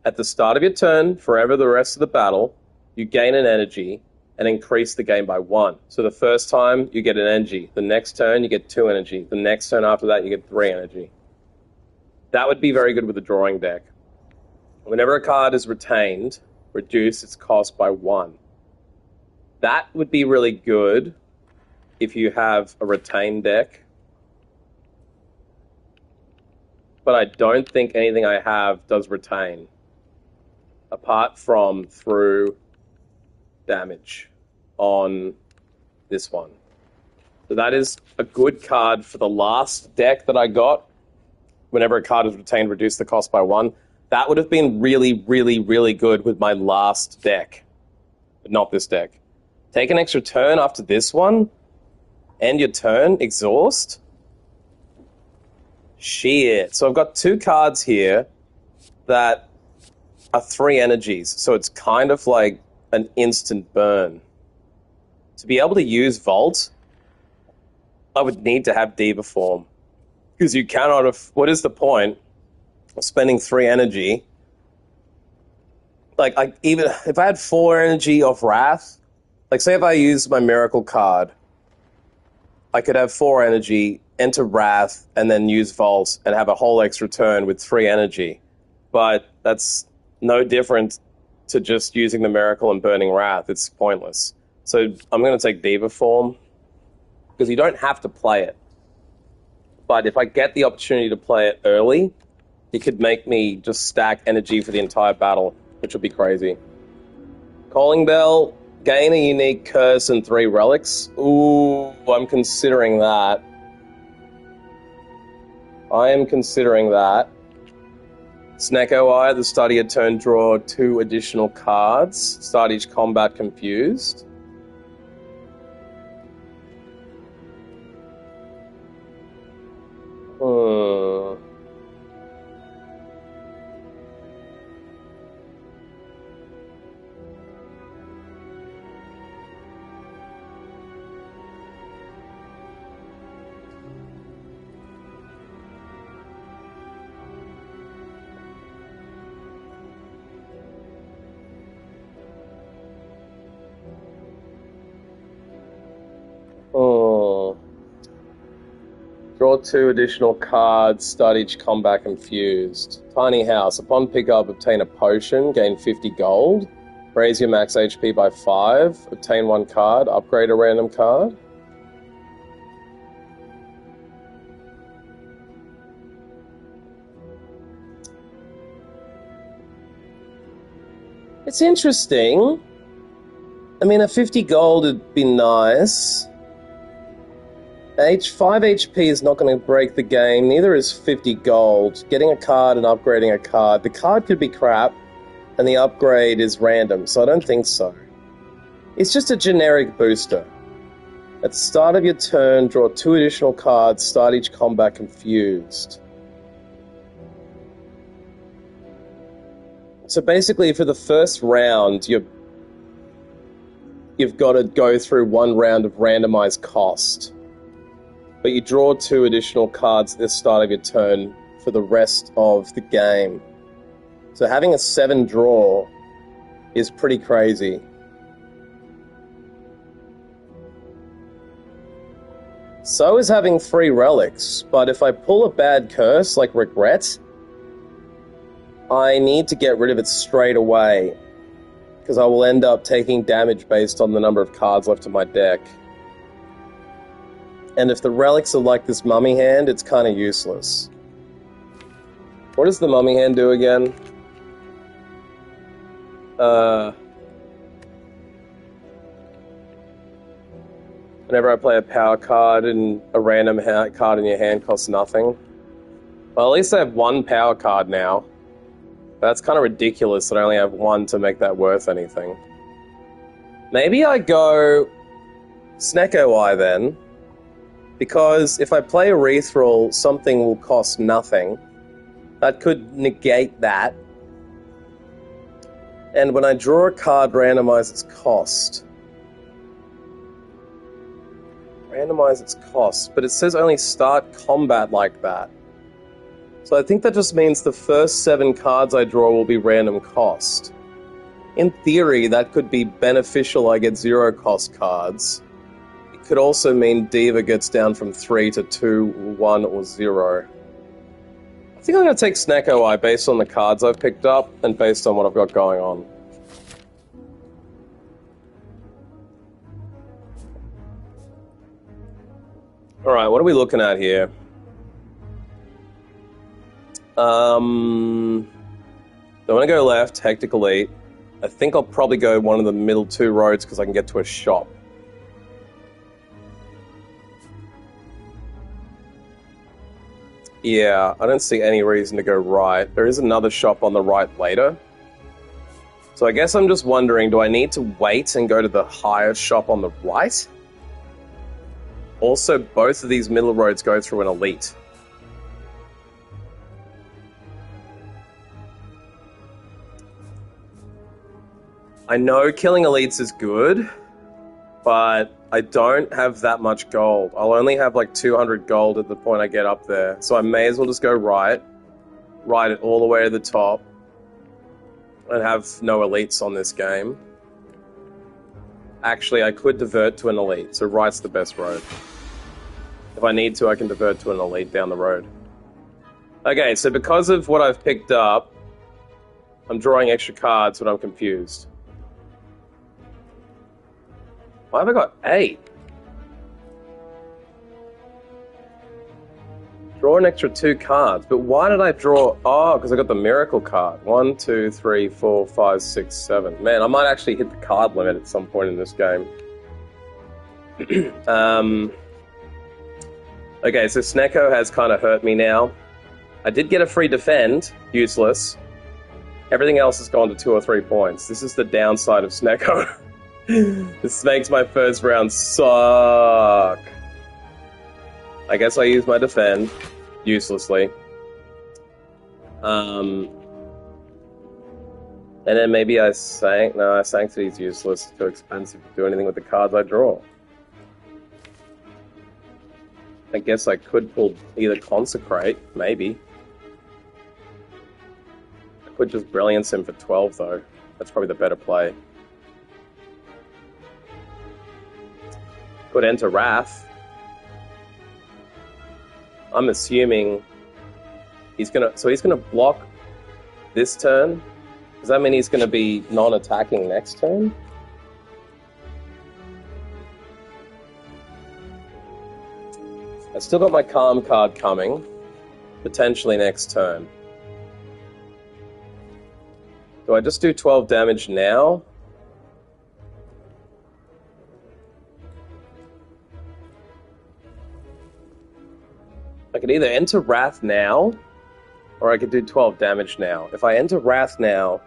Speaker 1: at the start of your turn, forever the rest of the battle, you gain an energy and increase the game by 1. So the first time you get an energy, the next turn you get 2 energy, the next turn after that you get 3 energy. That would be very good with a drawing deck. Whenever a card is retained, reduce its cost by 1. That would be really good if you have a retained deck. But I don't think anything I have does retain, apart from through damage on this one. So that is a good card for the last deck that I got. Whenever a card is retained, reduce the cost by 1. That would have been really, really, really good with my last deck, but not this deck. Take an extra turn after this one. End your turn. Exhaust. Shit. So I've got 2 cards here that are 3 energies. So it's kind of like an instant burn. To be able to use Vault, I would need to have Diva form. Because you cannot... What is the point of spending 3 energy? Like, even if I had 4 energy of Wrath, like, say if I use my Miracle card, I could have 4 energy, enter Wrath, and then use Vault, and have a whole extra turn with 3 energy. But that's no different to just using the Miracle and burning Wrath. It's pointless. So I'm going to take Diva form, because you don't have to play it. But if I get the opportunity to play it early, it could make me just stack energy for the entire battle, which would be crazy. Calling Bell, gain a unique curse and 3 relics. Ooh, I'm considering that. I am considering that. Snecko Eye, at the start of your turn, draw 2 additional cards. Start each combat confused. Draw 2 additional cards, start each combat confused. Tiny House, upon pickup, obtain a potion, gain 50 gold. Raise your max HP by 5, obtain 1 card, upgrade a random card. It's interesting. I mean, a 50 gold would be nice. 5 HP is not going to break the game, neither is 50 gold. Getting a card and upgrading a card. The card could be crap, and the upgrade is random, so I don't think so. It's just a generic booster. At the start of your turn, draw 2 additional cards, start each combat confused. So basically, for the first round, you've got to go through 1 round of randomized cost. But you draw 2 additional cards at the start of your turn for the rest of the game. So having a 7 draw is pretty crazy. So is having 3 relics, but if I pull a bad curse, like Regret, I need to get rid of it straight away, because I will end up taking damage based on the number of cards left in my deck. And if the relics are like this mummy hand, it's kind of useless. What does the mummy hand do again? Whenever I play a power card and a random card in your hand costs nothing. Well, at least I have 1 power card now. That's kind of ridiculous that I only have 1 to make that worth anything. Maybe I go Snecko Eye then, because if I play Urethral, something will cost nothing. That could negate that. And when I draw a card, randomize its cost. Randomize its cost, but it says only start combat like that. So I think that just means the first 7 cards I draw will be random cost. In theory, that could be beneficial. I get 0 cost cards. It could also mean Diva gets down from 3 to 2, 1, or 0. I think I'm going to take Snecko Eye based on the cards I've picked up and based on what I've got going on. Alright, what are we looking at here? Don't want to go left, Hectic Elite. I think I'll probably go one of the middle 2 roads because I can get to a shop. Yeah, I don't see any reason to go right. There is another shop on the right later. So I guess I'm just wondering, do I need to wait and go to the higher shop on the right? Also, both of these middle roads go through an elite. I know killing elites is good, but I don't have that much gold. I'll only have like 200 gold at the point I get up there. So I may as well just go right, ride it all the way to the top, and have no elites on this game. Actually, I could divert to an elite, so right's the best road. If I need to, I can divert to an elite down the road. Okay, so because of what I've picked up, I'm drawing extra cards, but I'm confused. Why have I got 8? Draw an extra 2 cards, but why did I draw... Oh, because I got the miracle card. 1, 2, 3, 4, 5, 6, 7. Man, I might actually hit the card limit at some point in this game. Okay, so Snecko has kind of hurt me now. I did get a free defend. Useless. Everything else has gone to 2 or 3 points. This is the downside of Snecko. This makes my first round suck. I guess I use my defend uselessly. And then maybe I sank. No, Sanctity's useless. It's too expensive to do anything with the cards I draw. I guess I could pull either Consecrate, maybe. I could just Brilliance him for 12, though. That's probably the better play. Could enter Wrath. I'm assuming he's gonna block this turn. Does that mean he's gonna be non-attacking next turn? I still got my Calm card coming, potentially next turn. Do I just do 12 damage now? I could either enter Wrath now, or I could do 12 damage now. If I enter Wrath now,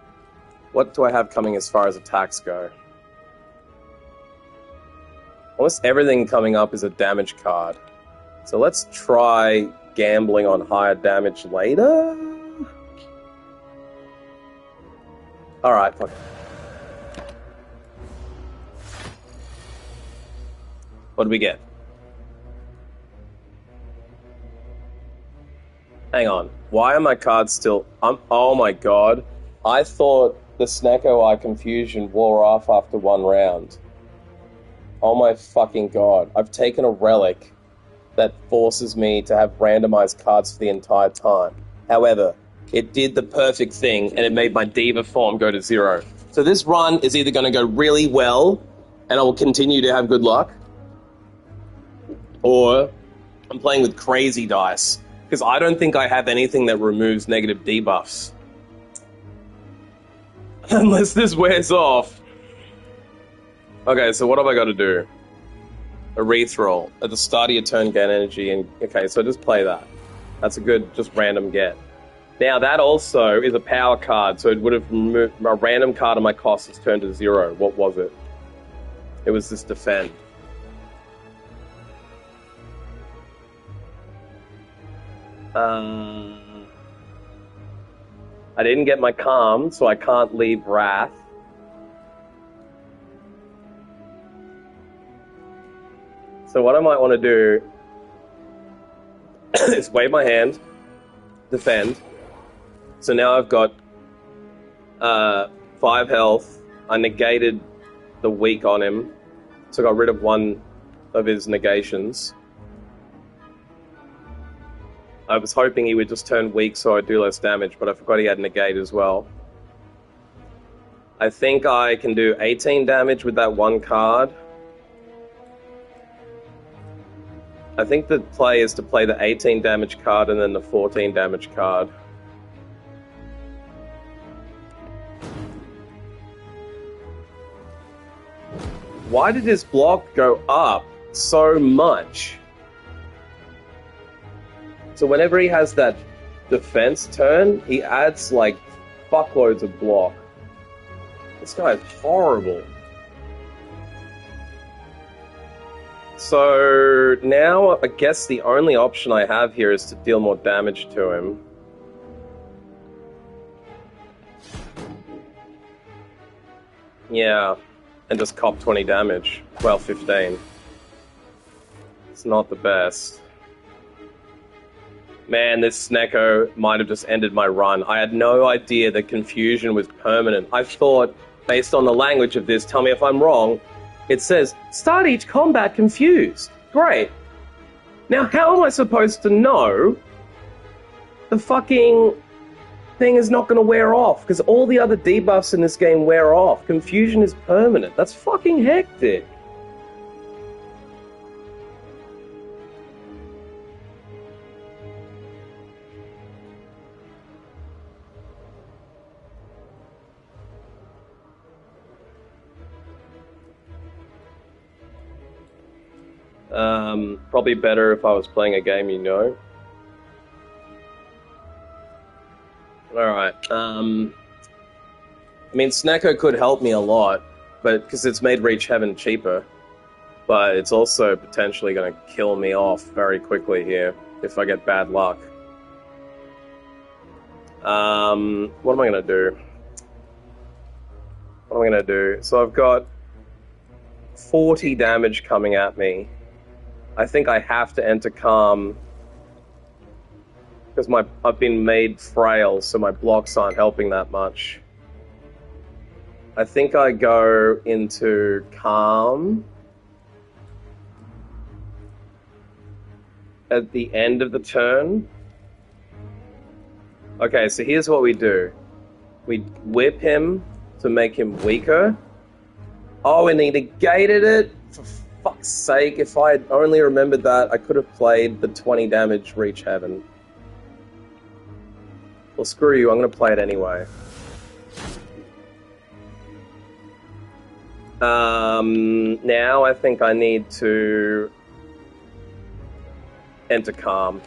Speaker 1: what do I have coming as far as attacks go? Almost everything coming up is a damage card. So let's try gambling on higher damage later. Alright, fuck. What do we get? Hang on. Why are my cards still... oh my god. I thought the Snecko Eye confusion wore off after 1 round. Oh my fucking god. I've taken a relic that forces me to have randomized cards for the entire time. However, it did the perfect thing, and it made my Diva form go to 0. So this run is either going to go really well, and I will continue to have good luck, or I'm playing with crazy dice, because I don't think I have anything that removes negative debuffs. Unless this wears off. Okay, so what have I got to do? A Urethral. At the start of your turn, gain energy, and okay, so just play that. That's a good, just random get. Now, that also is a power card, so it would have removed a random card of my cost has turned to 0. What was it? It was this defend. I didn't get my calm, so I can't leave wrath. So what I might want to do is wave my hand, defend. So now I've got 5 health. I negated the weak on him, so I got rid of one of his negations. I was hoping he would just turn weak so I'd do less damage, but I forgot he had negate as well. I think I can do 18 damage with that one card. I think the play is to play the 18 damage card and then the 14 damage card. Why did his block go up so much? So whenever he has that defense turn, he adds like fuckloads of block. This guy is horrible. So now I guess the only option I have here is to deal more damage to him. Yeah, and just cop 20 damage. Well, 15. It's not the best. Man, this Snecko might have just ended my run. I had no idea that confusion was permanent. I thought, based on the language of this, tell me if I'm wrong, it says, start each combat confused. Great. Now, how am I supposed to know the fucking thing is not going to wear off? Because all the other debuffs in this game wear off. Confusion is permanent. That's fucking hectic. Probably better if I was playing a game, you know. Alright, I mean, Snecko could help me a lot, but because it's made Reach Heaven cheaper, but it's also potentially going to kill me off very quickly here if I get bad luck. What am I going to do? What am I going to do? So I've got 40 damage coming at me. I think I have to enter Calm because I've been made frail, so my blocks aren't helping that much. I think I go into Calm at the end of the turn. Okay, so here's what we do. We whip him to make him weaker. Oh, and he negated it? For fuck's sake, if I had only remembered that, I could have played the 20 damage Reach Heaven. Well, screw you, I'm going to play it anyway. Now I think I need to enter Calm.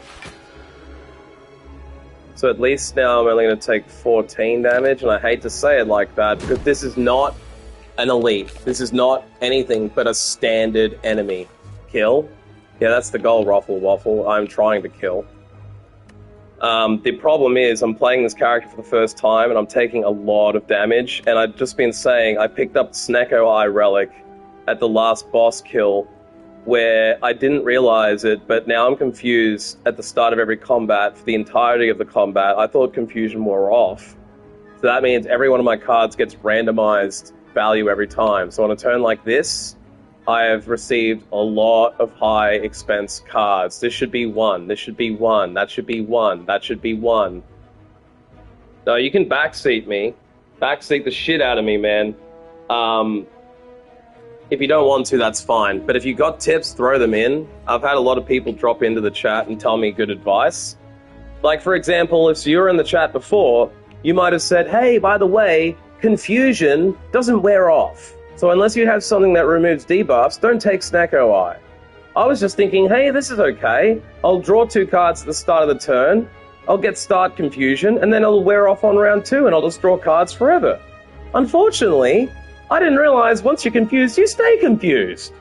Speaker 1: So at least now I'm only going to take 14 damage, and I hate to say it like that, because this is not an elite. This is not anything but a standard enemy. Kill? Yeah, that's the goal, Ruffle Waffle. I'm trying to kill. The problem is I'm playing this character for the first time and I'm taking a lot of damage, and I've just been saying I picked up Snecko Eye Relic at the last boss kill where I didn't realize it, but now I'm confused at the start of every combat for the entirety of the combat. I thought confusion wore off. So that means every one of my cards gets randomized value every time. So on a turn like this, I have received a lot of high expense cards. This should be 1, this should be 1, that should be 1, that should be 1. No, you can backseat me. Backseat the shit out of me, man. If you don't want to, that's fine. But if you got tips, throw them in. I've had a lot of people drop into the chat and tell me good advice. Like, for example, if you were in the chat before, you might have said, hey, by the way, confusion doesn't wear off. So unless you have something that removes debuffs, don't take Snecko Eye. I was just thinking, hey, this is okay. I'll draw 2 cards at the start of the turn. I'll get start confusion, and then it'll wear off on round 2, and I'll just draw cards forever. Unfortunately, I didn't realize once you're confused, you stay confused.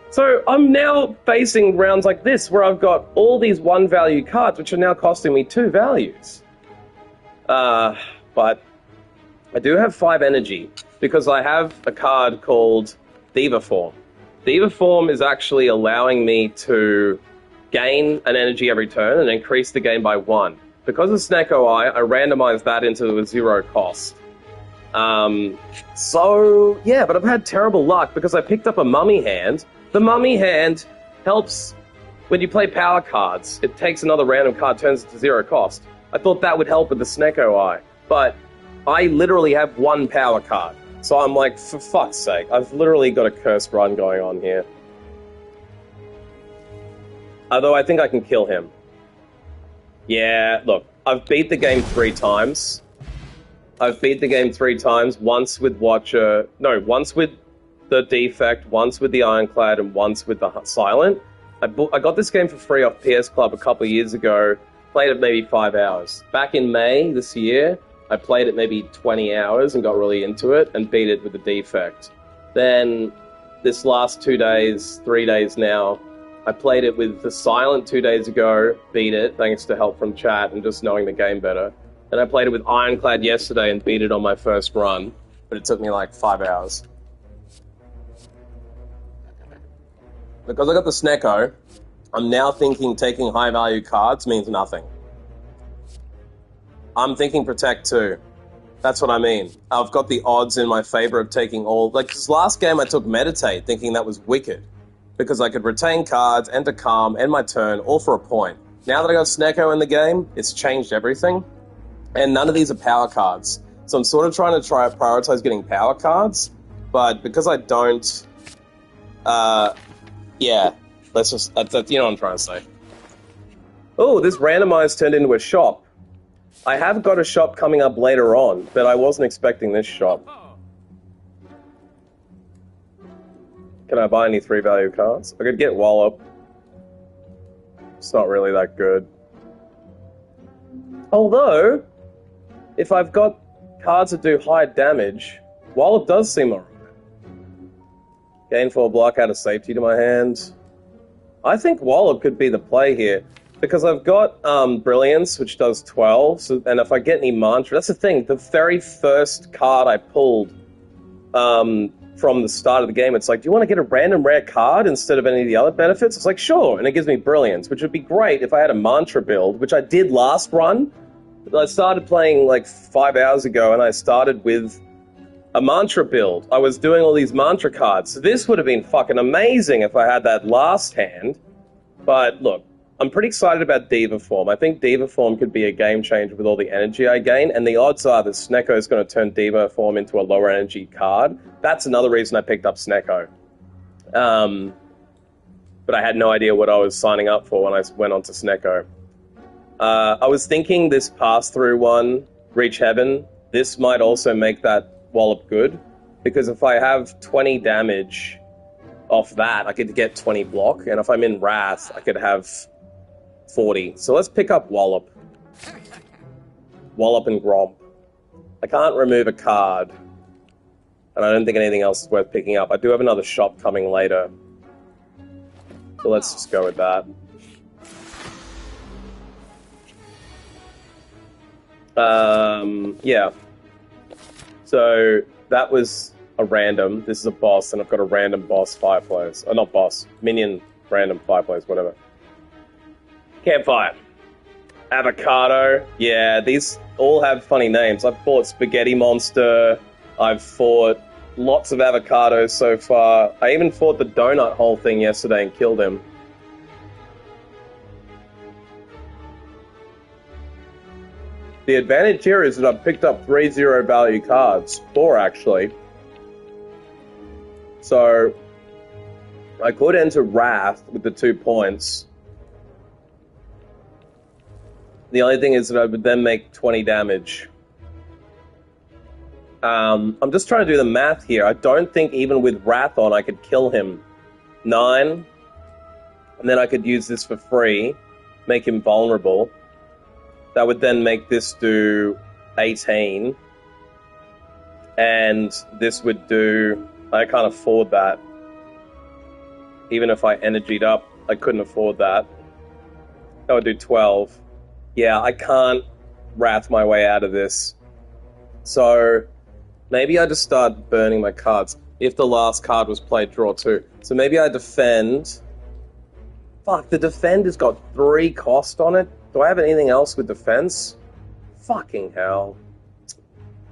Speaker 1: So I'm now facing rounds like this where I've got all these 1-value cards which are now costing me 2 values. But I do have 5 energy because I have a card called Diva Form. Diva Form is actually allowing me to gain an energy every turn and increase the gain by 1. Because of Snecko Eye, I randomized that into a 0 cost. So, yeah, but I've had terrible luck because I picked up a Mummy Hand. The Mummy Hand helps when you play power cards. It takes another random card, turns it to 0 cost. I thought that would help with the Snecko Eye, but I literally have 1 power card. So I'm like, for fuck's sake, I've literally got a cursed run going on here. Although I think I can kill him. Yeah, look, I've beat the game 3 times. I've beat the game 3 times, once with Watcher, no, once with the Defect, once with the Ironclad, and once with the Silent. I got this game for free off PS Club a couple of years ago, played it maybe 5 hours. Back in May this year, I played it maybe 20 hours and got really into it and beat it with the Defect. Then, this last 2 days, 3 days now, I played it with the Silent 2 days ago, beat it, thanks to help from chat and just knowing the game better. Then I played it with Ironclad yesterday and beat it on my first run, but it took me like 5 hours. Because I got the Snecko, I'm now thinking taking high-value cards means nothing. I'm thinking Protect too. That's what I mean. I've got the odds in my favor of taking all... Like, this last game I took Meditate, thinking that was wicked. Because I could retain cards, enter Calm, end my turn, all for a point. Now that I got Snecko in the game, it's changed everything. And none of these are power cards. So I'm sort of trying to prioritize getting power cards. But because I don't... yeah. Let's just... you know what I'm trying to say. Oh, this randomized turned into a shop. I have got a shop coming up later on, but I wasn't expecting this shop. Can I buy any 3-value cards? I could get Wallop. It's not really that good. Although, if I've got cards that do high damage, Wallop does seem alright. Gain 4 block, out of safety to my hand. I think Wallop could be the play here. Because I've got Brilliance, which does 12, so, and if I get any Mantra... That's the thing, the very first card I pulled from the start of the game, it's like, do you want to get a random rare card instead of any of the other benefits? It's like, sure, and it gives me Brilliance, which would be great if I had a Mantra build, which I did last run. I started playing like 5 hours ago, and I started with a Mantra build. I was doing all these Mantra cards, so this would have been fucking amazing if I had that last hand. But look, I'm pretty excited about Diva Form. I think Diva Form could be a game changer with all the energy I gain, and the odds are that Snecko is going to turn Diva Form into a lower energy card. That's another reason I picked up Snecko. But I had no idea what I was signing up for when I went on to Snecko. I was thinking this pass-through one, Reach Heaven, this might also make that Wallop good, because if I have 20 damage off that, I could get 20 block, and if I'm in Wrath, I could have 40. So let's pick up Wallop. Wallop and Gromp. I can't remove a card, and I don't think anything else is worth picking up. I do have another shop coming later, so let's just go with that. Yeah. So that was a random. This is a boss, and I've got a random boss fireplace. Not boss, minion, random fireplace, whatever. Campfire. Avocado. Yeah, these all have funny names. I've fought Spaghetti Monster. I've fought lots of avocados so far. I even fought the donut hole thing yesterday and killed him. The advantage here is that I've picked up 3 0-value cards. 4, actually. So, I could enter Wrath with the 2 points. The only thing is that I would then make 20 damage. I'm just trying to do the math here. I don't think even with Wrath on I could kill him. 9. And then I could use this for free. Make him vulnerable. That would then make this do 18. And this would do... I can't afford that. Even if I energied up, I couldn't afford that. That would do 12. Yeah, I can't wrath my way out of this. So, maybe I just start burning my cards. If the last card was played, draw 2. So maybe I defend... Fuck, the defend has got 3 cost on it. Do I have anything else with defense? Fucking hell.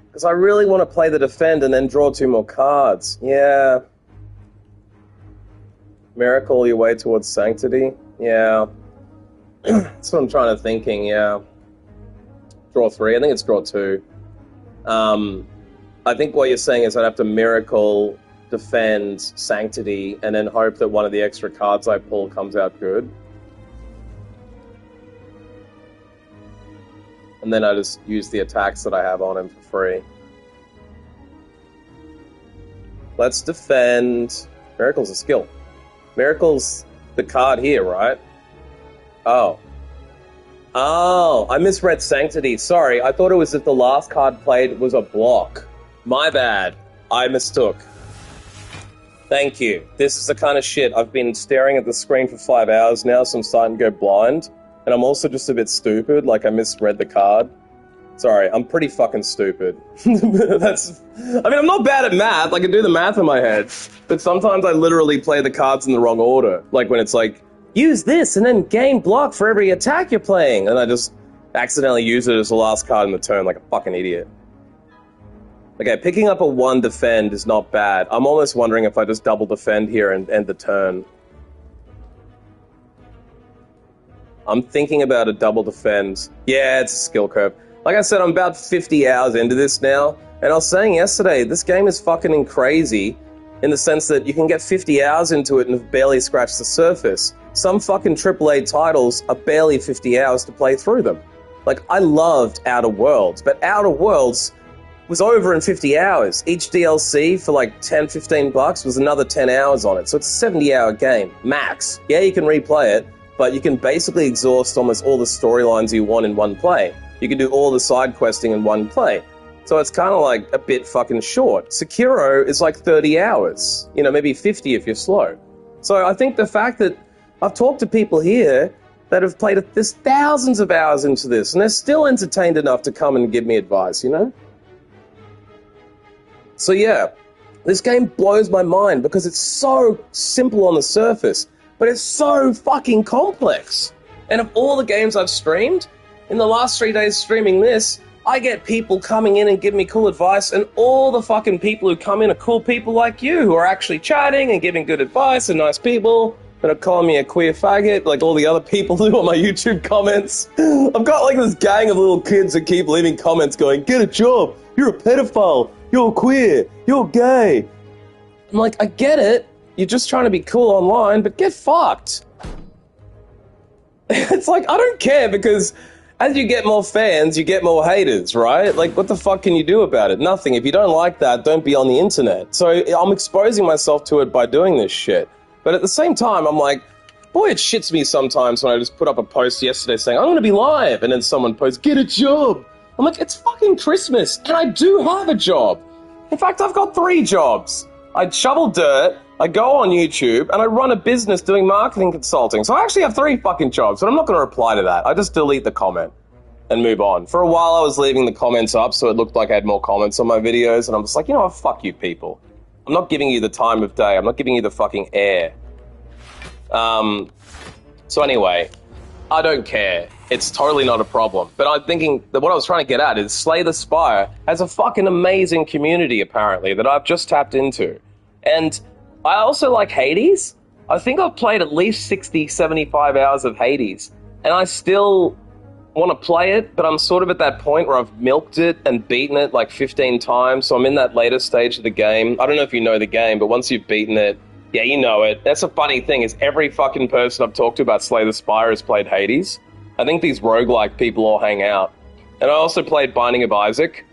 Speaker 1: Because I really want to play the defend and then draw 2 more cards. Yeah. Miracle your way towards sanctity? Yeah. That's what I'm trying to thinking, yeah. Draw 3, I think it's draw 2. I think what you're saying is I'd have to miracle, defend, sanctity, and then hope that one of the extra cards I pull comes out good. And then I just use the attacks that I have on him for free. Let's defend... Miracle's a skill. Miracle's the card here, right? Oh. Oh, I misread Sanctity. Sorry, I thought it was if the last card played was a block. My bad. I mistook. Thank you. This is the kind of shit. I've been staring at the screen for 5 hours now, so I'm starting to go blind. And I'm also just a bit stupid, like I misread the card. Sorry, I'm pretty fucking stupid. I mean, I'm not bad at math. I can do the math in my head. But sometimes I literally play the cards in the wrong order. Like when it's like, use this and then gain block for every attack you're playing. And I just accidentally use it as the last card in the turn like a fucking idiot. Okay, picking up a 1 defend is not bad. I'm almost wondering if I just double defend here and end the turn. I'm thinking about a double defend. Yeah, it's a skill curve. Like I said, I'm about 50 hours into this now, and I was saying yesterday, this game is fucking crazy in the sense that you can get 50 hours into it and have barely scratched the surface. Some fucking AAA titles are barely 50 hours to play through them. Like, I loved Outer Worlds, but Outer Worlds was over in 50 hours. Each DLC for like 10, 15 bucks was another 10 hours on it, so it's a 70-hour game, max. Yeah, you can replay it, but you can basically exhaust almost all the storylines you want in one play. You can do all the side questing in one play. So it's kind of like a bit fucking short. Sekiro is like 30 hours. You know, maybe 50 if you're slow. So I think the fact that I've talked to people here that have played there's thousands of hours into this, and they're still entertained enough to come and give me advice, you know? So yeah, this game blows my mind because it's so simple on the surface, but it's so fucking complex. And of all the games I've streamed, in the last 3 days streaming this, I get people coming in and give me cool advice, and all the fucking people who come in are cool people like you, who are actually chatting and giving good advice, and nice people that are calling me a queer faggot, like all the other people do on my YouTube comments. I've got like this gang of little kids that keep leaving comments going, get a job, you're a pedophile, you're queer, you're gay. I'm like, I get it, you're just trying to be cool online, but get fucked. It's like, I don't care, because as you get more fans, you get more haters, right? Like, what the fuck can you do about it? Nothing. If you don't like that, don't be on the internet. So I'm exposing myself to it by doing this shit. But at the same time, I'm like, boy, it shits me sometimes when I just put up a post yesterday saying, I'm going to be live, and then someone posts, get a job. I'm like, it's fucking Christmas, and I do have a job. In fact, I've got 3 jobs. I shovel dirt, I go on YouTube, and I run a business doing marketing consulting. So I actually have 3 fucking jobs, but I'm not going to reply to that. I just delete the comment and move on. For a while, I was leaving the comments up, so it looked like I had more comments on my videos, and I'm just like, you know what, fuck you people. I'm not giving you the time of day. I'm not giving you the fucking air. So anyway, I don't care. It's totally not a problem. But I'm thinking that what I was trying to get at is Slay the Spire has a fucking amazing community, apparently, that I've just tapped into. And I also like Hades. I think I've played at least 60, 75 hours of Hades. And I still want to play it, but I'm sort of at that point where I've milked it and beaten it like 15 times, so I'm in that later stage of the game. I don't know if you know the game, but once you've beaten it, yeah, you know it. That's a funny thing, is every fucking person I've talked to about Slay the Spire has played Hades. I think these roguelike people all hang out. And I also played Binding of Isaac.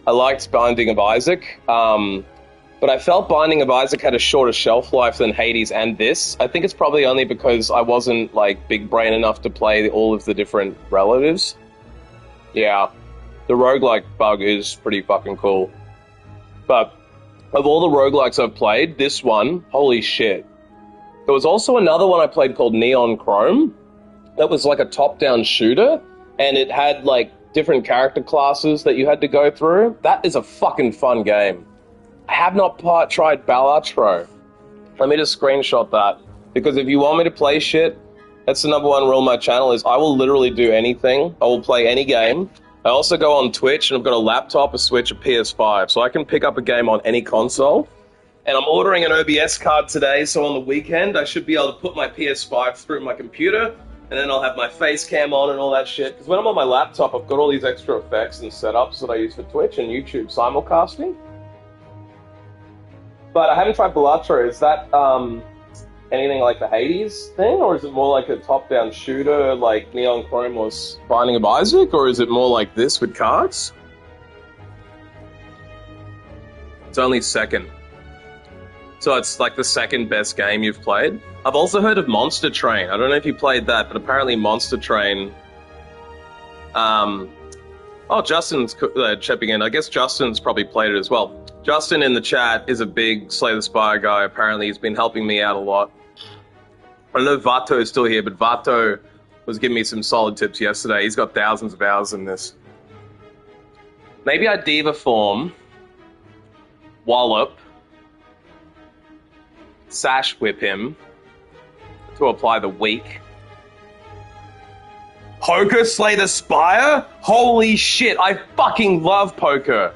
Speaker 1: I liked Binding of Isaac, but I felt Binding of Isaac had a shorter shelf life than Hades and this. I think it's probably only because I wasn't, like, big brain enough to play all of the different relatives. Yeah, the roguelike bug is pretty fucking cool. But of all the roguelikes I've played, this one, holy shit. There was also another one I played called Neon Chrome that was like a top-down shooter, and it had like different character classes that you had to go through. That is a fucking fun game. I have not tried Balatro. Let me just screenshot that, because if you want me to play shit, that's the number one rule of my channel is I will literally do anything. I will play any game. I also go on Twitch, and I've got a laptop, a Switch, a PS5, so I can pick up a game on any console. And I'm ordering an OBS card today, so on the weekend I should be able to put my PS5 through my computer, and then I'll have my face cam on and all that shit. Because when I'm on my laptop, I've got all these extra effects and setups that I use for Twitch and YouTube simulcasting. But I haven't tried Balatro. Is that anything like the Hades thing, or is it more like a top-down shooter like Neon Chrome was Binding of Isaac, or is it more like this with cards? It's only second. So it's like the second best game you've played. I've also heard of Monster Train. I don't know if you played that, but apparently Monster Train... Oh, Justin's chipping in. I guess Justin's probably played it as well. Justin in the chat is a big Slay the Spire guy. Apparently he's been helping me out a lot. I don't know if Vato is still here, but Vato was giving me some solid tips yesterday. He's got thousands of hours in this. Maybe I Diva form, wallop, sash whip him to apply the weak. Poker Slay the Spire? Holy shit, I fucking love poker.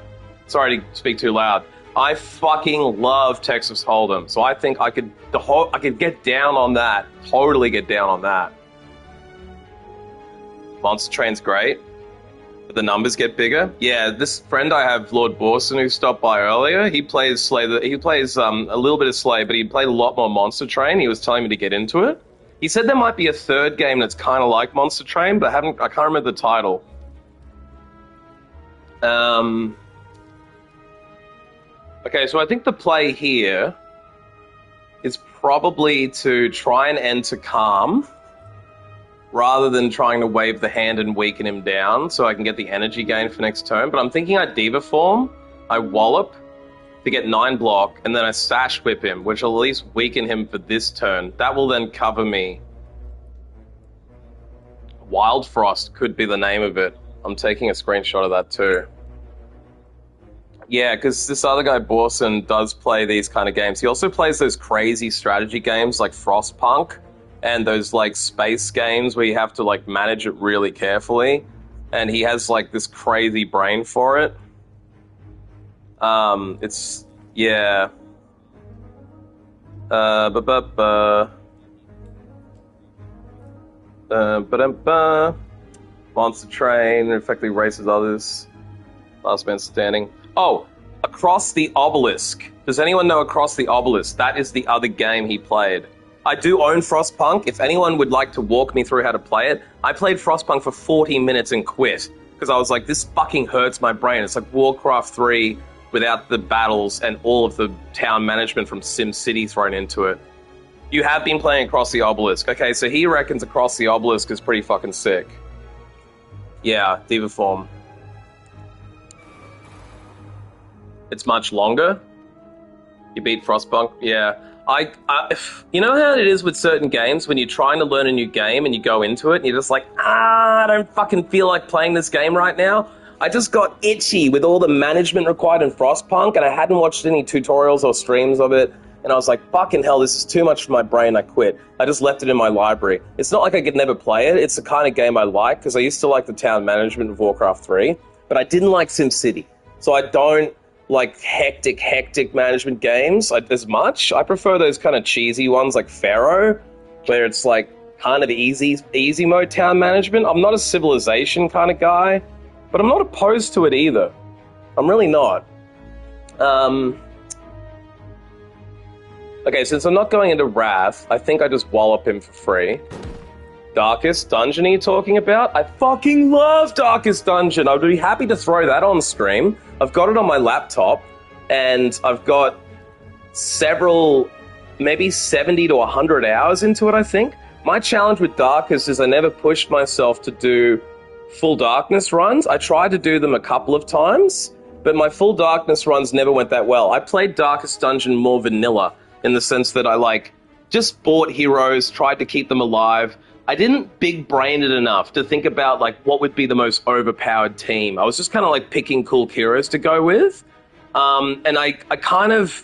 Speaker 1: Sorry to speak too loud. I fucking love Texas Hold'em, so I think I could get down on that. Totally get down on that. Monster Train's great, but the numbers get bigger. Yeah, this friend I have, Lord Borson, who stopped by earlier, he plays a little bit of Slay, but he played a lot more Monster Train. He was telling me to get into it. He said there might be a third game that's kind of like Monster Train, but I can't remember the title. Okay, so I think the play here is probably to try and enter calm rather than trying to wave the hand and weaken him down so I can get the energy gain for next turn. But I'm thinking I Diva form, I wallop to get 9 block, and then I sash whip him, which will at least weaken him for this turn. That will then cover me. Wild Frost could be the name of it. I'm taking a screenshot of that too. Yeah, because this other guy, Borson, does play these kind of games. He also plays those crazy strategy games like Frostpunk and those like space games where you have to like manage it really carefully. And he has like this crazy brain for it. It's, yeah. Monster Train effectively races others. Last Man Standing. Oh, Across the Obelisk. Does anyone know Across the Obelisk? That is the other game he played. I do own Frostpunk. If anyone would like to walk me through how to play it, I played Frostpunk for 40 minutes and quit. Because I was like, this fucking hurts my brain. It's like Warcraft 3 without the battles and all of the town management from SimCity thrown into it. You have been playing Across the Obelisk. Okay, so he reckons Across the Obelisk is pretty fucking sick. Yeah, Diva form. It's much longer. You beat Frostpunk, yeah. You know how it is with certain games when you're trying to learn a new game and you go into it and you're just like, I don't fucking feel like playing this game right now. I just got itchy with all the management required in Frostpunk, and I hadn't watched any tutorials or streams of it, and I was like, fucking hell, this is too much for my brain. I quit. I just left it in my library. It's not like I could never play it. It's the kind of game I like, because I used to like the town management of Warcraft 3, but I didn't like SimCity. So I don't like hectic management games as much. I prefer those kind of cheesy ones like Pharaoh, where it's like kind of easy mode town management. I'm not a Civilization kind of guy, but I'm not opposed to it either. I'm really not. Okay, since I'm not going into Wrath, I think I just wallop him for free. Darkest Dungeon are you talking about? I fucking love Darkest Dungeon. I would be happy to throw that on stream. I've got it on my laptop, and I've got several, maybe 70 to 100 hours into it, I think. My challenge with Darkest is I never pushed myself to do full darkness runs. I tried to do them a couple of times, but my full darkness runs never went that well. I played Darkest Dungeon more vanilla, in the sense that I, like, just bought heroes, tried to keep them alive. I didn't big-brain it enough to think about, like, what would be the most overpowered team. I was just kind of, like, picking cool heroes to go with. And I kind of...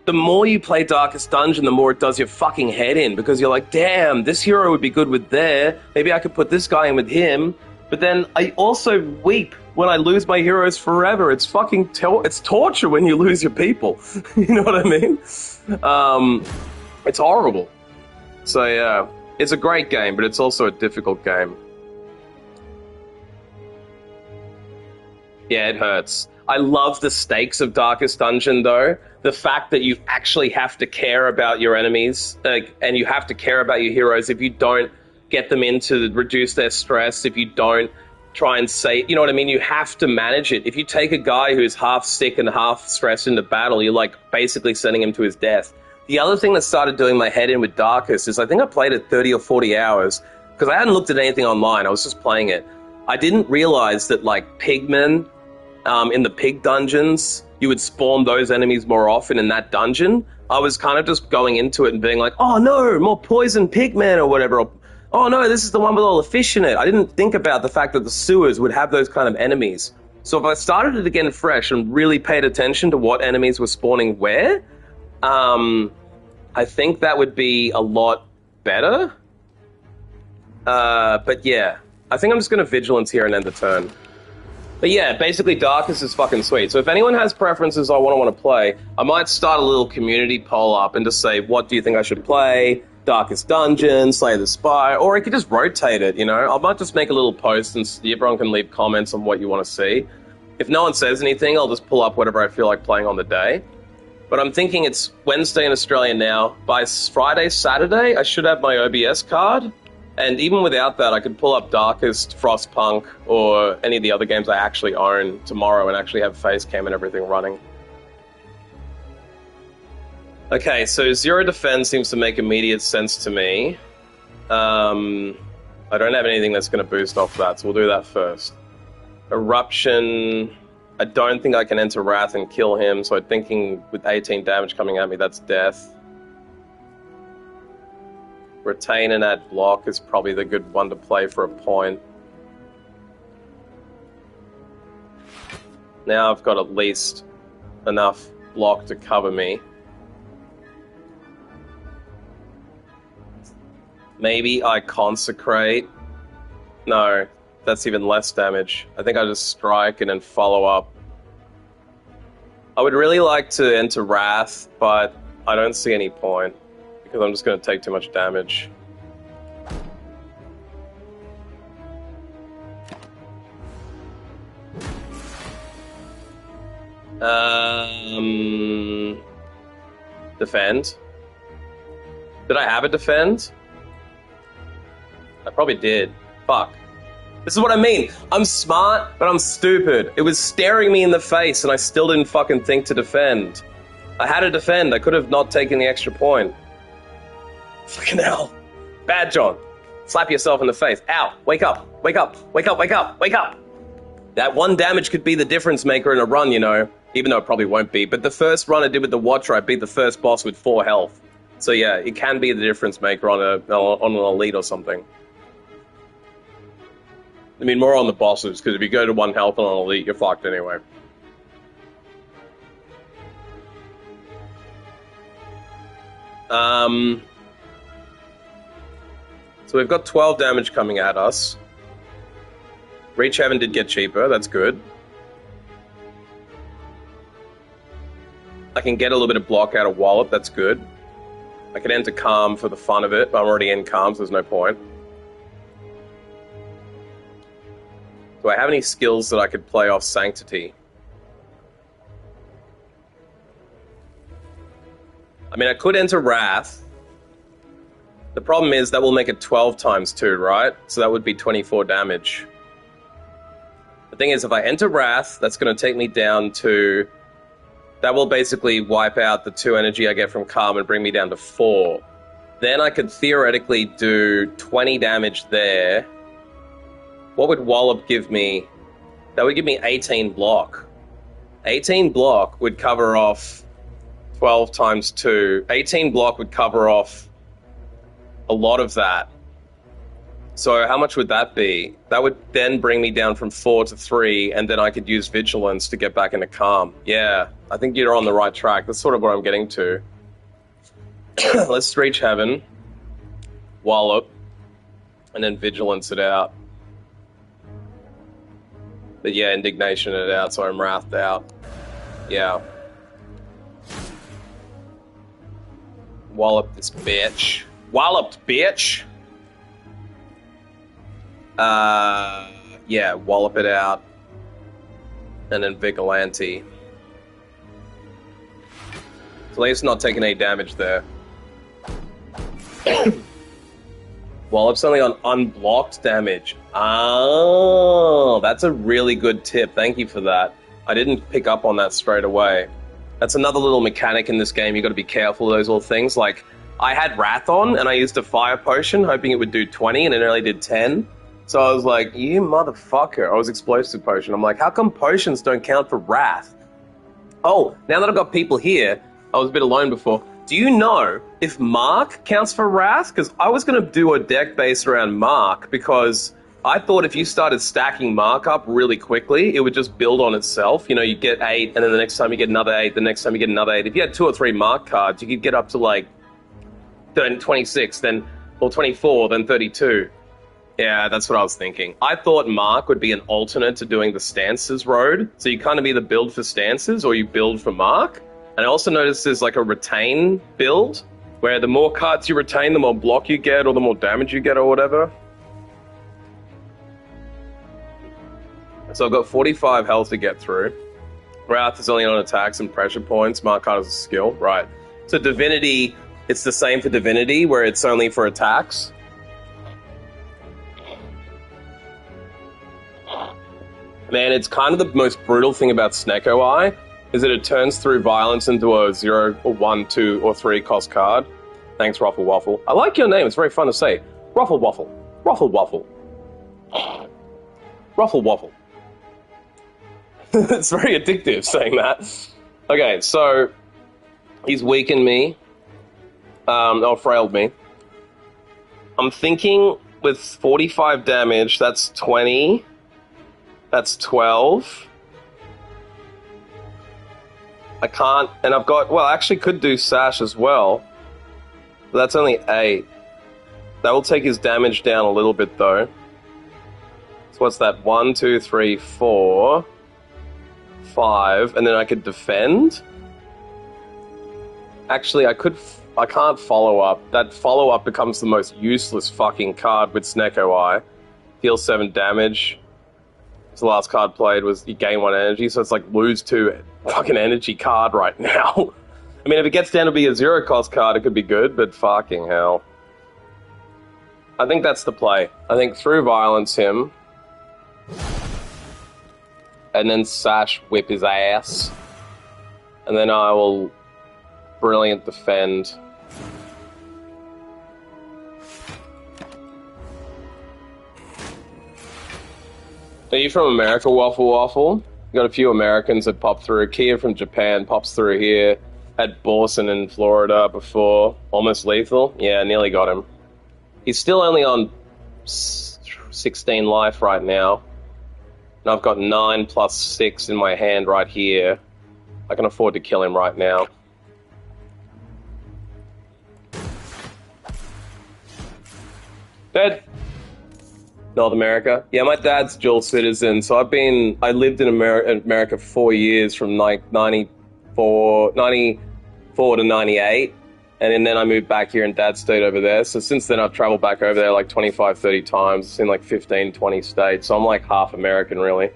Speaker 1: The more you play Darkest Dungeon, the more it does your fucking head in, because you're like, damn, this hero would be good with there. Maybe I could put this guy in with him. But then I also weep when I lose my heroes forever. It's fucking... it's torture when you lose your people. You know what I mean? It's horrible. So, yeah... It's a great game, but it's also a difficult game. Yeah, it hurts. I love the stakes of Darkest Dungeon, though. The fact that you actually have to care about your enemies, and you have to care about your heroes if you don't get them in to reduce their stress, if you don't try and say... You know what I mean? You have to manage it. If you take a guy who's half sick and half stressed into battle, you're, like, basically sending him to his death. The other thing that started doing my head in with Darkest is I think I played it 30 or 40 hours because I hadn't looked at anything online. I was just playing it. I didn't realize that, like, pigmen in the pig dungeons, you would spawn those enemies more often in that dungeon. I was kind of just going into it and being like, oh no, more poison pigmen or whatever. Or, oh no, this is the one with all the fish in it. I didn't think about the fact that the sewers would have those kind of enemies. So if I started it again fresh and really paid attention to what enemies were spawning where... I think that would be a lot better. But yeah, I think I'm just going to Vigilance here and end the turn. But yeah, basically Darkest is fucking sweet. So if anyone has preferences I want to play, I might start a little community poll up and just say, what do you think I should play? Darkest Dungeon, Slay the Spire, or I could just rotate it, you know? I might just make a little post and everyone can leave comments on what you want to see. If no one says anything, I'll just pull up whatever I feel like playing on the day. But I'm thinking it's Wednesday in Australia now. By Friday, Saturday, I should have my OBS card. And even without that, I could pull up Darkest, Frostpunk, or any of the other games I actually own tomorrow and actually have face cam and everything running. Okay, so Zero Defense seems to make immediate sense to me. I don't have anything that's going to boost off that, so we'll do that first. Eruption... I don't think I can enter Wrath and kill him, so I'm thinking with 18 damage coming at me, that's death. Retain and add block is probably the good one to play for a point. Now I've got at least enough block to cover me. Maybe I consecrate. No. That's even less damage. I think I just strike and then follow up. I would really like to enter Wrath, but I don't see any point, because I'm just going to take too much damage. Defend? Did I have a defend? I probably did. Fuck. This is what I mean. I'm smart, but I'm stupid. It was staring me in the face, and I still didn't fucking think to defend. I had to defend. I could have not taken the extra point. Fucking hell. Bad John. Slap yourself in the face. Ow. Wake up. Wake up. Wake up. Wake up. Wake up. That one damage could be the difference maker in a run, you know. Even though it probably won't be. But the first run I did with the Watcher, I beat the first boss with 4 health. So yeah, it can be the difference maker on an elite or something. I mean, more on the bosses, because if you go to 1 health on an elite, you're fucked anyway. So we've got 12 damage coming at us. Reach Heaven did get cheaper, that's good. I can get a little bit of block out of Wallop, that's good. I can enter Calm for the fun of it, but I'm already in Calm, so there's no point. Do I have any skills that I could play off Sanctity? I mean, I could enter Wrath. The problem is that will make it 12 times 2, right? So that would be 24 damage. The thing is, if I enter Wrath, that's going to take me down to... That will basically wipe out the 2 energy I get from Calm and bring me down to 4. Then I could theoretically do 20 damage there. What would Wallop give me? That would give me 18 block. 18 block would cover off 12 times 2. 18 block would cover off a lot of that. So how much would that be? That would then bring me down from 4 to 3, and then I could use Vigilance to get back into Calm. Yeah, I think you're on the right track. That's sort of what I'm getting to. Let's Reach Heaven, Wallop, and then Vigilance it out. But yeah, Indignation it out, so I'm Wrathed out. Yeah. Wallop this bitch. Walloped, bitch! Yeah, Wallop it out. And then Vigilante. So at least not taking any damage there. Wallop's only on unblocked damage. Oh, that's a really good tip. Thank you for that. I didn't pick up on that straight away. That's another little mechanic in this game. You got to be careful of those little things. Like, I had Wrath on, and I used a Fire Potion, hoping it would do 20, and it only did 10. So I was like, you motherfucker. I was Explosive Potion. I'm like, how come potions don't count for Wrath? Oh, now that I've got people here, I was a bit alone before. Do you know if Mark counts for Wrath? Because I was going to do a deck based around Mark, because I thought if you started stacking Mark up really quickly, it would just build on itself. You know, you get 8, and then the next time you get another 8, the next time you get another 8. If you had 2 or 3 Mark cards, you could get up to like 26, then, or 24, then 32. Yeah, that's what I was thinking. I thought Mark would be an alternate to doing the Stances road. So you kind of either build for Stances or you build for Mark. And I also noticed there's like a retain build, where the more cards you retain, the more block you get, or the more damage you get, or whatever. So I've got 45 health to get through. Wrath is only on attacks and pressure points. Mark card is a skill, right. So Divinity, it's the same for Divinity, where it's only for attacks. Man, it's kind of the most brutal thing about Snecko Eye, is that it turns through violence into a 0, or 1, 2, or 3 cost card. Thanks, Ruffle Waffle. I like your name, it's very fun to say. Ruffle Waffle. Ruffle Waffle. Ruffle Waffle. It's very addictive saying that. Okay, so he's weakened me. Or frailed me. I'm thinking with 45 damage, that's 20. That's 12. I can't, and I've got, well, I actually could do Sash as well. But that's only 8. That will take his damage down a little bit, though. So what's that? 1, 2, 3, 4, 5, and then I could defend? Actually, I can't follow up. That follow up becomes the most useless fucking card with Snecko Eye. Deal 7 damage. The last card played was you gain 1 energy, so it's like lose 2 fucking energy card right now. I mean, if it gets down to be a 0 cost card, it could be good, but fucking hell. I think that's the play. I think through violence him, and then Sash whip his ass, and then I will brilliant defend. Are you from America, Waffle Waffle? Got a few Americans that pop through. Kia from Japan pops through here. Had Borson in Florida before. Almost lethal. Yeah, nearly got him. He's still only on 16 life right now. And I've got 9 plus 6 in my hand right here. I can afford to kill him right now. Dead. North America. Yeah, my dad's dual citizen, so I lived in America for 4 years, from like 94 to 98, and then I moved back here and Dad stayed over there. So since then I've traveled back over there like 25, 30 times. It's in like 15, 20 states, so I'm like half American really.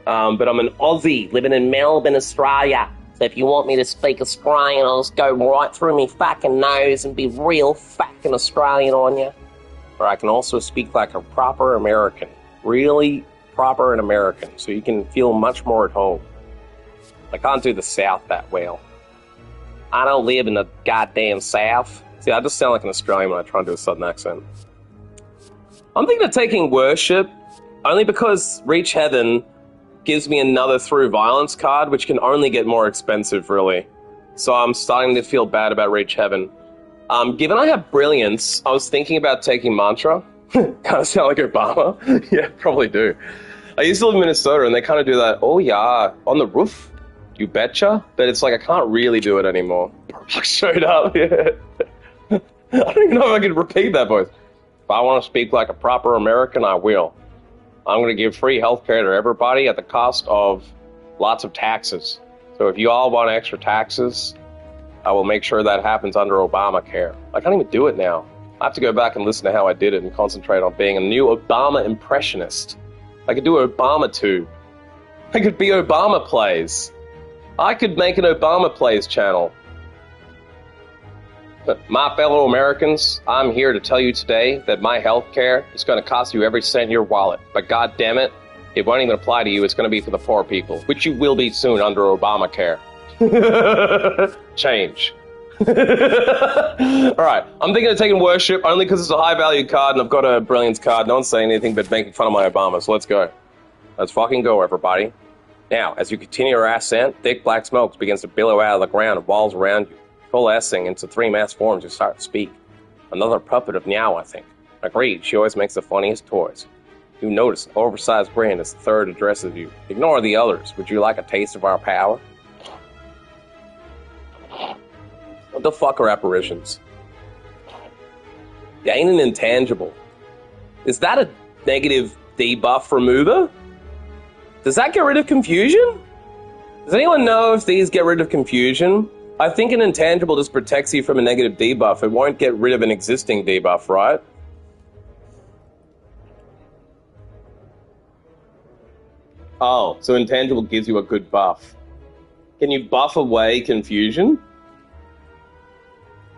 Speaker 1: But I'm an Aussie living in Melbourne, Australia. So if you want me to speak Australian, I'll just go right through me fucking nose and be real fucking Australian on you. Or I can also speak like a proper American. Really proper and American, so you can feel much more at home. I can't do the South that well. I don't live in the goddamn South. See, I just sound like an Australian when I try and do a Southern accent. I'm thinking of taking Worship, only because Reach Heaven gives me another Through Violence card, which can only get more expensive, really. So I'm starting to feel bad about Reach Heaven. Given I have Brilliance, I was thinking about taking Mantra. Kind of sound like Obama. Yeah, probably do. I used to live in Minnesota, and they kind of do that, oh yeah, on the roof, you betcha? But it's like, I can't really do it anymore. I showed up, yeah. I don't even know if I can repeat that voice. If I want to speak like a proper American, I will. I'm going to give free healthcare to everybody at the cost of lots of taxes. So if you all want extra taxes, I will make sure that happens under Obamacare. I can't even do it now. I have to go back and listen to how I did it and concentrate on being a new Obama impressionist. I could do Obama too. I could be Obama Plays. I could make an Obama Plays channel. But my fellow Americans, I'm here to tell you today that my health care is going to cost you every cent in your wallet. But god damn it, it won't even apply to you. It's going to be for the poor people, which you will be soon under Obamacare. Change. Alright, I'm thinking of taking Worship only because it's a high value card and I've got a Brilliance card. No one's saying anything but making fun of my Obama, so let's go. Let's fucking go, everybody. Now, as you continue your ascent, thick black smoke begins to billow out of the ground and walls around you. Coalescing into three mass forms, you start to speak. Another puppet of Meow, I think. Agreed, she always makes the funniest toys. You notice an oversized grin as the third addresses you. Ignore the others. Would you like a taste of our power? What the fuck are apparitions? Gain an intangible. Is that a negative debuff remover? Does that get rid of confusion? Does anyone know if these get rid of confusion? I think an intangible just protects you from a negative debuff. It won't get rid of an existing debuff, right? Oh, so intangible gives you a good buff. Can you buff away confusion?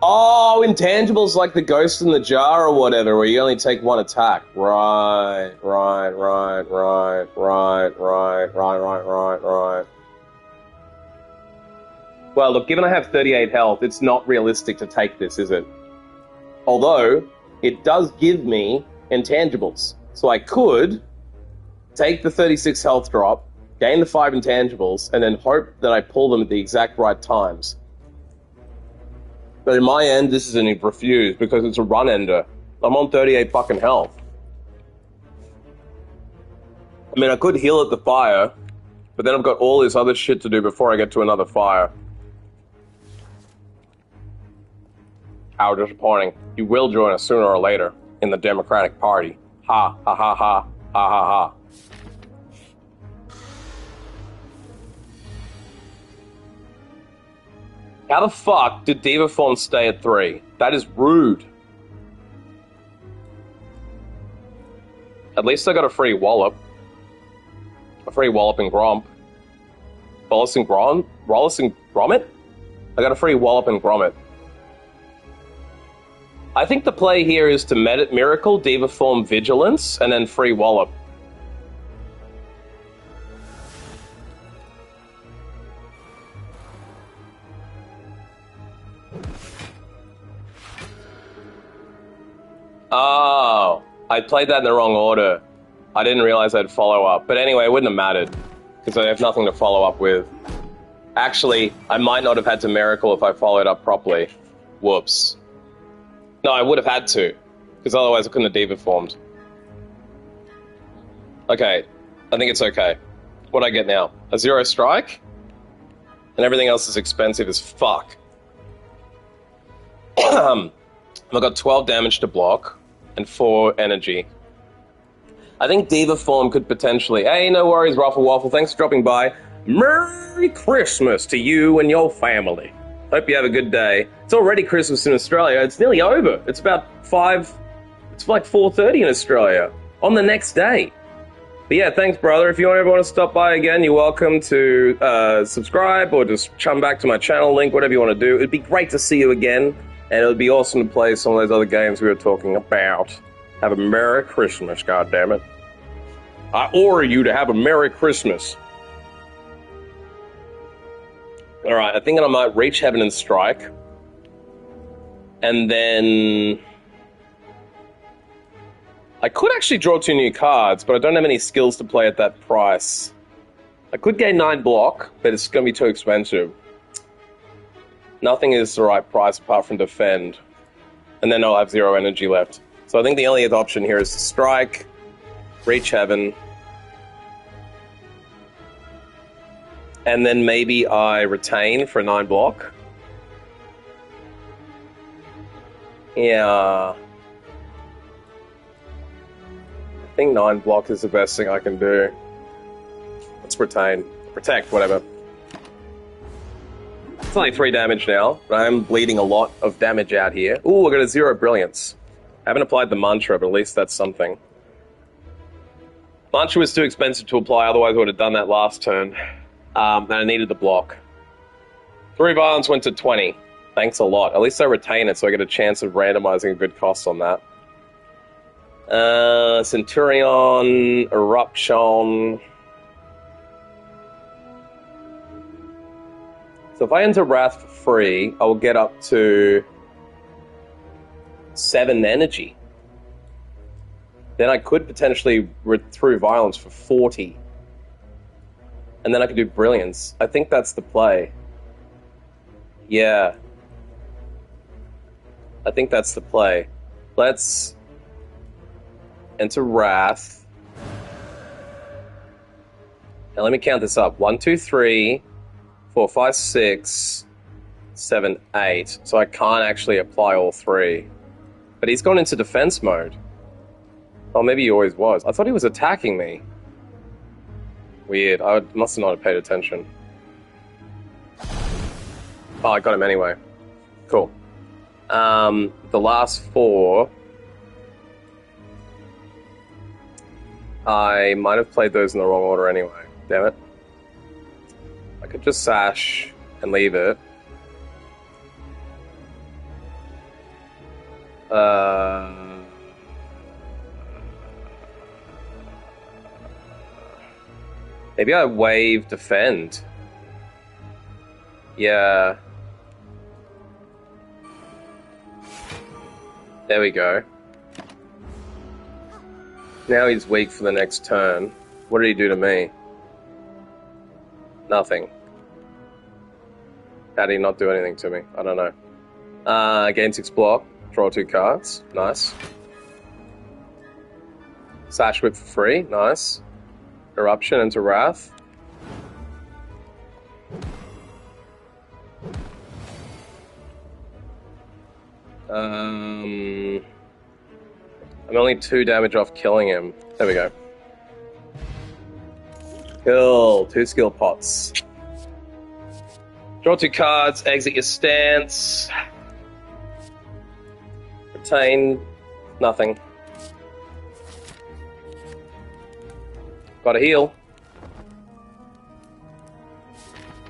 Speaker 1: Oh, intangible's like the ghost in the jar or whatever, where you only take one attack. Right. Well, look, given I have 38 health, it's not realistic to take this, is it? Although, it does give me intangibles. So I could take the 36 health drop, gain the 5 intangibles, and then hope that I pull them at the exact right times. But in my end, this is a refuse because it's a run ender. I'm on 38 fucking health. I mean, I could heal at the fire, but then I've got all this other shit to do before I get to another fire. How disappointing. You will join us sooner or later in the Democratic Party. Ha, ha, ha, ha, ha, ha, ha. How the fuck did Diva Form stay at 3? That is rude. At least I got a free wallop. A free wallop and gromp. Wallace and Gromit? I got a free wallop and Gromit. I think the play here is to Miracle, Diva Form Vigilance, and then free wallop. Oh, I played that in the wrong order. I didn't realize I'd follow up. But anyway, it wouldn't have mattered, because I have nothing to follow up with. Actually, I might not have had to Miracle if I followed up properly. Whoops. No, I would have had to, because otherwise I couldn't have Diva formed. Okay, I think it's okay. What do I get now? A 0 strike? And everything else is expensive as fuck. I've got 12 damage to block and 4 energy. I think Diva form could potentially... Hey, no worries, Ruffle Waffle. Thanks for dropping by. Merry Christmas to you and your family. Hope you have a good day. It's already Christmas in Australia. It's nearly over. It's about 5... It's like 4:30 in Australia. On the next day. But yeah, thanks, brother. If you ever want to stop by again, you're welcome to subscribe or just chum back to my channel link, whatever you want to do. It'd be great to see you again. And it would be awesome to play some of those other games we were talking about. Have a Merry Christmas, goddammit. I order you to have a Merry Christmas. Alright, I think I might reach Heaven and Strike. And then... I could actually draw 2 new cards, but I don't have any skills to play at that price. I could gain 9 block, but it's going to be too expensive. Nothing is the right price apart from defend. And then I'll have 0 energy left. So I think the only other option here is to strike, reach heaven, and then maybe I retain for 9 block. Yeah. I think 9 block is the best thing I can do. Let's retain. Protect, whatever. It's only 3 damage now, but I'm bleeding a lot of damage out here. Ooh, I got a 0 brilliance. I haven't applied the mantra, but at least that's something. Mantra was too expensive to apply, otherwise I would have done that last turn. And I needed the block. 3 violence went to 20. Thanks a lot. At least I retain it, so I get a chance of randomizing a good cost on that. Centurion, Eruption. So if I enter Wrath for free, I will get up to 7 energy. Then I could potentially through Violence for 40. And then I could do Brilliance. I think that's the play. Yeah. I think that's the play. Let's enter Wrath. Now let me count this up. 1, 2, 3, 4, 5, 6, 7, 8. So I can't actually apply all 3. But he's gone into defense mode. Oh, maybe he always was. I thought he was attacking me. Weird. I must not have paid attention. Oh, I got him anyway. Cool. The last 4... I might have played those in the wrong order anyway. Damn it. I could just sash and leave it. Maybe I wave defend. Yeah. There we go. Now he's weak for the next turn. What did he do to me? Nothing. How did he not do anything to me? I don't know. Gain 6 block. Draw 2 cards. Nice. Sash Whip for free. Nice. Eruption into Wrath. I'm only 2 damage off killing him. There we go. Cool. 2 skill pots. Draw 2 cards. Exit your stance. Retain. Nothing. Got a heal.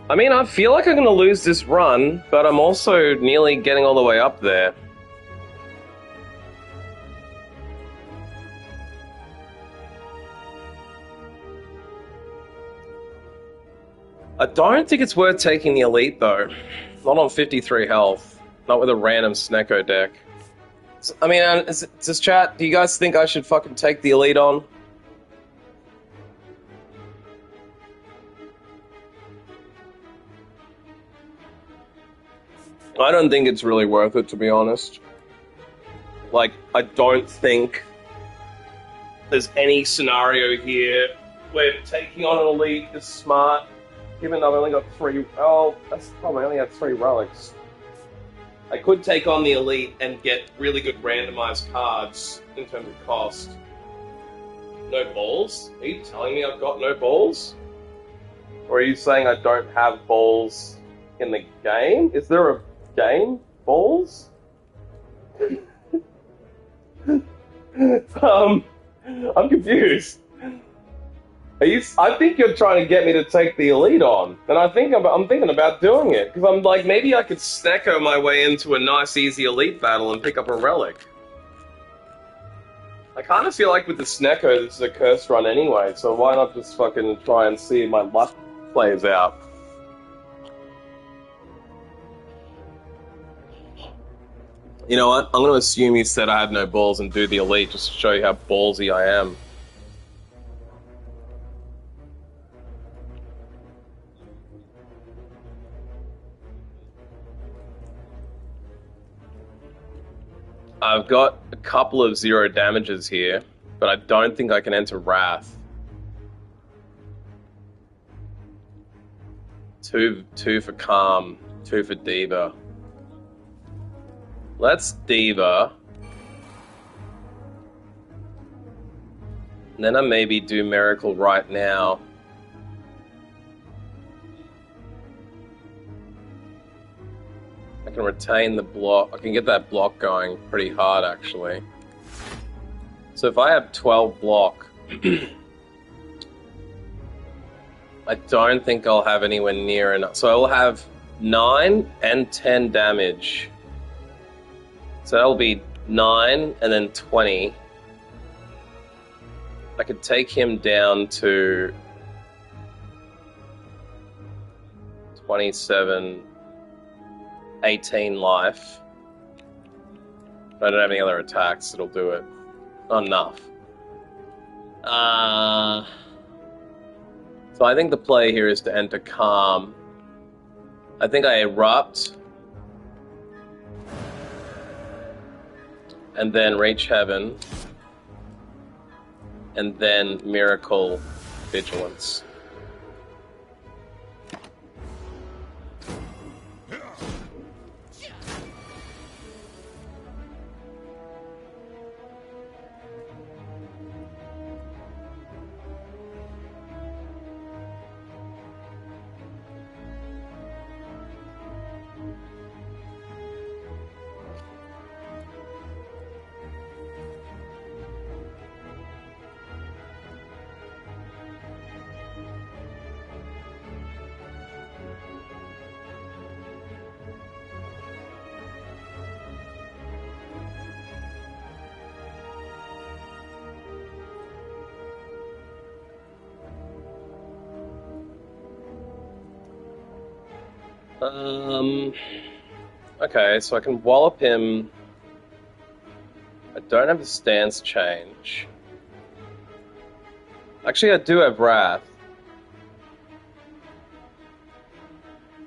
Speaker 1: I mean, I feel like I'm going to lose this run, but I'm also nearly getting all the way up there. I don't think it's worth taking the elite, though. Not on 53 health. Not with a random Snecko deck. I mean, does chat, do you guys think I should fucking take the elite on? I don't think it's really worth it, to be honest. Like, I don't think there's any scenario here where taking on an elite is smart, given I've only got 3... Oh, that's probably I only have 3 relics. I could take on the elite and get really good randomized cards in terms of cost. No balls? Are you telling me I've got no balls? Or are you saying I don't have balls in the game? Is there a game? Balls? I'm confused. I think you're trying to get me to take the elite on, and I'm thinking about doing it, because I'm like, maybe I could Snecko my way into a nice, easy elite battle and pick up a relic. I kind of feel like with the Snecko, this is a curse run anyway, so why not just fucking try and see if my luck plays out? You know what? I'm going to assume you said I had no balls and do the elite just to show you how ballsy I am. I've got a couple of 0 damages here, but I don't think I can enter Wrath. Two for Calm, 2 for Diva. Let's Diva. And then I maybe do Miracle right now. I can retain the block. I can get that block going pretty hard, actually. So if I have 12 block, I don't think I'll have anywhere near enough. So I'll have 9 and 10 damage. So that'll be 9 and then 20. I could take him down to 27, 18 life. But I don't have any other attacks that'll do it. Not enough. So I think the play here is to enter Calm. I think I Erupt. And then Reach Heaven. And then Miracle Vigilance. Okay, so I can wallop him. I don't have the stance change. Actually, I do have Wrath.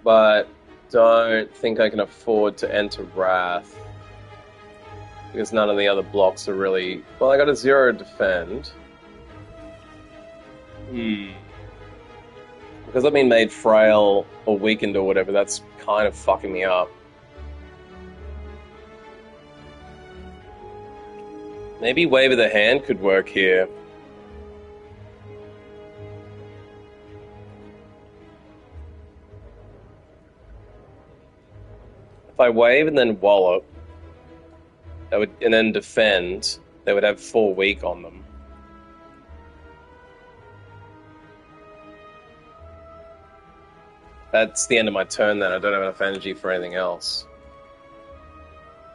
Speaker 1: But don't think I can afford to enter Wrath. Because none of the other blocks are really... Well, I got a 0 defend. Because I've been made frail or weakened or whatever, that's kind of fucking me up. Maybe Wave of the Hand could work here. If I wave and then wallop, that would, and then defend, they would have 4 weak on them. That's the end of my turn then. I don't have enough energy for anything else.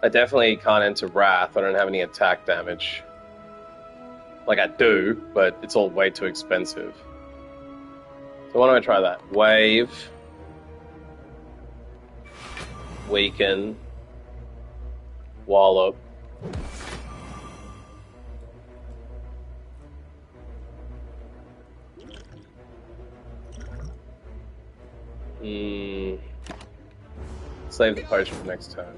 Speaker 1: I definitely can't enter Wrath. I don't have any attack damage. Like, I do, but it's all way too expensive. So why don't I try that? Wave. Weaken. Wallop. Save the potion for next turn.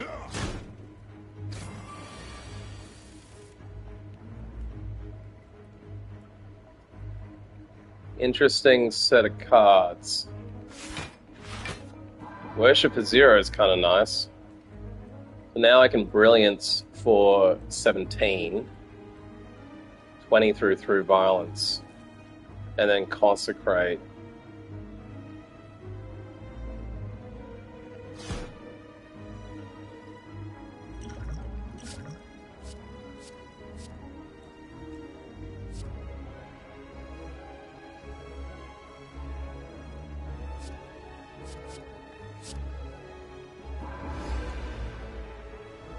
Speaker 1: Interesting set of cards. Worship of 0 is kind of nice. So now I can Brilliance for 17. 20 through Violence. And then Consecrate.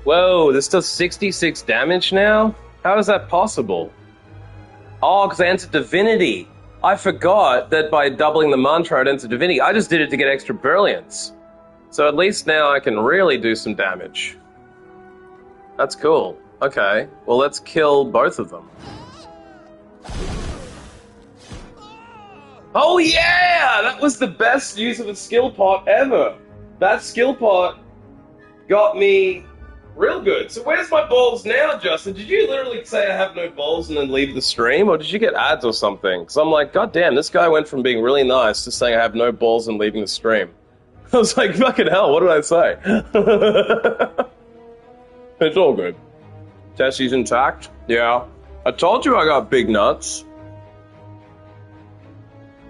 Speaker 1: Whoa, this does 66 damage now? How is that possible? Oh, because I entered Divinity. I forgot that by doubling the mantra I'd enter Divinity. I just did it to get extra Brilliance. So at least now I can really do some damage. That's cool. Okay, well let's kill both of them. Oh yeah! That was the best use of a skill pot ever! That skill pot got me Real good. So where's my balls now, Justin? Did you literally say I have no balls and then leave the stream? Or did you get ads or something? Because I'm like, God damn, this guy went from being really nice to saying I have no balls and leaving the stream. I was like, fucking hell, what did I say? It's all good. Tessie's intact? Yeah. I told you I got big nuts.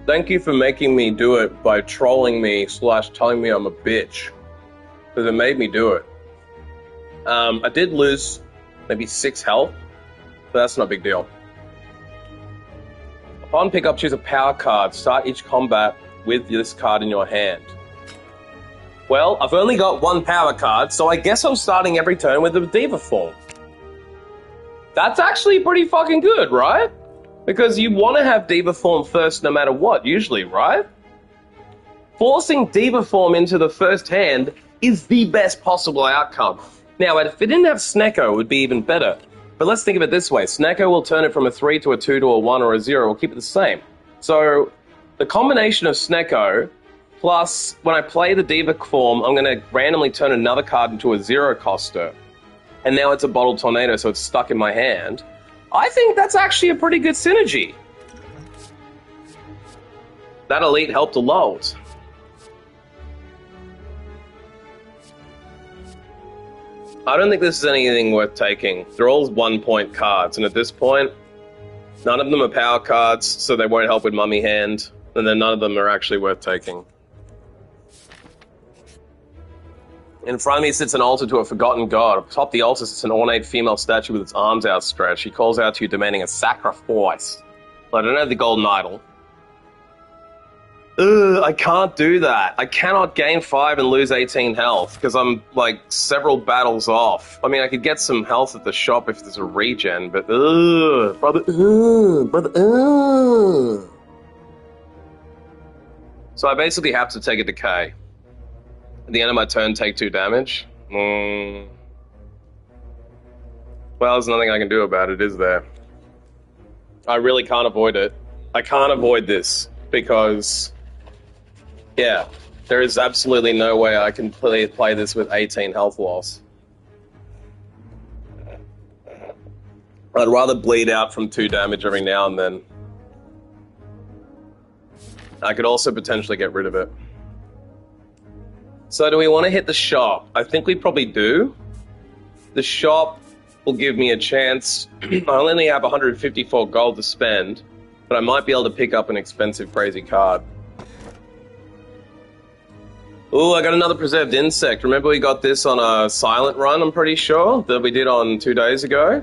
Speaker 1: Thank you for making me do it by trolling me / telling me I'm a bitch. Because it made me do it. I did lose maybe 6 health, but that's not a big deal. Upon pickup, choose a power card. Start each combat with this card in your hand. Well, I've only got 1 power card, so I guess I'm starting every turn with the Diva form. That's actually pretty fucking good, right? Because you want to have Diva form first no matter what, usually, right? Forcing Diva form into the first hand is the best possible outcome. Now, if it didn't have Snecko, it would be even better. But let's think of it this way. Snecko will turn it from a 3 to a 2 to a 1 or a 0. We'll keep it the same. So, the combination of Snecko, plus when I play the Diva form, I'm going to randomly turn another card into a 0-coster. And now it's a Bottle Tornado, so it's stuck in my hand. I think that's actually a pretty good synergy. That elite helped a lot. I don't think this is anything worth taking. They're all 1-point cards, and at this point, none of them are power cards, so they won't help with Mummy Hand, and then none of them are actually worth taking. In front of me sits an altar to a forgotten god. Atop the altar sits an ornate female statue with its arms outstretched. She calls out to you, demanding a sacrifice. I don't have the golden idol. Ugh, I can't do that. I cannot gain 5 and lose 18 health, because I'm, like, several battles off. I mean, I could get some health at the shop if there's a regen, but brother, So I basically have to take a decay. At the end of my turn, take 2 damage. Well, there's nothing I can do about it, is there? I really can't avoid it. I can't avoid this, because... yeah, there is absolutely no way I can play this with 18 health loss. I'd rather bleed out from 2 damage every now and then. I could also potentially get rid of it. So do we want to hit the shop? I think we probably do. The shop will give me a chance. I only have 154 gold to spend, but I might be able to pick up an expensive crazy card. Ooh, I got another preserved insect. Remember we got this on a silent run, I'm pretty sure, that we did on 2 days ago?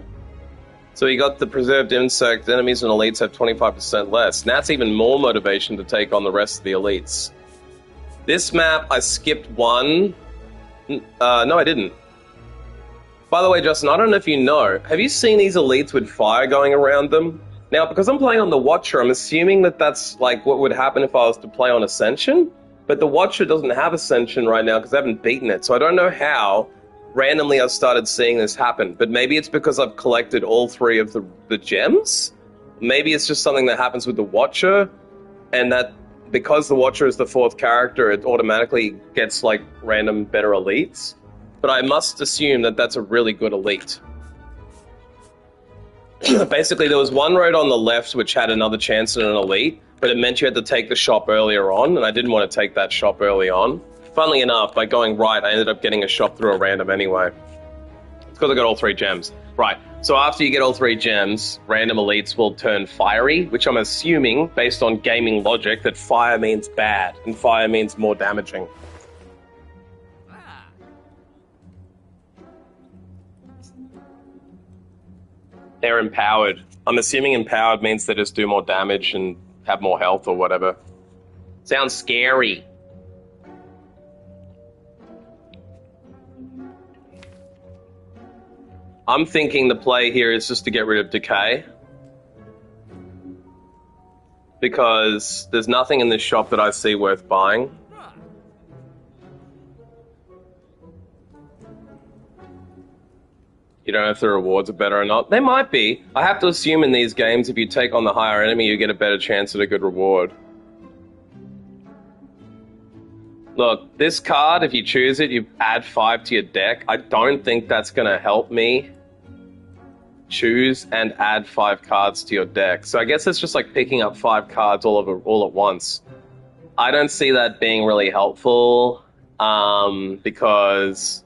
Speaker 1: So we got the preserved insect. Enemies and elites have 25% less. Now that's even more motivation to take on the rest of the elites. This map, I skipped 1. No, I didn't. By the way, Justin, I don't know if you know, have you seen these elites with fire going around them? Now, because I'm playing on the Watcher, I'm assuming that that's like what would happen if I was to play on Ascension. But the Watcher doesn't have Ascension right now because I haven't beaten it. So I don't know how randomly I've started seeing this happen. But maybe it's because I've collected all 3 of the gems. Maybe it's just something that happens with the Watcher. And that because the Watcher is the 4th character, it automatically gets like random better elites. But I must assume that that's a really good elite. Basically, there was one road on the left which had another chance at an elite, but it meant you had to take the shop earlier on, and I didn't want to take that shop early on. Funnily enough, by going right, I ended up getting a shop through a random anyway. It's because I got all 3 gems. Right, so after you get all 3 gems, random elites will turn fiery, which I'm assuming, based on gaming logic, that fire means bad, and fire means more damaging. They're empowered. I'm assuming empowered means they just do more damage and have more health or whatever. Sounds scary. I'm thinking the play here is just to get rid of decay. Because there's nothing in this shop that I see worth buying. You don't know if the rewards are better or not. They might be. I have to assume in these games, if you take on the higher enemy, you get a better chance at a good reward. Look, this card, if you choose it, you add 5 to your deck. I don't think that's going to help me choose and add 5 cards to your deck. So I guess it's just like picking up 5 cards all at once. I don't see that being really helpful, because,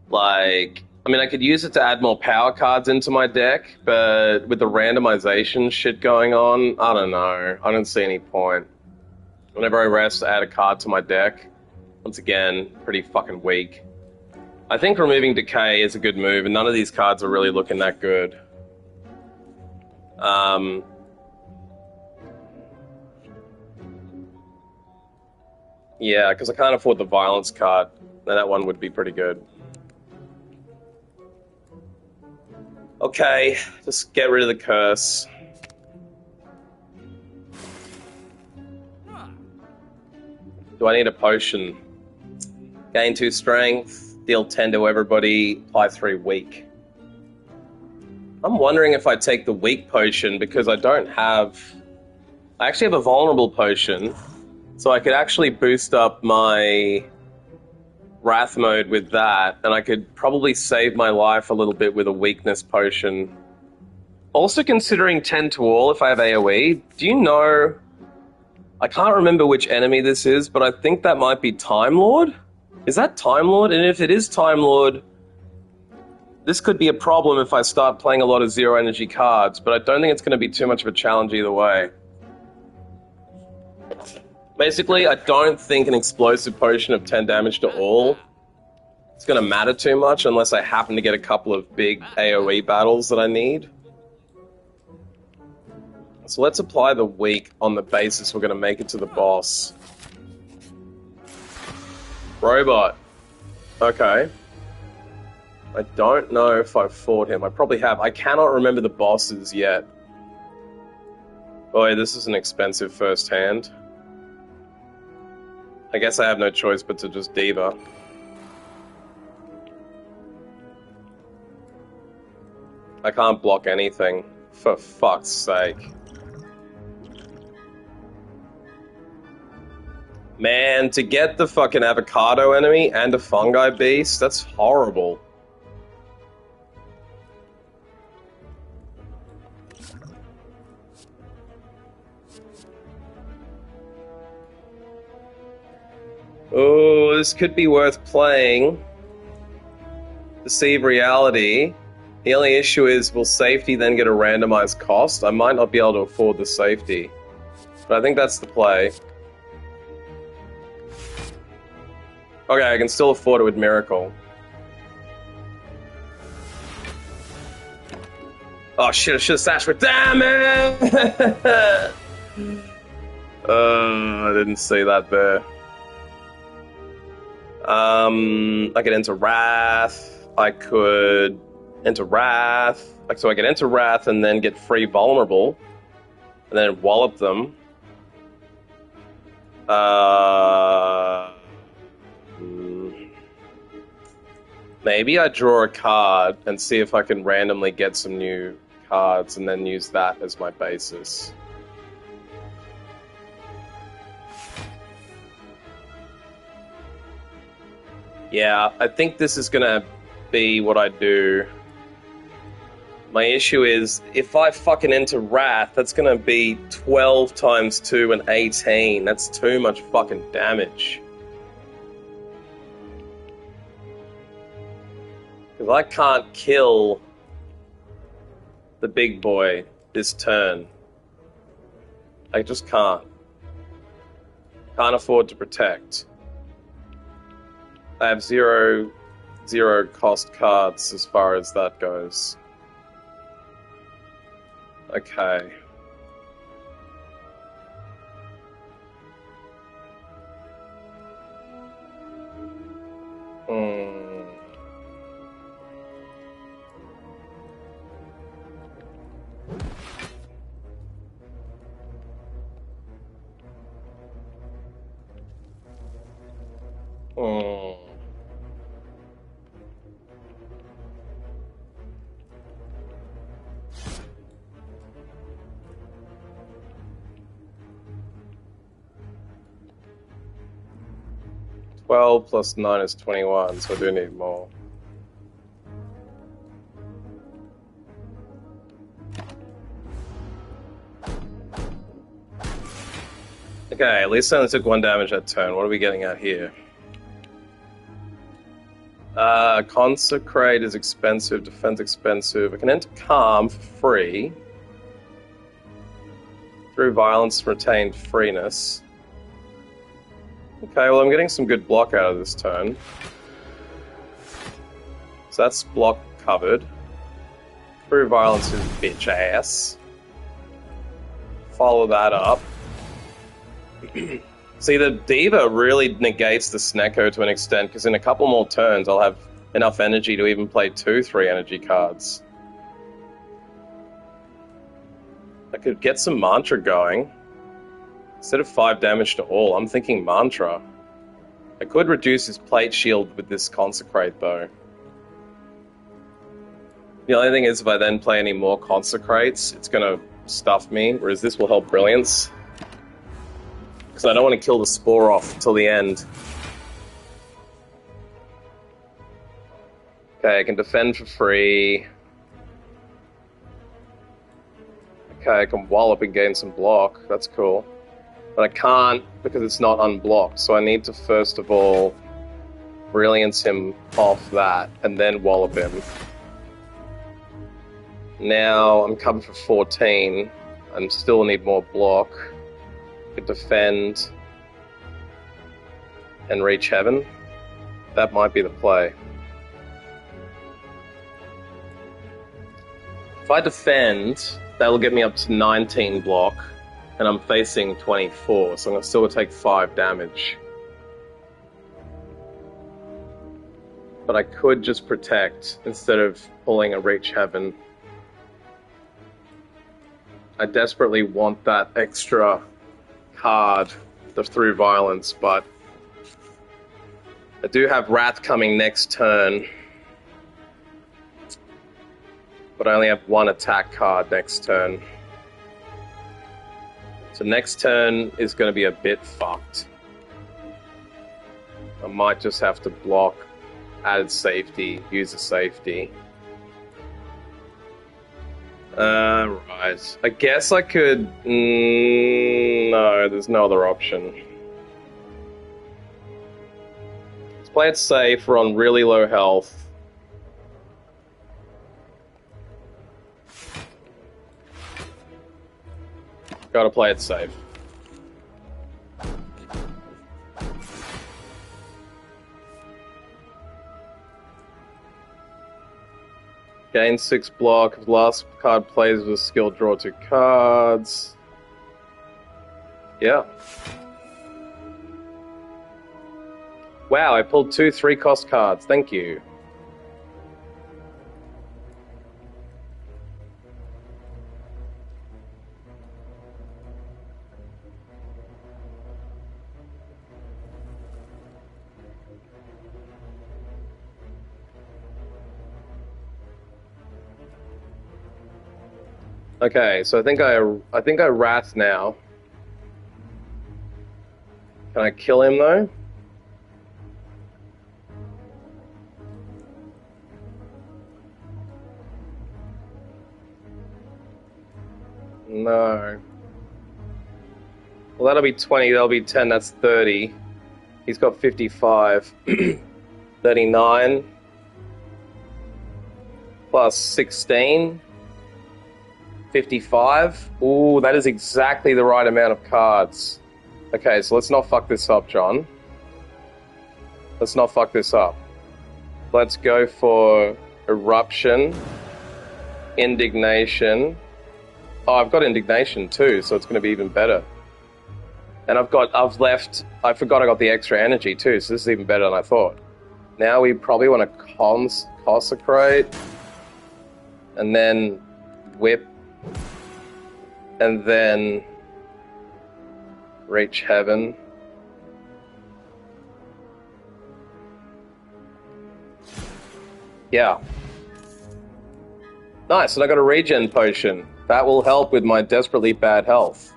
Speaker 1: like, I mean, I could use it to add more power cards into my deck, but with the randomization shit going on, I don't know. I don't see any point. Whenever I rest, I add a card to my deck. Once again, pretty fucking weak. I think removing Decay is a good move, and none of these cards are really looking that good. Yeah, because I can't afford the Violence card, and that one would be pretty good. Okay, just get rid of the curse. Do I need a potion? Gain 2 strength, deal 10 to everybody, apply 3 weak. I'm wondering if I take the weak potion because I don't have... I actually have a vulnerable potion, so I could actually boost up my Wrath mode with that, and I could probably save my life a little bit with a weakness potion. Also considering 10 to all if I have AoE, do you know... I can't remember which enemy this is, but I think that might be Time Lord? Is that Time Lord? And if it is Time Lord, this could be a problem if I start playing a lot of zero energy cards, but I don't think it's going to be too much of a challenge either way. Basically, I don't think an explosive potion of 10 damage to all is going to matter too much unless I happen to get a couple of big AoE battles that I need. So let's apply the weak on the basis we're going to make it to the boss. Robot. Okay. I don't know if I've fought him. I probably have. I cannot remember the bosses yet. Boy, this is an expensive first hand. I guess I have no choice but to just Diva. I can't block anything. For fuck's sake. Man, to get the fucking avocado enemy and a fungi beast, that's horrible. Oh, this could be worth playing. Deceive reality. The only issue is, will safety then get a randomized cost? I might not be able to afford the safety. But I think that's the play. Okay, I can still afford it with Miracle. Oh shit, I should have sashed with... Damn it! I didn't see that there. I could enter Wrath. I could enter Wrath. So I could enter Wrath and then get free Vulnerable. And then wallop them. Maybe I draw a card and see if I can randomly get some new cards and then use that as my basis. Yeah, I think this is gonna be what I do. My issue is, if I fucking enter Wrath, that's gonna be 12 times 2 and 18. That's too much fucking damage. Because I can't kill the big boy this turn. I just can't. Can't afford to protect. I have zero cost cards as far as that goes. Okay. 12 plus 9 is 21, so I do need more. Okay, at least I only took 1 damage that turn. What are we getting at here? Consecrate is expensive, defense expensive. I can enter Calm for free. Through violence, retained freeness. Okay, well I'm getting some good block out of this turn. So that's block covered. Through violence is bitch ass. Follow that up. See, the Diva really negates the Snecko to an extent, because in a couple more turns I'll have enough energy to even play 2 3 energy cards. I could get some Mantra going. Instead of 5 damage to all, I'm thinking Mantra. I could reduce his plate shield with this Consecrate, though. The only thing is, if I then play any more Consecrates, it's going to stuff me, whereas this will help Brilliance. Because I don't want to kill the Spore off till the end. Okay, I can defend for free. Okay, I can wallop and gain some block. That's cool. But I can't because it's not unblocked, so I need to first of all Brilliance him off that, and then wallop him. Now I'm covered for 14. I still need more block. I could defend and reach heaven. That might be the play. If I defend, that'll get me up to 19 block, and I'm facing 24, so I'm still going to take 5 damage. But I could just protect instead of pulling a reach heaven. I desperately want that extra card through violence, but I do have Wrath coming next turn. But I only have 1 attack card next turn. So next turn is going to be a bit fucked. I might just have to block, added safety, use a safety. Right. I guess I could... no, there's no other option. Let's play it safe. We're on really low health. Gotta play it safe. Gain 6 block. If last card plays with a skill, draw 2 cards. Yeah. Wow, I pulled 2 3-cost cards. Thank you. Okay, so I think I Wrath now. Can I kill him though? No. Well, that'll be 20, that'll be 10, that's 30. He's got 55. 39 plus 16. 55. Ooh, that is exactly the right amount of cards. Okay, so let's not fuck this up, John. Let's not fuck this up. Let's go for Eruption, Indignation. Oh, I've got Indignation too, so it's going to be even better. And I forgot I got the extra energy too, so this is even better than I thought. Now we probably want to Consecrate, and then Whip, and then reach heaven. Yeah. Nice, and I got a regen potion. That will help with my desperately bad health.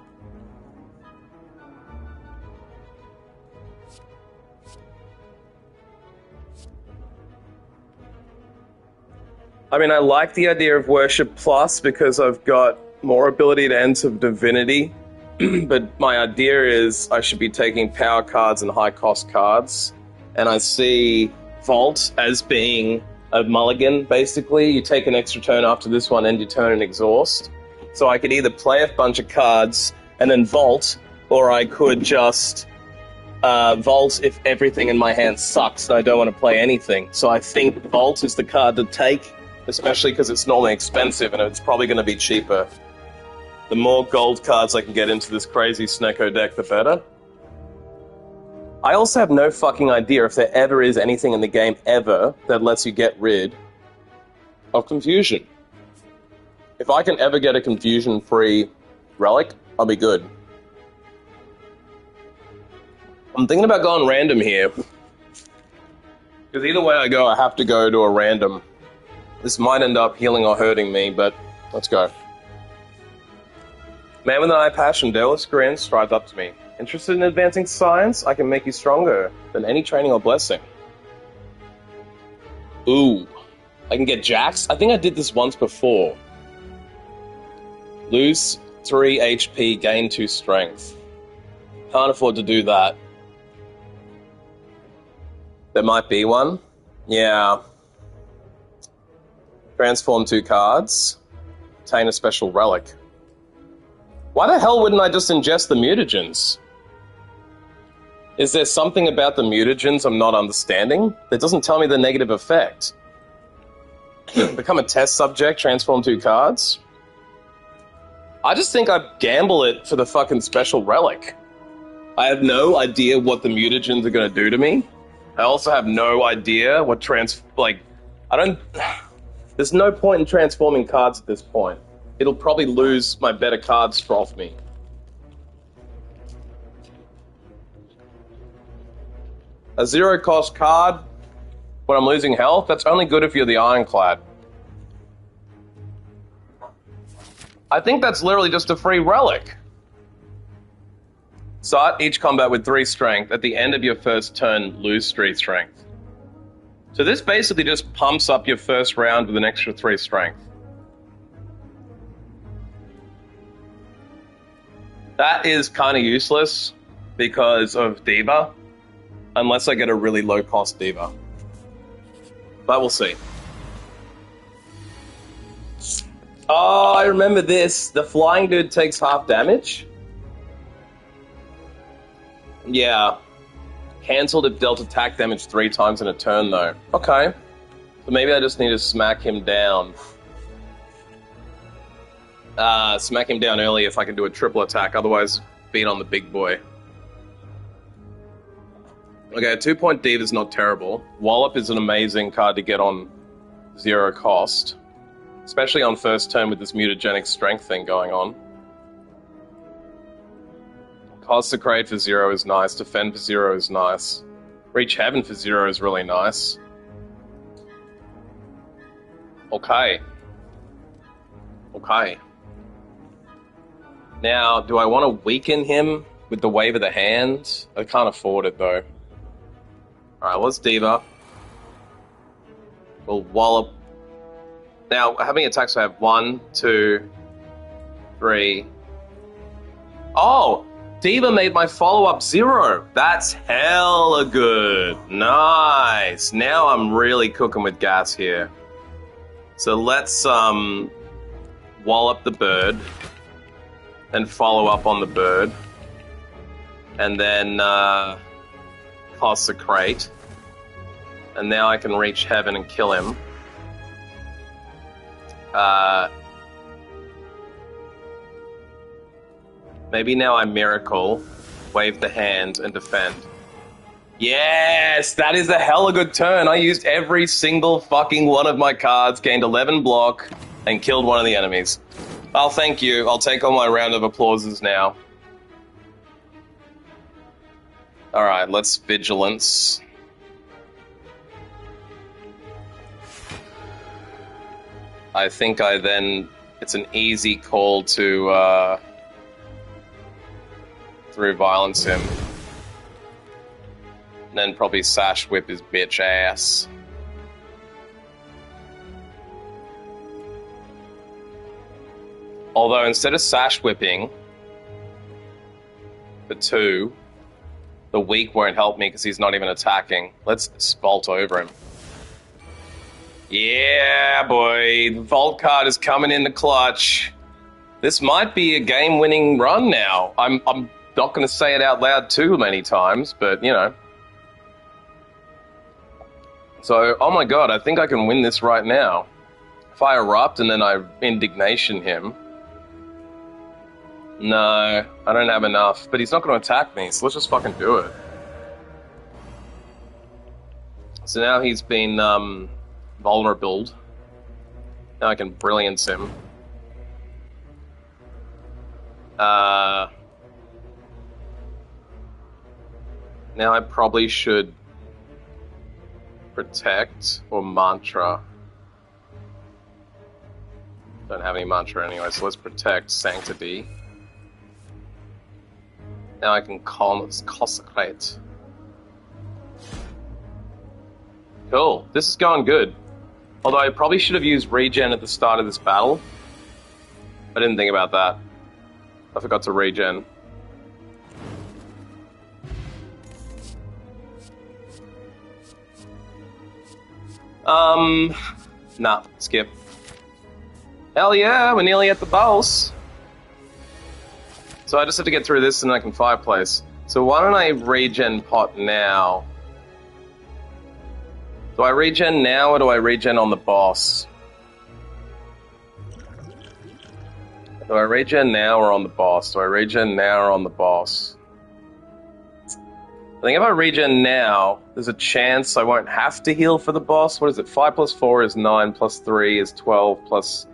Speaker 1: I mean, I like the idea of Worship Plus because I've got more ability to enter Divinity, but my idea is I should be taking power cards and high cost cards, and I see Vault as being a mulligan, basically. You take an extra turn after this one, end your turn and exhaust. So I could either play a bunch of cards and then Vault, or I could just Vault if everything in my hand sucks and I don't want to play anything. So I think Vault is the card to take, especially because it's normally expensive and it's probably going to be cheaper. The more gold cards I can get into this crazy Snecko deck, the better. I also have no fucking idea if there ever is anything in the game ever that lets you get rid of confusion. If I can ever get a confusion-free relic, I'll be good. I'm thinking about going random here. Because either way I go, I have to go to a random. This might end up healing or hurting me, but let's go. Man with an eye passion, Dallas Grin, strides up to me. Interested in advancing science? I can make you stronger than any training or blessing. Ooh. I can get Jax? I think I did this once before. Lose 3 HP, gain 2 strength. Can't afford to do that. There might be one. Yeah. Transform 2 cards. Obtain a special relic. Why the hell wouldn't I just ingest the mutagens? Is there something about the mutagens I'm not understanding? That doesn't tell me the negative effect. Become a test subject, transform 2 cards? I just think I'd gamble it for the fucking special relic. I have no idea what the mutagens are going to do to me. I also have no idea what there's no point in transforming cards at this point. It'll probably lose my better cards off me. A 0 cost card when I'm losing health, that's only good if you're the ironclad. I think that's literally just a free relic. Start each combat with 3 strength. At the end of your first turn, lose 3 strength. So this basically just pumps up your first round with an extra 3 strength. That is kind of useless because of Diva, unless I get a really low-cost Diva. But we'll see. Oh, I remember this. The flying dude takes half damage? Yeah. Cancelled if dealt attack damage 3 times in a turn, though. Okay. So maybe I just need to smack him down. Smack him down early if I can do a triple attack, otherwise beat on the big boy. Okay, a 2-point Diva is not terrible. Wallop is an amazing card to get on 0 cost. Especially on first turn with this mutagenic strength thing going on. Consecrate for 0 is nice. Defend for 0 is nice. Reach Heaven for 0 is really nice. Okay. Okay. Now, do I want to weaken him with the wave of the hand? I can't afford it, though. Alright, let's Diva. We'll Wallop. Now, how many attacks do I have? 1, 2, 3. Oh! Diva made my follow-up 0. That's hella good. Nice. Now I'm really cooking with gas here. So let's wallop the bird and follow up on the bird. And then consecrate. And now I can reach Heaven and kill him. Maybe now I miracle, wave the hand, and defend. Yes, that is a hella good turn. I used every single fucking one of my cards, gained 11 block, and killed one of the enemies. Oh, thank you. I'll take all my round of applauses now. Alright, let's Vigilance. I think it's an easy call to violence him. And then probably Sash Whip his bitch ass. Although instead of sash whipping for 2, the weak won't help me because he's not even attacking. Let's vault over him. Yeah, boy. The vault card is coming in the clutch. This might be a game-winning run now. I'm not going to say it out loud too many times, but, you know. So, oh my god, I think I can win this right now. If I erupt and then I indignation him... No, I don't have enough. But he's not going to attack me, so let's just fucking do it. So now he's been, vulnerable. Now I can brilliance him. Now I probably should protect or mantra. Don't have any mantra anyway, so let's protect sanctity. Now I can consecrate. Cool. This is going good. Although I probably should have used regen at the start of this battle. I didn't think about that. I forgot to regen. Nah, skip. Hell yeah, we're nearly at the boss. So I just have to get through this and I can fireplace. So why don't I regen pot now? Do I regen now or do I regen on the boss? Do I regen now or on the boss? Do I regen now or on the boss? I think if I regen now, there's a chance I won't have to heal for the boss. What is it? 5 plus 4 is 9, plus 3 is 12, plus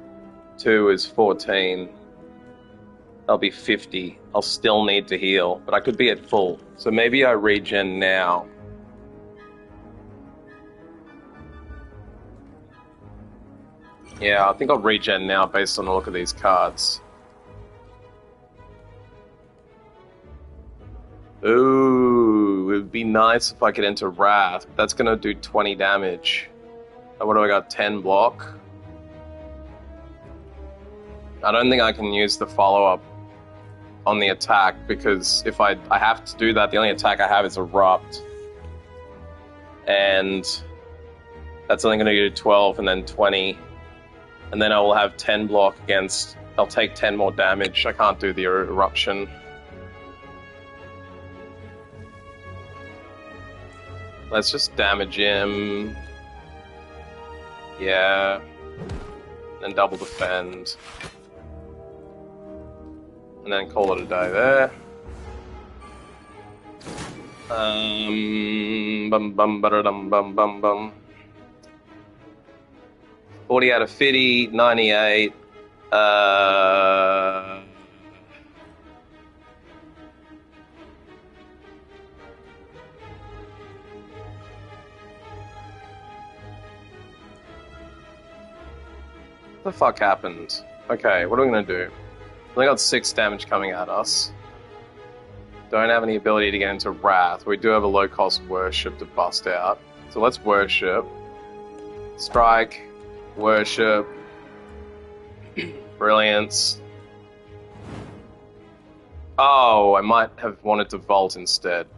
Speaker 1: 2 is 14. That'll be 50. I'll still need to heal, but I could be at full. So maybe I regen now. Yeah, I think I'll regen now based on the look of these cards. Ooh, it would be nice if I could enter Wrath. That's going to do 20 damage. And what do I got? 10 block? I don't think I can use the follow-up on the attack, because if I have to do that, the only attack I have is Erupt. And that's only going to do 12 and then 20. And then I will have 10 block against... I'll take 10 more damage. I can't do the Eruption. Let's just damage him. Yeah. Then double defend. And then call it a day there. Bum. 40 out of 50, 98. What the fuck happened? Okay, what are we gonna do? We only got 6 damage coming at us. Don't have any ability to get into Wrath. We do have a low-cost Worship to bust out. So let's Worship. Strike. Worship. Brilliance. Oh, I might have wanted to Vault instead.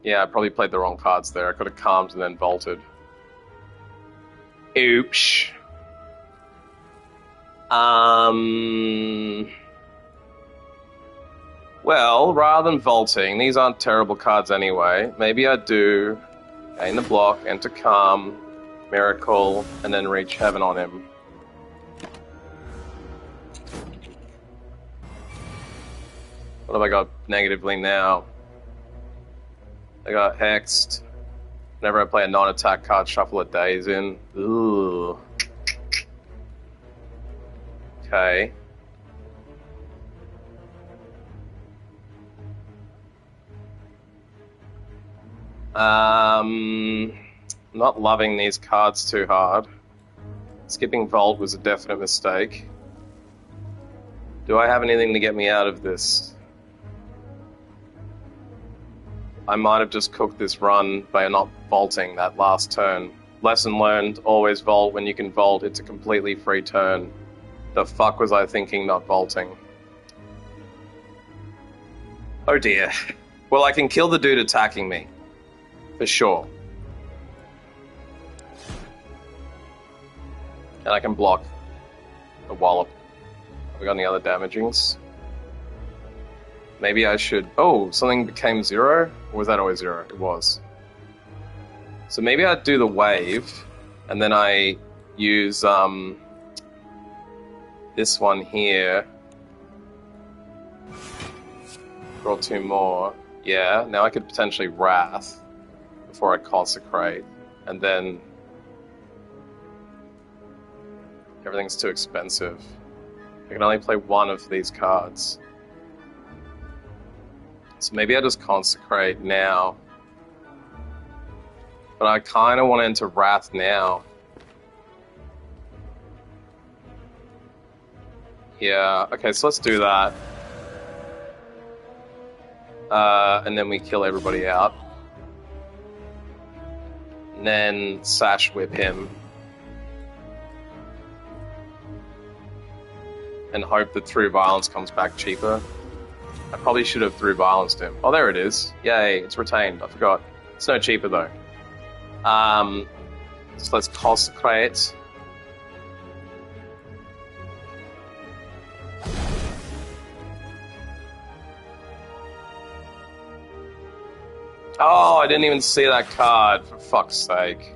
Speaker 1: Yeah, I probably played the wrong cards there. I could have calmed and then vaulted. Oops. Well, rather than vaulting, these aren't terrible cards anyway. Maybe I do gain the block, enter Calm, Miracle, and then reach Heaven on him. What have I got negatively now? I got Hexed. Whenever I play a non-attack card, shuffle a Daze in. Ooh. Okay. Not loving these cards too hard. Skipping Vault was a definite mistake. Do I have anything to get me out of this? I might have just cooked this run by not vaulting that last turn. Lesson learned, always vault when you can vault. It's a completely free turn. The fuck was I thinking not vaulting? Oh dear. Well, I can kill the dude attacking me. For sure. And I can block the wallop. Have we got any other damagings? Maybe I should... Oh, something became 0? Or was that always 0? It was. So maybe I'd do the wave, and then I use this one here. Draw 2 more. Yeah, now I could potentially Wrath before I Consecrate, and then everything's too expensive. I can only play one of these cards. So maybe I just Consecrate now. But I kind of want to enter Wrath now. Yeah, okay, so let's do that. And then we kill everybody out. And then Sash Whip him. And hope that Through Violence comes back cheaper. I probably should have Through Violence him. Oh, there it is. Yay, it's retained. I forgot. It's no cheaper though. So let's Consecrate. Oh, I didn't even see that card, for fuck's sake.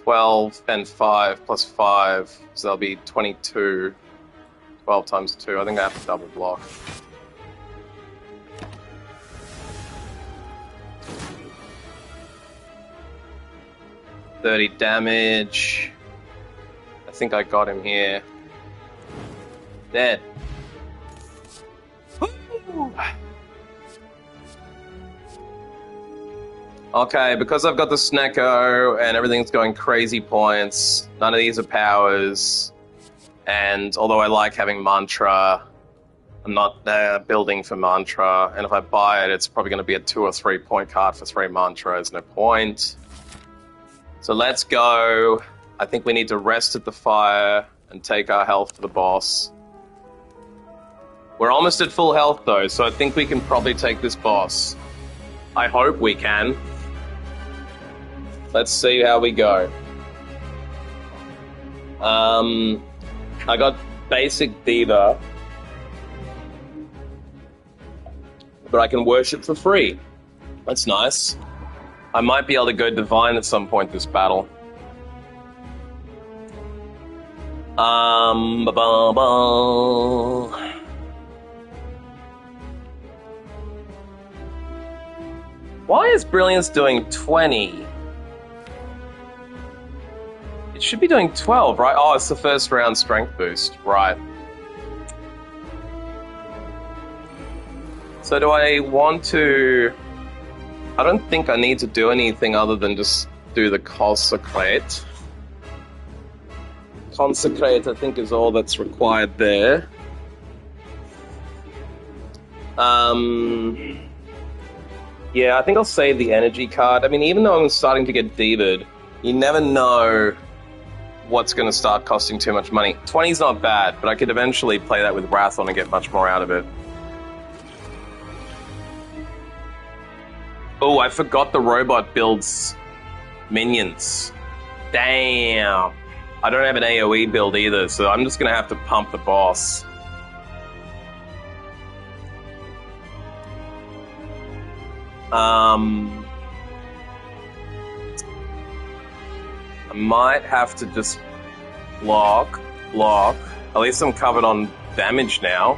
Speaker 1: 12 and 5 plus 5, so that'll be 22. 12 times 2, I think I have to double block. $30 damage. I think I got him here. Dead. Woo! Okay, because I've got the Snecko and everything's going crazy points, none of these are powers, and although I like having Mantra, I'm not building for Mantra, and if I buy it, it's probably going to be a 2 or 3 point card for 3 Mantra, there's no point. So let's go. I think we need to rest at the fire and take our health to the boss. We're almost at full health though, so I think we can probably take this boss. I hope we can. Let's see how we go. I got basic Diva, but I can worship for free. That's nice. I might be able to go Divine at some point this battle. Why is Brilliance doing 20? It should be doing 12, right? Oh, it's the first round strength boost, right. So do I want to... I don't think I need to do anything other than just do the Consecrate. Consecrate, I think, is all that's required there. Yeah, I think I'll save the energy card. I mean, even though I'm starting to get Divaed, you never know what's going to start costing too much money. 20's not bad, but I could eventually play that with Wrath on and get much more out of it. Oh, I forgot the robot builds minions. Damn. I don't have an AoE build either, so I'm just going to have to pump the boss. I might have to just block. At least I'm covered on damage now.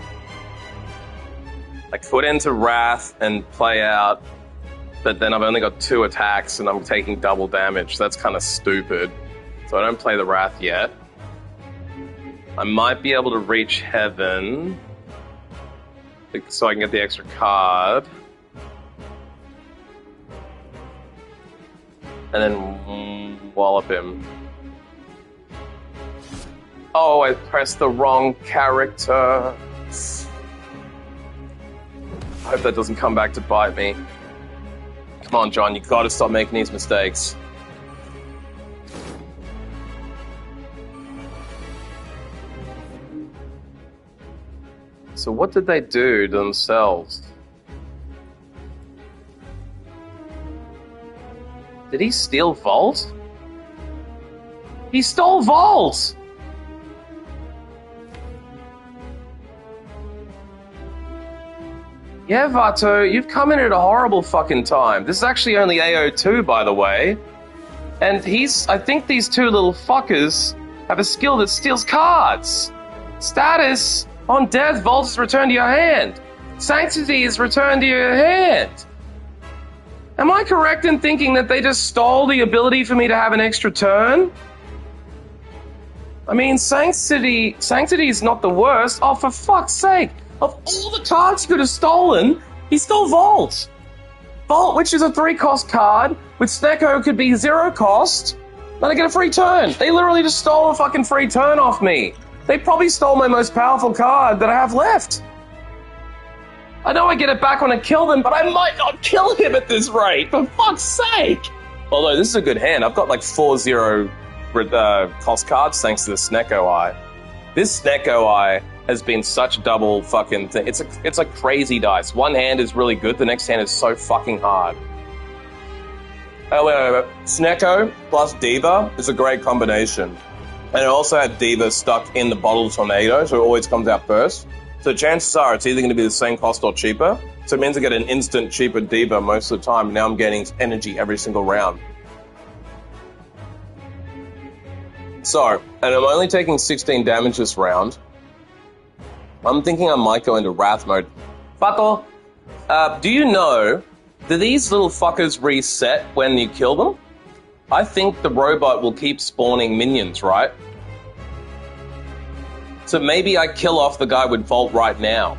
Speaker 1: I could enter Wrath and play out, but then I've only got 2 attacks and I'm taking double damage. That's kind of stupid. So I don't play the Wrath yet. I might be able to reach Heaven so I can get the extra card. And then wallop him. Oh, I pressed the wrong character. I hope that doesn't come back to bite me. Come on, John, you gotta stop making these mistakes. So what did they do to themselves? Did he steal Vault? He stole Vault! Yeah, Vato, you've come in at a horrible fucking time. This is actually only AO2, by the way. And I think these two little fuckers have a skill that steals cards. Status, on death, Vault is returned to your hand. Sanctity is returned to your hand. Am I correct in thinking that they just stole the ability for me to have an extra turn? I mean, Sanctity is not the worst. Oh, for fuck's sake. Of all the cards he could have stolen, he stole Vault. Vault, which is a 3-cost card, with Snecko could be 0 cost, then I get a free turn. They literally just stole a fucking free turn off me. They probably stole my most powerful card that I have left. I know I get it back when I kill them, but I might not kill him at this rate, for fuck's sake! Although, this is a good hand. I've got like 4-0 cost cards thanks to the Snecko Eye. This Snecko Eye has been such double fucking thing. It's a crazy dice. One hand is really good, the next hand is so fucking hard. Oh, wait. Snecko plus Diva is a great combination. And it also had Diva stuck in the bottle tornado, so it always comes out first. So chances are it's either going to be the same cost or cheaper. So it means I get an instant cheaper Diva most of the time. Now I'm getting energy every single round. So, and I'm only taking 16 damage this round. I'm thinking I might go into Wrath mode. Fato, do you know, do these little fuckers reset when you kill them? I think the robot will keep spawning minions, right? So maybe I kill off the guy with Vault right now.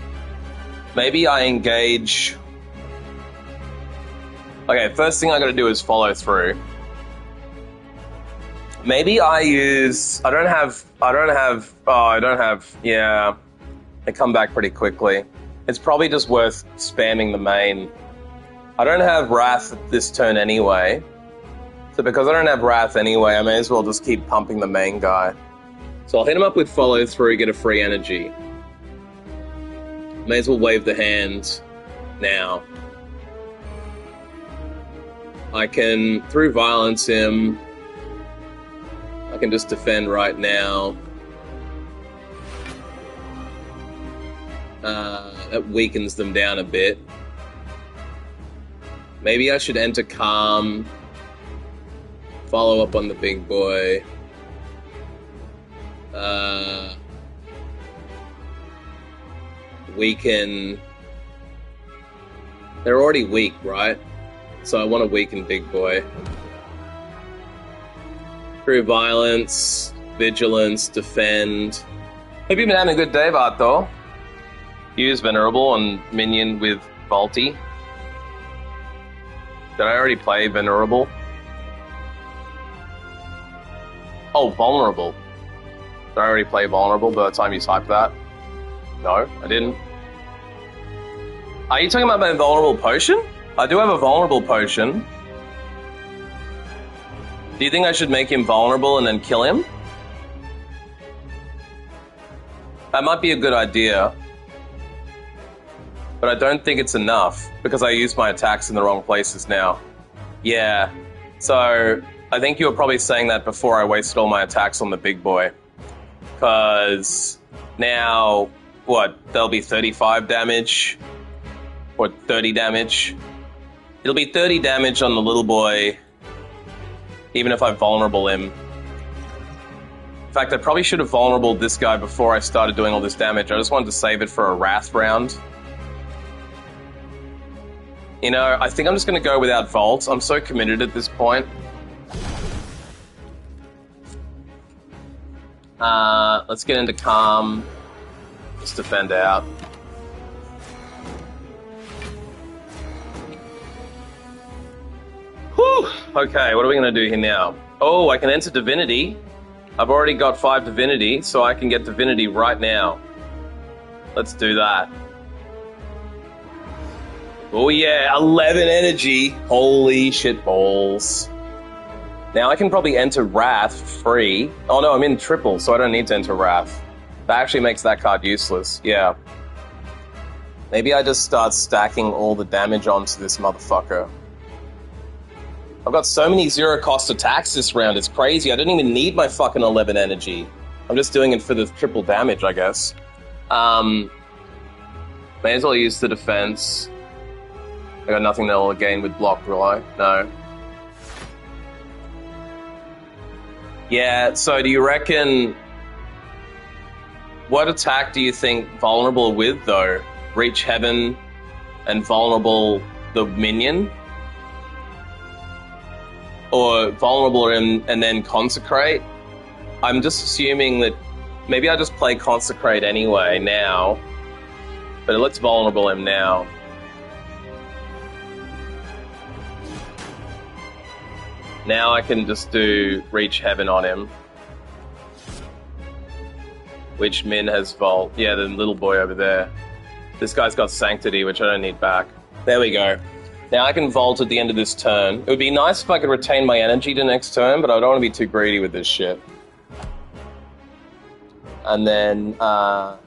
Speaker 1: Maybe I engage... Okay, first thing I gotta do is follow through. Maybe I use... Yeah. They come back pretty quickly. It's probably just worth spamming the main. I don't have Wrath this turn anyway. So because I don't have Wrath anyway, I may as well just keep pumping the main guy. So I'll hit him up with follow through, get a free energy. May as well wave the hand now. I can, through violence him, I can just defend right now. That weakens them down a bit. Maybe I should enter Calm. Follow up on the big boy. Weaken. They're already weak, right? So I want to weaken big boy. Through violence, vigilance, defend. Hope you've been having a good day, Vato. Use Venerable on minion with Vaulty. Did I already play Venerable? Oh, Vulnerable. Did I already play Vulnerable by the time you typed that? No, I didn't. Are you talking about my Vulnerable Potion? I do have a Vulnerable Potion. Do you think I should make him vulnerable and then kill him? That might be a good idea. But I don't think it's enough, because I used my attacks in the wrong places now. Yeah, so I think you were probably saying that before I wasted all my attacks on the big boy. Because now, what, there'll be 35 damage? Or 30 damage? It'll be 30 damage on the little boy, even if I vulnerable him. In fact, I probably should have vulnerable this guy before I started doing all this damage. I just wanted to save it for a Wrath round. You know, I think I'm just going to go without Vault. I'm so committed at this point. Let's get into Calm. Let's defend out. Whew! Okay, what are we going to do here now? Oh, I can enter Divinity. I've already got 5 divinity, so I can get divinity right now. Let's do that. Oh yeah, 11 energy. Holy shit balls. Now I can probably enter Wrath free. Oh no, I'm in triple, so I don't need to enter Wrath. That actually makes that card useless, yeah. Maybe I just start stacking all the damage onto this motherfucker. I've got so many zero-cost attacks this round, it's crazy. I don't even need my fucking 11 energy. I'm just doing it for the triple damage, I guess. May as well use the defense. I got nothing that will gain with block, will I? No. Yeah, so do you reckon... What attack do you think vulnerable with, though? Reach Heaven and vulnerable the minion? Or vulnerable and then Consecrate? I'm just assuming that maybe I just play Consecrate anyway now. But let's vulnerable him now. Now I can just do Reach Heaven on him. Which Min has Vault. Yeah, the little boy over there. This guy's got Sanctity, which I don't need back. There we go. Now I can Vault at the end of this turn. It would be nice if I could retain my energy to next turn, but I don't want to be too greedy with this shit. And then I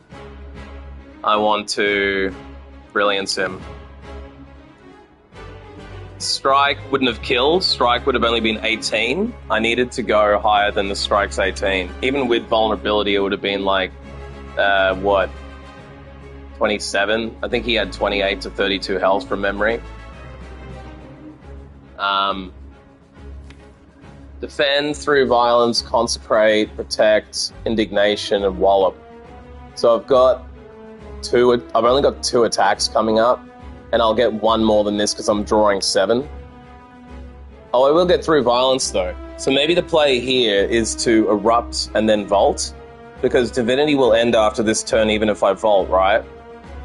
Speaker 1: want to Brilliance him. Strike wouldn't have killed. Strike would have only been 18. I needed to go higher than the strike's 18. Even with vulnerability, it would have been like, what? 27? I think he had 28 to 32 health from memory. Defend through violence, consecrate, protect, indignation, and wallop. So I've only got 2 attacks coming up. And I'll get 1 more than this because I'm drawing 7. Oh, I will get through violence though. So maybe the play here is to erupt and then vault, because divinity will end after this turn even if I vault, right?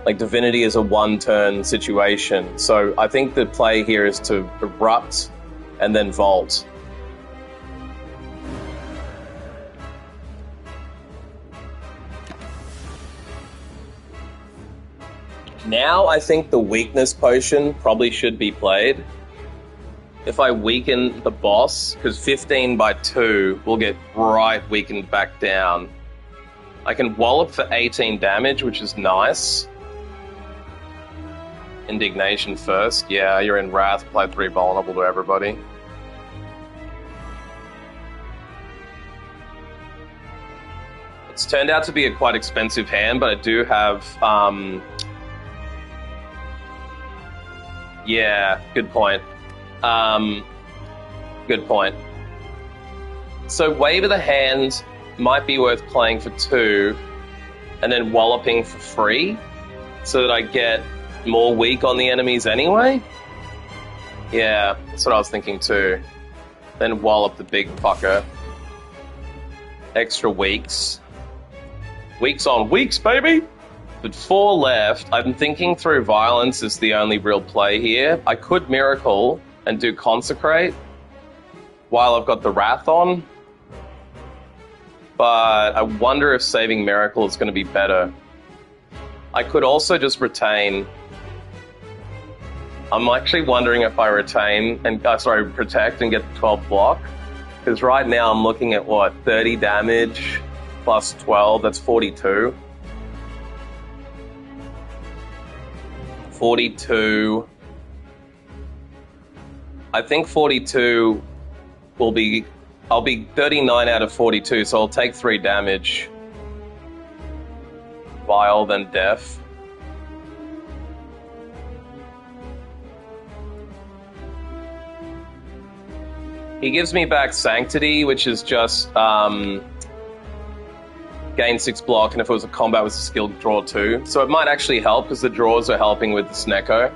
Speaker 1: Like divinity is a 1-turn situation. So I think the play here is to erupt and then vault. Now I think the weakness potion probably should be played. If I weaken the boss, because 15 by 2 will get right weakened back down. I can wallop for 18 damage, which is nice. Indignation first. Yeah, you're in Wrath, play 3 vulnerable to everybody. It's turned out to be a quite expensive hand, but I do have... Yeah, good point. Good point. So Wave of the Hand might be worth playing for 2 and then walloping for free so that I get more weak on the enemies anyway? Yeah, that's what I was thinking too. Then wallop the big fucker. Extra weeks. Weeks on weeks, baby! But 4 left. I'm thinking through violence is the only real play here. I could Miracle and do Consecrate while I've got the Wrath on. But I wonder if saving Miracle is going to be better. I could also just retain. I'm actually wondering if I retain and protect and get the 12 block. Because right now I'm looking at what, 30 damage plus 12, that's 42. 42. I think 42 will be... I'll be 39 out of 42, so I'll take 3 damage. Vile, then Death. He gives me back Sanctity, which is just gain 6 block, and if it was a combat, it was a skill draw 2. So it might actually help, because the draws are helping with the Snecko.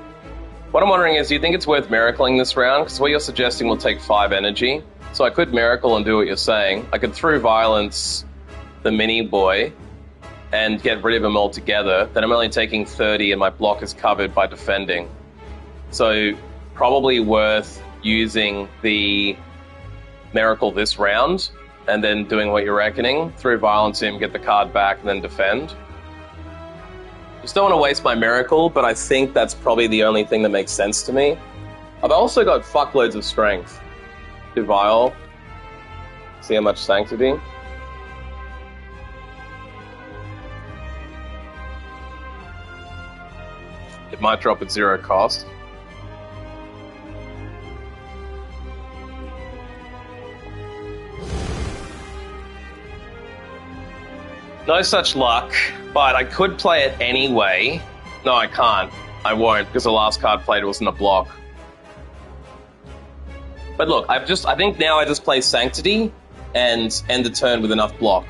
Speaker 1: What I'm wondering is, do you think it's worth Miracling this round? Because what you're suggesting will take 5 energy. So I could Miracle and do what you're saying. I could through Violence the mini boy and get rid of him altogether. Then I'm only taking 30 and my block is covered by defending. So probably worth using the Miracle this round and then doing what you're reckoning. Through violence him, get the card back, and then defend. Just don't want to waste my miracle, but I think that's probably the only thing that makes sense to me. I've also got fuckloads of strength. Do Vial. See how much Sanctity. It might drop at 0 cost. No such luck, but I could play it anyway. No, I can't. I won't, because the last card played wasn't a block. But look, I think now I just play Sanctity and end the turn with enough block.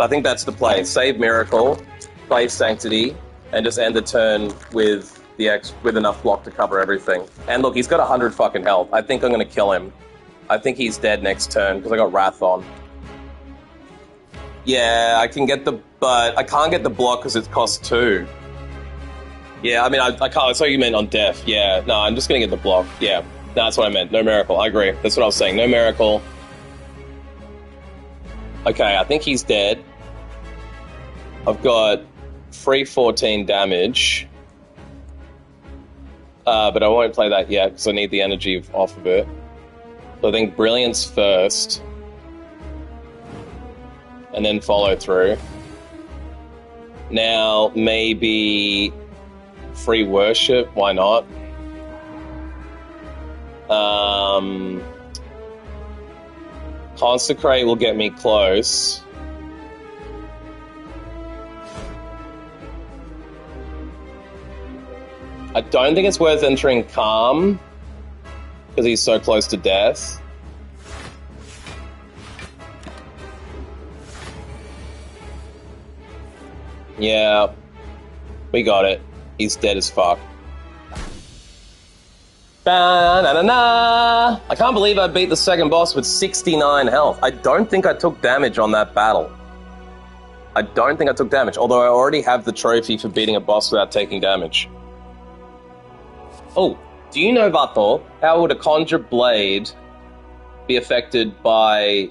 Speaker 1: I think that's the play. Save Miracle, play Sanctity, and just end the turn with with enough block to cover everything. And look, he's got 100 fucking health. I think I'm gonna kill him. I think he's dead next turn because I got Wrath on. Yeah, I can get but I can't get the block because it costs 2. Yeah, I mean, I can't. I saw you meant on death. Yeah, no, I'm just gonna get the block. Yeah, that's what I meant. No Miracle. I agree. That's what I was saying. No Miracle. Okay, I think he's dead. I've got free 14 damage. But I won't play that yet because I need the energy off of it. So I think Brilliance first. And then follow through. Now, maybe free worship, why not? Consecrate will get me close. I don't think it's worth entering Calm, because he's so close to death. Yeah, we got it. He's dead as fuck. Ba-na-na-na. I can't believe I beat the second boss with 69 health. I don't think I took damage on that battle. I don't think I took damage, although I already have the trophy for beating a boss without taking damage. Oh, do you know, Vato, how would a Conjure Blade be affected by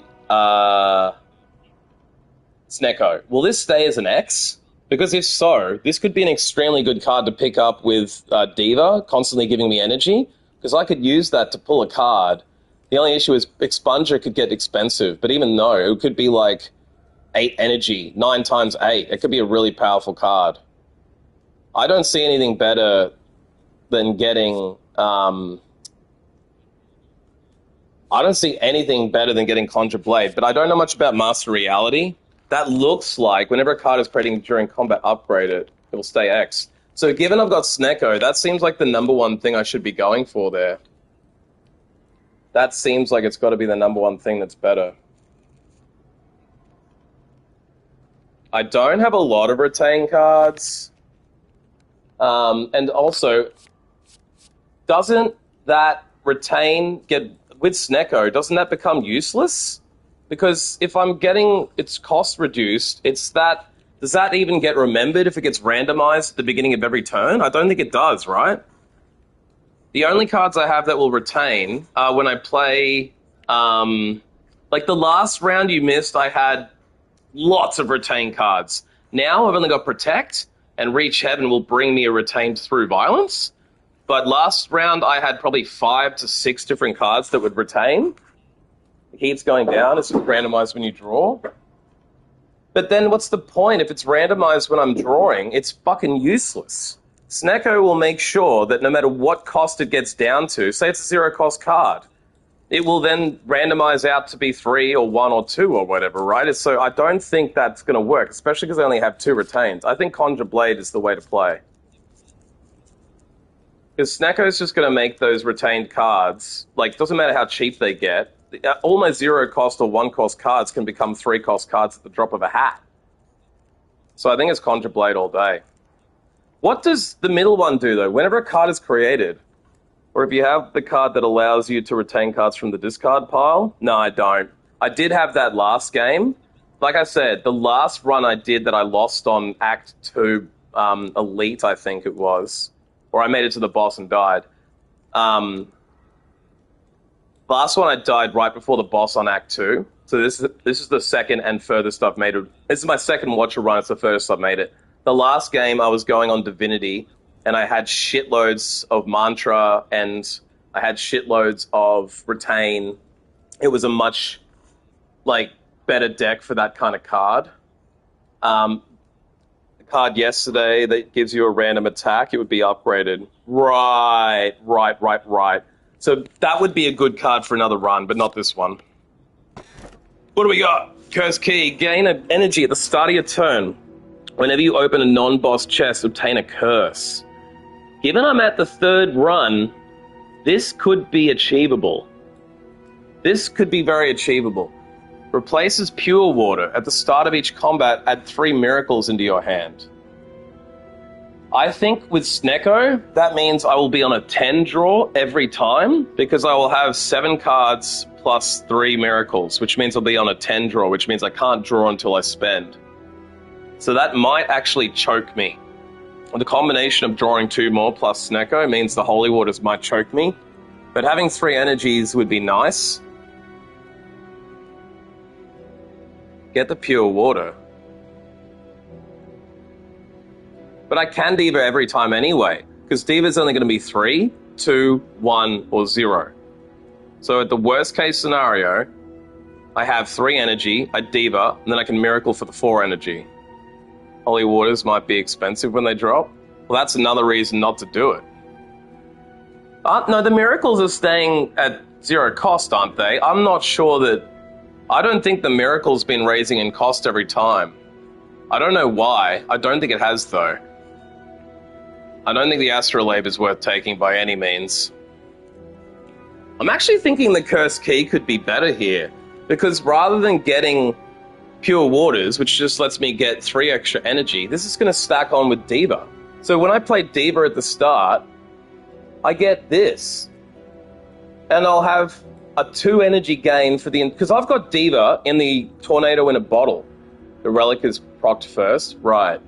Speaker 1: Snecko? Will this stay as an X? Because if so, this could be an extremely good card to pick up with Diva, constantly giving me energy, because I could use that to pull a card. The only issue is Expunger could get expensive, but even though, it could be like 8 energy, 9 times 8. It could be a really powerful card. I don't see anything better than getting... I don't see anything better than getting Conjure Blade, but I don't know much about Master Reality. That looks like whenever a card is creating during combat, upgrade it. It will stay X. So given I've got Snecko, that seems like the #1 thing I should be going for there. That seems like it's got to be the #1 thing that's better. I don't have a lot of retain cards. And also, doesn't that retain get... With Snecko, doesn't that become useless? Because if I'm getting its cost reduced, it's that... Does that even get remembered if it gets randomized at the beginning of every turn? I don't think it does, right? The only cards I have that will retain are when I play... like the last round you missed, I had lots of retain cards. Now I've only got Protect, and Reach Heaven will bring me a retained through Violence. But last round I had probably 5 to 6 different cards that would retain. It keeps going down. It's randomized when you draw. But then what's the point? If it's randomized when I'm drawing, it's fucking useless. Snecko will make sure that no matter what cost it gets down to, say it's a 0 cost card, it will then randomize out to be 3 or 1 or 2 or whatever, right? So I don't think that's going to work, especially because I only have 2 retains. I think Conjure Blade is the way to play. Because Snecko is just going to make those retained cards, like, doesn't matter how cheap they get, almost 0 cost or 1 cost cards can become 3 cost cards at the drop of a hat. So I think it's Conjure Blade all day. What does the middle one do, though? Whenever a card is created, or if you have the card that allows you to retain cards from the discard pile? No, I don't. I did have that last game. Like I said, the last run I did that I lost on Act 2 Elite, I think it was, or I made it to the boss and died. Like, Last one I died right before the boss on Act 2. So this is the second and furthest I've made it. This is my second Watcher run. It's the furthest I've made it. The last game I was going on Divinity, and I had shitloads of Mantra, and I had shitloads of Retain. It was a much, better deck for that kind of card. The card yesterday that gives you a random attack, it would be upgraded. Right. So that would be a good card for another run, but not this one. What do we got? Curse Key. Gain an energy at the start of your turn. Whenever you open a non-boss chest, obtain a curse. Given I'm at the third run, this could be achievable. This could be very achievable. Replaces Pure Water. At the start of each combat, add 3 miracles into your hand. I think with Snecko, that means I will be on a 10 draw every time, because I will have 7 cards plus 3 miracles, which means I'll be on a 10 draw, which means I can't draw until I spend. So that might actually choke me. The combination of drawing 2 more plus Snecko means the Holy Waters might choke me, but having 3 energies would be nice. Get the Pure Water. But I can Diva every time anyway, because Diva's only going to be 3, 2, 1, or 0. So at the worst case scenario, I have 3 energy, I Diva, and then I can Miracle for the 4 energy. Holy Waters might be expensive when they drop. Well, that's another reason not to do it. No, the Miracles are staying at 0 cost, aren't they? I'm not sure that... I don't think the Miracle's been raising in cost every time. I don't know why. I don't think it has, though. I don't think the Astrolabe is worth taking by any means. I'm actually thinking the Curse Key could be better here, because rather than getting Pure Waters, which just lets me get 3 extra energy, this is going to stack on with Diva. So when I play Diva at the start, I get this. And I'll have a 2 energy gain for the... Because I've got Diva in the Tornado in a Bottle. The Relic is procced first. Right.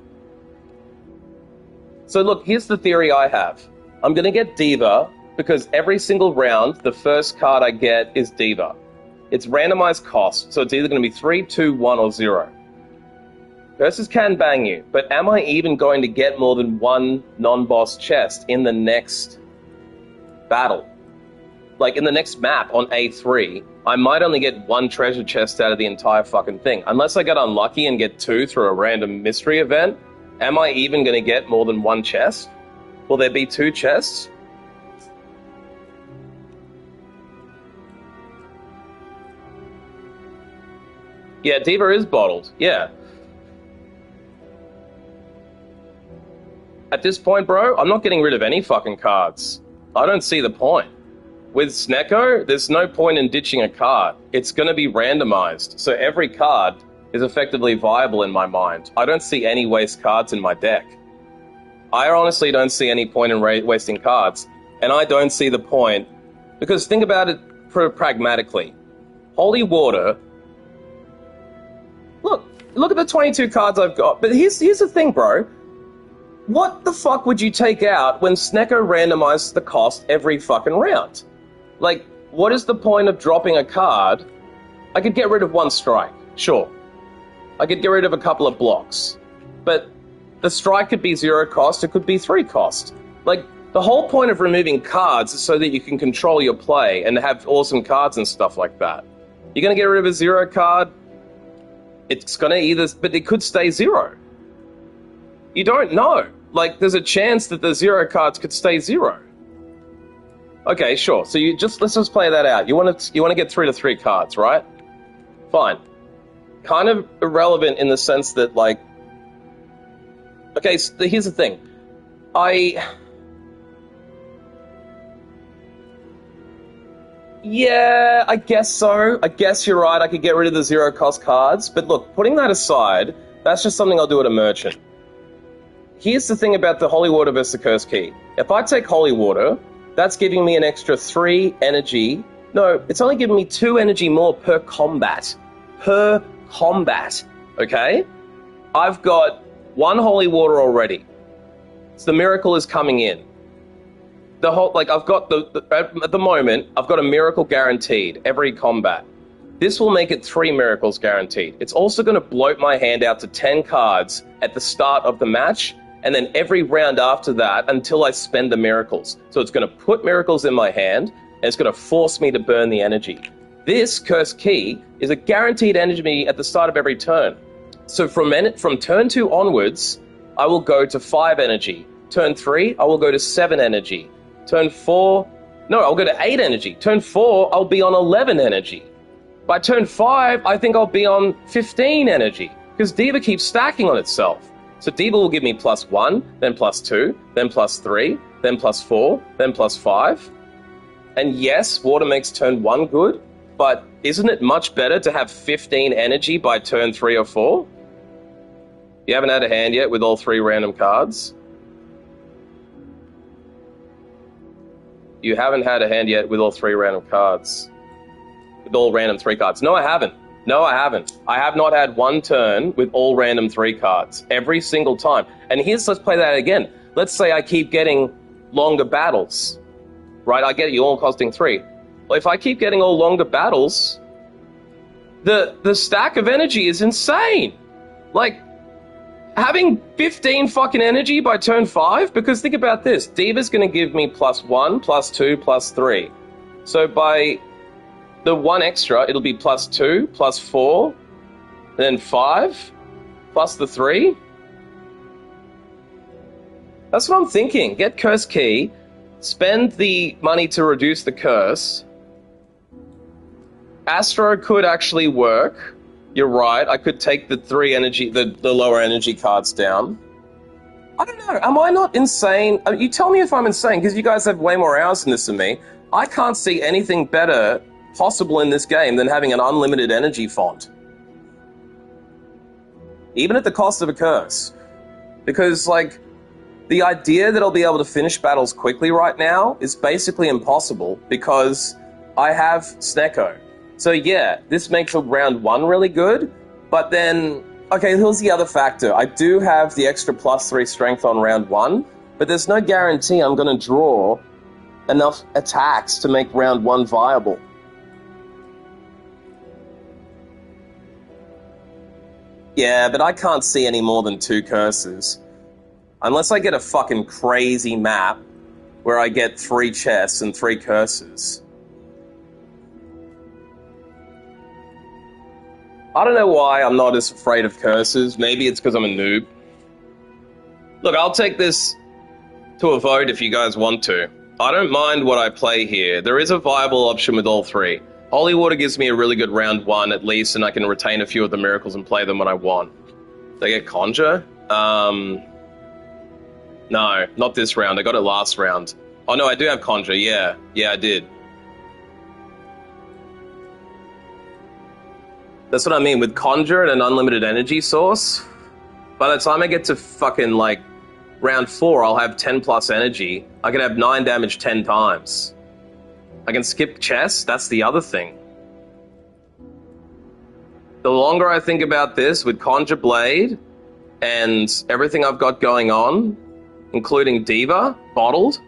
Speaker 1: So look, here's the theory I have. I'm going to get Diva because every single round, the first card I get is Diva. It's randomized cost, so it's either going to be 3, 2, 1, or 0. Curses can bang you, but am I even going to get more than 1 non-boss chest in the next battle? Like, in the next map on A3, I might only get 1 treasure chest out of the entire fucking thing. Unless I get unlucky and get 2 through a random mystery event, am I even going to get more than 1 chest? Will there be 2 chests? Yeah, Diva is bottled. Yeah. At this point, bro, I'm not getting rid of any fucking cards. I don't see the point. With Snecko, there's no point in ditching a card. It's going to be randomized, so every card is effectively viable in my mind. I don't see any waste cards in my deck. I honestly don't see any point in wasting cards, and I don't see the point, because think about it pragmatically. Holy Water... Look at the 22 cards I've got. But here's the thing, bro. What the fuck would you take out when Snecko randomizes the cost every fucking round? Like, what is the point of dropping a card? I could get rid of 1 strike, sure. I could get rid of a couple of blocks. But the strike could be 0 cost, it could be 3 cost. Like, the whole point of removing cards is so that you can control your play and have awesome cards and stuff like that. You're going to get rid of a 0 card, it's going to either... But it could stay 0. You don't know. Like, there's a chance that the 0 cards could stay 0. Okay, sure. So let's just play that out. You want to get through to 3 cards, right? Fine. Kind of irrelevant in the sense that, like... Okay, so here's the thing. Yeah, I guess so. I guess you're right. I could get rid of the 0 cost cards. But look, putting that aside, that's just something I'll do at a merchant. Here's the thing about the Holy Water versus the Curse Key. If I take Holy Water, that's giving me an extra 3 energy. No, it's only giving me 2 energy more per combat. Per combat. Okay? I've got 1 Holy Water already. So the miracle is coming in. the whole, like, I've got at the moment, I've got a miracle guaranteed every combat. This will make it 3 miracles guaranteed. It's also going to bloat my hand out to 10 cards at the start of the match, and then every round after that until I spend the miracles. So it's going to put miracles in my hand, and it's going to force me to burn the energy. This Cursed Key is a guaranteed energy at the start of every turn. So from turn 2 onwards, I will go to 5 energy. Turn 3, I will go to 7 energy. Turn 4, no, I'll go to 8 energy. Turn 4, I'll be on 11 energy. By turn 5, I think I'll be on 15 energy, because Diva keeps stacking on itself. So Diva will give me +1, then +2, then +3, then +4, then +5. And yes, water makes turn 1 good, but isn't it much better to have 15 energy by turn 3 or 4? You haven't had a hand yet with all 3 random cards? You haven't had a hand yet with all 3 random cards. With all random 3 cards. No, I haven't. No, I haven't. I have not had one turn with all random 3 cards. Every single time. And let's play that again. Let's say I keep getting longer battles. Right, I get you all costing 3. Well, if I keep getting all longer battles, the stack of energy is insane. Like, having 15 fucking energy by turn 5? Because think about this. Diva's going to give me +1, +2, +3. So by the 1 extra, it'll be +2, +4, then 5, plus the 3. That's what I'm thinking. Get Cursed Key, spend the money to reduce the curse. Astro could actually work. You're right, I could take the 3 energy, the lower energy cards down. I don't know, am I not insane? You tell me if I'm insane, because you guys have way more hours in this than me. I can't see anything better possible in this game than having an unlimited energy font. Even at the cost of a curse. Because, like, the idea that I'll be able to finish battles quickly right now is basically impossible, because I have Snecko. So yeah, this makes a round 1 really good, but then, okay, here's the other factor. I do have the extra +3 strength on round 1, but there's no guarantee I'm going to draw enough attacks to make round 1 viable. Yeah, but I can't see any more than 2 curses. Unless I get a fucking crazy map where I get 3 chests and 3 curses. I don't know why I'm not as afraid of curses. Maybe it's because I'm a noob. Look, I'll take this to a vote if you guys want to. I don't mind what I play here. There is a viable option with all 3. Holy Water gives me a really good round 1 at least, and I can retain a few of the miracles and play them when I want. Did I get Conjure? No, not this round. I got it last round. Oh no, I do have Conjure, yeah. Yeah, I did. That's what I mean, with Conjure and an unlimited energy source, by the time I get to fucking, like, round 4, I'll have 10 plus energy. I can have 9 damage 10 times. I can skip chess, that's the other thing. The longer I think about this, with Conjure Blade, and everything I've got going on, including Diva, bottled,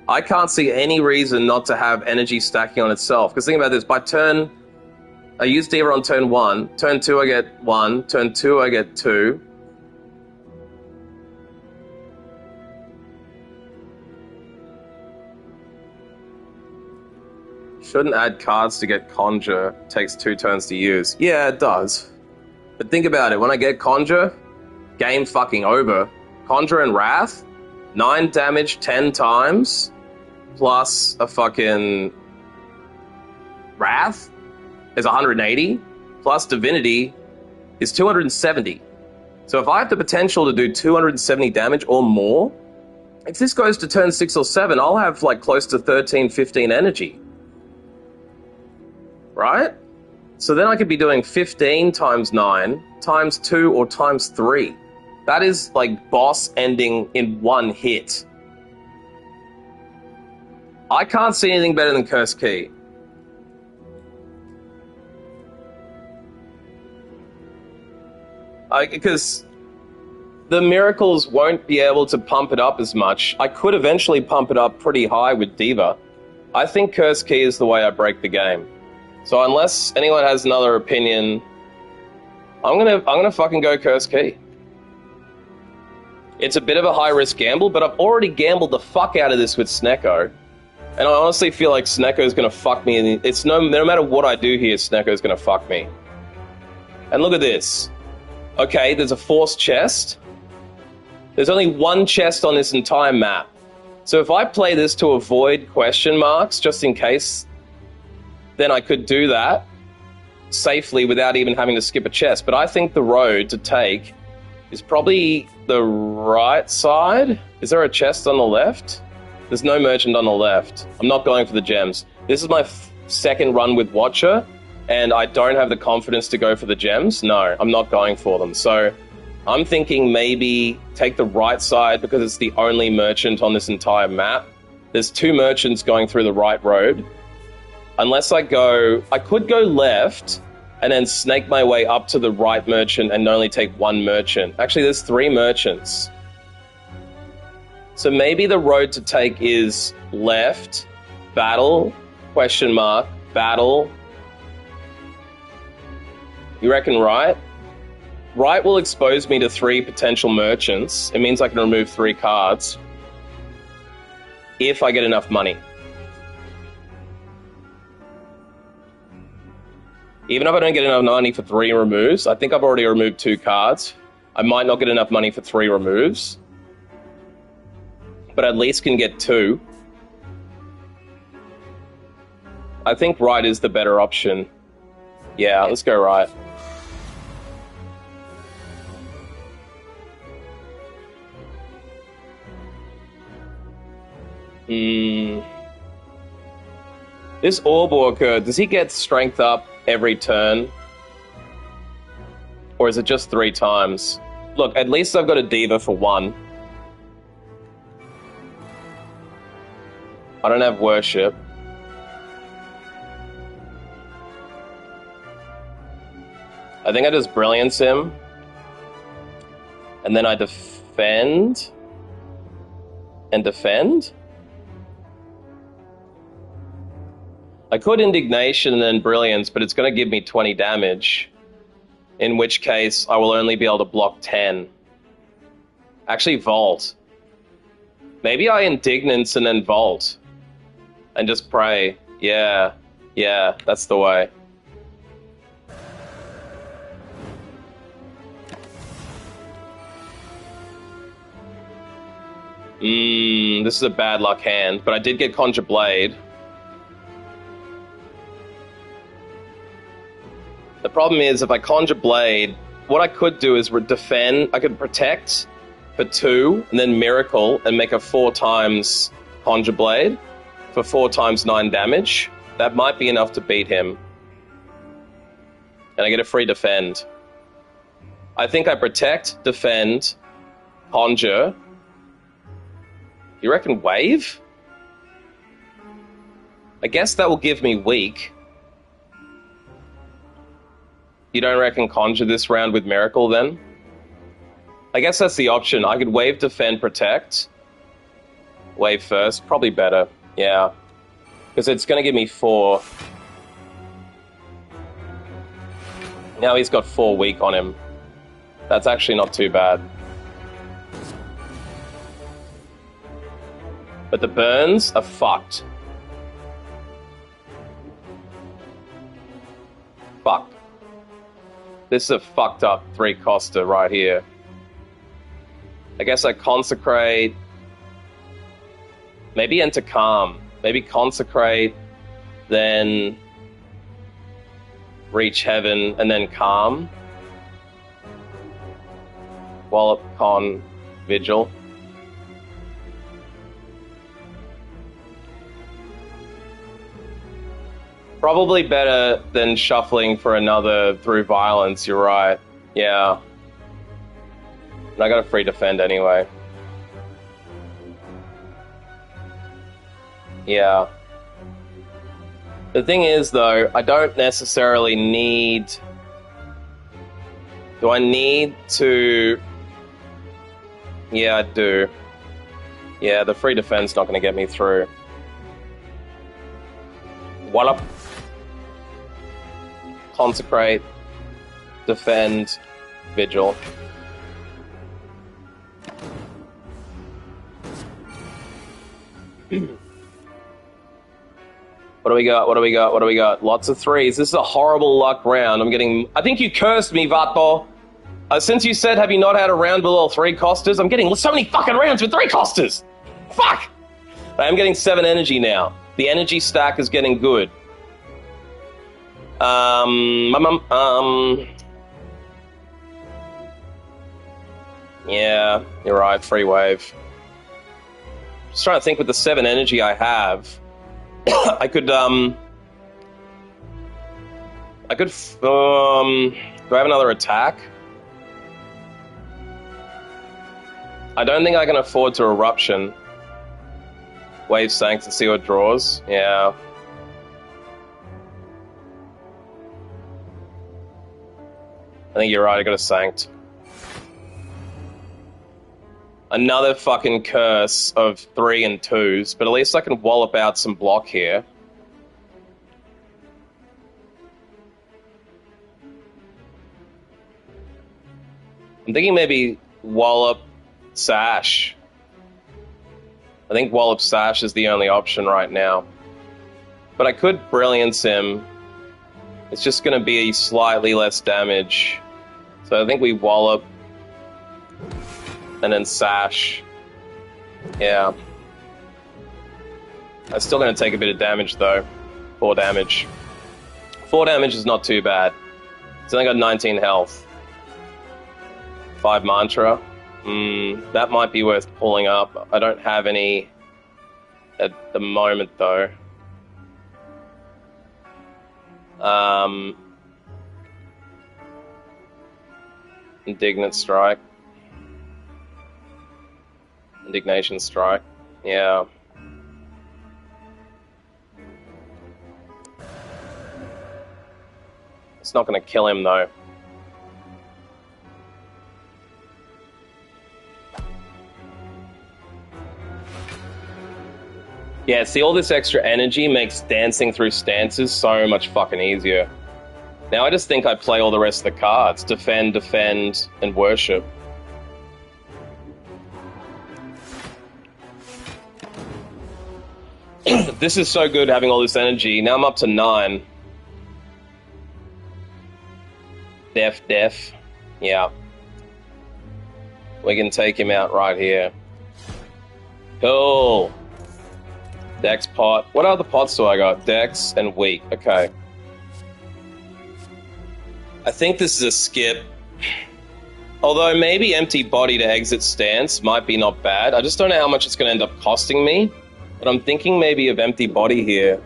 Speaker 1: I can't see any reason not to have energy stacking on itself. Because think about this, by turn... I use Diva on turn 1, turn 2 I get 1, turn 2 I get 2. Shouldn't add cards to get Conjure, takes 2 turns to use. Yeah, it does. But think about it, when I get Conjure, game fucking over. Conjure and Wrath, 9 damage 10 times, plus a fucking Wrath is 180, plus Divinity is 270. So if I have the potential to do 270 damage or more, if this goes to turn 6 or 7, I'll have like close to 13, 15 energy. Right? So then I could be doing 15 times 9, times 2, or times 3. That is like boss ending in 1 hit. I can't see anything better than Cursed Key. Because the miracles won't be able to pump it up as much. I could eventually pump it up pretty high with Diva. I think Curse Key is the way I break the game. So unless anyone has another opinion, I'm gonna fucking go Curse Key. It's a bit of a high-risk gamble, but I've already gambled the fuck out of this with Snecko. And I honestly feel like Snecko's gonna fuck me. And it's no matter what I do here, Snecko's gonna fuck me. And look at this. Okay, there's a forced chest. There's only one chest on this entire map. So if I play this to avoid question marks, just in case, then I could do that safely without even having to skip a chest. But I think the road to take is probably the right side. Is there a chest on the left? There's no merchant on the left. I'm not going for the gems. This is my second run with Watcher, and I don't have the confidence to go for the gems. No, I'm not going for them. So I'm thinking maybe take the right side because it's the only merchant on this entire map. There's two merchants going through the right road. Unless I could go left and then snake my way up to the right merchant and only take one merchant. Actually, there's three merchants. So maybe the road to take is left, battle, question mark, battle. You reckon right? Right will expose me to 3 potential merchants. It means I can remove 3 cards. If I get enough money. Even if I don't get enough money for 3 removes, I think I've already removed 2 cards. I might not get enough money for 3 removes. But at least can get 2. I think right is the better option. Yeah, let's go right. This Orb Walker, does he get strength up every turn? Or is it just 3 times? Look, at least I've got a Diva for 1. I don't have Worship. I think I just Brilliance him. And then I defend. And defend? I could Indignation and then Brilliance, but it's going to give me 20 damage. In which case, I will only be able to block 10. Actually, Vault. Maybe I Indignance and then Vault. And just pray. Yeah, that's the way. This is a bad luck hand, but I did get Conjure Blade. The problem is, if I Conjure Blade, what I could do is defend. I could Protect for 2, and then Miracle, and make a 4 times Conjure Blade for 4 times 9 damage. That might be enough to beat him. And I get a free Defend. I think I Protect, Defend, Conjure. You reckon Wave? I guess that will give me Weak. You don't reckon Conjure this round with Miracle, then? I guess that's the option. I could Wave, Defend, Protect. Wave first. Probably better. Yeah. Because it's going to give me 4. Now he's got 4 Weak on him. That's actually not too bad. But the burns are fucked. Fuck. This is a fucked up 3-coster right here. I guess I Consecrate. Maybe enter Calm. Maybe Consecrate, then Reach Heaven, and then Calm. Wallop, Con, Vigil. Probably better than shuffling for another through violence, you're right. Yeah. And I got a free defend anyway. Yeah. The thing is, though, I don't necessarily need... Do I need to Yeah, I do. Yeah, the free defense not going to get me through. Wallop. Consecrate. Defend. Vigil. What do we got? What do we got? What do we got? Lots of threes. This is a horrible luck round. I'm getting... I think you cursed me, Vato. Since you said, have you not had a round below 3 costas? I'm getting so many fucking rounds with 3 costas. Fuck! I'm getting 7 energy now. The energy stack is getting good. Yeah, you're right. Free wave. Just trying to think with the 7 energy I have. I could, do I have another attack? I don't think I can afford to eruption. Wave Sanct to see what draws. Yeah. I think you're right, I got a Sanct. Another fucking curse of 3 and 2s, but at least I can wallop out some block here. I'm thinking maybe wallop Sash. I think wallop Sash is the only option right now. But I could Brilliance him. It's just going to be slightly less damage. So I think we wallop and then Sash. Yeah. I'm still going to take a bit of damage though. 4 damage. 4 damage is not too bad. It's only got 19 health. 5 mantra. That might be worth pulling up. I don't have any at the moment though. Indignant Strike. Indignation Strike. Yeah. It's not going to kill him though. Yeah, see, all this extra energy makes dancing through stances so much fucking easier. Now I just think I play all the rest of the cards. Defend, defend, and worship. This is so good having all this energy. Now I'm up to 9. Def. Yeah. We can take him out right here. Cool. Dex pot. What other pots do I got? Dex and weak. Okay. I think this is a skip. Although maybe empty body to exit stance might be not bad. I just don't know how much it's going to end up costing me. But I'm thinking maybe of empty body here.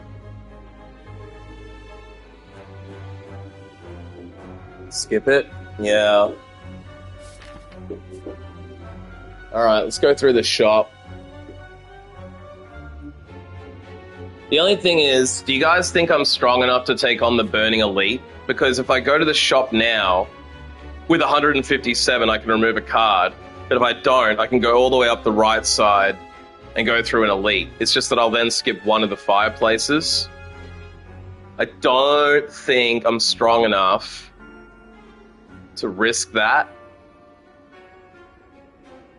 Speaker 1: Skip it? Yeah. Alright, let's go through the shop. The only thing is, do you guys think I'm strong enough to take on the Burning Elite? Because if I go to the shop now, with 157 I can remove a card, but if I don't, I can go all the way up the right side and go through an Elite. It's just that I'll then skip one of the fireplaces. I don't think I'm strong enough to risk that.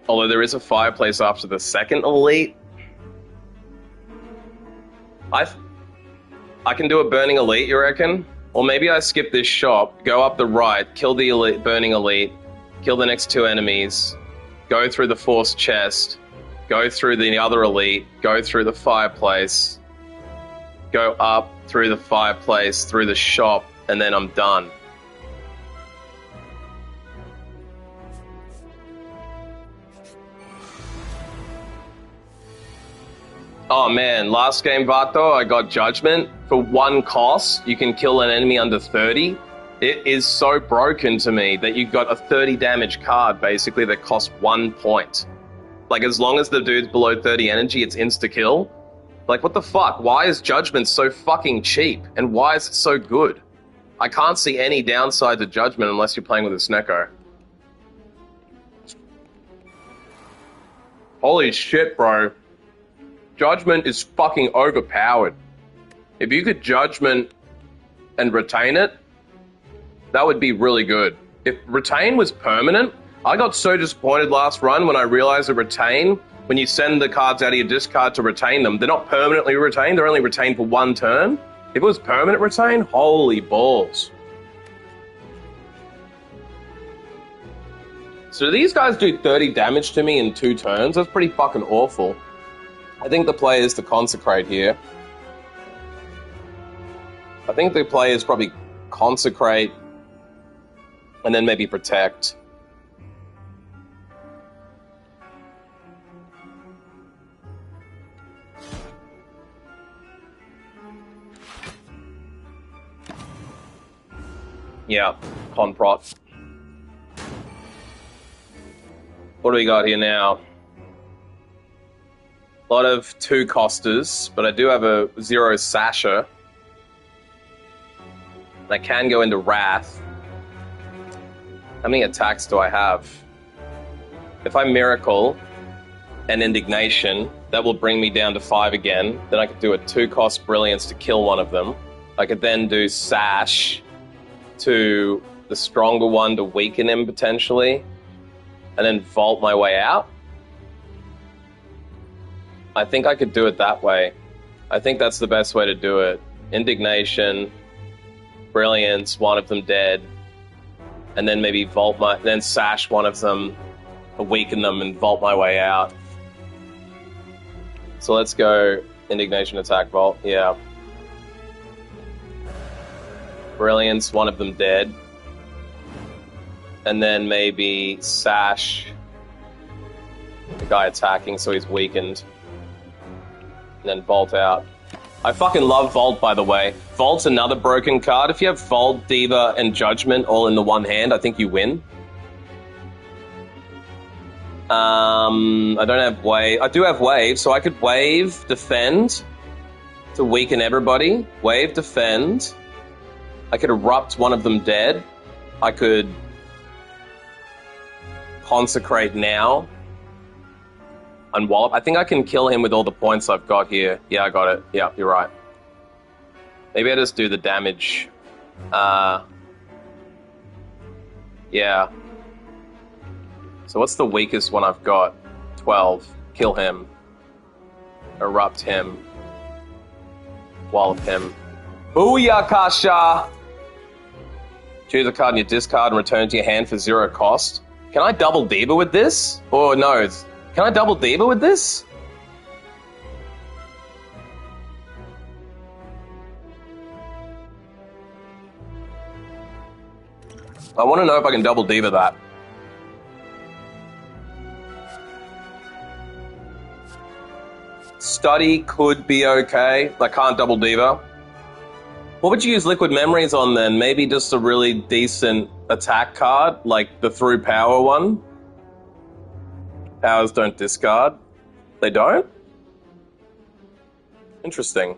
Speaker 1: Although there is a fireplace after the second Elite. I can do a Burning Elite, you reckon? Or maybe I skip this shop, go up the right, kill the elite, Burning Elite, kill the next 2 enemies, go through the forced chest, go through the other Elite, go through the fireplace, go up through the fireplace, through the shop, and then I'm done. Oh man, last game Vato, I got Judgment. For 1 cost, you can kill an enemy under 30. It is so broken to me that you got a 30 damage card, basically, that costs 1 point. Like, as long as the dude's below 30 energy, it's insta-kill. Like, what the fuck? Why is Judgment so fucking cheap? And why is it so good? I can't see any downside to Judgment unless you're playing with a Snecko. Holy shit, bro. Judgment is fucking overpowered. If you could Judgment and retain it, that would be really good. If retain was permanent, I got so disappointed last run when I realized that retain, when you send the cards out of your discard to retain them, they're not permanently retained, they're only retained for one turn. If it was permanent retain, holy balls. So these guys do 30 damage to me in 2 turns. That's pretty fucking awful. I think the play is to consecrate here. I think the play is probably consecrate and then maybe protect. Yeah, con prot. What do we got here now? A lot of 2 costers, but I do have a 0 Sasha. I can go into Wrath. How many attacks do I have? If I Miracle and Indignation, that will bring me down to 5 again. Then I could do a 2-cost Brilliance to kill one of them. I could then do Sash to the stronger one to weaken him potentially, and then vault my way out. I think I could do it that way. I think that's the best way to do it. Indignation, Brilliance, one of them dead, and then maybe then Sash one of them, weaken them, and vault my way out. So let's go Indignation, attack, vault. Yeah. Brilliance, one of them dead. And then maybe Sash the guy attacking, so he's weakened. And then Vault out. I fucking love Vault, by the way. Vault's another broken card. If you have Vault, Diva, and Judgment all in the one hand, I think you win. I don't have Wave. I do have Wave, so I could Wave, Defend to weaken everybody. Wave, Defend. I could Erupt one of them dead. I could Consecrate now. Unwallop. I think I can kill him with all the points I've got here. Yeah, I got it. Yeah, you're right. Maybe I just do the damage. Yeah. So what's the weakest one I've got? 12. Kill him. Erupt him. Wallop him. Booyah, Kasha! Choose a card in your discard and return it to your hand for 0 cost. Can I double Diva with this? Or no, can I double Diva with this? I want to know if I can double Diva that. Study could be okay. I can't double Diva. What would you use Liquid Memories on then? Maybe just a really decent attack card, like the Through Power one? Powers don't discard. They don't? Interesting.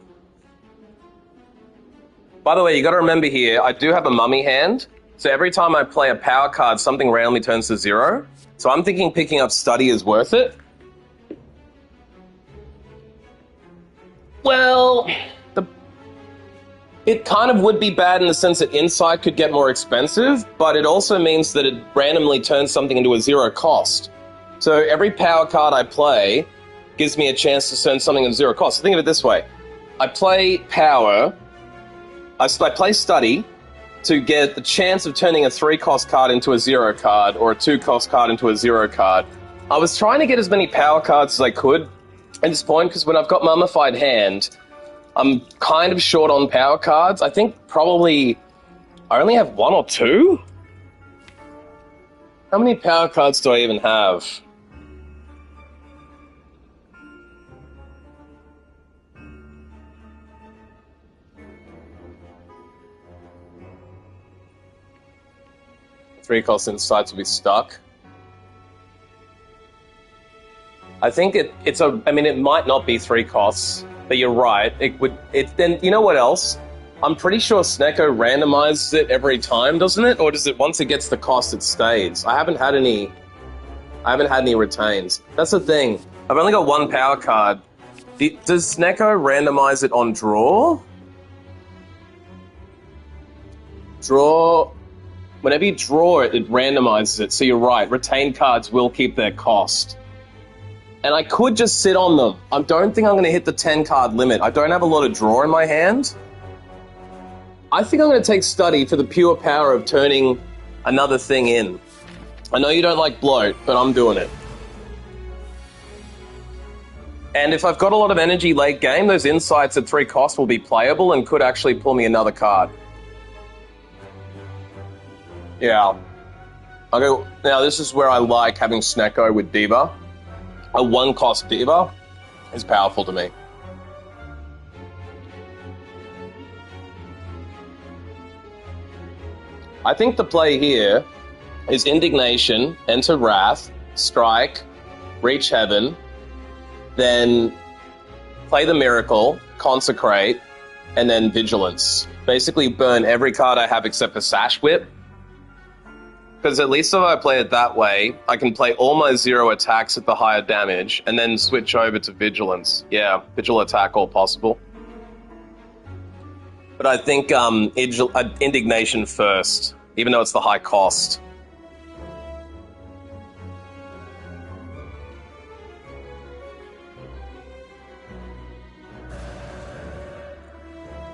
Speaker 1: By the way, you gotta remember here, I do have a mummy hand, so every time I play a power card, something randomly turns to 0. So I'm thinking picking up Study is worth it. Well, it kind of would be bad in the sense that Insight could get more expensive, but it also means that it randomly turns something into a 0 cost. So every power card I play gives me a chance to turn something into 0 cost. So think of it this way. I play Power, I play Study to get the chance of turning a 3-cost card into a 0 card, or a 2-cost card into a 0 card. I was trying to get as many power cards as I could at this point, because when I've got Mummified Hand, I'm kind of short on power cards. I think probably I only have 1 or 2? How many power cards do I even have? Three-cost Insights will be stuck. I think it's a... I mean, it might not be 3 costs. But you're right. Then you know what else? I'm pretty sure Snecko randomizes it every time, doesn't it? Or does it once it gets the cost, it stays? I haven't had any I haven't had any retains. That's the thing. I've only got one power card. Does Snecko randomize it on draw? Draw. Whenever you draw it, it randomizes it. So you're right. Retained cards will keep their cost. And I could just sit on them. I don't think I'm going to hit the 10 card limit. I don't have a lot of draw in my hand. I think I'm going to take Study for the pure power of turning another thing in. I know you don't like bloat, but I'm doing it. And if I've got a lot of energy late game, those insights at 3 cost will be playable and could actually pull me another card. Yeah. Okay, now this is where I like having Snecko with Diva. A 1-cost Diva is powerful to me. I think the play here is Indignation, enter Wrath, strike, reach Heaven, then play the Miracle, consecrate, and then Vigilance. Basically burn every card I have except for Sash Whip. Because at least if I play it that way, I can play all my 0 attacks at the higher damage, and then switch over to Vigilance. Yeah, Vigil attack all possible. But I think Indignation first, even though it's the high cost.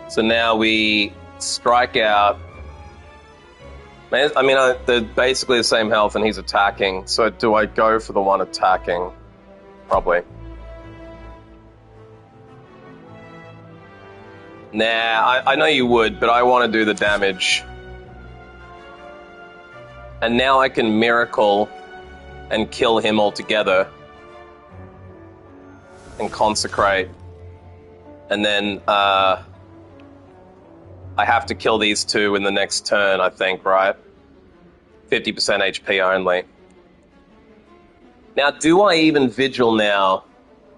Speaker 1: So now we strike out. I mean, they're basically the same health and he's attacking. So do I go for the one attacking? Probably. Nah, I know you would, but I want to do the damage. And now I can Miracle and kill him altogether. And consecrate. And then, I have to kill these 2 in the next turn, I think, right? 50% HP only. Now, do I even Vigil now?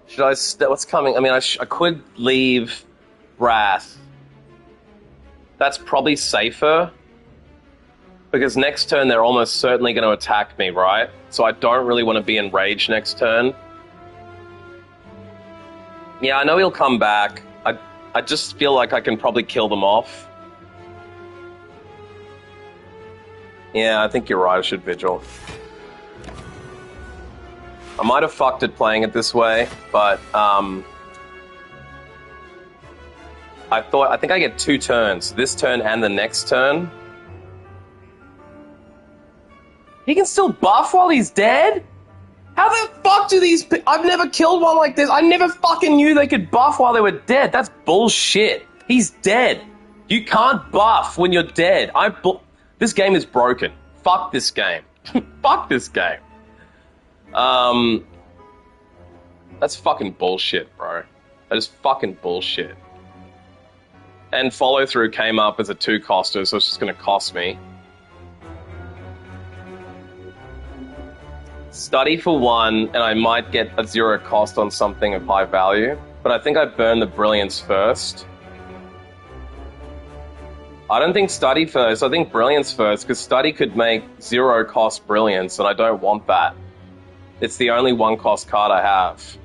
Speaker 1: Should I... What's coming? I mean, I could leave Wrath. That's probably safer. Because next turn, they're almost certainly going to attack me, right? So I don't really want to be enraged next turn. Yeah, I know he'll come back. I just feel like I can probably kill them off. Yeah, I think you're right. I should Vigil. I might have fucked it playing it this way, but I think I get 2 turns. This turn and the next turn. He can still buff while he's dead? How the fuck do these... I've never killed one like this. I never fucking knew they could buff while they were dead. That's bullshit. He's dead. You can't buff when you're dead. This game is broken. Fuck this game. Fuck this game. That's fucking bullshit, bro. That is fucking bullshit. And follow through came up as a 2-coster, so it's just gonna cost me. Study for 1, and I might get a 0 cost on something of high value. But I think I burn the Brilliance first. I don't think Study first, I think Brilliance first, because Study could make 0 cost Brilliance, and I don't want that. It's the only 1-cost card I have.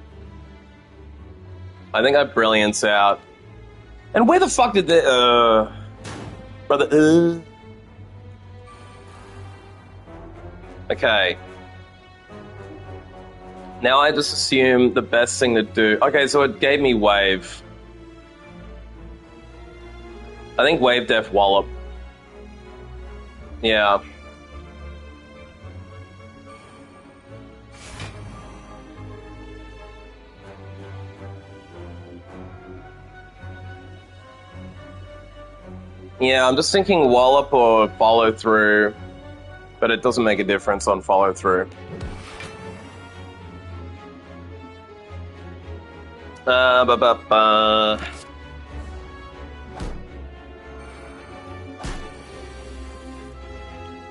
Speaker 1: I think I Brilliance out. And where the fuck did the... Brother... Okay. Now I just assume the best thing to do... Okay, so it gave me Wave. I think Wave Def Wallop. Yeah. Yeah, I'm just thinking Wallop or Follow Through, but it doesn't make a difference on Follow Through.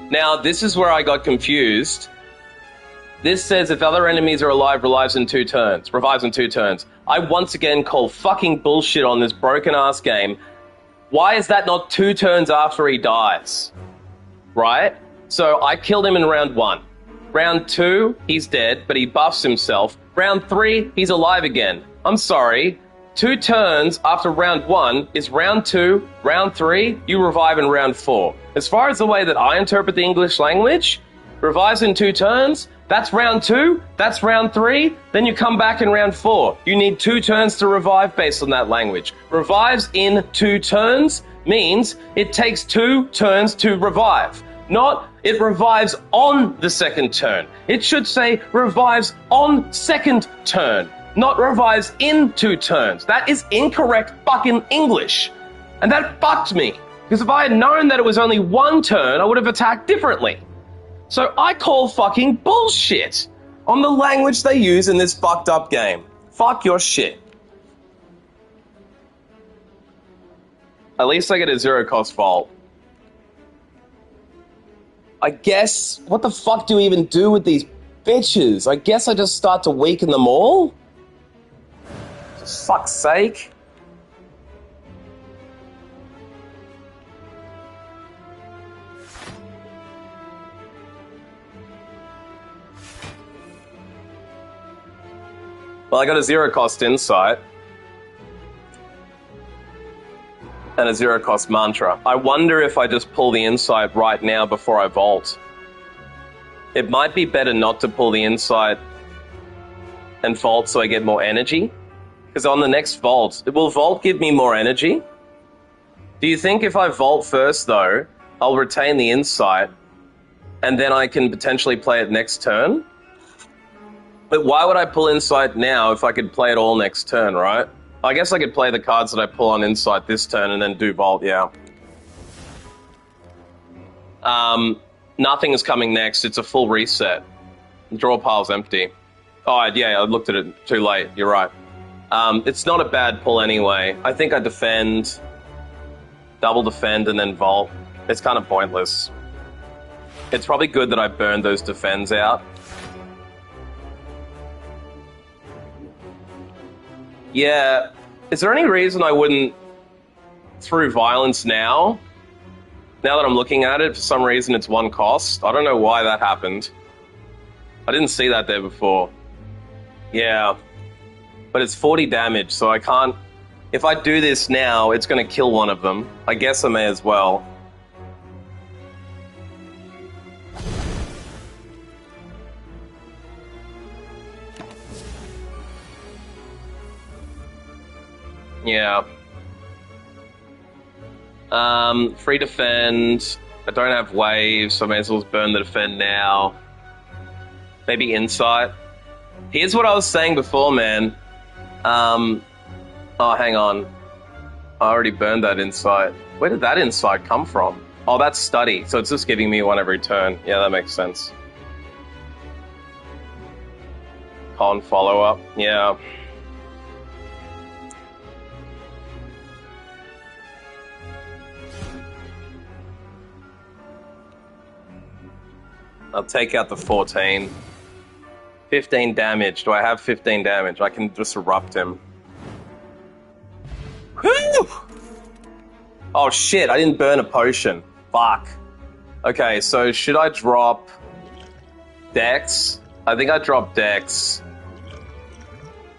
Speaker 1: Now, this is where I got confused. This says if other enemies are alive, revives in 2 turns. I once again call fucking bullshit on this broken-ass game. Why is that not 2 turns after he dies? Right? So I killed him in round 1. Round 2, he's dead, but he buffs himself. Round 3, he's alive again. I'm sorry. 2 turns after round 1 is round 2, round 3, you revive in round 4. As far as the way that I interpret the English language, revives in 2 turns, that's round 2, that's round 3, then you come back in round 4. You need 2 turns to revive based on that language. Revives in 2 turns means it takes 2 turns to revive. Not, it revives on the second turn. It should say revives on second turn, not revives in 2 turns. That is incorrect fucking English. And that fucked me. Because if I had known that it was only 1 turn, I would have attacked differently. So I call fucking bullshit on the language they use in this fucked up game. Fuck your shit. At least I get a 0 cost vault. I guess, what the fuck do you even do with these bitches? I guess I just start to weaken them all? For fuck's sake. Well, I got a 0 cost insight. And a 0 cost mantra. I wonder if I just pull the insight right now before I vault. It might be better not to pull the insight and vault so I get more energy. Because on the next vault, will vault give me more energy? Do you think if I vault first though, I'll retain the insight and then I can potentially play it next turn? But why would I pull insight now if I could play it all next turn, right? I guess I could play the cards that I pull on insight this turn and then do vault, yeah. Nothing is coming next. It's a full reset. The draw pile's empty. Oh, yeah, I looked at it too late. You're right. It's not a bad pull anyway. I think I defend, double defend, and then vault. It's kind of pointless. It's probably good that I burned those defends out. Yeah, is there any reason I wouldn't through violence now? Now that I'm looking at it, for some reason it's 1 cost. I don't know why that happened. I didn't see that there before. Yeah, but it's 40 damage, so I can't... If I do this now, it's going to kill one of them. I guess I may as well. Yeah. Free defend. I don't have waves, so I may as well burn the defend now. Maybe insight. Here's what I was saying before, man. Oh, hang on. I already burned that insight. Where did that insight come from? Oh, that's study, so it's just giving me 1 every turn. Yeah, that makes sense. Con follow-up. Yeah. I'll take out the 14. 15 damage. Do I have 15 damage? I can disrupt him. Whew! Oh shit, I didn't burn a potion. Fuck. Okay, so should I drop Dex? I think I dropped Dex.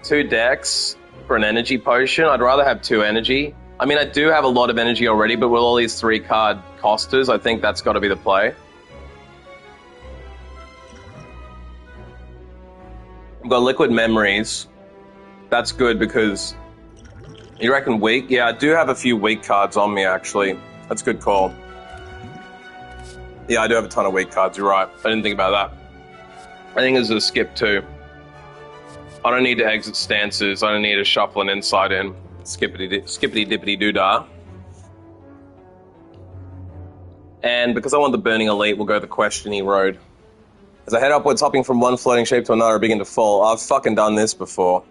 Speaker 1: 2 Dex for an energy potion. I'd rather have 2 energy. I mean, I do have a lot of energy already, but with all these 3 card costers, I think that's got to be the play. I've got liquid memories. That's good because... You reckon weak? Yeah, I do have a few weak cards on me, actually. That's a good call. Yeah, I do have a ton of weak cards, you're right. I didn't think about that. I think there's a skip too. I don't need to exit stances. I don't need to shuffle an insight in. Skippity-dippity-doo-dah. And because I want the Burning Elite, we'll go the Questioning Road. As I head upwards, hopping from one floating shape to another, I begin to fall. I've fucking done this before.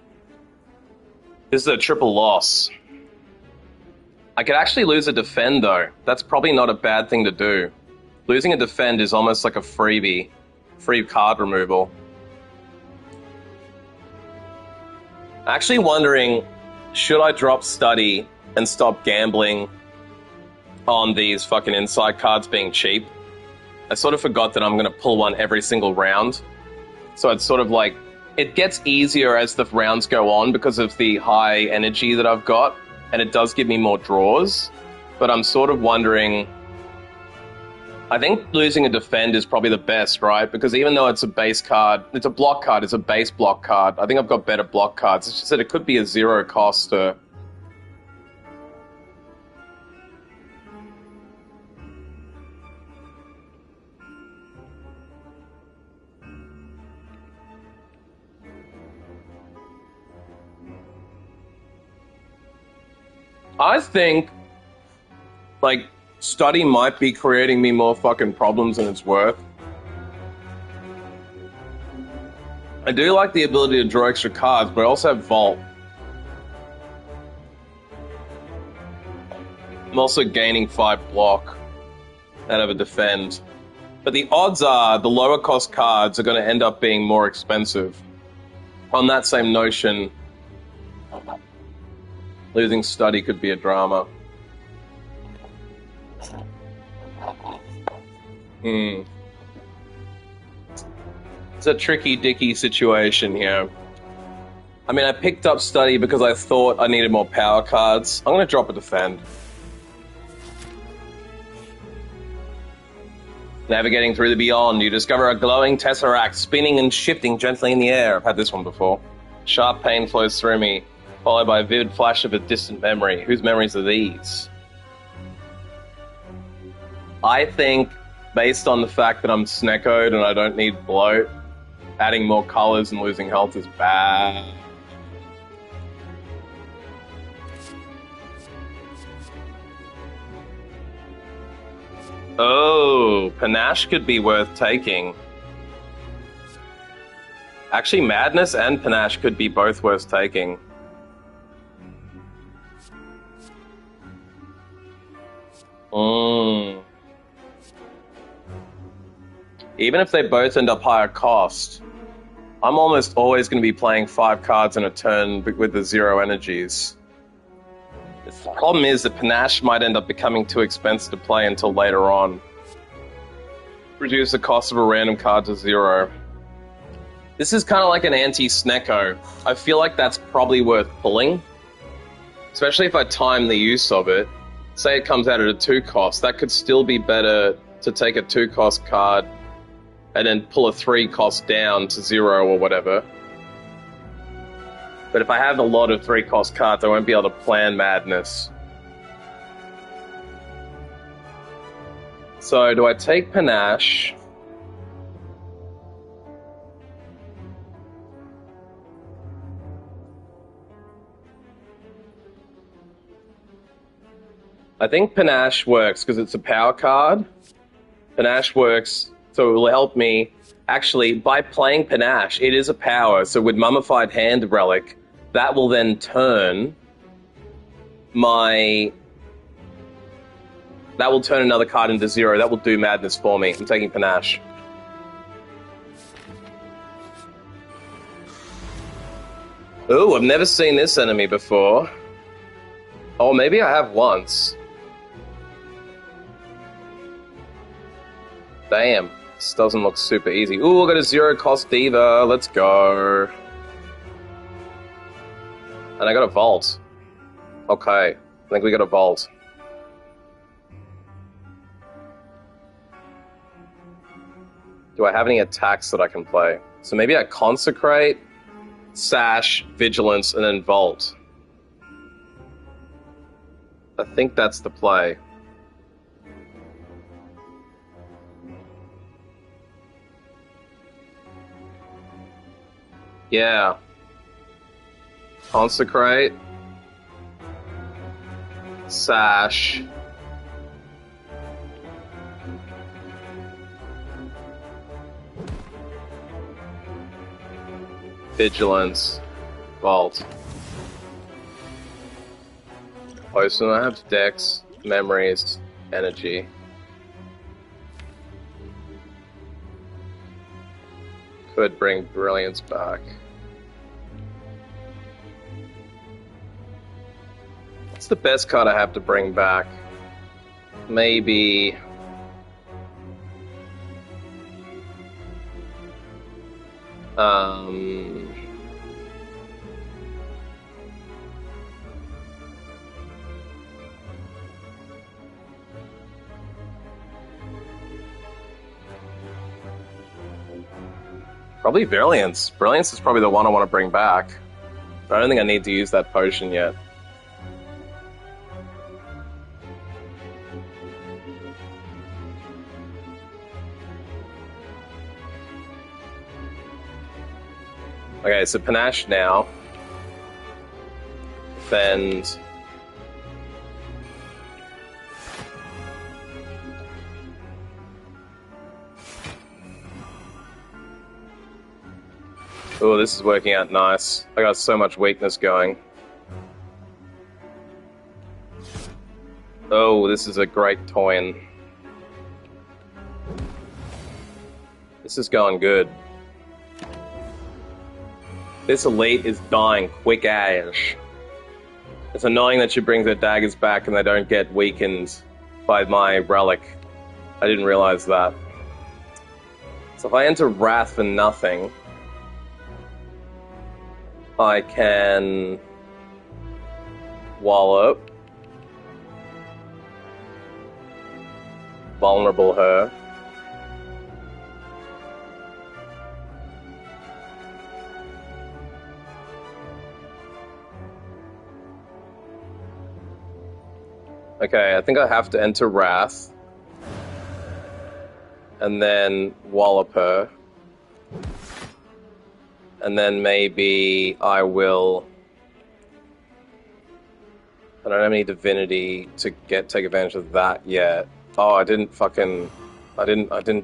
Speaker 1: This is a triple loss. I could actually lose a defend, though. That's probably not a bad thing to do. Losing a defend is almost like a freebie. Free card removal. Actually wondering, should I drop study and stop gambling on these fucking insight cards being cheap? I sort of forgot that I'm going to pull one every single round. So it's sort of like, it gets easier as the rounds go on because of the high energy that I've got, and it does give me more draws. But I'm sort of wondering, I think losing a defend is probably the best, right? Because even though it's a base card, it's a block card, it's a base block card. I think I've got better block cards. It's just that it could be a zero coster. I think, like, study might be creating me more fucking problems than it's worth. I do like the ability to draw extra cards, but I also have Vault. I'm also gaining 5 block out of a defend. But the odds are the lower cost cards are going to end up being more expensive. On that same notion, losing study could be a drama. It's a tricky dicky situation here. I mean, I picked up study because I thought I needed more power cards. I'm going to drop a defend. Navigating through the beyond, you discover a glowing tesseract spinning and shifting gently in the air. I've had this one before. Sharp pain flows through me, followed by a vivid flash of a distant memory. Whose memories are these? I think, based on the fact that I'm Sneckoed and I don't need bloat, adding more colors and losing health is bad. Oh, Panache could be worth taking. Actually, Madness and Panache could be both worth taking. Even if they both end up higher cost, I'm almost always going to be playing 5 cards in a turn with the 0 energies. The problem is that Panache might end up becoming too expensive to play until later on. Reduce the cost of a random card to 0. This is kind of like an anti-Snecko. I feel like that's probably worth pulling. Especially if I time the use of it. Say it comes out at a 2 cost, that could still be better to take a 2 cost card and then pull a 3 cost down to 0 or whatever. But if I have a lot of 3 cost cards, I won't be able to plan Madness. So, do I take Panache? I think Panache works because it's a power card. Panache works, so it will help me. Actually, by playing Panache, it is a power, so with Mummified Hand Relic, that will then turn my... That will turn another card into 0. That will do Madness for me. I'm taking Panache. Ooh, I've never seen this enemy before. Oh, maybe I have once. Damn. This doesn't look super easy. Ooh, I got a 0 cost Diva. Let's go. And I got a Vault. Okay. I think we got a Vault. Do I have any attacks that I can play? So maybe I Consecrate, Sash, Vigilance, and then Vault. I think that's the play. Yeah. Consecrate. Sash. Vigilance. Vault. Oh, so I have Dex, Memories, Energy. Could bring Brilliance back. What's the best card I have to bring back? Maybe... Um... Probably Brilliance. Brilliance is probably the one I want to bring back. But I don't think I need to use that potion yet. Okay, so Panache now. Defend. Oh, this is working out nice. I got so much weakness going. Oh, this is a great toyn. This is going good. This elite is dying quick as. It's annoying that she brings her daggers back and they don't get weakened by my relic. I didn't realize that. So if I enter Wrath for nothing, I can wallop, vulnerable her. Okay, I think I have to enter Wrath and then wallop her. And then maybe I will... I don't have any divinity to take advantage of that yet. Oh, I didn't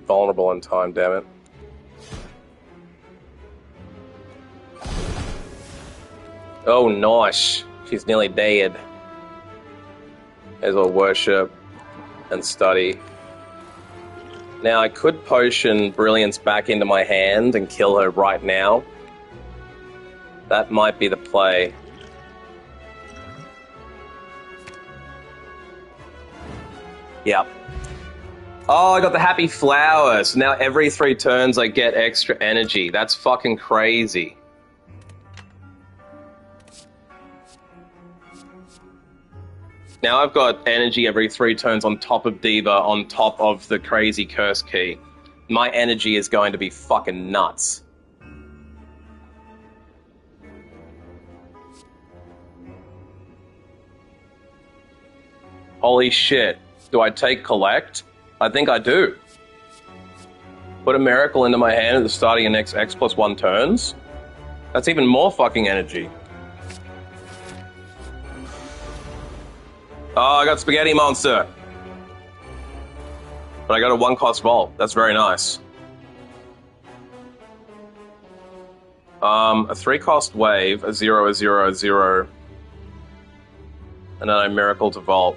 Speaker 1: vulnerable in time, damn it. Oh, nice. She's nearly dead. As well worship and study. Now I could potion Brilliance back into my hand and kill her right now. That might be the play. Yep. Oh, I got the happy flower. So now every 3 turns I get extra energy. That's fucking crazy. Now I've got energy every 3 turns on top of Diva, on top of the crazy curse key. My energy is going to be fucking nuts. Holy shit. Do I take Collect? I think I do. Put a miracle into my hand at the start of your next X+1 turns? That's even more fucking energy. Oh, I got Spaghetti Monster. But I got a 1-cost vault. That's very nice. A 3-cost wave, a 0, a 0, a 0. And then I miracle to vault.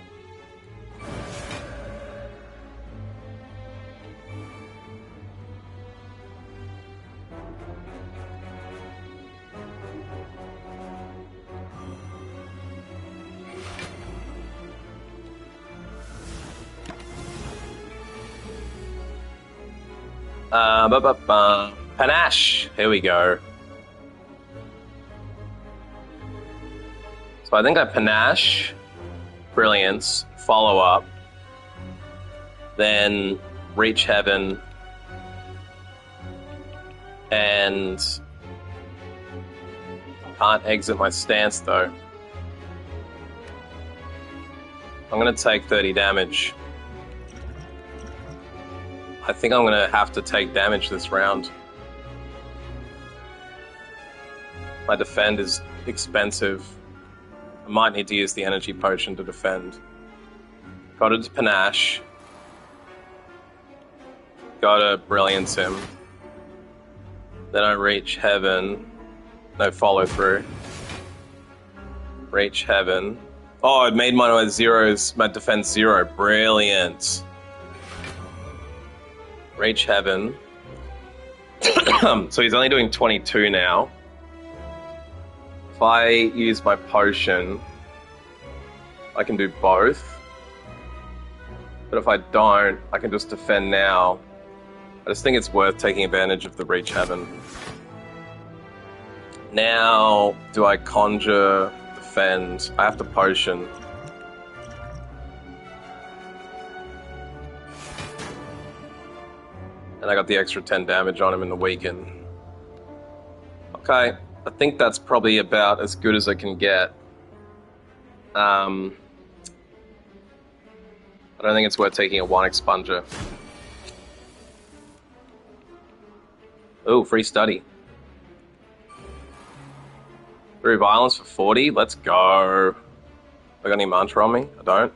Speaker 1: Panache. Here we go. So I think I Panache, Brilliance, follow up, then Reach Heaven, and can't exit my stance though. I'm gonna take 30 damage. I think I'm gonna have to take damage this round. My defend is expensive. I might need to use the energy potion to defend. Got it to Panache. Gotta Brilliance him. Then I Reach Heaven. No follow through. Reach Heaven. Oh, I made my zeros, my defense 0. Brilliant. Reach Heaven. So he's only doing 22 now. If I use my potion, I can do both. But if I don't, I can just defend now. I just think it's worth taking advantage of the Reach Heaven. Now, do I conjure, defend? I have to potion. And I got the extra 10 damage on him in the weaken. Okay, I think that's probably about as good as I can get. I don't think it's worth taking a 1 expunger. Ooh, free study. Through violence for 40, let's go. I got any mantra on me? I don't.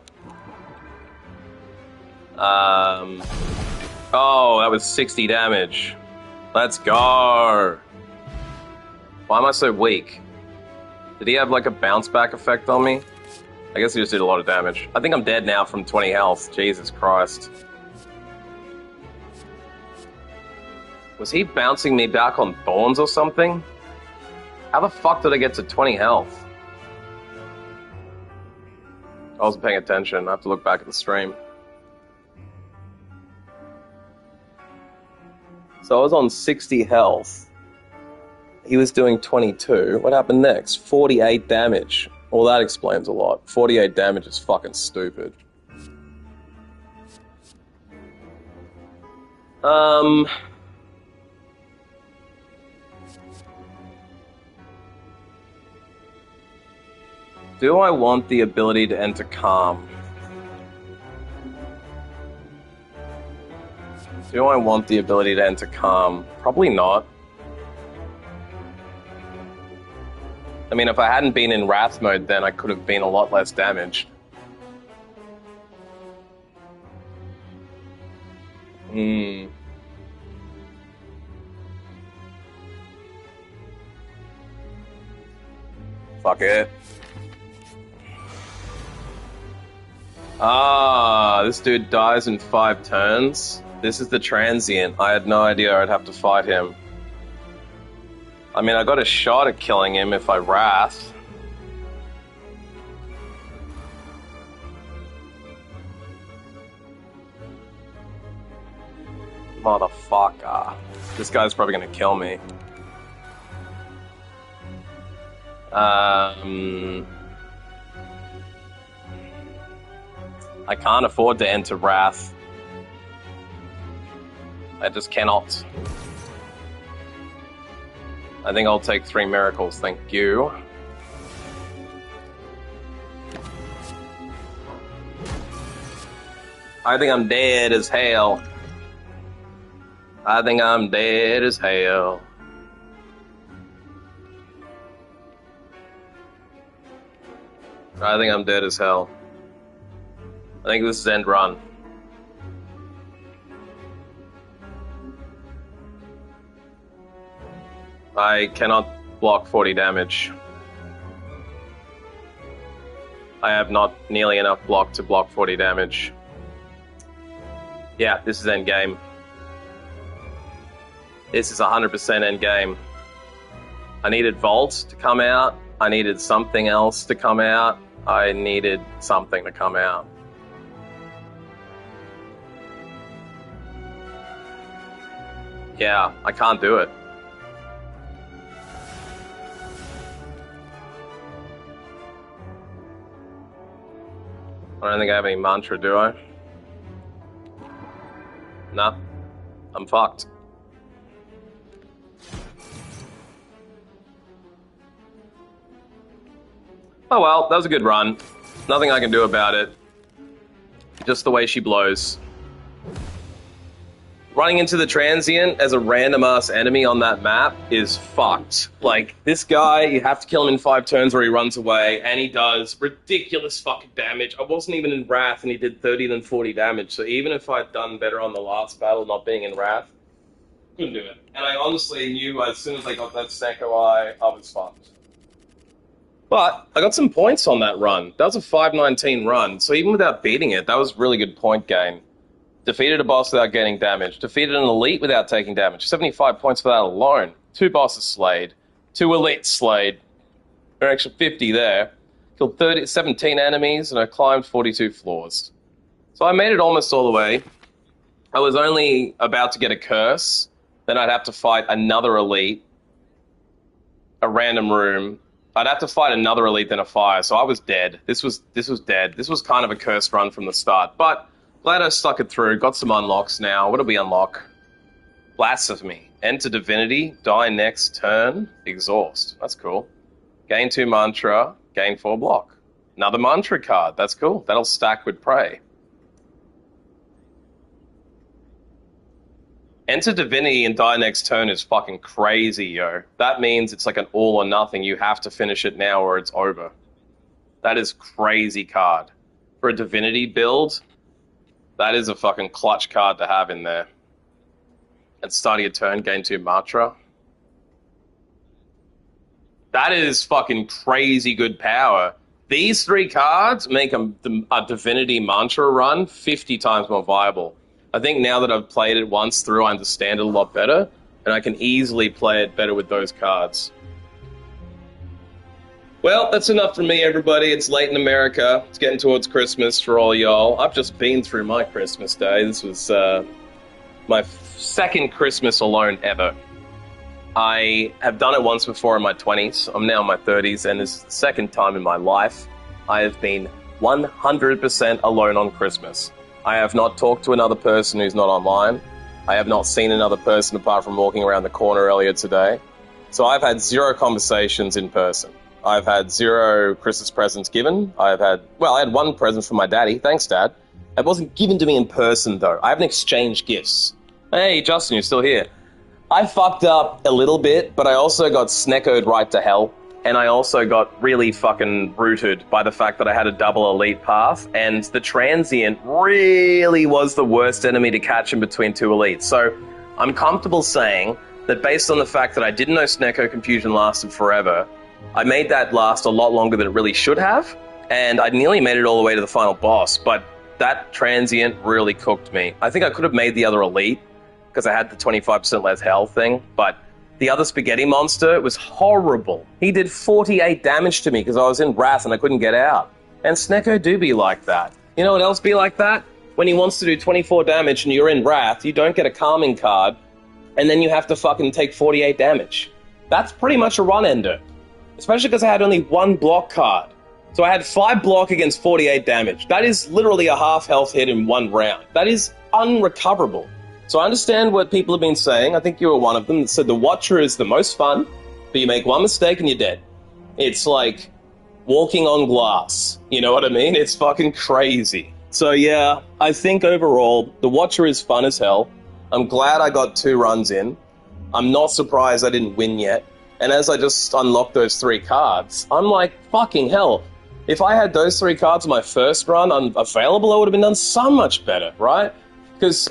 Speaker 1: Oh, that was 60 damage. Let's go. Why am I so weak? Did he have like a bounce back effect on me? I guess he just did a lot of damage. I think I'm dead now from 20 health. Jesus Christ. Was he bouncing me back on thorns or something? How the fuck did I get to 20 health? I wasn't paying attention. I have to look back at the stream. So I was on 60 health. He was doing 22. What happened next? 48 damage. Well, that explains a lot. 48 damage is fucking stupid. Do I want the ability to enter calm? Do I want the ability to enter calm? Probably not. I mean, if I hadn't been in Wrath mode, then I could have been a lot less damaged. Fuck it. Ah, this dude dies in 5 turns. This is the transient. I had no idea I'd have to fight him. I mean, I got a shot at killing him if I wrath. Motherfucker. This guy's probably gonna kill me. I can't afford to enter wrath. I just cannot. I think I'll take 3 miracles, thank you. I think I'm dead as hell. I think I'm dead as hell. I think I'm dead as hell. I think this is end run. I cannot block 40 damage. I have not nearly enough block to block 40 damage. Yeah, this is end game. This is 100% end game. I needed Vault to come out. I needed something else to come out. I needed something to come out. Yeah, I can't do it. I don't think I have any mantra, do I? Nah, I'm fucked. Oh well, that was a good run. Nothing I can do about it. Just the way she blows. Running into the transient as a random ass enemy on that map is fucked. Like, this guy, you have to kill him in 5 turns or he runs away, and he does ridiculous fucking damage. I wasn't even in Wrath and he did 30 than 40 damage, so even if I'd done better on the last battle not being in Wrath, couldn't do it. And I honestly knew as soon as I got that Sneko Eye, I was fucked. But I got some points on that run. That was a 519 run, so even without beating it, that was really good point gain. Defeated a boss without getting damage. Defeated an elite without taking damage. 75 points for that alone. 2 bosses slayed. 2 elites slayed. An extra 50 there. Killed 17 enemies, and I climbed 42 floors. So I made it almost all the way. I was only about to get a curse. Then I'd have to fight another elite. a random room. I'd have to fight another elite then a fire, so I was dead. This was dead. This was kind of a cursed run from the start, but glad I stuck it through. Got some unlocks now. What do we unlock? Blasphemy. Enter divinity. Die next turn. Exhaust. That's cool. Gain 2 mantra. Gain 4 block. Another mantra card. That's cool. That'll stack with prey. Enter divinity and die next turn is fucking crazy, yo. That means it's like an all or nothing. You have to finish it now or it's over. That is crazy card. For a divinity build, that is a fucking clutch card to have in there. At start of your turn, gain 2 mantra. That is fucking crazy good power. These 3 cards make a divinity mantra run 50 times more viable. I think now that I've played it once through, I understand it a lot better, and I can easily play it better with those cards. Well, that's enough from me, everybody. It's late in America. It's getting towards Christmas for all y'all. I've just been through my Christmas day. This was my second Christmas alone ever. I have done it once before in my 20s. I'm now in my 30s, and this is the second time in my life I have been 100% alone on Christmas. I have not talked to another person who's not online. I have not seen another person apart from walking around the corner earlier today. So I've had 0 conversations in person. I've had 0 Christmas presents given. I had 1 present from my daddy. Thanks, Dad. It wasn't given to me in person, though. I haven't exchanged gifts. Hey, Justin, you're still here. I fucked up a little bit, but I also got sneckoed right to hell. And I also got really fucking rooted by the fact that I had a double elite path, and the transient really was the worst enemy to catch in between 2 elites. So I'm comfortable saying that based on the fact that I didn't know Snecko Confusion lasted forever, I made that last a lot longer than it really should have, and I nearly made it all the way to the final boss, but that transient really cooked me. I think I could have made the other elite, because I had the 25% less health thing, but the other spaghetti monster was horrible. He did 48 damage to me because I was in Wrath and I couldn't get out. And Snecko do be like that. You know what else be like that? When he wants to do 24 damage and you're in Wrath, you don't get a calming card, and then you have to fucking take 48 damage. That's pretty much a run ender. Especially because I had only 1 block card. So I had 5 block against 48 damage. That is literally a half health hit in 1 round. That is unrecoverable. So I understand what people have been saying. I think you were one of them that said the Watcher is the most fun, but you make 1 mistake and you're dead. It's like walking on glass. You know what I mean? It's fucking crazy. So yeah, I think overall, the Watcher is fun as hell. I'm glad I got 2 runs in. I'm not surprised I didn't win yet. And as I just unlocked those 3 cards, I'm like, fucking hell. If I had those 3 cards on my first run available, I would have been done so much better, right? Because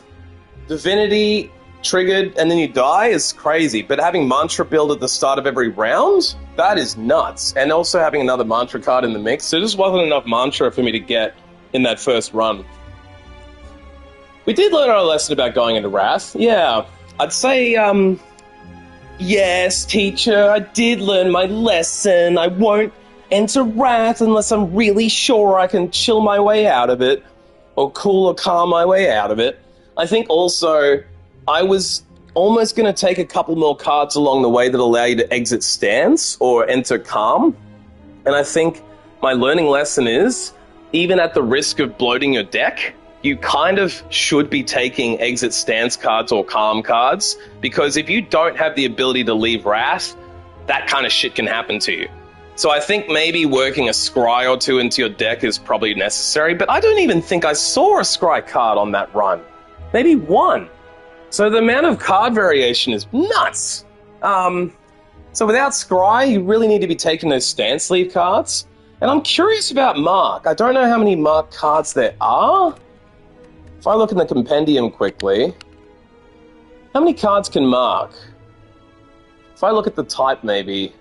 Speaker 1: Divinity triggered and then you die is crazy, but having mantra build at the start of every round, that is nuts. And also having another mantra card in the mix, there just wasn't enough mantra for me to get in that first run. We did learn our lesson about going into Wrath. Yeah, I'd say, yes, teacher, I did learn my lesson. I won't enter Wrath unless I'm really sure I can chill my way out of it, or cool or calm my way out of it. I think also I was almost going to take a couple more cards along the way that allow you to exit stance or enter calm. And I think my learning lesson is, even at the risk of bloating your deck, you kind of should be taking exit stance cards or calm cards, because if you don't have the ability to leave Wrath, that kind of shit can happen to you. So I think maybe working a scry or 2 into your deck is probably necessary, but I don't even think I saw a scry card on that run. Maybe 1. So the amount of card variation is nuts. So without scry, you really need to be taking those stance leave cards. And I'm curious about Mark. I don't know how many Mark cards there are. If I look in the compendium quickly, how many cards can Mark? If I look at the type, maybe.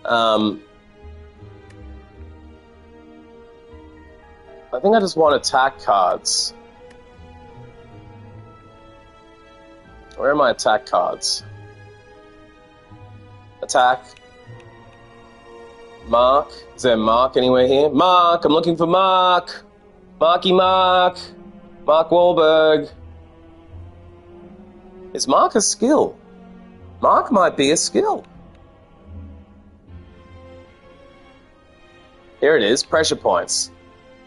Speaker 1: I think I just want attack cards. Where are my attack cards? Attack. Mark. Is there Mark anywhere here? Mark! I'm looking for Mark! Marky Mark! Mark Wahlberg. Is Mark a skill? Mark might be a skill. Here it is, pressure points.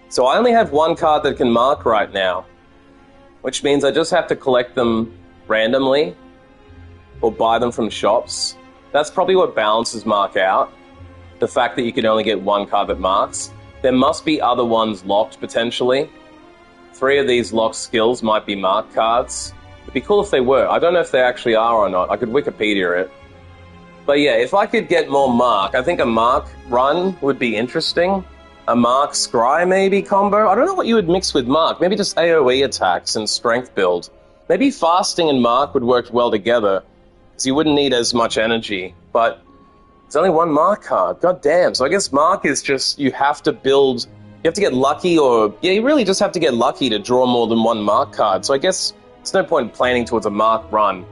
Speaker 1: So I only have one card that can mark right now, which means I just have to collect them randomly or buy them from shops. That's probably what balances mark out. The fact that you can only get one card that marks. There must be other ones locked potentially. 3 of these locked skills might be marked cards. It'd be cool if they were. I don't know if they actually are or not. I could Wikipedia it. But yeah, if I could get more mark, I think a mark run would be interesting. A mark scry maybe combo. I don't know what you would mix with mark. Maybe just AoE attacks and strength build. Maybe fasting and mark would work well together, because you wouldn't need as much energy. But there's only one mark card. God damn. So I guess mark is just, you have to build, you have to get lucky, or yeah, you really just have to get lucky to draw more than one mark card. So I guess there's no point in planning towards a mark run.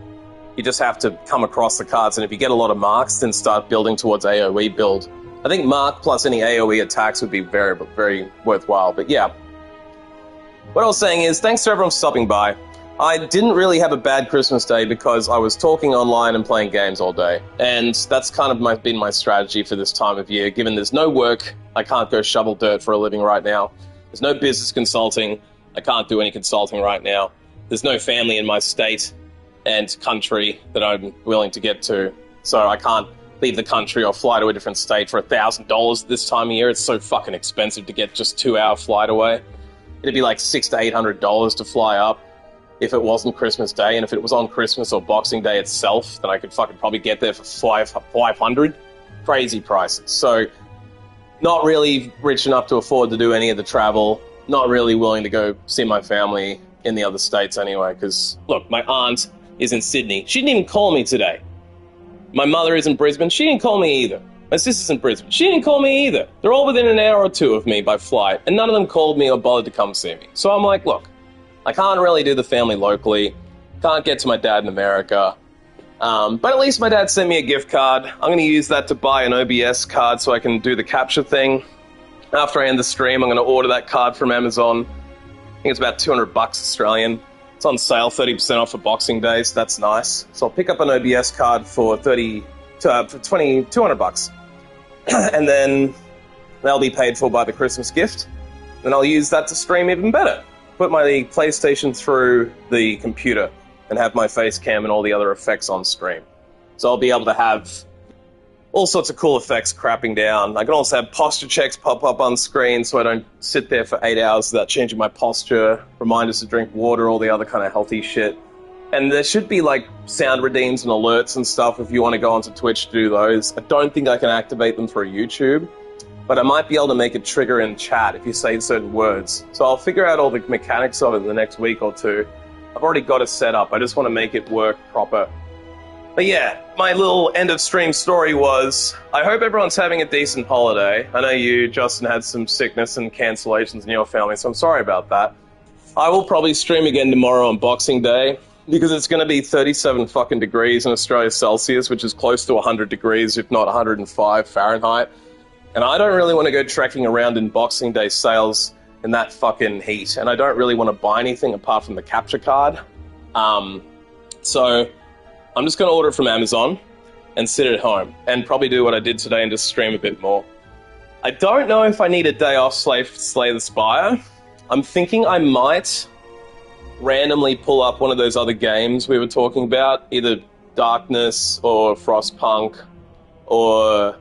Speaker 1: You just have to come across the cards, and if you get a lot of marks, then start building towards AoE build. I think mark plus any AoE attacks would be very, very worthwhile. But yeah, what I was saying is, thanks to everyone for stopping by. I didn't really have a bad Christmas Day because I was talking online and playing games all day. And that's kind of been my strategy for this time of year, given there's no work. I can't go shovel dirt for a living right now. There's no business consulting. I can't do any consulting right now. There's no family in my state and country that I'm willing to get to. So I can't leave the country or fly to a different state for $1,000 this time of year. It's so fucking expensive to get just 2-hour flight away. It'd be like $600 to $800 to fly up if it wasn't Christmas Day. And if it was on Christmas or Boxing Day itself, then I could fucking probably get there for $500. Crazy prices. So not really rich enough to afford to do any of the travel. Not really willing to go see my family in the other states anyway, because, look, my aunt is in Sydney. She didn't even call me today. My mother is in Brisbane. She didn't call me either. My sister's in Brisbane. She didn't call me either. They're all within an hour or two of me by flight, and none of them called me or bothered to come see me. So I'm like, look, I can't really do the family locally. Can't get to my dad in America. But at least my dad sent me a gift card. I'm going to use that to buy an OBS card so I can do the capture thing. After I end the stream, I'm going to order that card from Amazon. I think it's about $200 Australian. It's on sale, 30% off for Boxing Day, so that's nice. So I'll pick up an OBS card for $200. And then they'll be paid for by the Christmas gift. Then I'll use that to stream even better. Put my PlayStation through the computer and have my face cam and all the other effects on stream. So I'll be able to have all sorts of cool effects crapping down. I can also have posture checks pop up on screen so I don't sit there for 8 hours without changing my posture, reminders to drink water, all the other kind of healthy shit. And there should be like sound redeems and alerts and stuff if you want to go onto Twitch to do those. I don't think I can activate them through YouTube, but I might be able to make a trigger in chat if you say certain words. So I'll figure out all the mechanics of it in the next week or two. I've already got it set up. I just want to make it work proper. But yeah, my little end of stream story was, I hope everyone's having a decent holiday. I know you, Justin, had some sickness and cancellations in your family, so I'm sorry about that. I will probably stream again tomorrow on Boxing Day, because it's going to be 37 fucking degrees in Australia Celsius, which is close to 100 degrees, if not 105 Fahrenheit. And I don't really want to go trekking around in Boxing Day sales in that fucking heat. And I don't really want to buy anything apart from the capture card. So I'm just going to order it from Amazon and sit at home and probably do what I did today and just stream a bit more. I don't know if I need a day off Slay the Spire. I'm thinking I might randomly pull up one of those other games we were talking about, either Darkness or Frostpunk or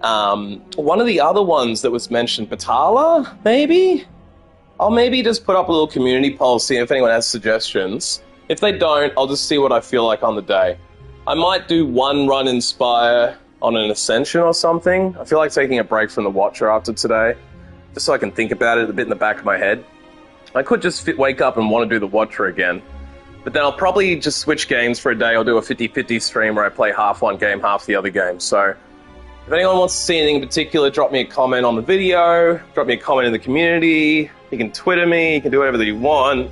Speaker 1: one of the other ones that was mentioned, Batala, maybe? I'll maybe just put up a little community poll, see if anyone has suggestions. If they don't, I'll just see what I feel like on the day. I might do one run in Spire on an Ascension or something. I feel like taking a break from the Watcher after today, just so I can think about it a bit in the back of my head. I could just wake up and want to do the Watcher again. But then I'll probably just switch games for a day. I'll do a 50-50 stream where I play half one game, half the other game. So if anyone wants to see anything in particular, drop me a comment on the video, drop me a comment in the community. You can Twitter me, you can do whatever that you want.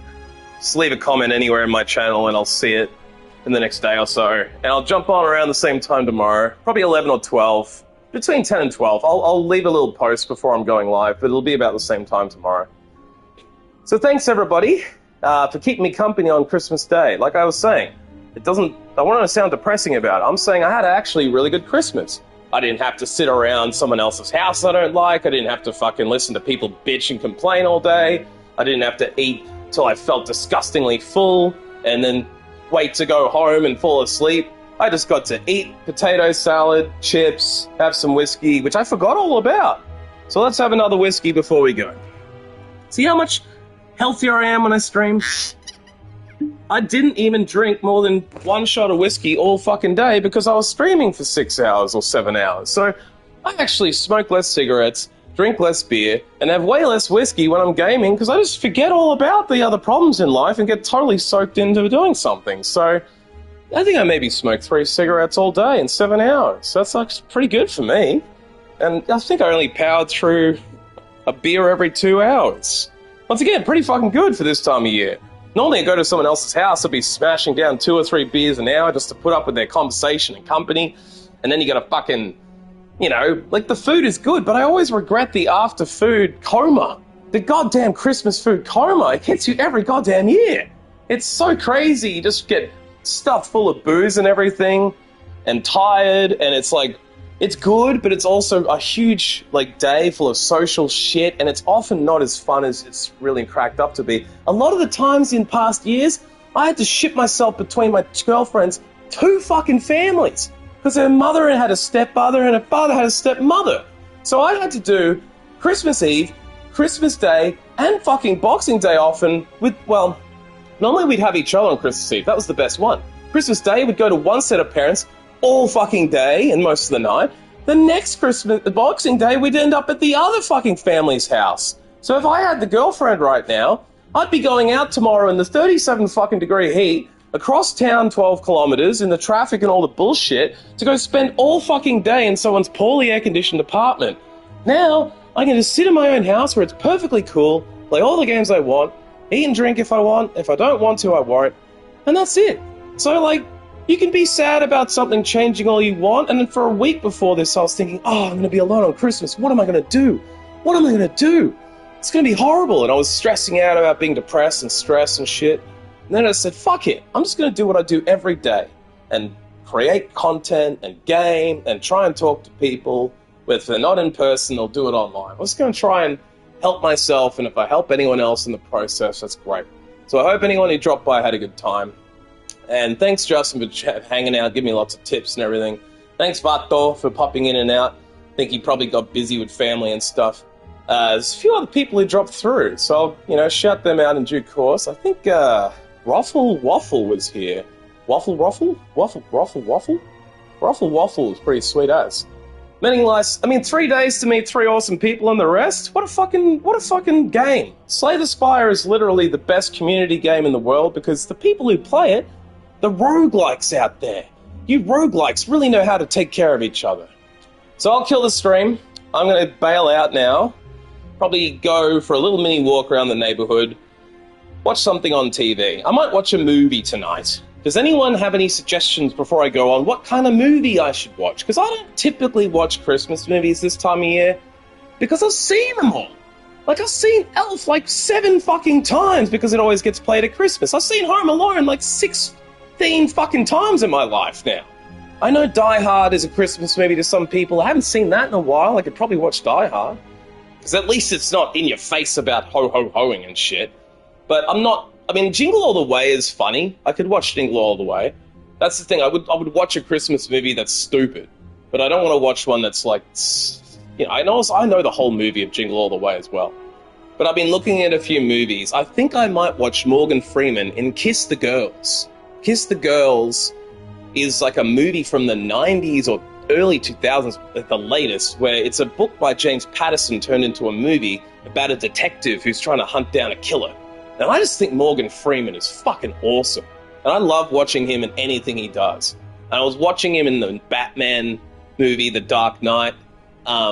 Speaker 1: Just leave a comment anywhere in my channel and I'll see it in the next day or so. And I'll jump on around the same time tomorrow, probably 11 or 12, between 10 and 12. I'll leave a little post before I'm going live, but it'll be about the same time tomorrow. So thanks everybody for keeping me company on Christmas Day. Like I was saying, I want to sound depressing about it. I'm saying I had actually a really good Christmas. I didn't have to sit around someone else's house I don't like. I didn't have to fucking listen to people bitch and complain all day. I didn't have to eat till I felt disgustingly full and then wait to go home and fall asleep. I just got to eat potato salad, chips, have some whiskey, which I forgot all about. So let's have another whiskey before we go. See how much healthier I am when I stream? I didn't even drink more than one shot of whiskey all fucking day because I was streaming for 6 hours or 7 hours. So I actually smoke less cigarettes, drink less beer, and have way less whiskey when I'm gaming because I just forget all about the other problems in life and get totally soaked into doing something. So I think I maybe smoked 3 cigarettes all day in 7 hours. That's like pretty good for me. And I think I only powered through a beer every 2 hours. Once again, pretty fucking good for this time of year. Normally I go to someone else's house, I'd be smashing down 2 or 3 beers an hour just to put up with their conversation and company. And then you gotta fucking, you know, like the food is good, but I always regret the after food coma. The goddamn Christmas food coma. It hits you every goddamn year. It's so crazy. You just get stuffed full of booze and everything and tired, and it's like, it's good, but it's also a huge like day full of social shit, and it's often not as fun as it's really cracked up to be. A lot of the times in past years, I had to ship myself between my girlfriend's 2 fucking families because her mother had a stepfather and her father had a stepmother. So I had to do Christmas Eve, Christmas Day, and fucking Boxing Day often with, well, normally we'd have each other on Christmas Eve. That was the best one. Christmas Day, we'd go to one set of parents all fucking day and most of the night. The next Christmas, Boxing Day, we'd end up at the other fucking family's house. So if I had the girlfriend right now, I'd be going out tomorrow in the 37 fucking degree heat, across town 12 kilometers in the traffic and all the bullshit, to go spend all fucking day in someone's poorly air-conditioned apartment. Now, I can just sit in my own house where it's perfectly cool, play all the games I want, eat and drink if I want, if I don't want to, I won't, and that's it. So, like, you can be sad about something changing all you want, and then for a week before this, I was thinking, oh, I'm going to be alone on Christmas. What am I going to do? What am I going to do? It's going to be horrible. And I was stressing out about being depressed and stressed and shit. And then I said, fuck it. I'm just going to do what I do every day and create content and game and try and talk to people. Whether they're not in person, I'll do it online. I'm just going to try and help myself, and if I help anyone else in the process, that's great. So I hope anyone who dropped by had a good time. And thanks, Justin, for hanging out, giving me lots of tips and everything. Thanks, Vato, for popping in and out. I think he probably got busy with family and stuff. There's a few other people who dropped through, so I'll, you know, shout them out in due course. I think Ruffle Waffle was here. Waffle Waffle was pretty sweet as. Many nice. I mean, 3 days to meet 3 awesome people and the rest. What a fucking game. Slay the Spire is literally the best community game in the world because the people who play it, the roguelikes out there. You roguelikes really know how to take care of each other. So I'll kill the stream. I'm going to bail out now. Probably go for a little mini walk around the neighborhood. Watch something on TV. I might watch a movie tonight. Does anyone have any suggestions before I go on what kind of movie I should watch? Because I don't typically watch Christmas movies this time of year because I've seen them all. Like, I've seen Elf like 7 fucking times because it always gets played at Christmas. I've seen Home Alone like 16 fucking times in my life now. I know Die Hard is a Christmas movie to some people. I haven't seen that in a while. I could probably watch Die Hard. Because at least it's not in your face about ho-ho-hoing and shit. But I'm not... I mean, Jingle All the Way is funny. I could watch Jingle All the Way. That's the thing. I would watch a Christmas movie that's stupid. But I don't want to watch one that's like... You know, I know the whole movie of Jingle All the Way as well. But I've been looking at a few movies. I think I might watch Morgan Freeman in Kiss the Girls. Kiss the Girls is like a movie from the 90s or early 2000s, at the latest, where it's a book by James Patterson turned into a movie about a detective who's trying to hunt down a killer. And I just think Morgan Freeman is fucking awesome. And I love watching him in anything he does. And I was watching him in the Batman movie, The Dark Knight,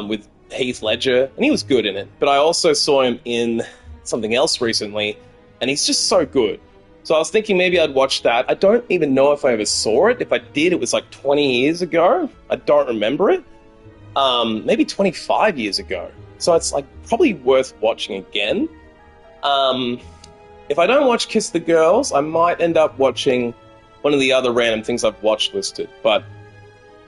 Speaker 1: with Heath Ledger, and he was good in it. But I also saw him in something else recently, and he's just so good. So I was thinking maybe I'd watch that. I don't even know if I ever saw it. If I did, it was like 20 years ago. I don't remember it. Maybe 25 years ago. So it's like probably worth watching again. If I don't watch Kiss the Girls, I might end up watching one of the other random things I've watched listed. But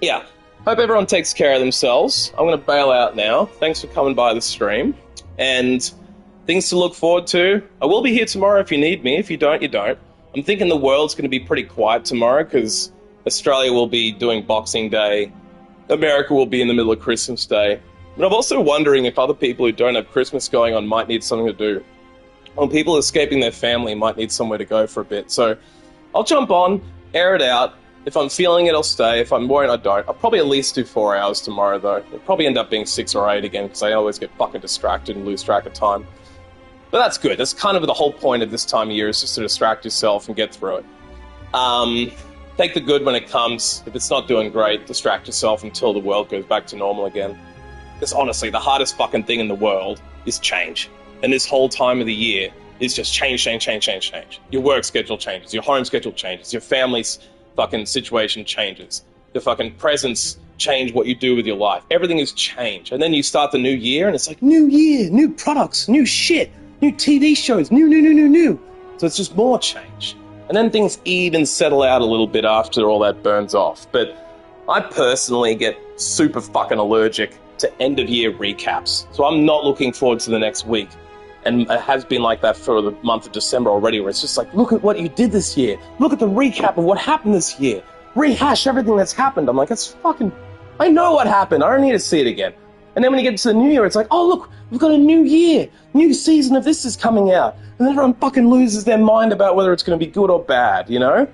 Speaker 1: yeah, Hope everyone takes care of themselves. I'm going to bail out now. Thanks for coming by the stream. And things to look forward to. I will be here tomorrow if you need me. If you don't, you don't. I'm thinking the world's going to be pretty quiet tomorrow because Australia will be doing Boxing Day. America will be in the middle of Christmas Day. But I'm also wondering if other people who don't have Christmas going on might need something to do. Or people escaping their family might need somewhere to go for a bit. So I'll jump on, air it out. If I'm feeling it, I'll stay. If I'm worried, I don't. I'll probably at least do 4 hours tomorrow, though. It'll probably end up being 6 or 8 again, because I always get fucking distracted and lose track of time. But that's good. That's kind of the whole point of this time of year, is just to distract yourself and get through it. Take the good when it comes. If it's not doing great, distract yourself until the world goes back to normal again. Because honestly, the hardest fucking thing in the world is change. And this whole time of the year is just change. Your work schedule changes. Your home schedule changes. Your family's fucking situation changes. The fucking presents change what you do with your life. Everything is change. And then you start the new year and it's like, new year, new products, new shit, new TV shows, new. So it's just more change. And then things even settle out a little bit after all that burns off. But I personally get super fucking allergic to end of year recaps. So I'm not looking forward to the next week. And it has been like that for the month of December already, where it's just like, look at what you did this year. Look at the recap of what happened this year. Rehash everything that's happened. I'm like, that's fucking... I know what happened. I don't need to see it again. And then when you get to the new year, it's like, oh, look, we've got a new year. New season of this is coming out. And then everyone fucking loses their mind about whether it's going to be good or bad, you know?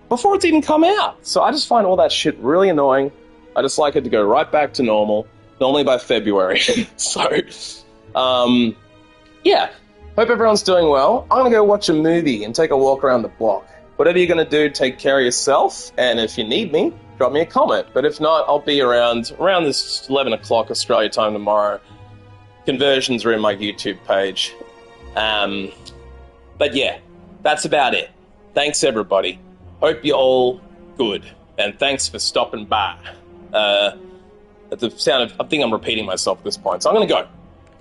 Speaker 1: Before it's even come out. So I just find all that shit really annoying. I just like it to go right back to normal. Normally by February. Yeah, hope everyone's doing well. I'm going to go watch a movie and take a walk around the block. Whatever you're going to do, take care of yourself. And if you need me, drop me a comment. But if not, I'll be around this 11 o'clock Australia time tomorrow. Conversions are in my YouTube page. But yeah, that's about it. Thanks, everybody. Hope you're all good. And thanks for stopping by. At the sound of... I think I'm repeating myself at this point. So I'm going to go.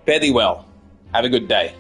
Speaker 1: Fare thee well. Have a good day.